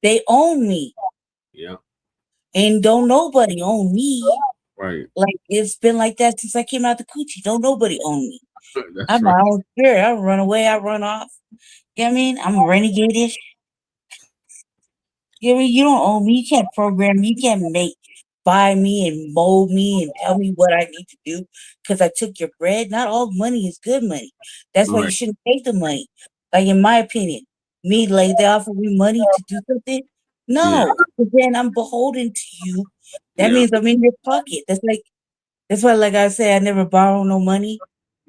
they own me. Yeah. And don't nobody own me. Right. Like it's been like that since I came out the coochie. Don't nobody own me. That's I'm right. my own spirit. I run away. I run off. You know what I mean? I'm a renegade-ish. You know what I mean? You don't own me. You can't program me. You can't buy me and mold me and tell me what I need to do because I took your bread. Not all money is good money. That's why you Right. shouldn't take the money. Like in my opinion, me like they offer me money to do something. Yeah. No, but then I'm beholden to you. That Yeah. means I'm in your pocket. That's why, like I said, I never borrow no money.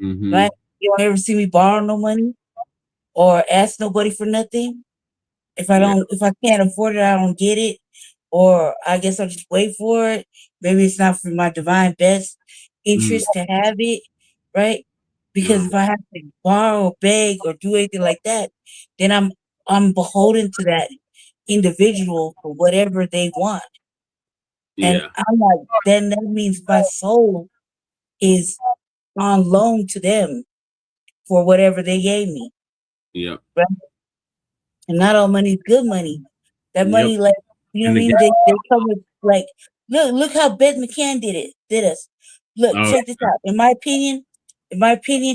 Mm-hmm. Right? You don't ever see me borrow no money or ask nobody for nothing. If I can't afford it, I don't get it. Or I guess I'll just wait for it. Maybe it's not for my divine best interest to have it, right? Because if I have to borrow, beg, or do anything like that, then I'm beholden to that individual for whatever they want. And Yeah. I'm like, then that means my soul is on loan to them for whatever they gave me. Yep. Right? And not all money is good money. That Yep. money, like, you know And what I mean? again, They come with like, look how Beth McCann did us. Look, oh, check this out. In my opinion,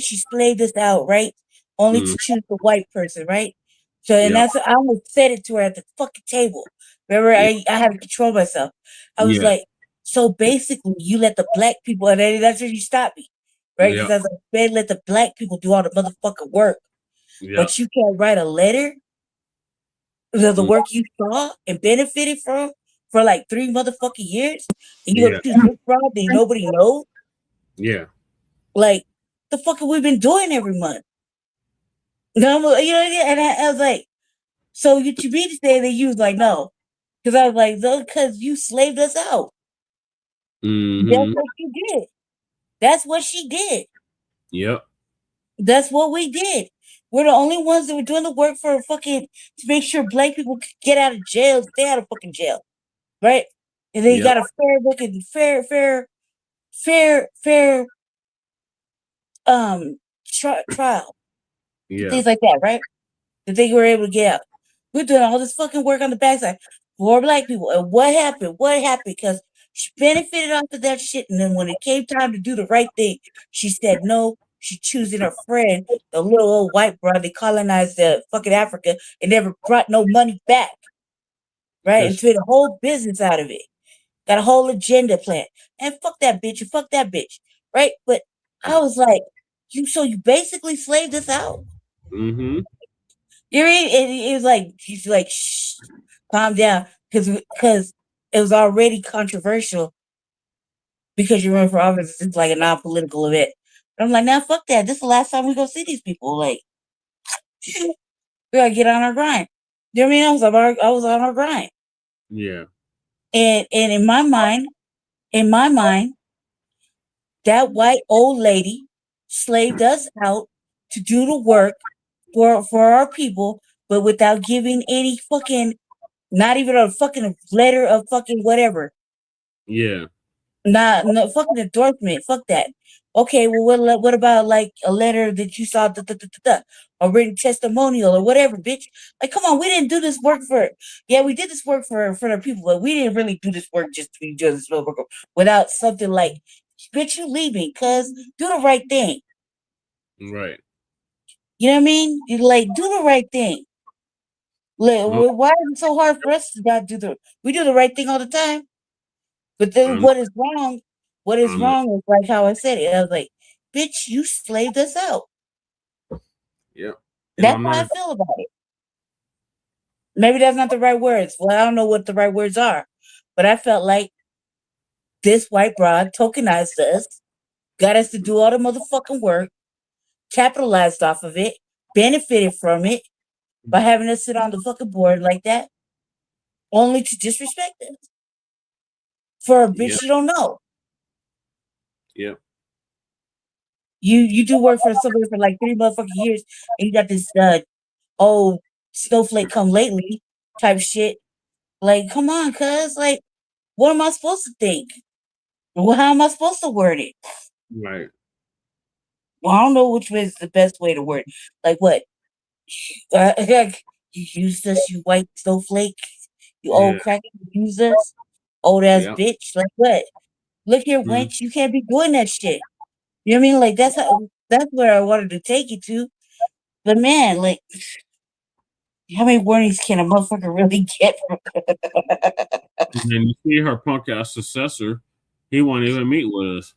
she slaved us out, right? Only to choose the white person, right? So, and yep. that's I almost said it to her at the fucking table. Remember, Yeah. I had to control myself. I was Yeah. like, so basically, you let the black people, and then that's where you stopped me, right? Because Yep. I was like, man, let the black people do all the motherfucking work, Yep. but you can't write a letter the Mm. work you saw and benefited from for like 3 motherfucking years, and you Yeah. gonna do this fraud that nobody knows? Yeah. Like, the fuck have we been doing every month? You know what I mean? And I was like, so you mean to say that you was like, no. Because I was like, no, because you slaved us out. That's Mm-hmm. what you did. That's what she did. Yep. That's what we did. We're the only ones that were doing the work for fucking to make sure black people could get out of jail, stay out of fucking jail. Right? And then you Yep. got a fair trial. Yeah. Things like that, right? That they were able to get out. We're doing all this fucking work on the backside for black people. And what happened? What happened? Because she benefited off of that shit. And then when it came time to do the right thing, she said no. She choosing her friend, the little old white brother. They colonized the fucking Africa and never brought no money back. Right? And That's made a whole business out of it. Got a whole agenda plan. And fuck that bitch. And fuck that bitch. Right? But I was like, you basically slaved us out. mm-hmm. You read it was like she's like, shh, calm down, because it was already controversial because you run for office. It's like a non-political event. But I'm like, nah, fuck that. This is the last time we go see these people. Like, we gotta get on our grind. You know what I mean? I was on our grind. Yeah. And in my mind, that white old lady slaved us out to do the work for our people, but without giving any fucking, not even a fucking letter of fucking whatever. Yeah. Nah, no fucking endorsement. Fuck that. Okay, well, what about like a letter that you saw, a written testimonial or whatever, bitch? Like, come on, we didn't do this work yeah, we did this work for the people, but we didn't really do this work just to be doing this work without something like, bitch, you leaving, cuz do the right thing. Right. You know what I mean? You like do the right thing. Like, why is it so hard for us to not we do the right thing all the time? But then what is wrong? What is wrong is like how I said it. I was like, bitch, you slaved us out. Yeah. That's how I feel about it. Maybe that's not the right words. Well, I don't know what the right words are. But I felt like this white broad tokenized us, got us to do all the motherfucking work, capitalized off of it, benefited from it by having us sit on the fucking board like that, only to disrespect us. For a bitch you don't know. Yep. You do work for somebody for like 3 motherfucking years, and you got this old snowflake come lately type shit. Like, come on, cuz, like, what am I supposed to think? Well, how am I supposed to word it? Right. Well, I don't know which way is the best way to word it. Like, what? You used us, you white snowflake, you old cracker, you used us, old ass bitch. Like, what? Look here, wench, you can't be doing that shit. You know what I mean? Like that's where I wanted to take you to. But man, like, how many warnings can a motherfucker really get? And then you see her punk ass successor, he won't even meet with us.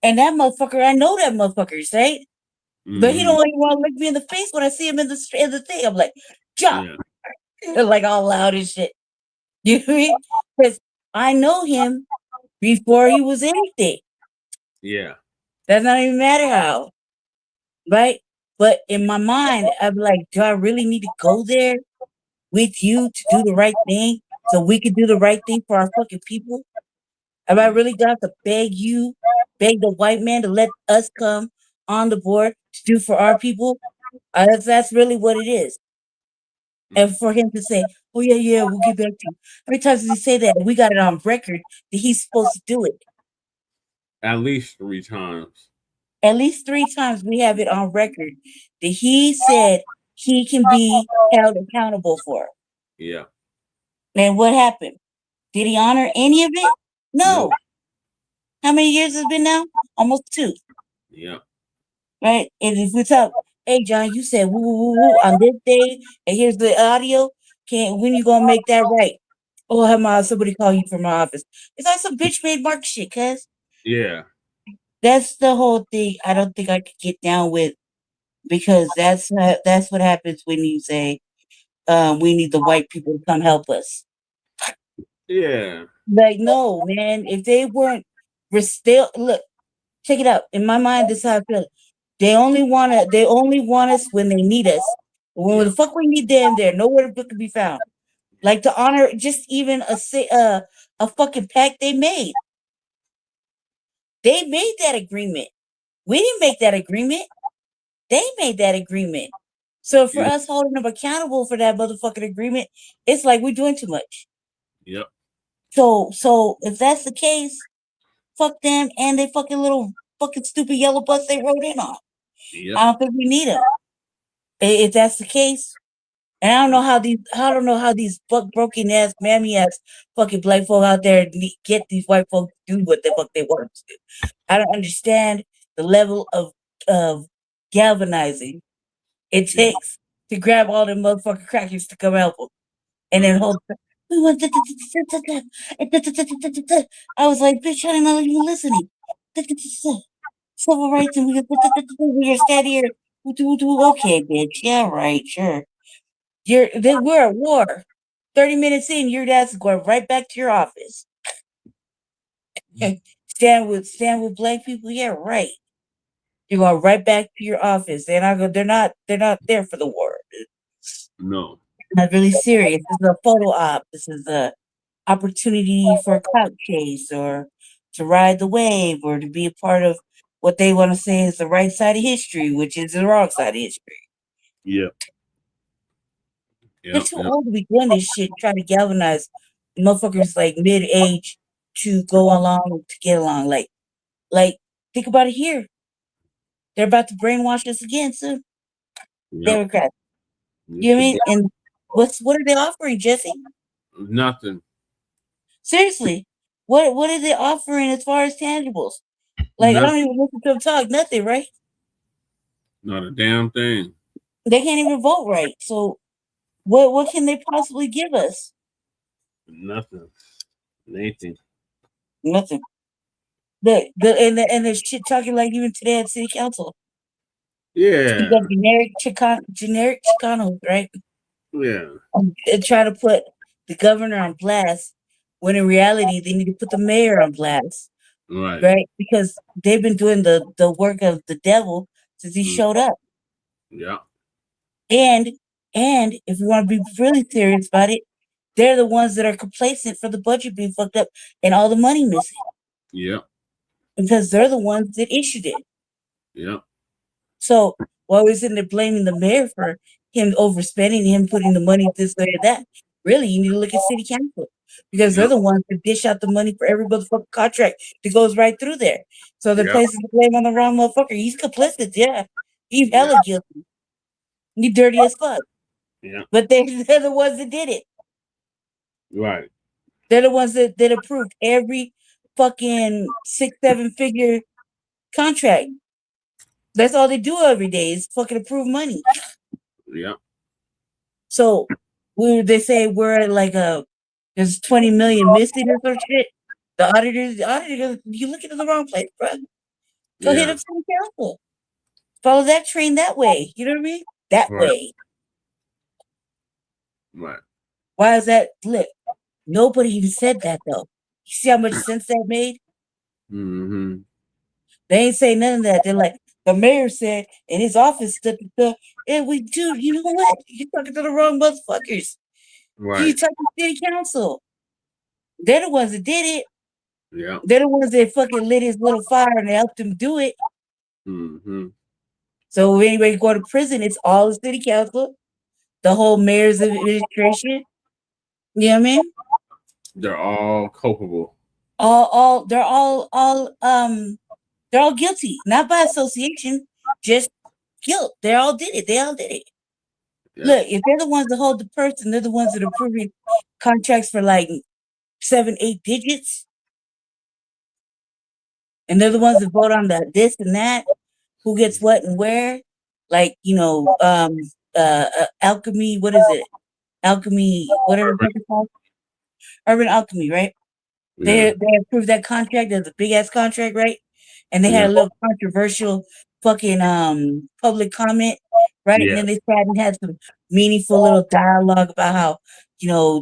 And that motherfucker, I know that motherfucker, right? But he don't even want to look me in the face when I see him in the thing. I'm like, jump, like all loud and shit. You know what I mean? Because I know him before he was anything. Yeah. Does not even matter how, right? But in my mind, I'm like, do I really need to go there with you to do the right thing so we can do the right thing for our fucking people? Have I really got to beg the white man to let us come on the board to do for our people? That's really what it is. And for him to say, oh, yeah, we'll get back to you. How many times does he say that? We got it on record that he's supposed to do it. At least 3 times. At least 3 times we have it on record that he said he can be held accountable for. Yeah. And what happened? Did he honor any of it? No. Nope. How many years has it been now? Almost 2. Yeah. Right? And if we talk, hey John, you said woo woo woo on this day, and here's the audio. When you gonna make that right? Oh, have somebody call you from my office. It's like some bitch made mark shit, cuz. Yeah. That's the whole thing. I don't think I could get down with, because that's what happens when you say we need the white people to come help us. Yeah. Like, no, man. If they weren't, we're still, look, check it out. In my mind, this is how I feel. They only want us when they need us. When the fuck we need them, they're nowhere to be found. Like, to honor just even a fucking pact they made. They made that agreement. We didn't make that agreement. They made that agreement. So for us holding them accountable for that motherfucking agreement, it's like we're doing too much. Yep. So if that's the case, fuck them and they fucking little fucking stupid yellow bus they rode in on. Yep. I don't think we need them. If that's the case, and I don't know how these broken ass, mammy ass fucking black folk out there get these white folks to do what the fuck they want to do. I don't understand the level of galvanizing it takes to grab all them motherfucking crackers to come help them, and then hold. We want. I was like, bitch, I'm not even listening. Civil rights, and we are standing here. Okay, bitch. Yeah, right, sure. We're at war. 30 minutes in, your dad's going right back to your office. stand with black people. Yeah, right. You're going right back to your office. They're not there for the war. No. Not really serious. This is a photo op. This is a opportunity for a clout chase or to ride the wave or to be a part of what they want to say is the right side of history, which is the wrong side of history. Yep. They're too old to be doing this shit, trying to galvanize motherfuckers like mid-age to go along, to get along. Like think about it here. They're about to brainwash us again soon. Democrats. You know what I mean? And what are they offering, Jesse? Nothing. Seriously. What are they offering as far as tangibles? Like, I don't even listen to them talk, nothing, right? Not a damn thing. They can't even vote right. So what can they possibly give us? Nothing. Nothing. Nothing. The shit talking like even today at city council. Yeah. You got generic Chicanos, right? Yeah. And try to put the governor on blast when in reality they need to put the mayor on blast. Right? Because they've been doing the work of the devil since he showed up. Yeah. And if you want to be really serious about it, they're the ones that are complacent for the budget being fucked up and all the money missing. Yeah. Because they're the ones that issued it. Yeah. So while we're sitting there blaming the mayor for him overspending, him putting the money this way or that, really you need to look at city council. Because they're the ones that dish out the money for every motherfucking contract that goes right through there. So they're placing the blame on the wrong motherfucker. He's complicit, yeah. He's hella guilty. He's dirty as fuck. Yeah. But they're the ones that did it. Right. They're the ones that approved every fucking 6-7 figure contract. That's all they do every day is fucking approve money. Yeah. So they say we're at like there's 20 million missing or some shit. The auditors, you looking at the wrong place, bro. Go hit up city council. Follow that train that way. You know what I mean? That way. Right. Why is that? Look, nobody even said that though. You see how much sense that made? Mm-hmm. They ain't say none of that. They're like, the mayor said in his office stuff, and we do. You know what? You're talking to the wrong motherfuckers. Right. You talking to city council. They're the ones that did it. Yeah. They're the ones that fucking lit his little fire and helped him do it. Mm-hmm. So if anybody go to prison, it's all the city council, the whole mayor's administration. You know what I mean? They're all culpable. They're all guilty, not by association, just guilt. They all did it. Yeah. Look, if they're the ones that hold the purse and they're the ones that are approving contracts for like 7-8 digits, and they're the ones that vote on the this and that, who gets what and where, like alchemy. What is it? Alchemy, whatever it's called. Urban Alchemy, right? Yeah. They approved that contract as a big ass contract, right? And they had a little controversial fucking public comment, right? And then they sat and had some meaningful little dialogue about how,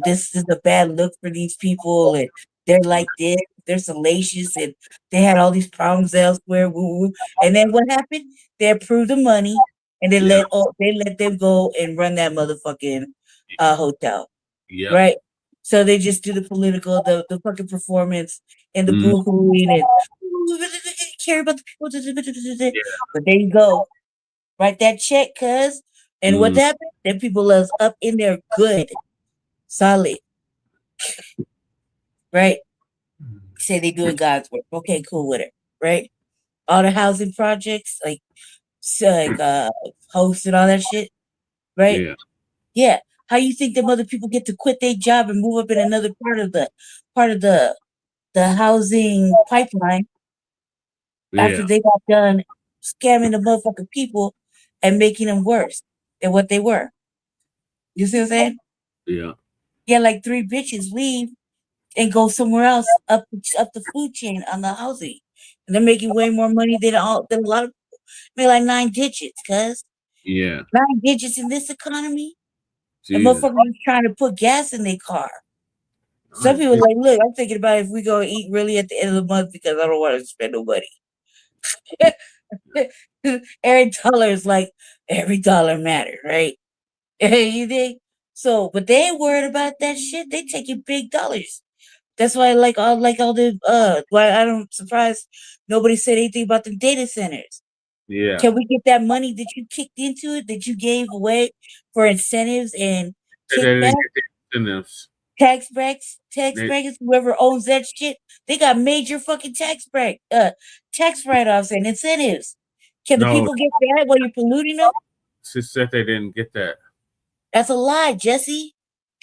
this is a bad look for these people and they're like this, they're salacious and they had all these problems elsewhere. Woo, woo. And then what happened? They approved the money and they let them go and run that motherfucking hotel. Yeah. Right. So they just do the political, the fucking performance and the boo-hooing and care about the people. But there you go. Write that check, cuz. And what happened? Then people was up in there good. Solid. Right? Say they doing God's work. Okay, cool with it. Right? All the housing projects, like hosts and all that shit. Right? Yeah. Yeah. How you think them other people get to quit their job and move up in another part of the housing pipeline after they got done scamming the motherfucking people and making them worse than what they were? You see what I'm saying? Yeah. Yeah, like 3 bitches leave and go somewhere else up the food chain on the housing, and they're making way more money than a lot of people. Make like 9 digits, cuz. Yeah. 9 digits in this economy. The motherfuckers trying to put gas in their car. Some people like, look, I'm thinking about if we go eat really at the end of the month because I don't want to spend no money. Every dollar is like, every dollar matters, right? You think? So, but they ain't worried about that shit. They taking big dollars. That's why why I'm surprised nobody said anything about the data centers. Yeah. Can we get that money that you kicked into it, that you gave away for incentives and kickbacks? Incentives. Tax breaks, whoever owns that shit, they got major fucking tax write-offs and incentives. Can the people get that while you're polluting them? She said they didn't get that. That's a lie, Jesse.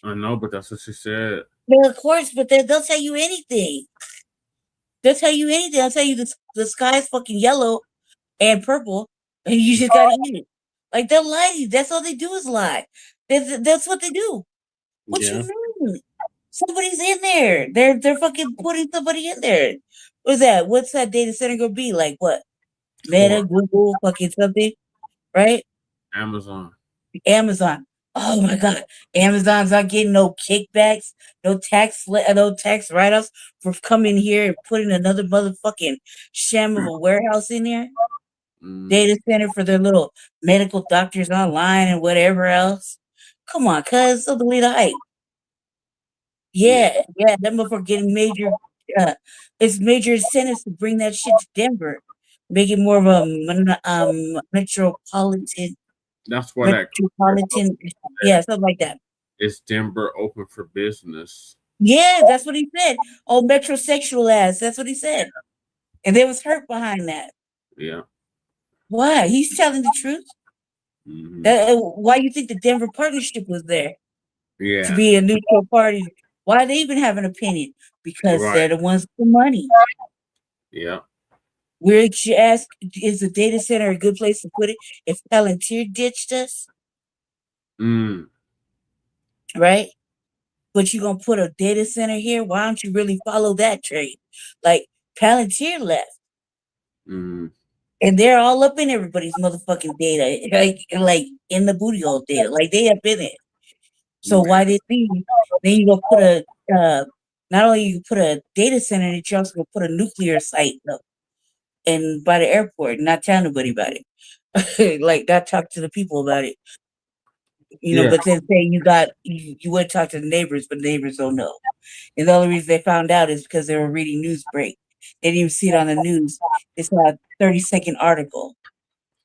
I know, but that's what she said. Well, of course, but they'll tell you anything. They'll tell you the sky's fucking yellow and purple, and you just gotta eat it. Like, they'll lie to you. That's all they do is lie. That's what they do. What you mean? Somebody's in there. They're fucking putting somebody in there. What's that? What's that data center gonna be? Like what? Meta, Google, fucking something, right? Amazon. Oh my God. Amazon's not getting no kickbacks, no tax write-offs for coming here and putting another motherfucking sham of a warehouse in there. Data center for their little medical doctors online and whatever else. Come on, cuz, don't believe the hype. Yeah, that motherfucker getting major it's major incentives to bring that shit to Denver. Make it more of a metropolitan. That's what metropolitan, something like that. Is Denver open for business? Yeah, that's what he said. Oh, metrosexual ass. That's what he said. And there was hurt behind that. Yeah. Why? He's telling the truth. Why you think the Denver partnership was there? Yeah. To be a neutral party Why they even have an opinion? Because Right. they're the ones with the money. Yeah. Where you ask, is the data center a good place to put it? If Palantir ditched us, right? But you're gonna put a data center here. Why don't you really follow that trade? Like Palantir left. And they're all up in everybody's motherfucking data, like in the booty hole data, like they have been it. So why did they? Then you go put a not only you put a data center, but you also go put a nuclear site up and by the airport, not tell nobody about it, like not talk to the people about it, you know. Yeah. But then say you would talk to the neighbors, but the neighbors don't know. And the only reason they found out is because they were reading news break. They didn't even see it on the news. It's not a 30-second article.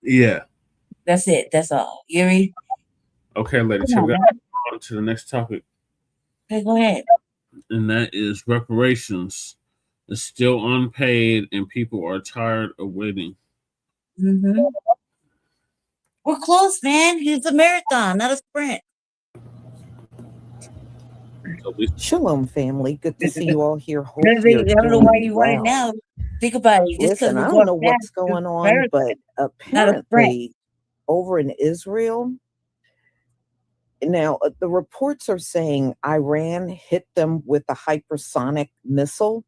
Yeah. That's it. That's all. You read? Okay, ladies. Come So we on, got to go on to the next topic. okay, go ahead. And that is reparations. It's still unpaid, and people are tired of waiting. Mm-hmm. We're close, man. It's a marathon, not a sprint. Shalom, family. Good to see you all here. Hope I you're don't know why doing you want it well. now. Think about it. Just because Listen, we're I going don't know what's fast, going it's on, marathon, but not a sprint. apparently over in Israel, now the reports are saying Iran hit them with a hypersonic missile,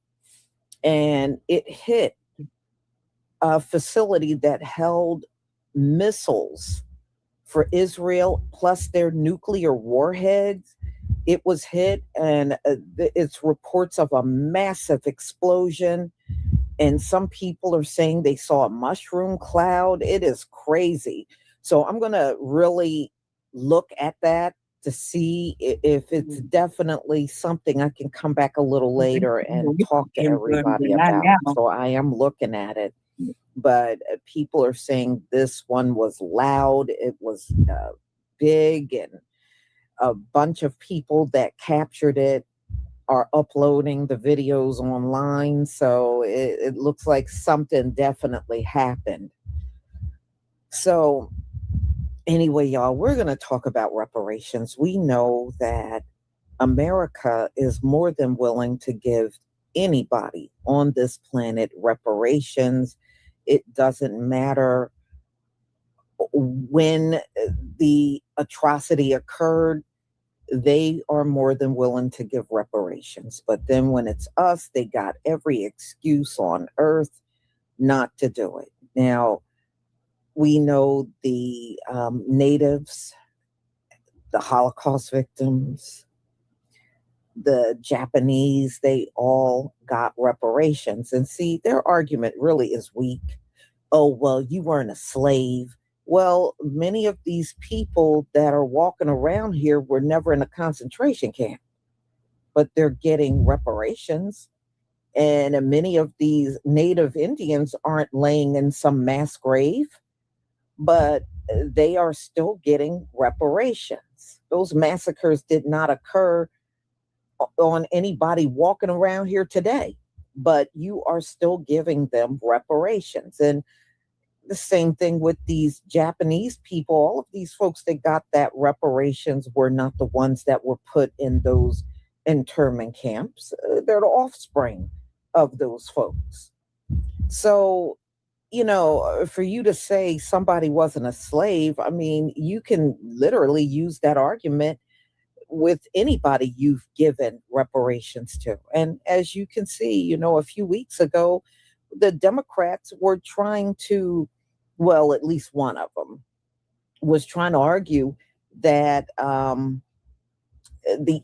and it hit a facility that held missiles for Israel plus their nuclear warheads. It was hit, and it's reports of a massive explosion. And some people are saying they saw a mushroom cloud. It is crazy. So I'm going to really look at that to see if it's definitely something I can come back a little later and talk to everybody about. So I am looking at it. But people are saying this one was loud. It was big, and a bunch of people that captured it are uploading the videos online. So it looks like something definitely happened. So anyway, y'all, we're going to talk about reparations. We know that America is more than willing to give anybody on this planet reparations. It doesn't matter when the atrocity occurred. They are more than willing to give reparations. But then when it's us, they got every excuse on earth not to do it. Now, we know the natives, the Holocaust victims, the Japanese, they all got reparations. And see, their argument really is weak. Oh, well, you weren't a slave. Well, many of these people that are walking around here were never in a concentration camp, but they're getting reparations. And many of these native Indians aren't laying in some mass grave, but they are still getting reparations. Those massacres did not occur on anybody walking around here today, but you are still giving them reparations. And the same thing with these Japanese people. All of these folks that got that reparations were not the ones that were put in those internment camps. They're the offspring of those folks. So, you know, for you to say somebody wasn't a slave, I mean, you can literally use that argument with anybody you've given reparations to. And as you can see, you know, a few weeks ago, the Democrats were trying to, well, at least one of them was trying to argue that the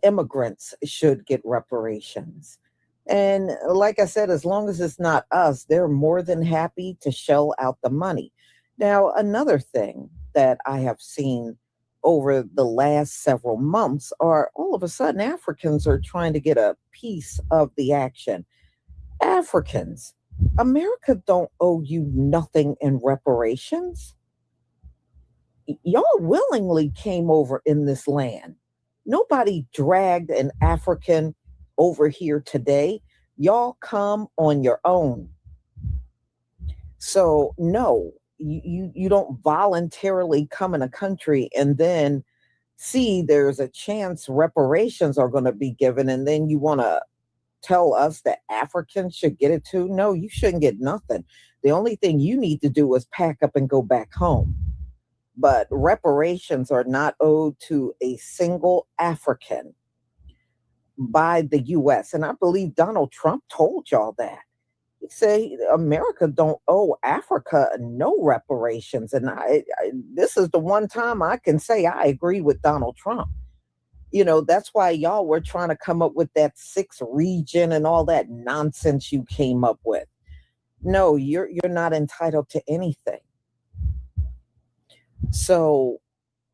immigrants should get reparations. And like I said, as long as it's not us, they're more than happy to shell out the money. Now, another thing that I have seen over the last several months are all of a sudden Africans are trying to get a piece of the action. Africans, America don't owe you nothing in reparations. Y'all willingly came over in this land. Nobody dragged an African over here today. Y'all come on your own. So no, you don't voluntarily come in a country and then see there's a chance reparations are going to be given, and then you want to tell us that Africans should get it too? No, you shouldn't get nothing. The only thing you need to do is pack up and go back home. But reparations are not owed to a single African by the U.S. And I believe Donald Trump told y'all that. He said America don't owe Africa no reparations. And this is the one time I can say I agree with Donald Trump. You know, that's why y'all were trying to come up with that 6th region and all that nonsense you came up with. No, you're not entitled to anything. So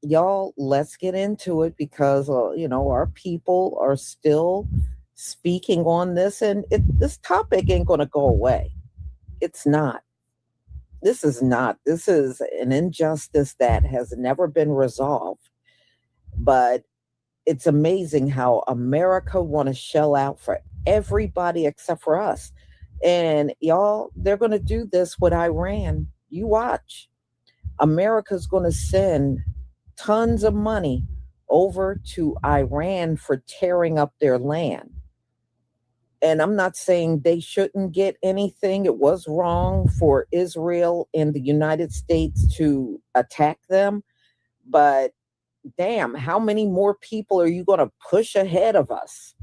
y'all, let's get into it, because our people are still speaking on this, and this topic ain't going to go away. It's not. This is an injustice that has never been resolved. But it's amazing how America want to shell out for everybody except for us. And y'all, they're going to do this with Iran. You watch. America's going to send tons of money over to Iran for tearing up their land. And I'm not saying they shouldn't get anything. It was wrong for Israel and the United States to attack them. But damn, how many more people are you going to push ahead of us?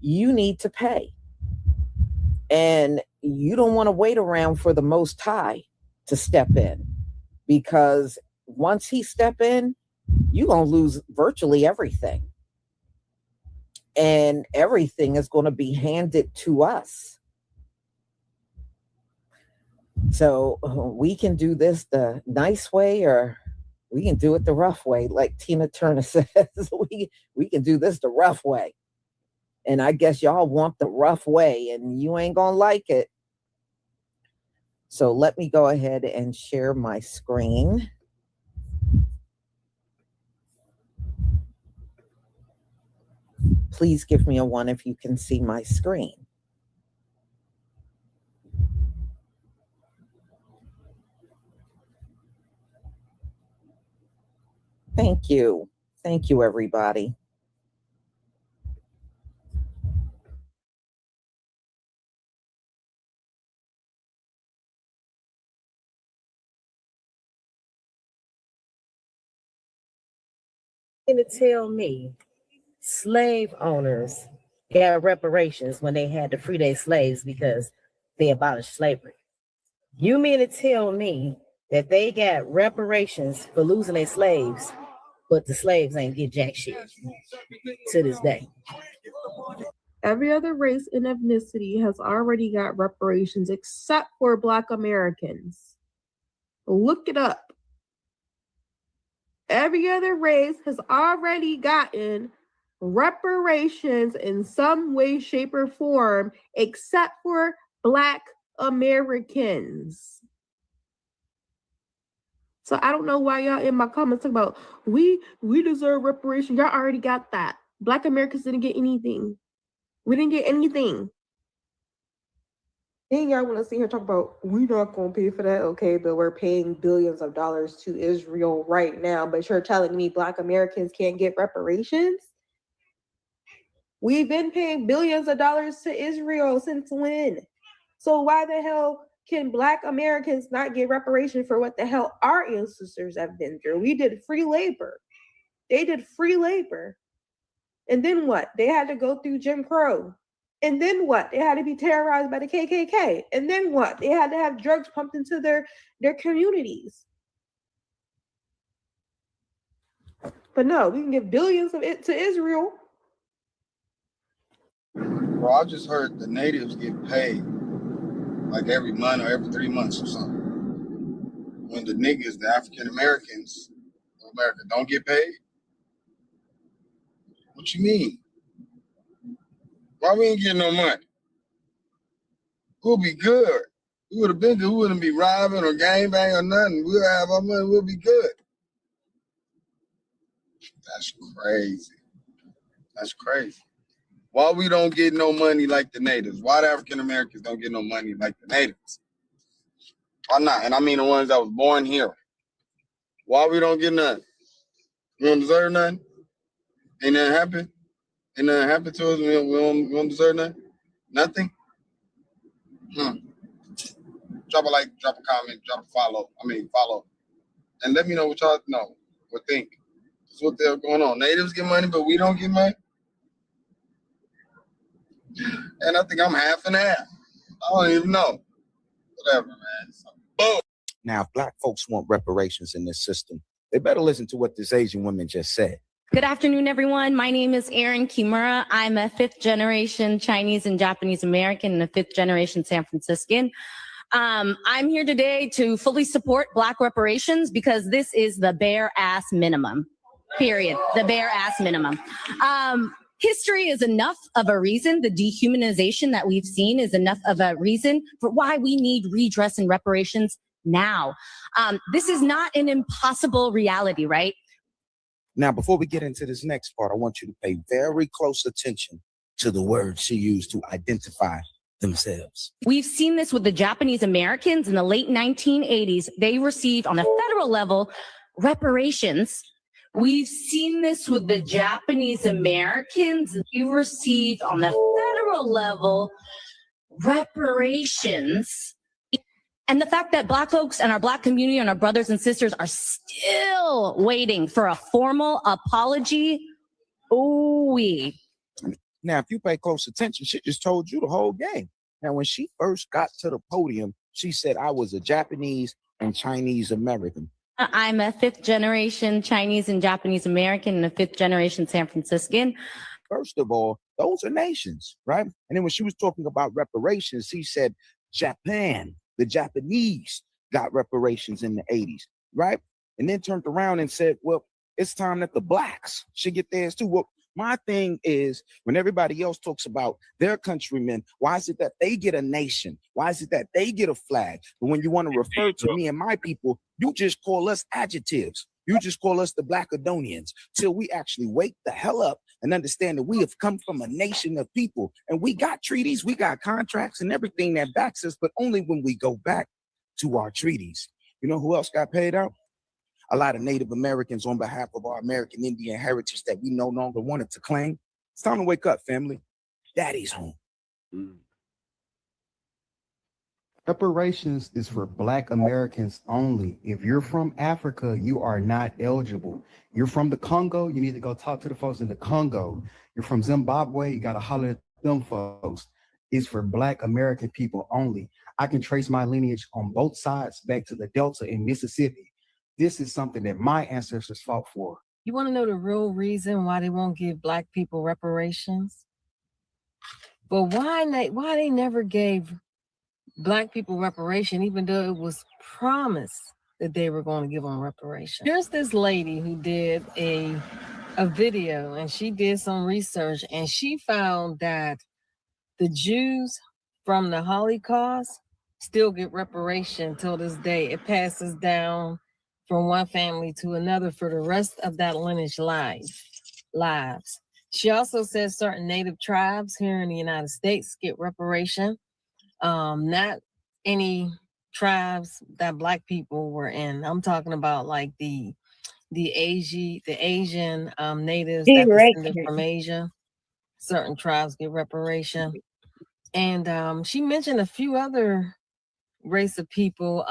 You need to pay. And you don't want to wait around for the Most High to step in, because once he step in, you're going to lose virtually everything. And everything is going to be handed to us. So we can do this the nice way, or we can do it the rough way. Like Tina Turner says, we can do this the rough way. And I guess y'all want the rough way, and you ain't going to like it. So let me go ahead and share my screen. Please give me a 1 if you can see my screen. Thank you. Thank you, everybody. To tell me slave owners got reparations when they had to free their slaves because they abolished slavery? You mean to tell me that they got reparations for losing their slaves, but the slaves ain't get jack shit to this day? Every other race and ethnicity has already got reparations except for Black Americans. Look it up. Every other race has already gotten reparations in some way, shape, or form, except for Black Americans. So I don't know why y'all in my comments talk about we deserve reparations. Y'all already got that. Black Americans didn't get anything. We didn't get anything. Then y'all want to see her talk about we're not going to pay for that. Okay, but we're paying billions of dollars to Israel right now. But you're telling me Black Americans can't get reparations? We've been paying billions of dollars to Israel since when? So why the hell can Black Americans not get reparations for what the hell our ancestors have been through? We did free labor. They did free labor. And then what? They had to go through Jim Crow. And then what? They had to be terrorized by the KKK. And then what? They had to have drugs pumped into their communities. But no, we can give billions of it to Israel. Bro, I just heard the natives get paid like every month or every 3 months or something. When the niggas, the African Americans of America, don't get paid? What you mean? Why we ain't getting no money? We'll be good. We would have been good. We wouldn't be robbing or gangbang or nothing. We'll have our money. We'll be good. That's crazy. That's crazy. Why we don't get no money like the natives? Why the African Americans don't get no money like the natives? Why not? And I mean the ones that was born here. Why we don't get nothing? You don't deserve nothing? Ain't nothing happened? Ain't nothing happened to us? We don't deserve nothing? Nothing? Drop a like, drop a comment, drop a follow. Follow. And let me know what y'all know or think. That's what they're going on. Natives get money, but we don't get money. And I think I'm half and half. I don't even know. Whatever, man. Boom. Now, if Black folks want reparations in this system, they better listen to what this Asian woman just said. Good afternoon, everyone. My name is Erin Kimura. I'm a fifth generation Chinese and Japanese American and a fifth generation San Franciscan. I'm here today to fully support Black reparations because this is the bare ass minimum, period. The bare ass minimum. History is enough of a reason. The dehumanization that we've seen is enough of a reason for why we need redress and reparations now. This is not an impossible reality, right? Now, before we get into this next part, I want you to pay very close attention to the words she used to identify themselves. We've seen this with the Japanese Americans in the late 1980s. They received on a federal level reparations. We've seen this with the Japanese Americans. They received on the federal level reparations. And the fact that Black folks and our Black community and our brothers and sisters are still waiting for a formal apology. Ooh-wee. Now, if you pay close attention, she just told you the whole game. Now, when she first got to the podium, she said, I was a Japanese and Chinese American. I'm a fifth generation Chinese and Japanese American and a fifth generation San Franciscan. First of all, those are nations, right? And then when she was talking about reparations, she said, Japan, the Japanese got reparations in the 80s, right? And then turned around and said, well, it's time that the Blacks should get theirs too. Well, my thing is, when everybody else talks about their countrymen, why is it that they get a nation? Why is it that they get a flag? But when you want to refer to me and my people, you just call us adjectives. You just call us the Blackadonians till we actually wake the hell up and understand that we have come from a nation of people and we got treaties, we got contracts and everything that backs us, but only when we go back to our treaties. You know who else got paid out? A lot of Native Americans on behalf of our American Indian heritage that we no longer wanted to claim. It's time to wake up, family. Daddy's home. Reparations is for Black Americans only. If you're from Africa, you are not eligible. You're from the Congo, you need to go talk to the folks in the Congo. You're from Zimbabwe, you got to holler at them folks. It's for Black American people only. I can trace my lineage on both sides back to the Delta in Mississippi. This is something that my ancestors fought for. You want to know the real reason why they won't give Black people reparations? But why they never gave Black people reparation, even though it was promised that they were going to give them reparation? Here's this lady who did a video, and she did some research, and she found that the Jews from the Holocaust still get reparation till this day. It passes down from one family to another for the rest of that lineage lives. She also says certain Native tribes here in the United States get reparation. Not any tribes that Black people were in. I'm talking about like the Asian natives that descended from Asia. Certain tribes get reparation. And she mentioned a few other race of people.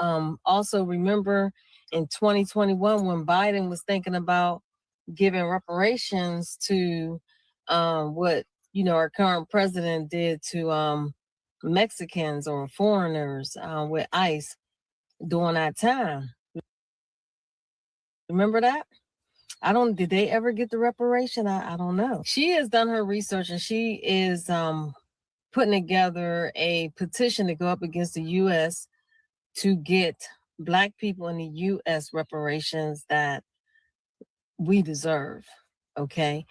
Also remember in 2021 when Biden was thinking about giving reparations to what our current president did to Mexicans or foreigners with ICE during that time. Remember that? Did they ever get the reparation? I don't know. She has done her research and she is putting together a petition to go up against the U.S. to get Black people in the U.S. reparations that we deserve, okay?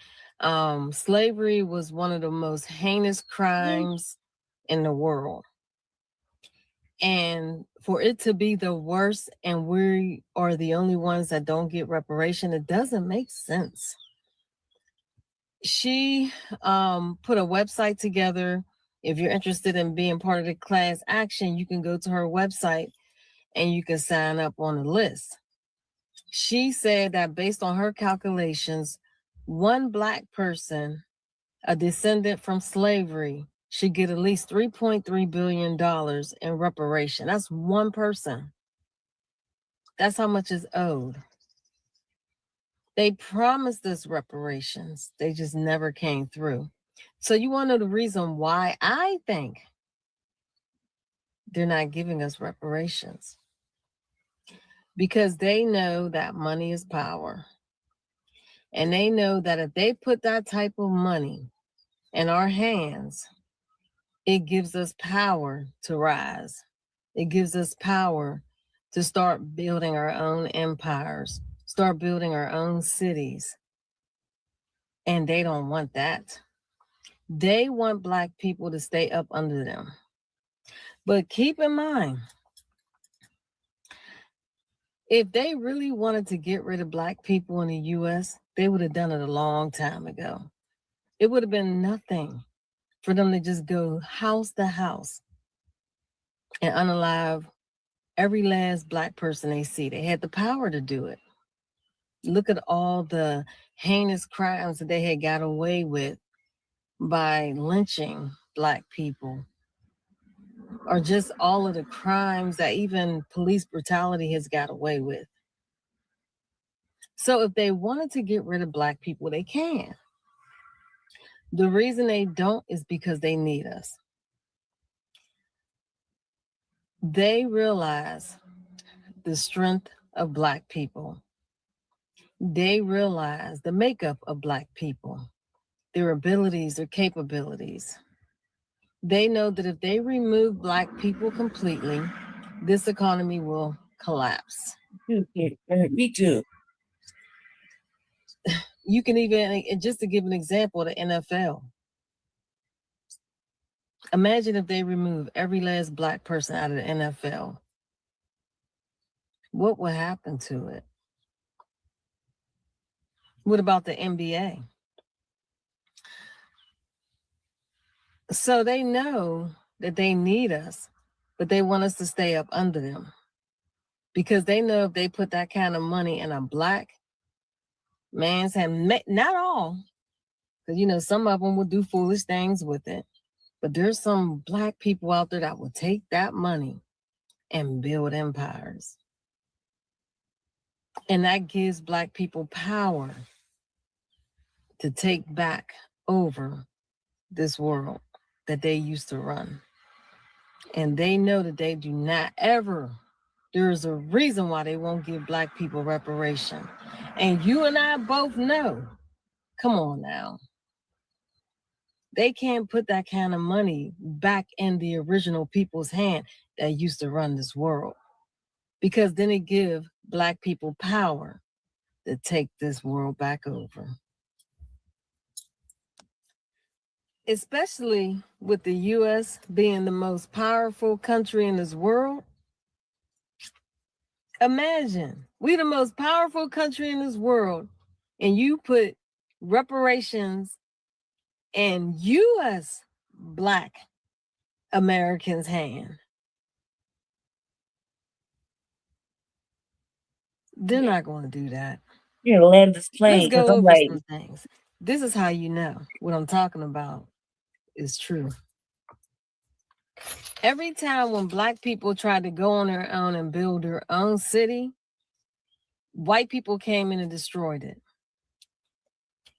Slavery was one of the most heinous crimes in the world. And for it to be the worst and we are the only ones that don't get reparation, it doesn't make sense. She put a website together. If you're interested in being part of the class action, you can go to her website and you can sign up on the list. She said that based on her calculations, one Black person, a descendant from slavery, should get at least $3.3 billion in reparation. That's one person. That's how much is owed. They promised us reparations. They just never came through. So you want to know the reason why I think they're not giving us reparations? Because they know that money is power. And they know that if they put that type of money in our hands, it gives us power to rise. It gives us power to start building our own empires, start building our own cities. And they don't want that. They want Black people to stay up under them. But keep in mind, if they really wanted to get rid of Black people in the US, they would have done it a long time ago. It would have been nothing for them to just go house to house and unalive every last Black person they see. They had the power to do it. Look at all the heinous crimes that they had got away with by lynching Black people, or just all of the crimes that even police brutality has got away with. So if they wanted to get rid of Black people, they can. The reason they don't is because they need us. They realize the strength of Black people. They realize the makeup of Black people, their abilities, their capabilities. They know that if they remove Black people completely, this economy will collapse. Me too. You can even, just to give an example, the NFL. Imagine if they remove every last Black person out of the NFL. What would happen to it? What about the NBA? So they know that they need us, but they want us to stay up under them. Because they know if they put that kind of money in a Black man's hand, not all, because you know, some of them will do foolish things with it. But there's some Black people out there that will take that money and build empires. And that gives Black people power to take back over this world that they used to run. And they know that they do not ever, there's a reason why they won't give Black people reparation. And you and I both know, come on now, they can't put that kind of money back in the original people's hand that used to run this world. Because then it gives Black people power to take this world back over. Especially with the US being the most powerful country in this world. Imagine, we the most powerful country in this world, and you put reparations in US Black Americans' hand. They're not going to do that. You're gonna land this plane. Let's go I'm over like, some things. This is how you know what I'm talking about is true. Every time when Black people tried to go on their own and build their own city, white people came in and destroyed it.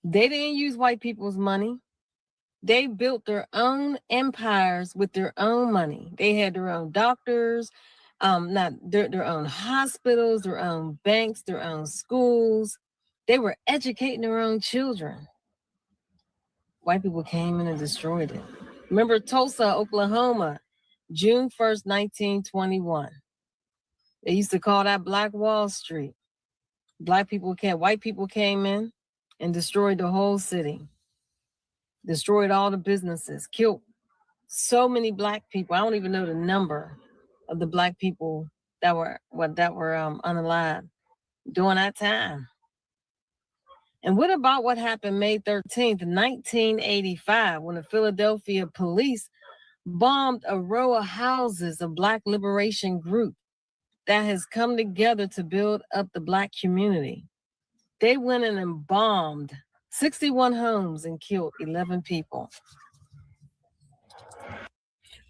They didn't use white people's money. They built their own empires with their own money. They had their own doctors, their own hospitals, their own banks, their own schools. They were educating their own children. White people came in and destroyed it. Remember Tulsa, Oklahoma, June 1st, 1921. They used to call that Black Wall Street. White people came in and destroyed the whole city. Destroyed all the businesses, killed so many Black people. I don't even know the number of the Black people that were unalive during that time. And what about what happened May 13th, 1985, when the Philadelphia police bombed a row of houses of Black liberation group that has come together to build up the Black community? They went in and bombed 61 homes and killed 11 people.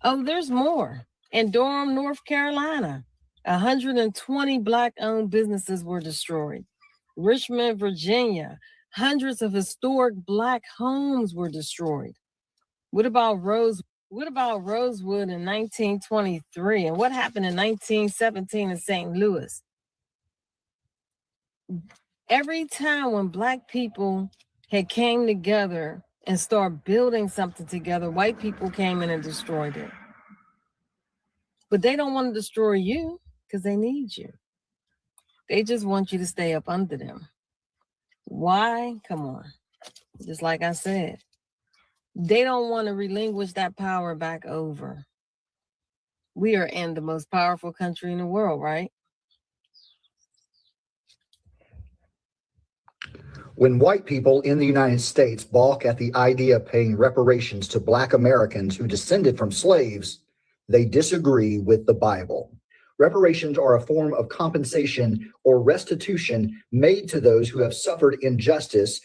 Oh, there's more. In Durham, North Carolina, 120 Black-owned businesses were destroyed. Richmond, Virginia, hundreds of historic Black homes were destroyed. What about Rosewood in 1923? And what happened in 1917 in St. Louis? Every time when Black people had came together and started building something together, white people came in and destroyed it. But they don't want to destroy you because they need you. They just want you to stay up under them. Why? Come on. Just like I said, they don't want to relinquish that power back over. We are in the most powerful country in the world, right? When white people in the United States balk at the idea of paying reparations to Black Americans who descended from slaves, they disagree with the Bible. Reparations are a form of compensation or restitution made to those who have suffered injustice,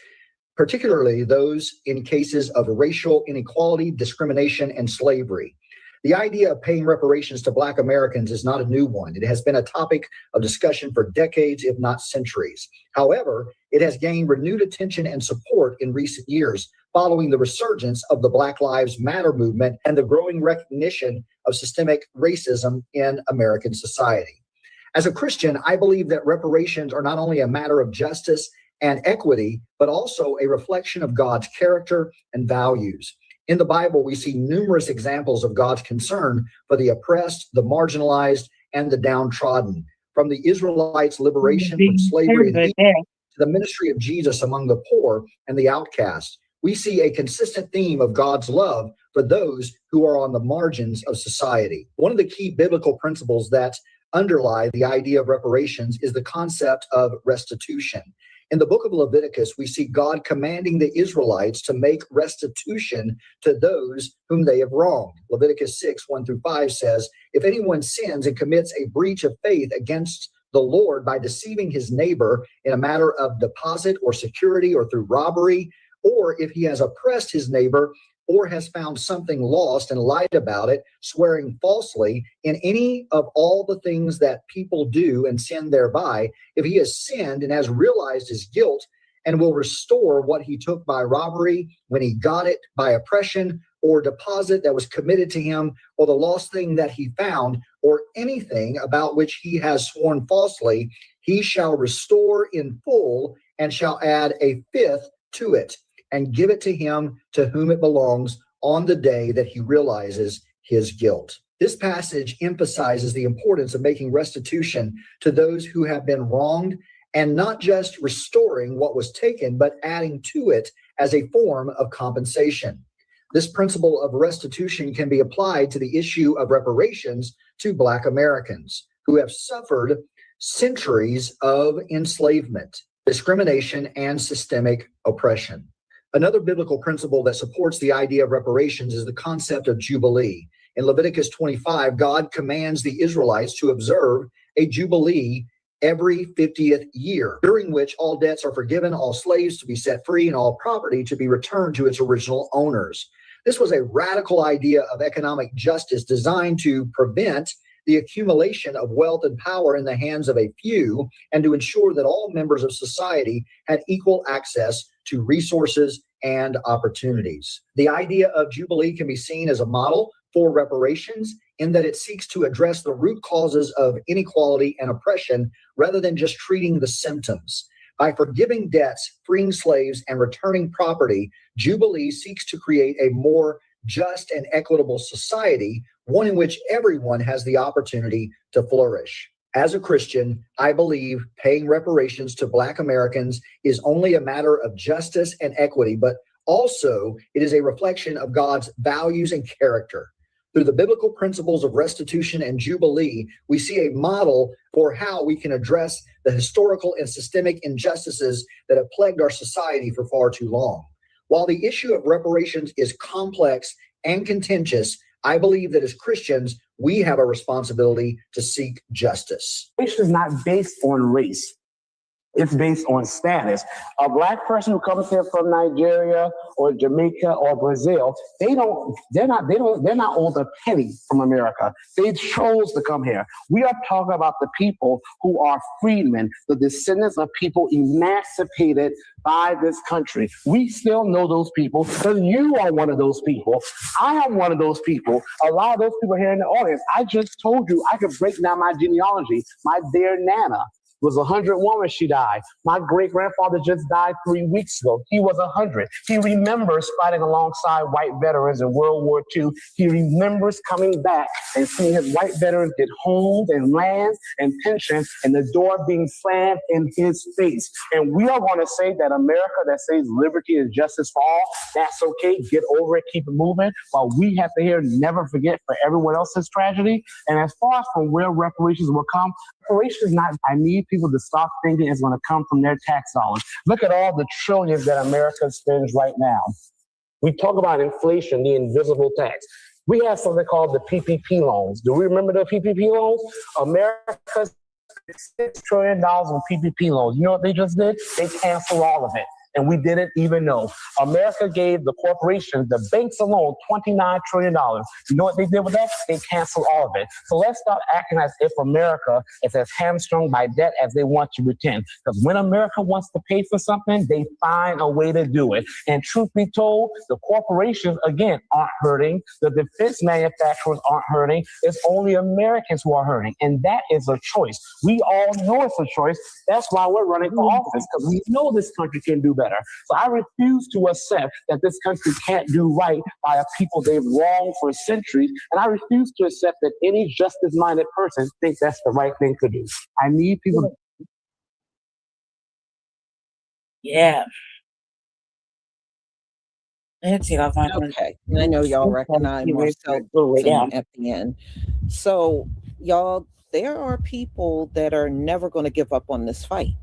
particularly those in cases of racial inequality, discrimination, and slavery. The idea of paying reparations to Black Americans is not a new one. It has been a topic of discussion for decades, if not centuries. However, it has gained renewed attention and support in recent years, following the resurgence of the Black Lives Matter movement and the growing recognition of systemic racism in American society. As a Christian, I believe that reparations are not only a matter of justice and equity, but also a reflection of God's character and values. In the Bible, we see numerous examples of God's concern for the oppressed, the marginalized, and the downtrodden. From the Israelites' liberation from slavery in Egypt to the ministry of Jesus among the poor and the outcast, we see a consistent theme of God's love for those who are on the margins of society. One of the key biblical principles that underlie the idea of reparations is the concept of restitution. In the book of Leviticus, we see God commanding the Israelites to make restitution to those whom they have wronged. Leviticus 6:1-5 says, if anyone sins and commits a breach of faith against the Lord by deceiving his neighbor in a matter of deposit or security or through robbery, or if he has oppressed his neighbor or has found something lost and lied about it, swearing falsely in any of all the things that people do and sin thereby, if he has sinned and has realized his guilt and will restore what he took by robbery when he got it by oppression or deposit that was committed to him, or the lost thing that he found, or anything about which he has sworn falsely, he shall restore in full and shall add a fifth to it, and give it to him to whom it belongs on the day that he realizes his guilt. This passage emphasizes the importance of making restitution to those who have been wronged, and not just restoring what was taken, but adding to it as a form of compensation. This principle of restitution can be applied to the issue of reparations to Black Americans who have suffered centuries of enslavement, discrimination, and systemic oppression. Another biblical principle that supports the idea of reparations is the concept of Jubilee. In Leviticus 25, God commands the Israelites to observe a Jubilee every 50th year, during which all debts are forgiven, all slaves to be set free, and all property to be returned to its original owners. This was a radical idea of economic justice designed to prevent the accumulation of wealth and power in the hands of a few, and to ensure that all members of society had equal access to resources and opportunities. The idea of Jubilee can be seen as a model for reparations in that it seeks to address the root causes of inequality and oppression rather than just treating the symptoms. By forgiving debts, freeing slaves, and returning property, Jubilee seeks to create a more just and equitable society, one in which everyone has the opportunity to flourish. As a Christian, I believe paying reparations to Black Americans is only a matter of justice and equity, but also it is a reflection of God's values and character. Through the biblical principles of restitution and Jubilee, we see a model for how we can address the historical and systemic injustices that have plagued our society for far too long. While the issue of reparations is complex and contentious, I believe that as Christians, we have a responsibility to seek justice. Reparations is not based on race. It's based on status. A black person who comes here from Nigeria or Jamaica or Brazil, they're not owed a penny from America. They chose to come here. We are talking about the people who are freedmen, the descendants of people emancipated by this country. We still know those people because you are one of those people. I am one of those people. A lot of those people here in the audience, I just told you I could break down my genealogy. My dear Nana was 101 when she died. My great-grandfather just died 3 weeks ago. He was 100. He remembers fighting alongside white veterans in World War II. He remembers coming back and seeing his white veterans get homes and lands and pensions and the door being slammed in his face. And we are going to say that America that says liberty and justice for all, that's okay. Get over it, keep it moving. While we have to hear never forget for everyone else's tragedy. And as far as from where reparations will come, reparations not, I need people to stop thinking it's going to come from their tax dollars. Look at all the trillions that America spends right now. We talk about inflation, the invisible tax. We have something called the PPP loans. Do we remember the PPP loans? America spent $6 trillion on PPP loans. You know what they just did? They canceled all of it. And we didn't even know. America gave the corporations, the banks alone, $29 trillion. You know what they did with that? They canceled all of it. So let's stop acting as if America is as hamstrung by debt as they want to pretend. Because when America wants to pay for something, they find a way to do it. And truth be told, the corporations, again, aren't hurting. The defense manufacturers aren't hurting. It's only Americans who are hurting. And that is a choice. We all know it's a choice. That's why we're running for office, because we know this country can do better. So I refuse to accept that this country can't do right by a people they've wronged for centuries. And I refuse to accept that any justice-minded person thinks that's the right thing to do. I need people to... Yeah. Let's see if I find Okay. I know y'all recognize Marcel at the end. So, y'all, there are people that are never going to give up on this fight.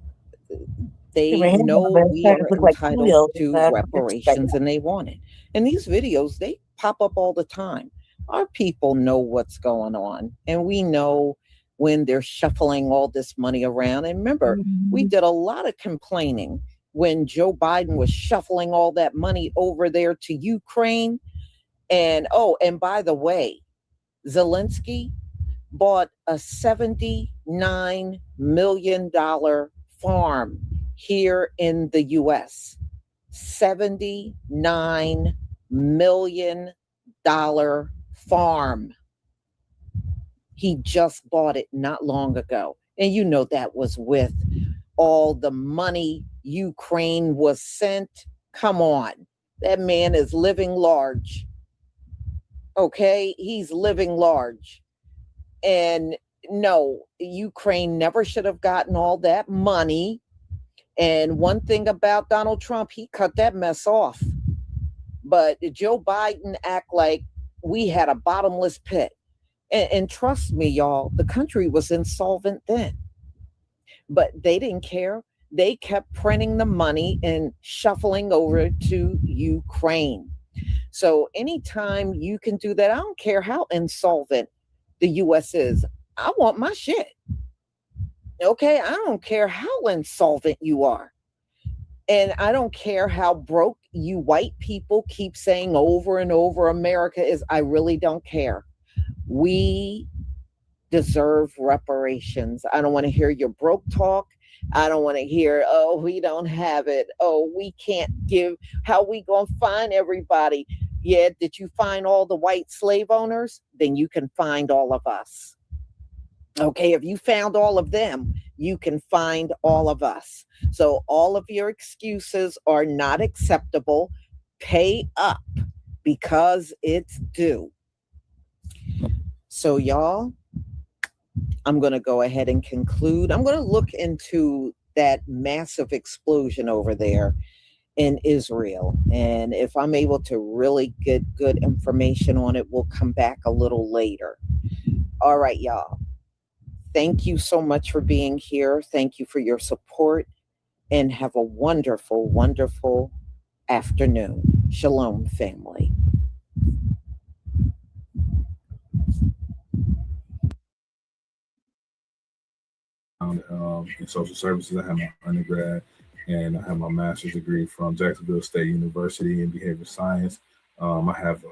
They know we are entitled to reparations and they want it. And these videos, they pop up all the time. Our people know what's going on. And we know when they're shuffling all this money around. And remember, we did a lot of complaining when Joe Biden was shuffling all that money over there to Ukraine. And and by the way, Zelensky bought a $79 million farm here in the US. $79 million farm. He just bought it not long ago. And you know that was with all the money Ukraine was sent. Come on. That man is living large. Okay? He's living large. And no, Ukraine never should have gotten all that money. And one thing about Donald Trump, he cut that mess off. But Joe Biden act like we had a bottomless pit. And trust me, y'all, the country was insolvent then. But they didn't care. They kept printing the money and shuffling over to Ukraine. So anytime you can do that, I don't care how insolvent the U.S. is. I want my shit. Okay, I don't care how insolvent you are. And I don't care how broke you white people keep saying over and over America is. I really don't care. We deserve reparations. I don't want to hear your broke talk. I don't want to hear, oh, we don't have it. Oh, we can't give. How we going to find everybody? Yeah, did you find all the white slave owners? Then you can find all of us. Okay, if you found all of them, you can find all of us. So all of your excuses are not acceptable. Pay up because it's due. So y'all, I'm going to go ahead and conclude. I'm going to look into that massive explosion over there in Israel. And if I'm able to really get good information on it, we'll come back a little later. All right, y'all. Thank you so much for being here. Thank you for your support and have a wonderful, wonderful afternoon. Shalom, family. in social services. I have my undergrad, and I have my master's degree from Jacksonville State University in behavioral science. I have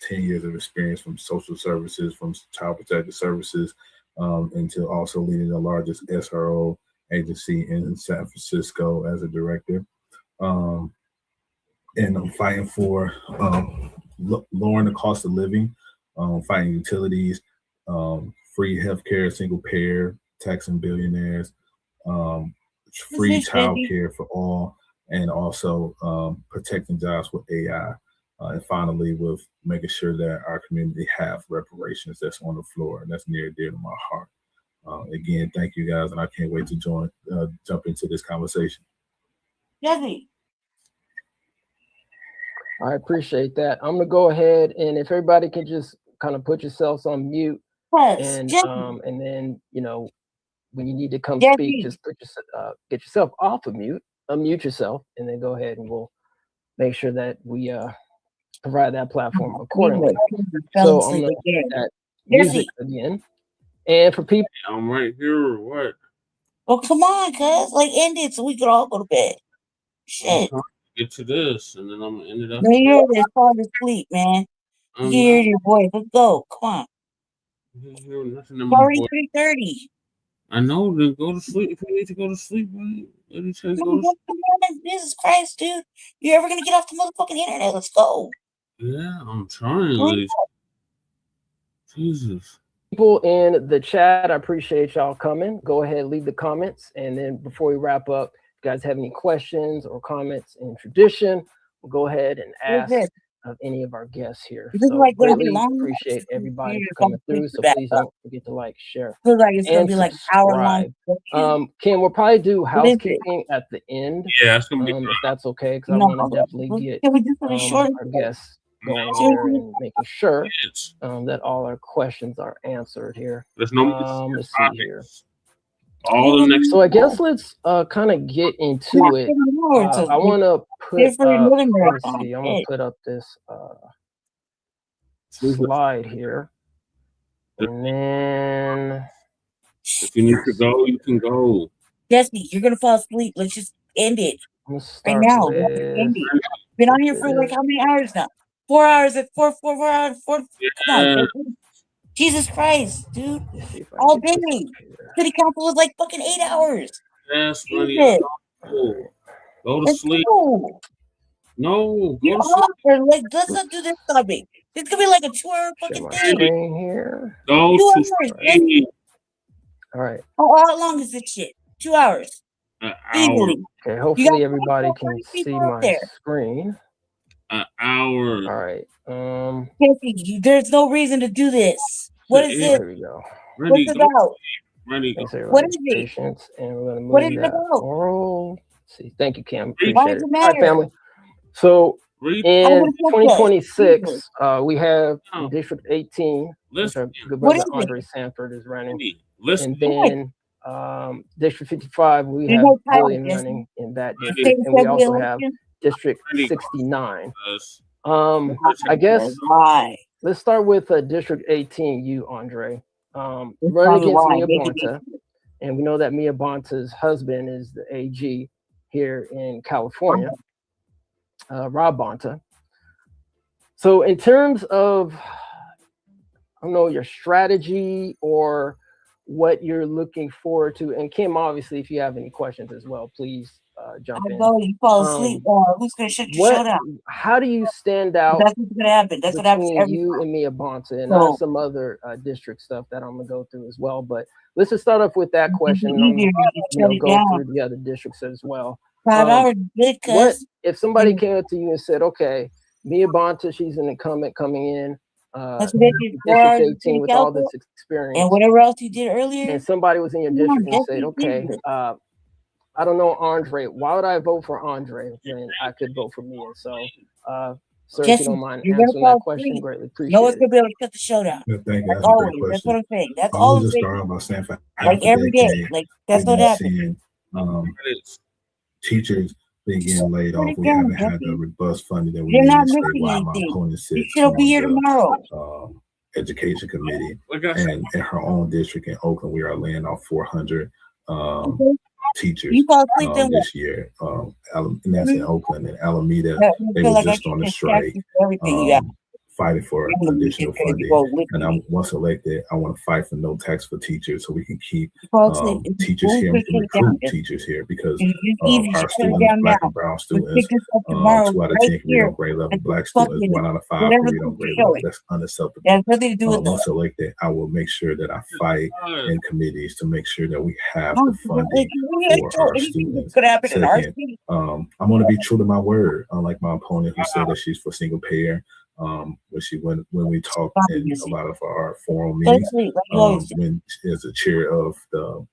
10 years of experience from social services, from child protective services, into also leading the largest SRO agency in San Francisco as a director. And I'm fighting for lowering the cost of living, fighting utilities, free healthcare, single payer, taxing billionaires, free child care for all, and also protecting jobs with AI. And finally, with making sure that our community have reparations that's on the floor, and that's near and dear to my heart. Again, thank you guys, and I can't wait to jump into this conversation. Jesse. I appreciate that. I'm gonna go ahead, and if everybody can just kind of put yourselves on mute, and then when you need to come speak, just get yourself off of mute, unmute yourself, and then go ahead, and we'll make sure that we provide that platform accordingly. So I'm gonna hit that music again, and for people, I'm right here or what? Well, come on, cuz end it so we could all go to bed. Shit. Get to this, and then I'm gonna end it up. No, you're this fall asleep, man. You can hear your voice. Let's go. Come on. It's already 3:30. I know. Then go to sleep. If you need to go to sleep, Jesus Christ, dude. You ever gonna get off the motherfucking internet? Let's go. Yeah, I'm trying, ladies. Jesus. People in the chat, I appreciate y'all coming. Go ahead, leave the comments, and then before we wrap up, if you guys have any questions or comments in tradition, we'll go ahead and ask of any of our guests here. So really appreciate everybody for coming through. So please don't forget to like, share, it's gonna be like hour long. Kim, we'll probably do housekeeping at the end. Yeah, it's gonna be if that's okay, because I want to definitely get our guests going here and making sure that all our questions are answered here. There's no let's see here. So I guess let's kind of get into it. I want to put up, let's see, I'm gonna put up this slide here, and then if you need to go, you can go. Jesse, you're gonna fall asleep. Let's just end it right now. End it. Been on here for like how many hours now? 4 hours at 4 hours. Come on. Jesus Christ, dude. All day. City council was like fucking 8 hours. Yes, buddy. Go to sleep. No, go to sleep. Let's not do this topic. It's gonna be like a 2-hour fucking thing. Here. Go to sleep. All right. How long is this shit? 2 hours. Easily. Okay, hopefully everybody can see my screen. An hour. All right. There's no reason to do this. What is it? There we go. What's it about? What is it? Patience, and we're gonna move what is it about? Oral. Let's see. Thank you, Cam. Appreciate it. All right, family. So in 2026, we have District 18, which our good brother Andre Sandford is running. And then District 55, we have William running in that district, and we also have District 69. I guess let's start with District 18, you, Andre. Running against Mia Bonta, and we know that Mia Bonta's husband is the AG here in California, Rob Bonta. So in terms of, I don't know, your strategy or what you're looking forward to, and Kim, obviously, if you have any questions as well, please jump in. You fall asleep. Who's gonna shut your show down? How do you stand out? That's what's gonna happen. That's what happens. You and Mia Bonta, and there's some other district stuff that I'm gonna go through as well. But let's just start off with that question. And I'm gonna go through the other districts as well. What if somebody came up to you and said, "Okay, Mia Bonta, she's an incumbent coming in, District 18 with all this experience, and whatever else you did earlier," and somebody was in your district and said, "Okay, I don't know Andre. Why would I vote for Andre when I could vote for Mia?" So, sir, if you don't mind answering that question, greatly appreciate it. No one's gonna be able to cut the show down. Thank you. That's what I'm saying. That's all I'm saying. Like every day. Like that's what happens. Teachers being getting laid off. We haven't had the robust funding that we need to stay while my opponent sits. She'll be here tomorrow. education committee, and in her own district in Oakland, we are laying off 400 teachers this year. And that's in Oakland and Alameda. They were just on a strike, fighting for additional funding. And once elected, I want to fight for no tax for teachers so we can keep teachers here and recruit teachers here, because our students, Black and brown students, 2 out of 10 can read on grade level. Black students, 1 out of 5 can read on grade level. That's unacceptable. Once elected, I will make sure that I fight in committees to make sure that we have the funding for our students. Second, I'm going to be true to my word, unlike my opponent who said that she's for single payer. When we talked in a lot of our forum meetings, when as the chair of the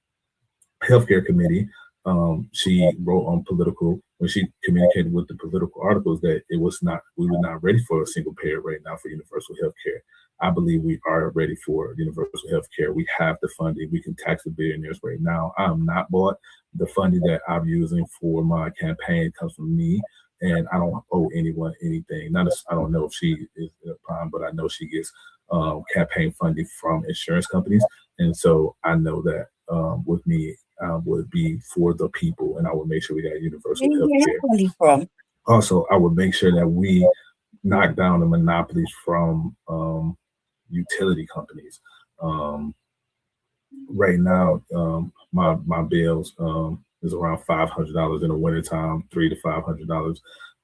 healthcare committee, she wrote on political, when she communicated with the political articles, that we were not ready for a single payer right now for universal health care. I believe we are ready for universal health care. We have the funding. We can tax the billionaires right now. I am not bought. The funding that I'm using for my campaign comes from me, and I don't owe anyone anything. I don't know if she is a prime, but I know she gets campaign funding from insurance companies. And so I know that with me, would be for the people, and I would make sure we got universal health care. Also, I would make sure that we knock down the monopolies from utility companies. Right now, my bills is around $500 in the wintertime, $300 to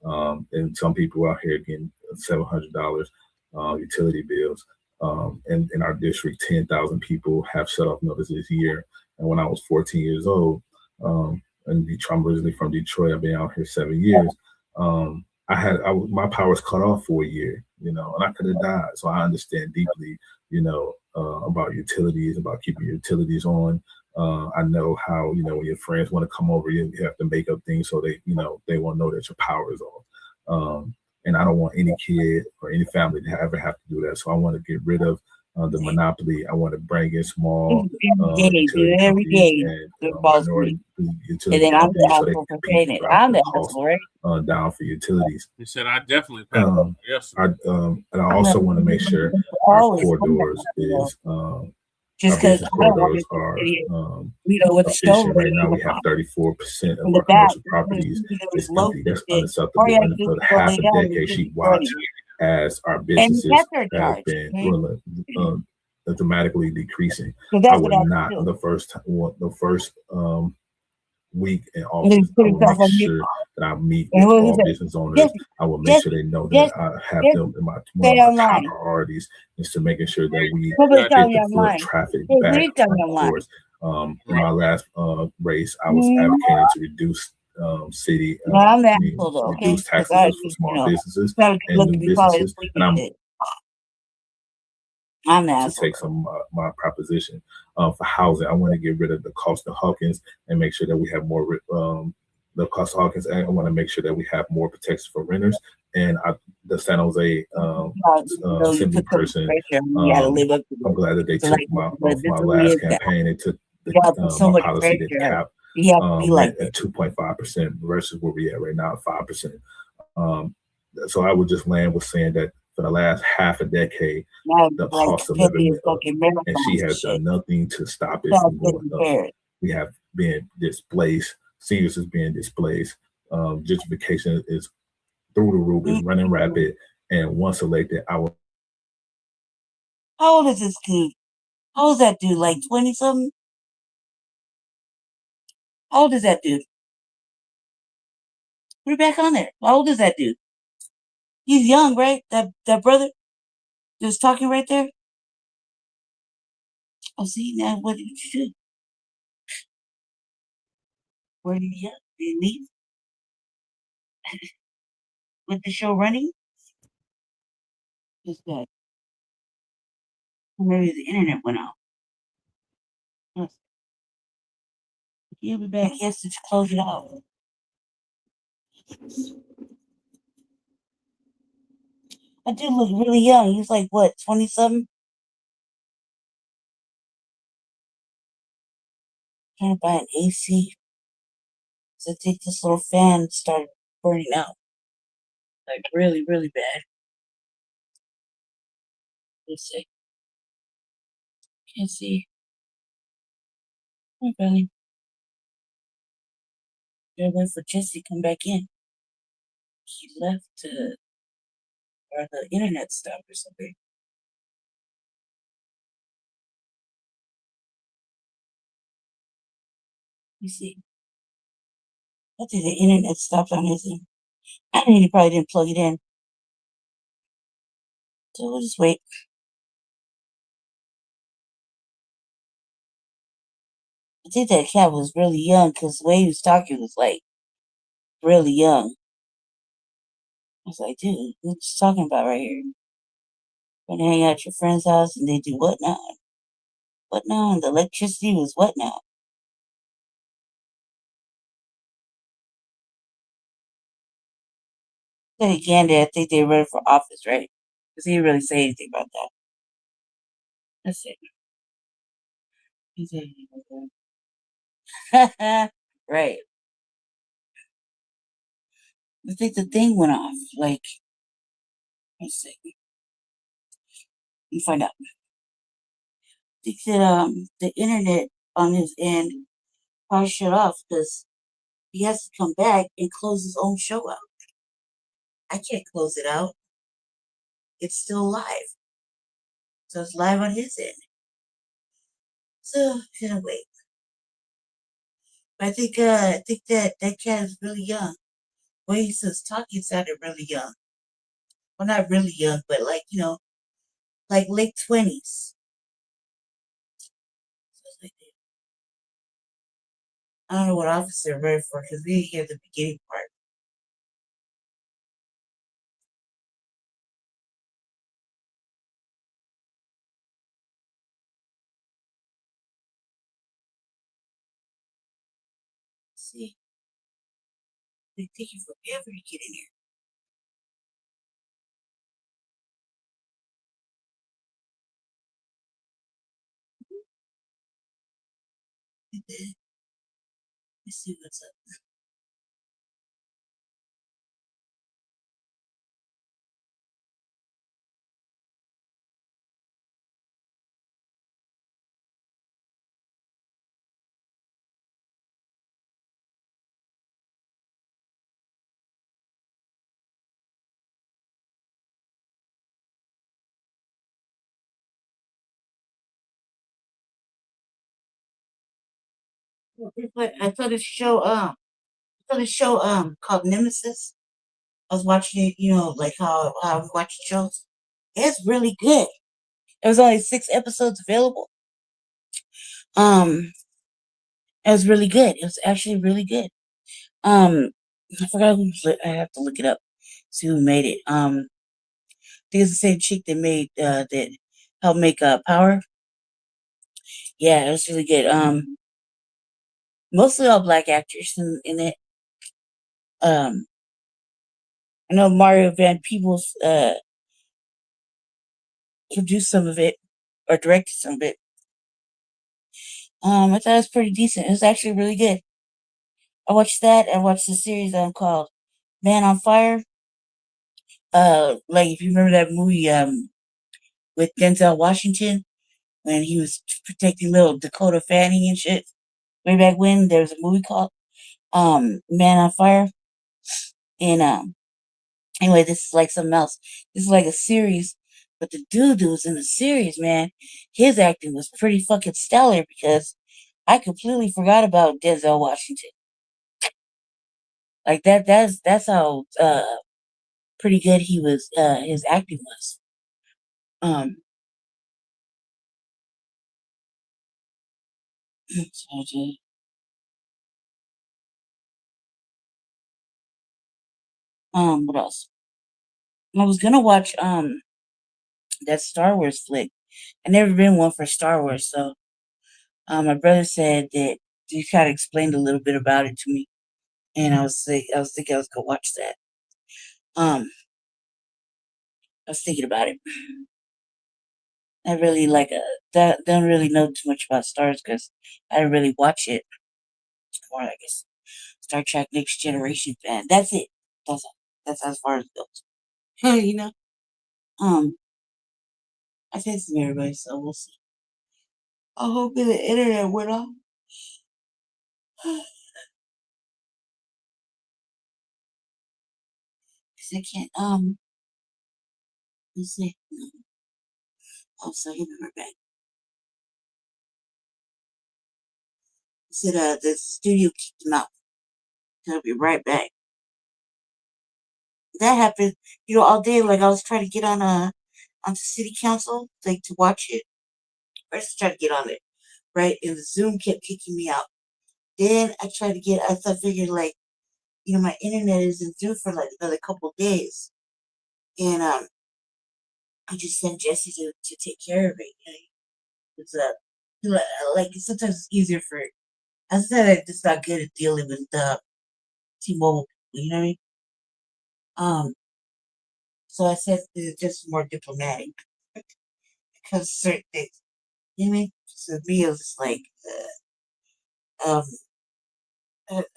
$500. And some people out here getting $700 utility bills. And in our district, 10,000 people have shut off notice this year. And when I was 14 years old, and I'm originally from Detroit, I've been out here 7 years. My power was cut off for a year, and I could have died. So I understand deeply, about utilities, about keeping utilities on. I know how, when your friends want to come over, you have to make up things so they won't know that your power is off. And I don't want any kid or any family to ever have to do that. So I want to get rid of the monopoly. I want to bring in small utility companies and minority utility companies so they can compete and drive the cost down for utilities. He said, "I definitely pay." Yes. And I also want to make sure our corridors is our business corridors are efficient. Right now, we have 34% of our commercial properties is empty. That's unacceptable. And for half a decade, she watched as our businesses have been dramatically decreasing. I would not the first week in office. I will make sure that I meet with all business owners. I will make sure they know that I have them in one of my top priorities is to making sure that we get the foot traffic back on course. In my last race, I was advocating to reduce reduce taxes for small businesses and new businesses, and I'm to take some my proposition for housing. I want to get rid of the cost of Hawkins and make sure that we have more the cost of Hawkins. And I want to make sure that we have more protection for renters. And the San Jose assembly person, I'm glad that they took my last campaign. They took my policy to cap rent at 2.5% versus where we at right now at 5%. So I would just land with saying that for the last half a decade, the cost of living went up, and she has done nothing to stop it from going up. We have been displaced. Seniors is being displaced. Gentrification is through the roof, is running rapid. And once elected, I will. How old is this dude? How old is that dude? Like 20 something? How old is that dude? Put it back on there. How old is that dude? He's young, right? That brother just talking right there. Oh, see now, what did you do? Where did he go? Did he leave? With the show running? Just that. Maybe the internet went out. He'll be back. He has to close it out. That dude look really young. He's like, what, 20 something? Trying to buy an AC. So I think this little fan started burning out. Like really, really bad. Let's see. Can't see. Hi, Bunny. Gotta wait for Jesse to come back in. He left to, or the internet stopped or something. You see. I think the internet stopped on his end. I mean, he probably didn't plug it in. So we'll just wait. I think that cat was really young because the way he was talking was like really young. I was like, dude, what you talking about right here? When they hang out at your friend's house and they do what now? What now? And the electricity was what now? Then again, I think they're ready for office, right? Because he didn't really say anything about that. Let's see. He said anything about that. Right. I think the thing went off. Like, let's see. Let me find out. I think that the internet on his end probably shut off because he has to come back and close his own show out. I can't close it out. It's still live. So it's live on his end. So gonna wait. But I think that cat is really young. When he was talking sounded really young. Well, not really young, but like, like late 20s. I don't know what office they're ready for because we didn't hear the beginning part. Let's see. They take you forever to get in here. Let's see what's up. I saw this show. Called Nemesis. I was watching it. Like how I watch shows. It's really good. There was only 6 episodes available. It was really good. It was actually really good. I forgot who. I have to look it up. See who made it. I think it's the same chick that made that helped make Power. Yeah, it was really good. Mostly all black actors in it. I know Mario Van Peebles produced some of it or directed some of it. I thought it was pretty decent. It was actually really good. I watched that. I watched the series called Man on Fire. Like if you remember that movie with Denzel Washington when he was protecting little Dakota Fanning and shit. Way back when there was a movie called Man on Fire. And anyway, this is like something else. This is like a series, but the dude who was in the series, man, his acting was pretty fucking stellar because I completely forgot about Denzel Washington. Like that's how pretty good he was. His acting was. What else? I was gonna watch that Star Wars flick. I never been one for Star Wars, so my brother said that he kind of explained a little bit about it to me, and I was thinking I was gonna watch that. I was thinking about it. I really don't really know too much about Stars because I didn't really watch it. Or I guess Star Trek Next Generation fan. That's it. That's as far as it goes. I think it's everybody, so we'll see. I'm hoping the internet went off. Cause I can't, let's see. Oh, so give me right back. He said, the studio kicked him out. He'll be right back. That happened, all day. Like I was trying to get onto city council, like to watch it. First, I tried to get on it, right? And the Zoom kept kicking me out. Then I tried to get. I figured like, my internet isn't due for like another couple of days, and I just sent Jesse to take care of it. It's like sometimes it's easier for. I said I'm just not good at dealing with the T-Mobile people. You know what I mean? So I said it's just more diplomatic because certain things. You know what I mean? So me, it was just like,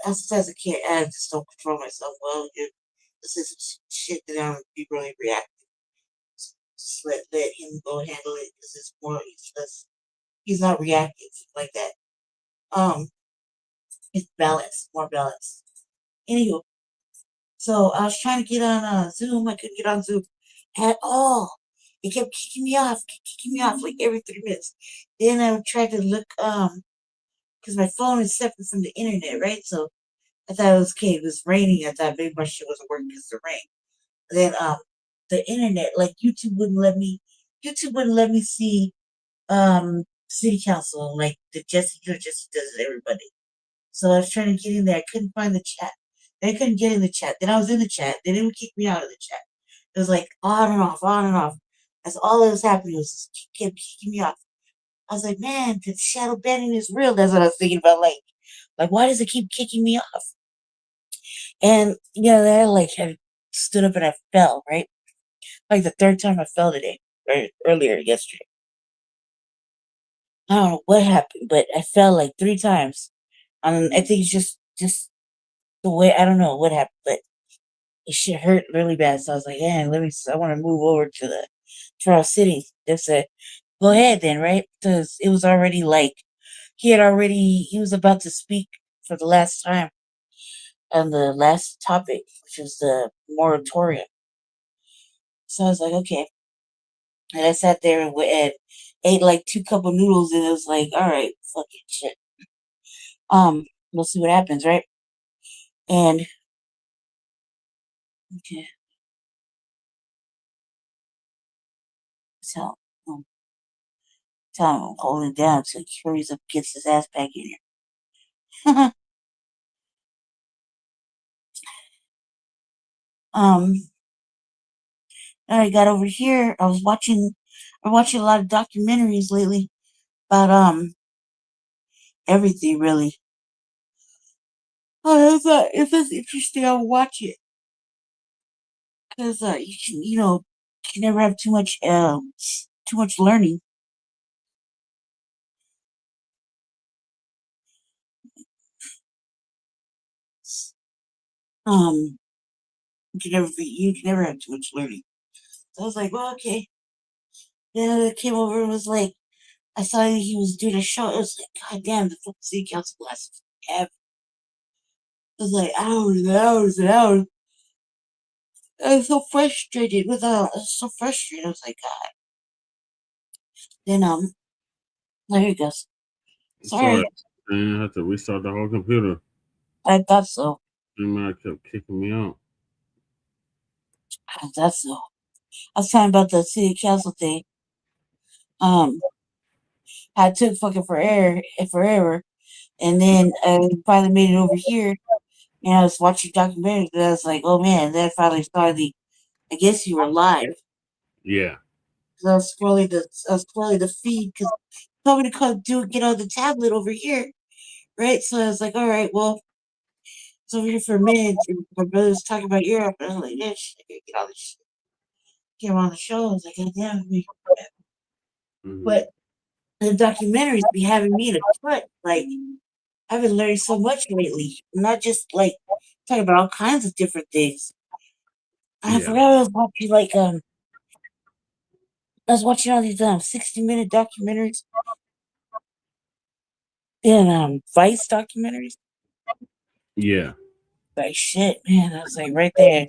as a kid, I just don't control myself well. This is shit that I don't be really reactive. Just let him go handle it because it's more. He's not reactive like that. It's balanced, more balanced. Anywho, so I was trying to get on Zoom. I couldn't get on Zoom at all. It kept kicking me off like every 3 minutes. Then I would try to look, because my phone is separate from the internet, right? So I thought it was okay. It was raining. I thought maybe my shit wasn't working because of the rain. Then the internet, like YouTube wouldn't let me see city council like the Jesse does it, everybody. So I was trying to get in there. I couldn't find the chat. Then I couldn't get in the chat. Then I was in the chat. They didn't kick me out of the chat. It was like on and off, on and off. That's all that was happening. It was just kept kicking me off. I was like, man, the shadow banning is real. That's what I was thinking about. Like why does it keep kicking me off? And then I like had stood up and I fell, right? Like the third time I fell today, or earlier yesterday. I don't know what happened, but I fell like 3 times. I think it's just the way, I don't know what happened, but it shit hurt really bad. So I was like, yeah, I want to move over to the Trial City. They said, go ahead then, right? Because it was already like, he was about to speak for the last time on the last topic, which was the moratorium. So I was like, okay. And I sat there and ate like 2 cup of noodles, and it was like, all right, fucking shit. We'll see what happens, right? And okay. So tell him I'm holding down so he hurries up, gets his ass back in here. I got over here. I'm watching a lot of documentaries lately about everything really. Oh, if it's interesting, I'll watch it. Because you can never have too much learning. You can never have too much learning. So I was like, well, okay. Then I came over and was like, I saw he was doing a show. It was like, God damn, the fucking city council lasted forever. It was like hours and hours and hours. I was so frustrated with I was so frustrated. I was like, God. Then there he goes. Sorry. I had to restart the whole computer. I thought so. Email kept kicking me out. I thought so. I was talking about the city council thing. I took fucking forever, and then I finally made it over here, and I was watching documentaries, and I was like, oh man, then I finally saw I guess you were live. Yeah. So I was scrolling the feed because told me to come get on the tablet over here, right? So I was like, all right, well, it's over here for a minute. And my brother was talking about Europe, and I was like, yeah, shit, I gotta get all this shit. Came on the show, I was like, God damn me. But the documentaries be having me in a cut. Like, I've been learning so much lately. Not just like talking about all kinds of different things. I forgot I was watching I was watching all these 60-minute documentaries in Vice documentaries. Yeah. Like shit, man. I was like right there.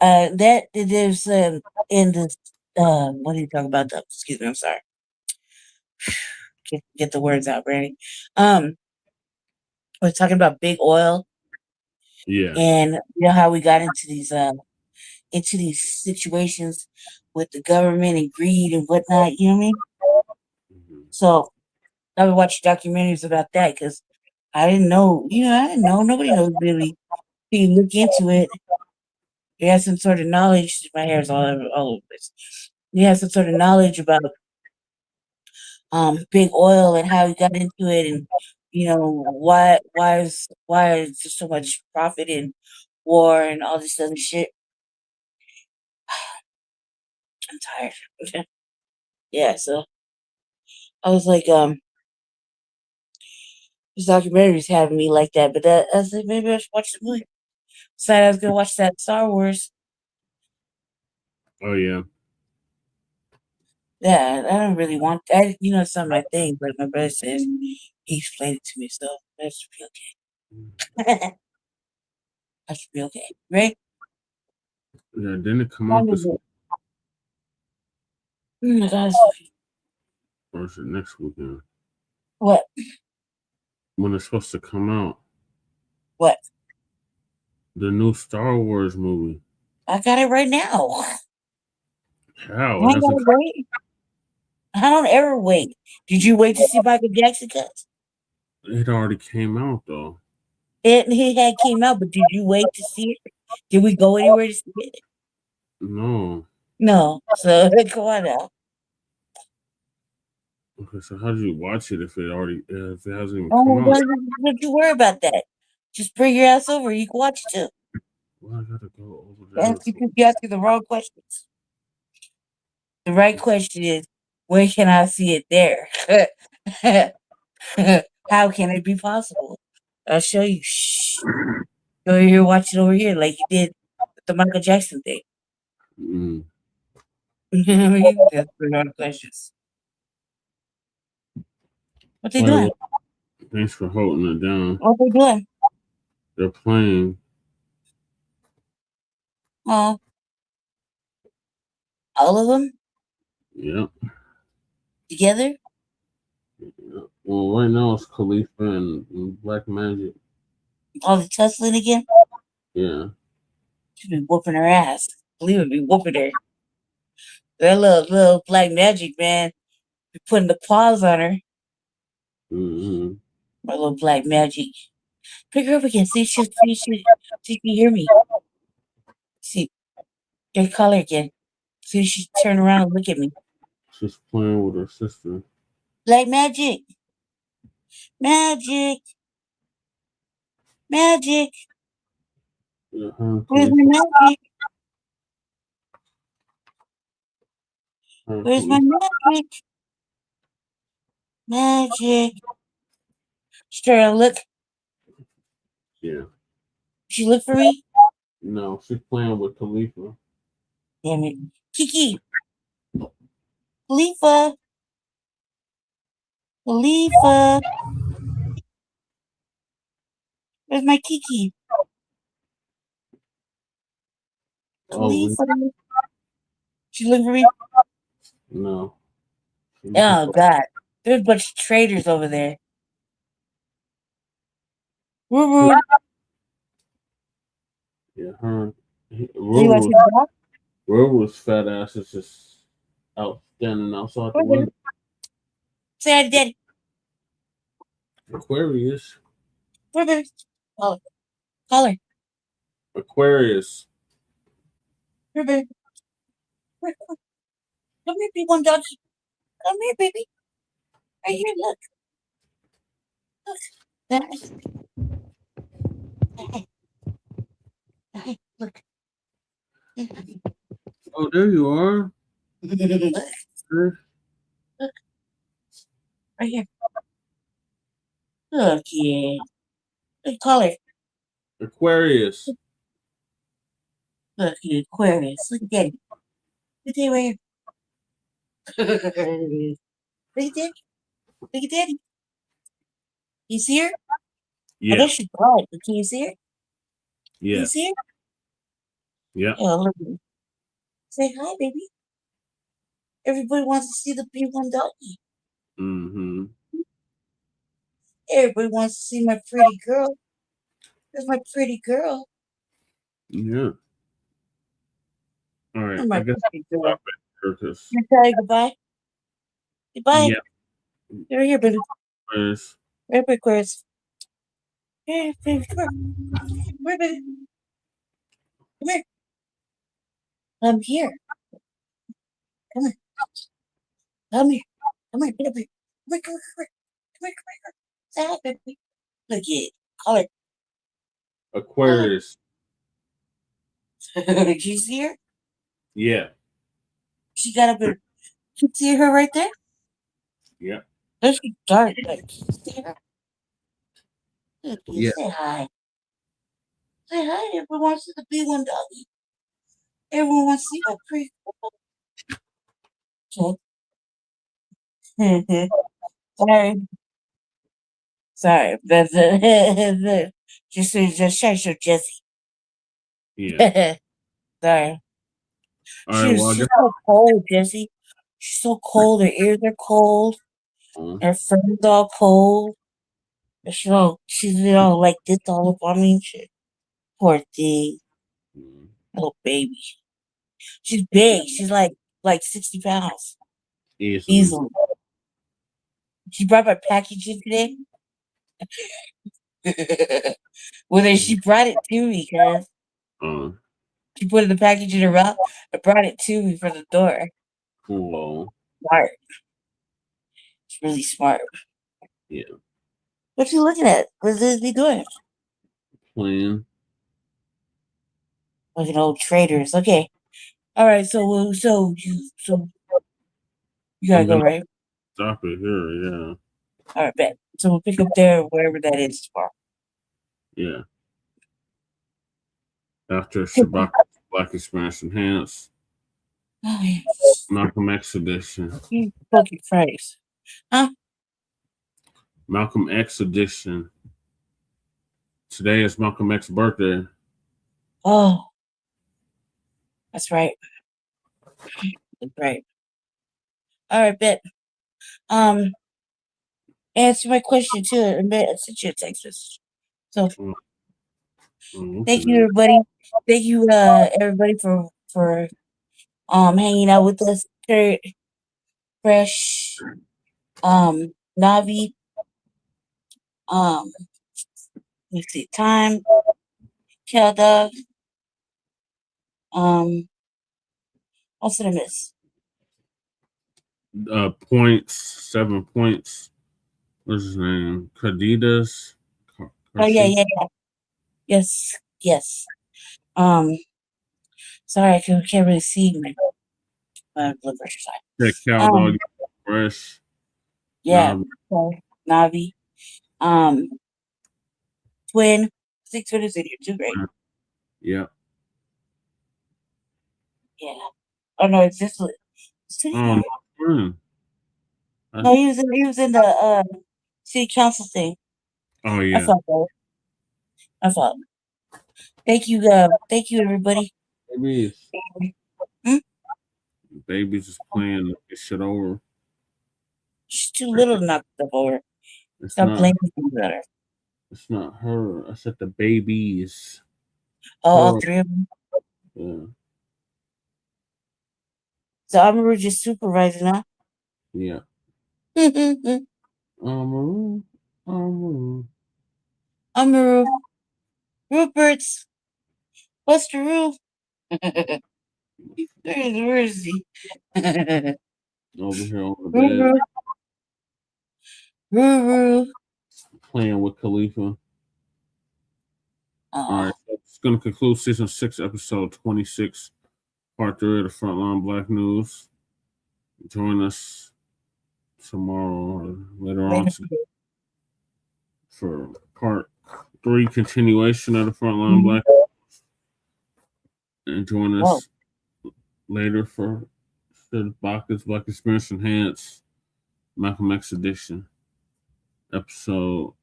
That there's in this what are you talking about? Excuse me, I'm sorry. Get the words out, ready. We're talking about big oil. Yeah. And you know how we got into these situations with the government and greed and whatnot, you know what I mean? So I would watch documentaries about that because I didn't know, nobody knows really. You look into it, you have some sort of knowledge. My hair's all over this. You have some sort of knowledge about big oil and how he got into it, and why is there so much profit in war and all this other shit. I'm tired. Yeah, so I was like, this documentary's having me like that, but I was like, maybe I should watch the movie. Decided I was gonna watch that Star Wars. Oh yeah. Yeah, I don't really want that. It's not my thing, but my brother says he explained it to me, so that should be okay. That should be okay, right? Yeah, didn't it come out this week? Oh my God. Or is it next weekend? What? When it's supposed to come out? What? The new Star Wars movie. I got it right now. How? I gotta wait. I don't ever wait. Did you wait to see Michael Jackson cuts? It already came out though. He had came out, but did you wait to see it? Did we go anywhere to see it? No. No. So come on now. Okay, so how did you watch it if it hasn't even come out? Don't you worry about that. Just bring your ass over. You can watch it too. Well, I gotta go over there. You asking the wrong questions. The right question is, where can I see it there? How can it be possible? I'll show you. Shh. Go over here, watch it over here, like you did with the Michael Jackson thing. Mm. That's the wrong questions. What they doing? Thanks for holding it down. What they doing? They're playing. Oh. All of them? Yep. Together? Yep. Well, right now it's Khalifa and Black Magic. All the tussling again? Yeah. She's been whooping her ass. Khalifa be whooping her. That little Black Magic, man, be putting the paws on her. Mm-hmm. My little Black Magic. Pick her up again. See if she can hear me. See, get call her again. See if she turn around and look at me. She's playing with her sister. Black Magic. Magic. Magic. Yeah, Where's my magic? Where's my magic? Magic. She's trying to look. Yeah. She look for me? No, she's playing with Khalifa. Damn it. Kiki. Khalifa. Khalifa. Where's my Kiki? Khalifa. She look for me? No. Oh, God. There's a bunch of traitors over there. Woo-woo. Yeah, her. Ruru's fat ass is just out standing outside the window. Say hi to Daddy. Aquarius. Where, baby? Call her. Aquarius. Here, baby. Come here, big one, doggy. Come here, baby. Right here, look. Look. Oh, there you are. Look. Right here. Look, yeah. Look, call her. Aquarius. Look, you Aquarius. Look at Daddy. Look at Daddy right here. Look at Daddy. Look at Daddy. You see her? I Yeah. know she's blind, but can you see her? Can Yeah. you see her? Yeah. Oh, look at me. Say hi, baby. Everybody wants to see the B1 doggy. Mm-hmm. Everybody wants to see my pretty girl. There's my pretty girl. Yeah. All right. Oh, my I guess pretty girl. stop it, Curtis. You tell you goodbye? Goodbye. Yeah. You're here, baby. Where's Right, Aquarius. Here, baby. Come here, baby. Come here. I'm here. Come here. Come here. Come here. Get up here. Come here. Come here. Come here. Come here. Come here. Say hi, baby. Look at it. Call her. Aquarius? Did you see her? Yeah. She got up and you see her right there? Yeah. There's a dark. Like, see her? Look, Yeah. say hi. Say hi. Everyone wants to be one doggy. Everyone wants to see my pretty girl. Okay. Sorry. Sorry. That's just shush her, Jesse. Yeah. Sorry. All right. Well, I She's guess. so cold, Jesse. She's so cold. Her ears are cold. Her fur's all cold. She's like this all up on me and shit. Poor thing. Little baby. She's big. She's like 60 pounds. Easily. She brought my package in today. Well, she brought it to me, cuz. She put the package in her mouth and brought it to me from the door. Cool. Smart. It's really smart. Yeah. What you looking at? What is he doing? Playing. Looking old traders. Okay. All right. So you gotta go, right? Stop it here. Yeah. All right, bet. So we'll pick up there wherever that is tomorrow. Yeah. After Shabbat Black Experience Enhanced. Oh, yeah. Malcolm X edition. You fucking Christ. Huh? Malcolm X edition. Today is Malcolm X's birthday. Oh. That's right. That's right. All right, bet. Answer my question too. I sent you a text message. So thank you, everybody. Thank you, everybody for hanging out with us. Kurt, Fresh, Navi, let me see, Time, Kelda, what's did I miss? Points, 7 points. What's his name? Cadidas. Oh yeah. Yes. Sorry, I can't really see my blood pressure side. Yeah, Cal Dog, Fresh. Yeah, Navi. Twin. 6 Twitters in here too, right? Yeah. Yeah. Oh no, it's this one. Oh, no, he was in the city council thing. Oh yeah. I thought. Thank you, everybody. Babies. Babies is playing this shit over. She's too little to knock stuff over. Stop playing with her. It's not her. I said the babies. All 3 of them. Yeah. So I'm just supervising, huh? Yeah. Amaru. Rupert's. What's the roof? Where is he? Over here on the bed. Playing with Khalifa. All right. So it's going to conclude season 6, episode 26, part 3 of the Frontline Black News. Join us tomorrow or later on today for part 3 continuation of the Frontline Black News. And join us later for the Bacchus Black Experience Enhanced Malcolm X edition, episode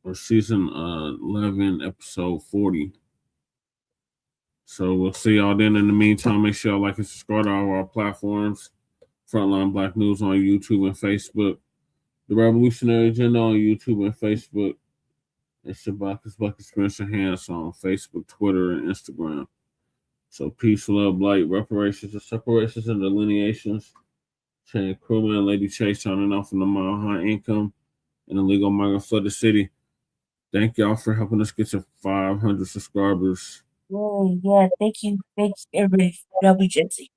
or season 11, episode 40. So we'll see y'all then. In the meantime, make sure y'all like and subscribe to all of our platforms. Frontline Black News on YouTube and Facebook. The Revolutionary Agenda on YouTube and Facebook. And Shabaka's Bucket Spencer Hands on Facebook, Twitter, and Instagram. So peace, love, blight, reparations, and separations, and delineations. Chan Crewman, Lady Chase signing off from the Mile High Income and Illegal Migrant Flooded City. Thank y'all for helping us get to 500 subscribers. Yeah, thank you. Thanks everybody for helping Jesse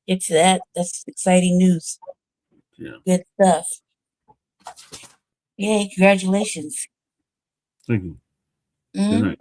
get to that. That's exciting news. Yeah. Good stuff. Yay, congratulations. Thank you. Mhm. Good night.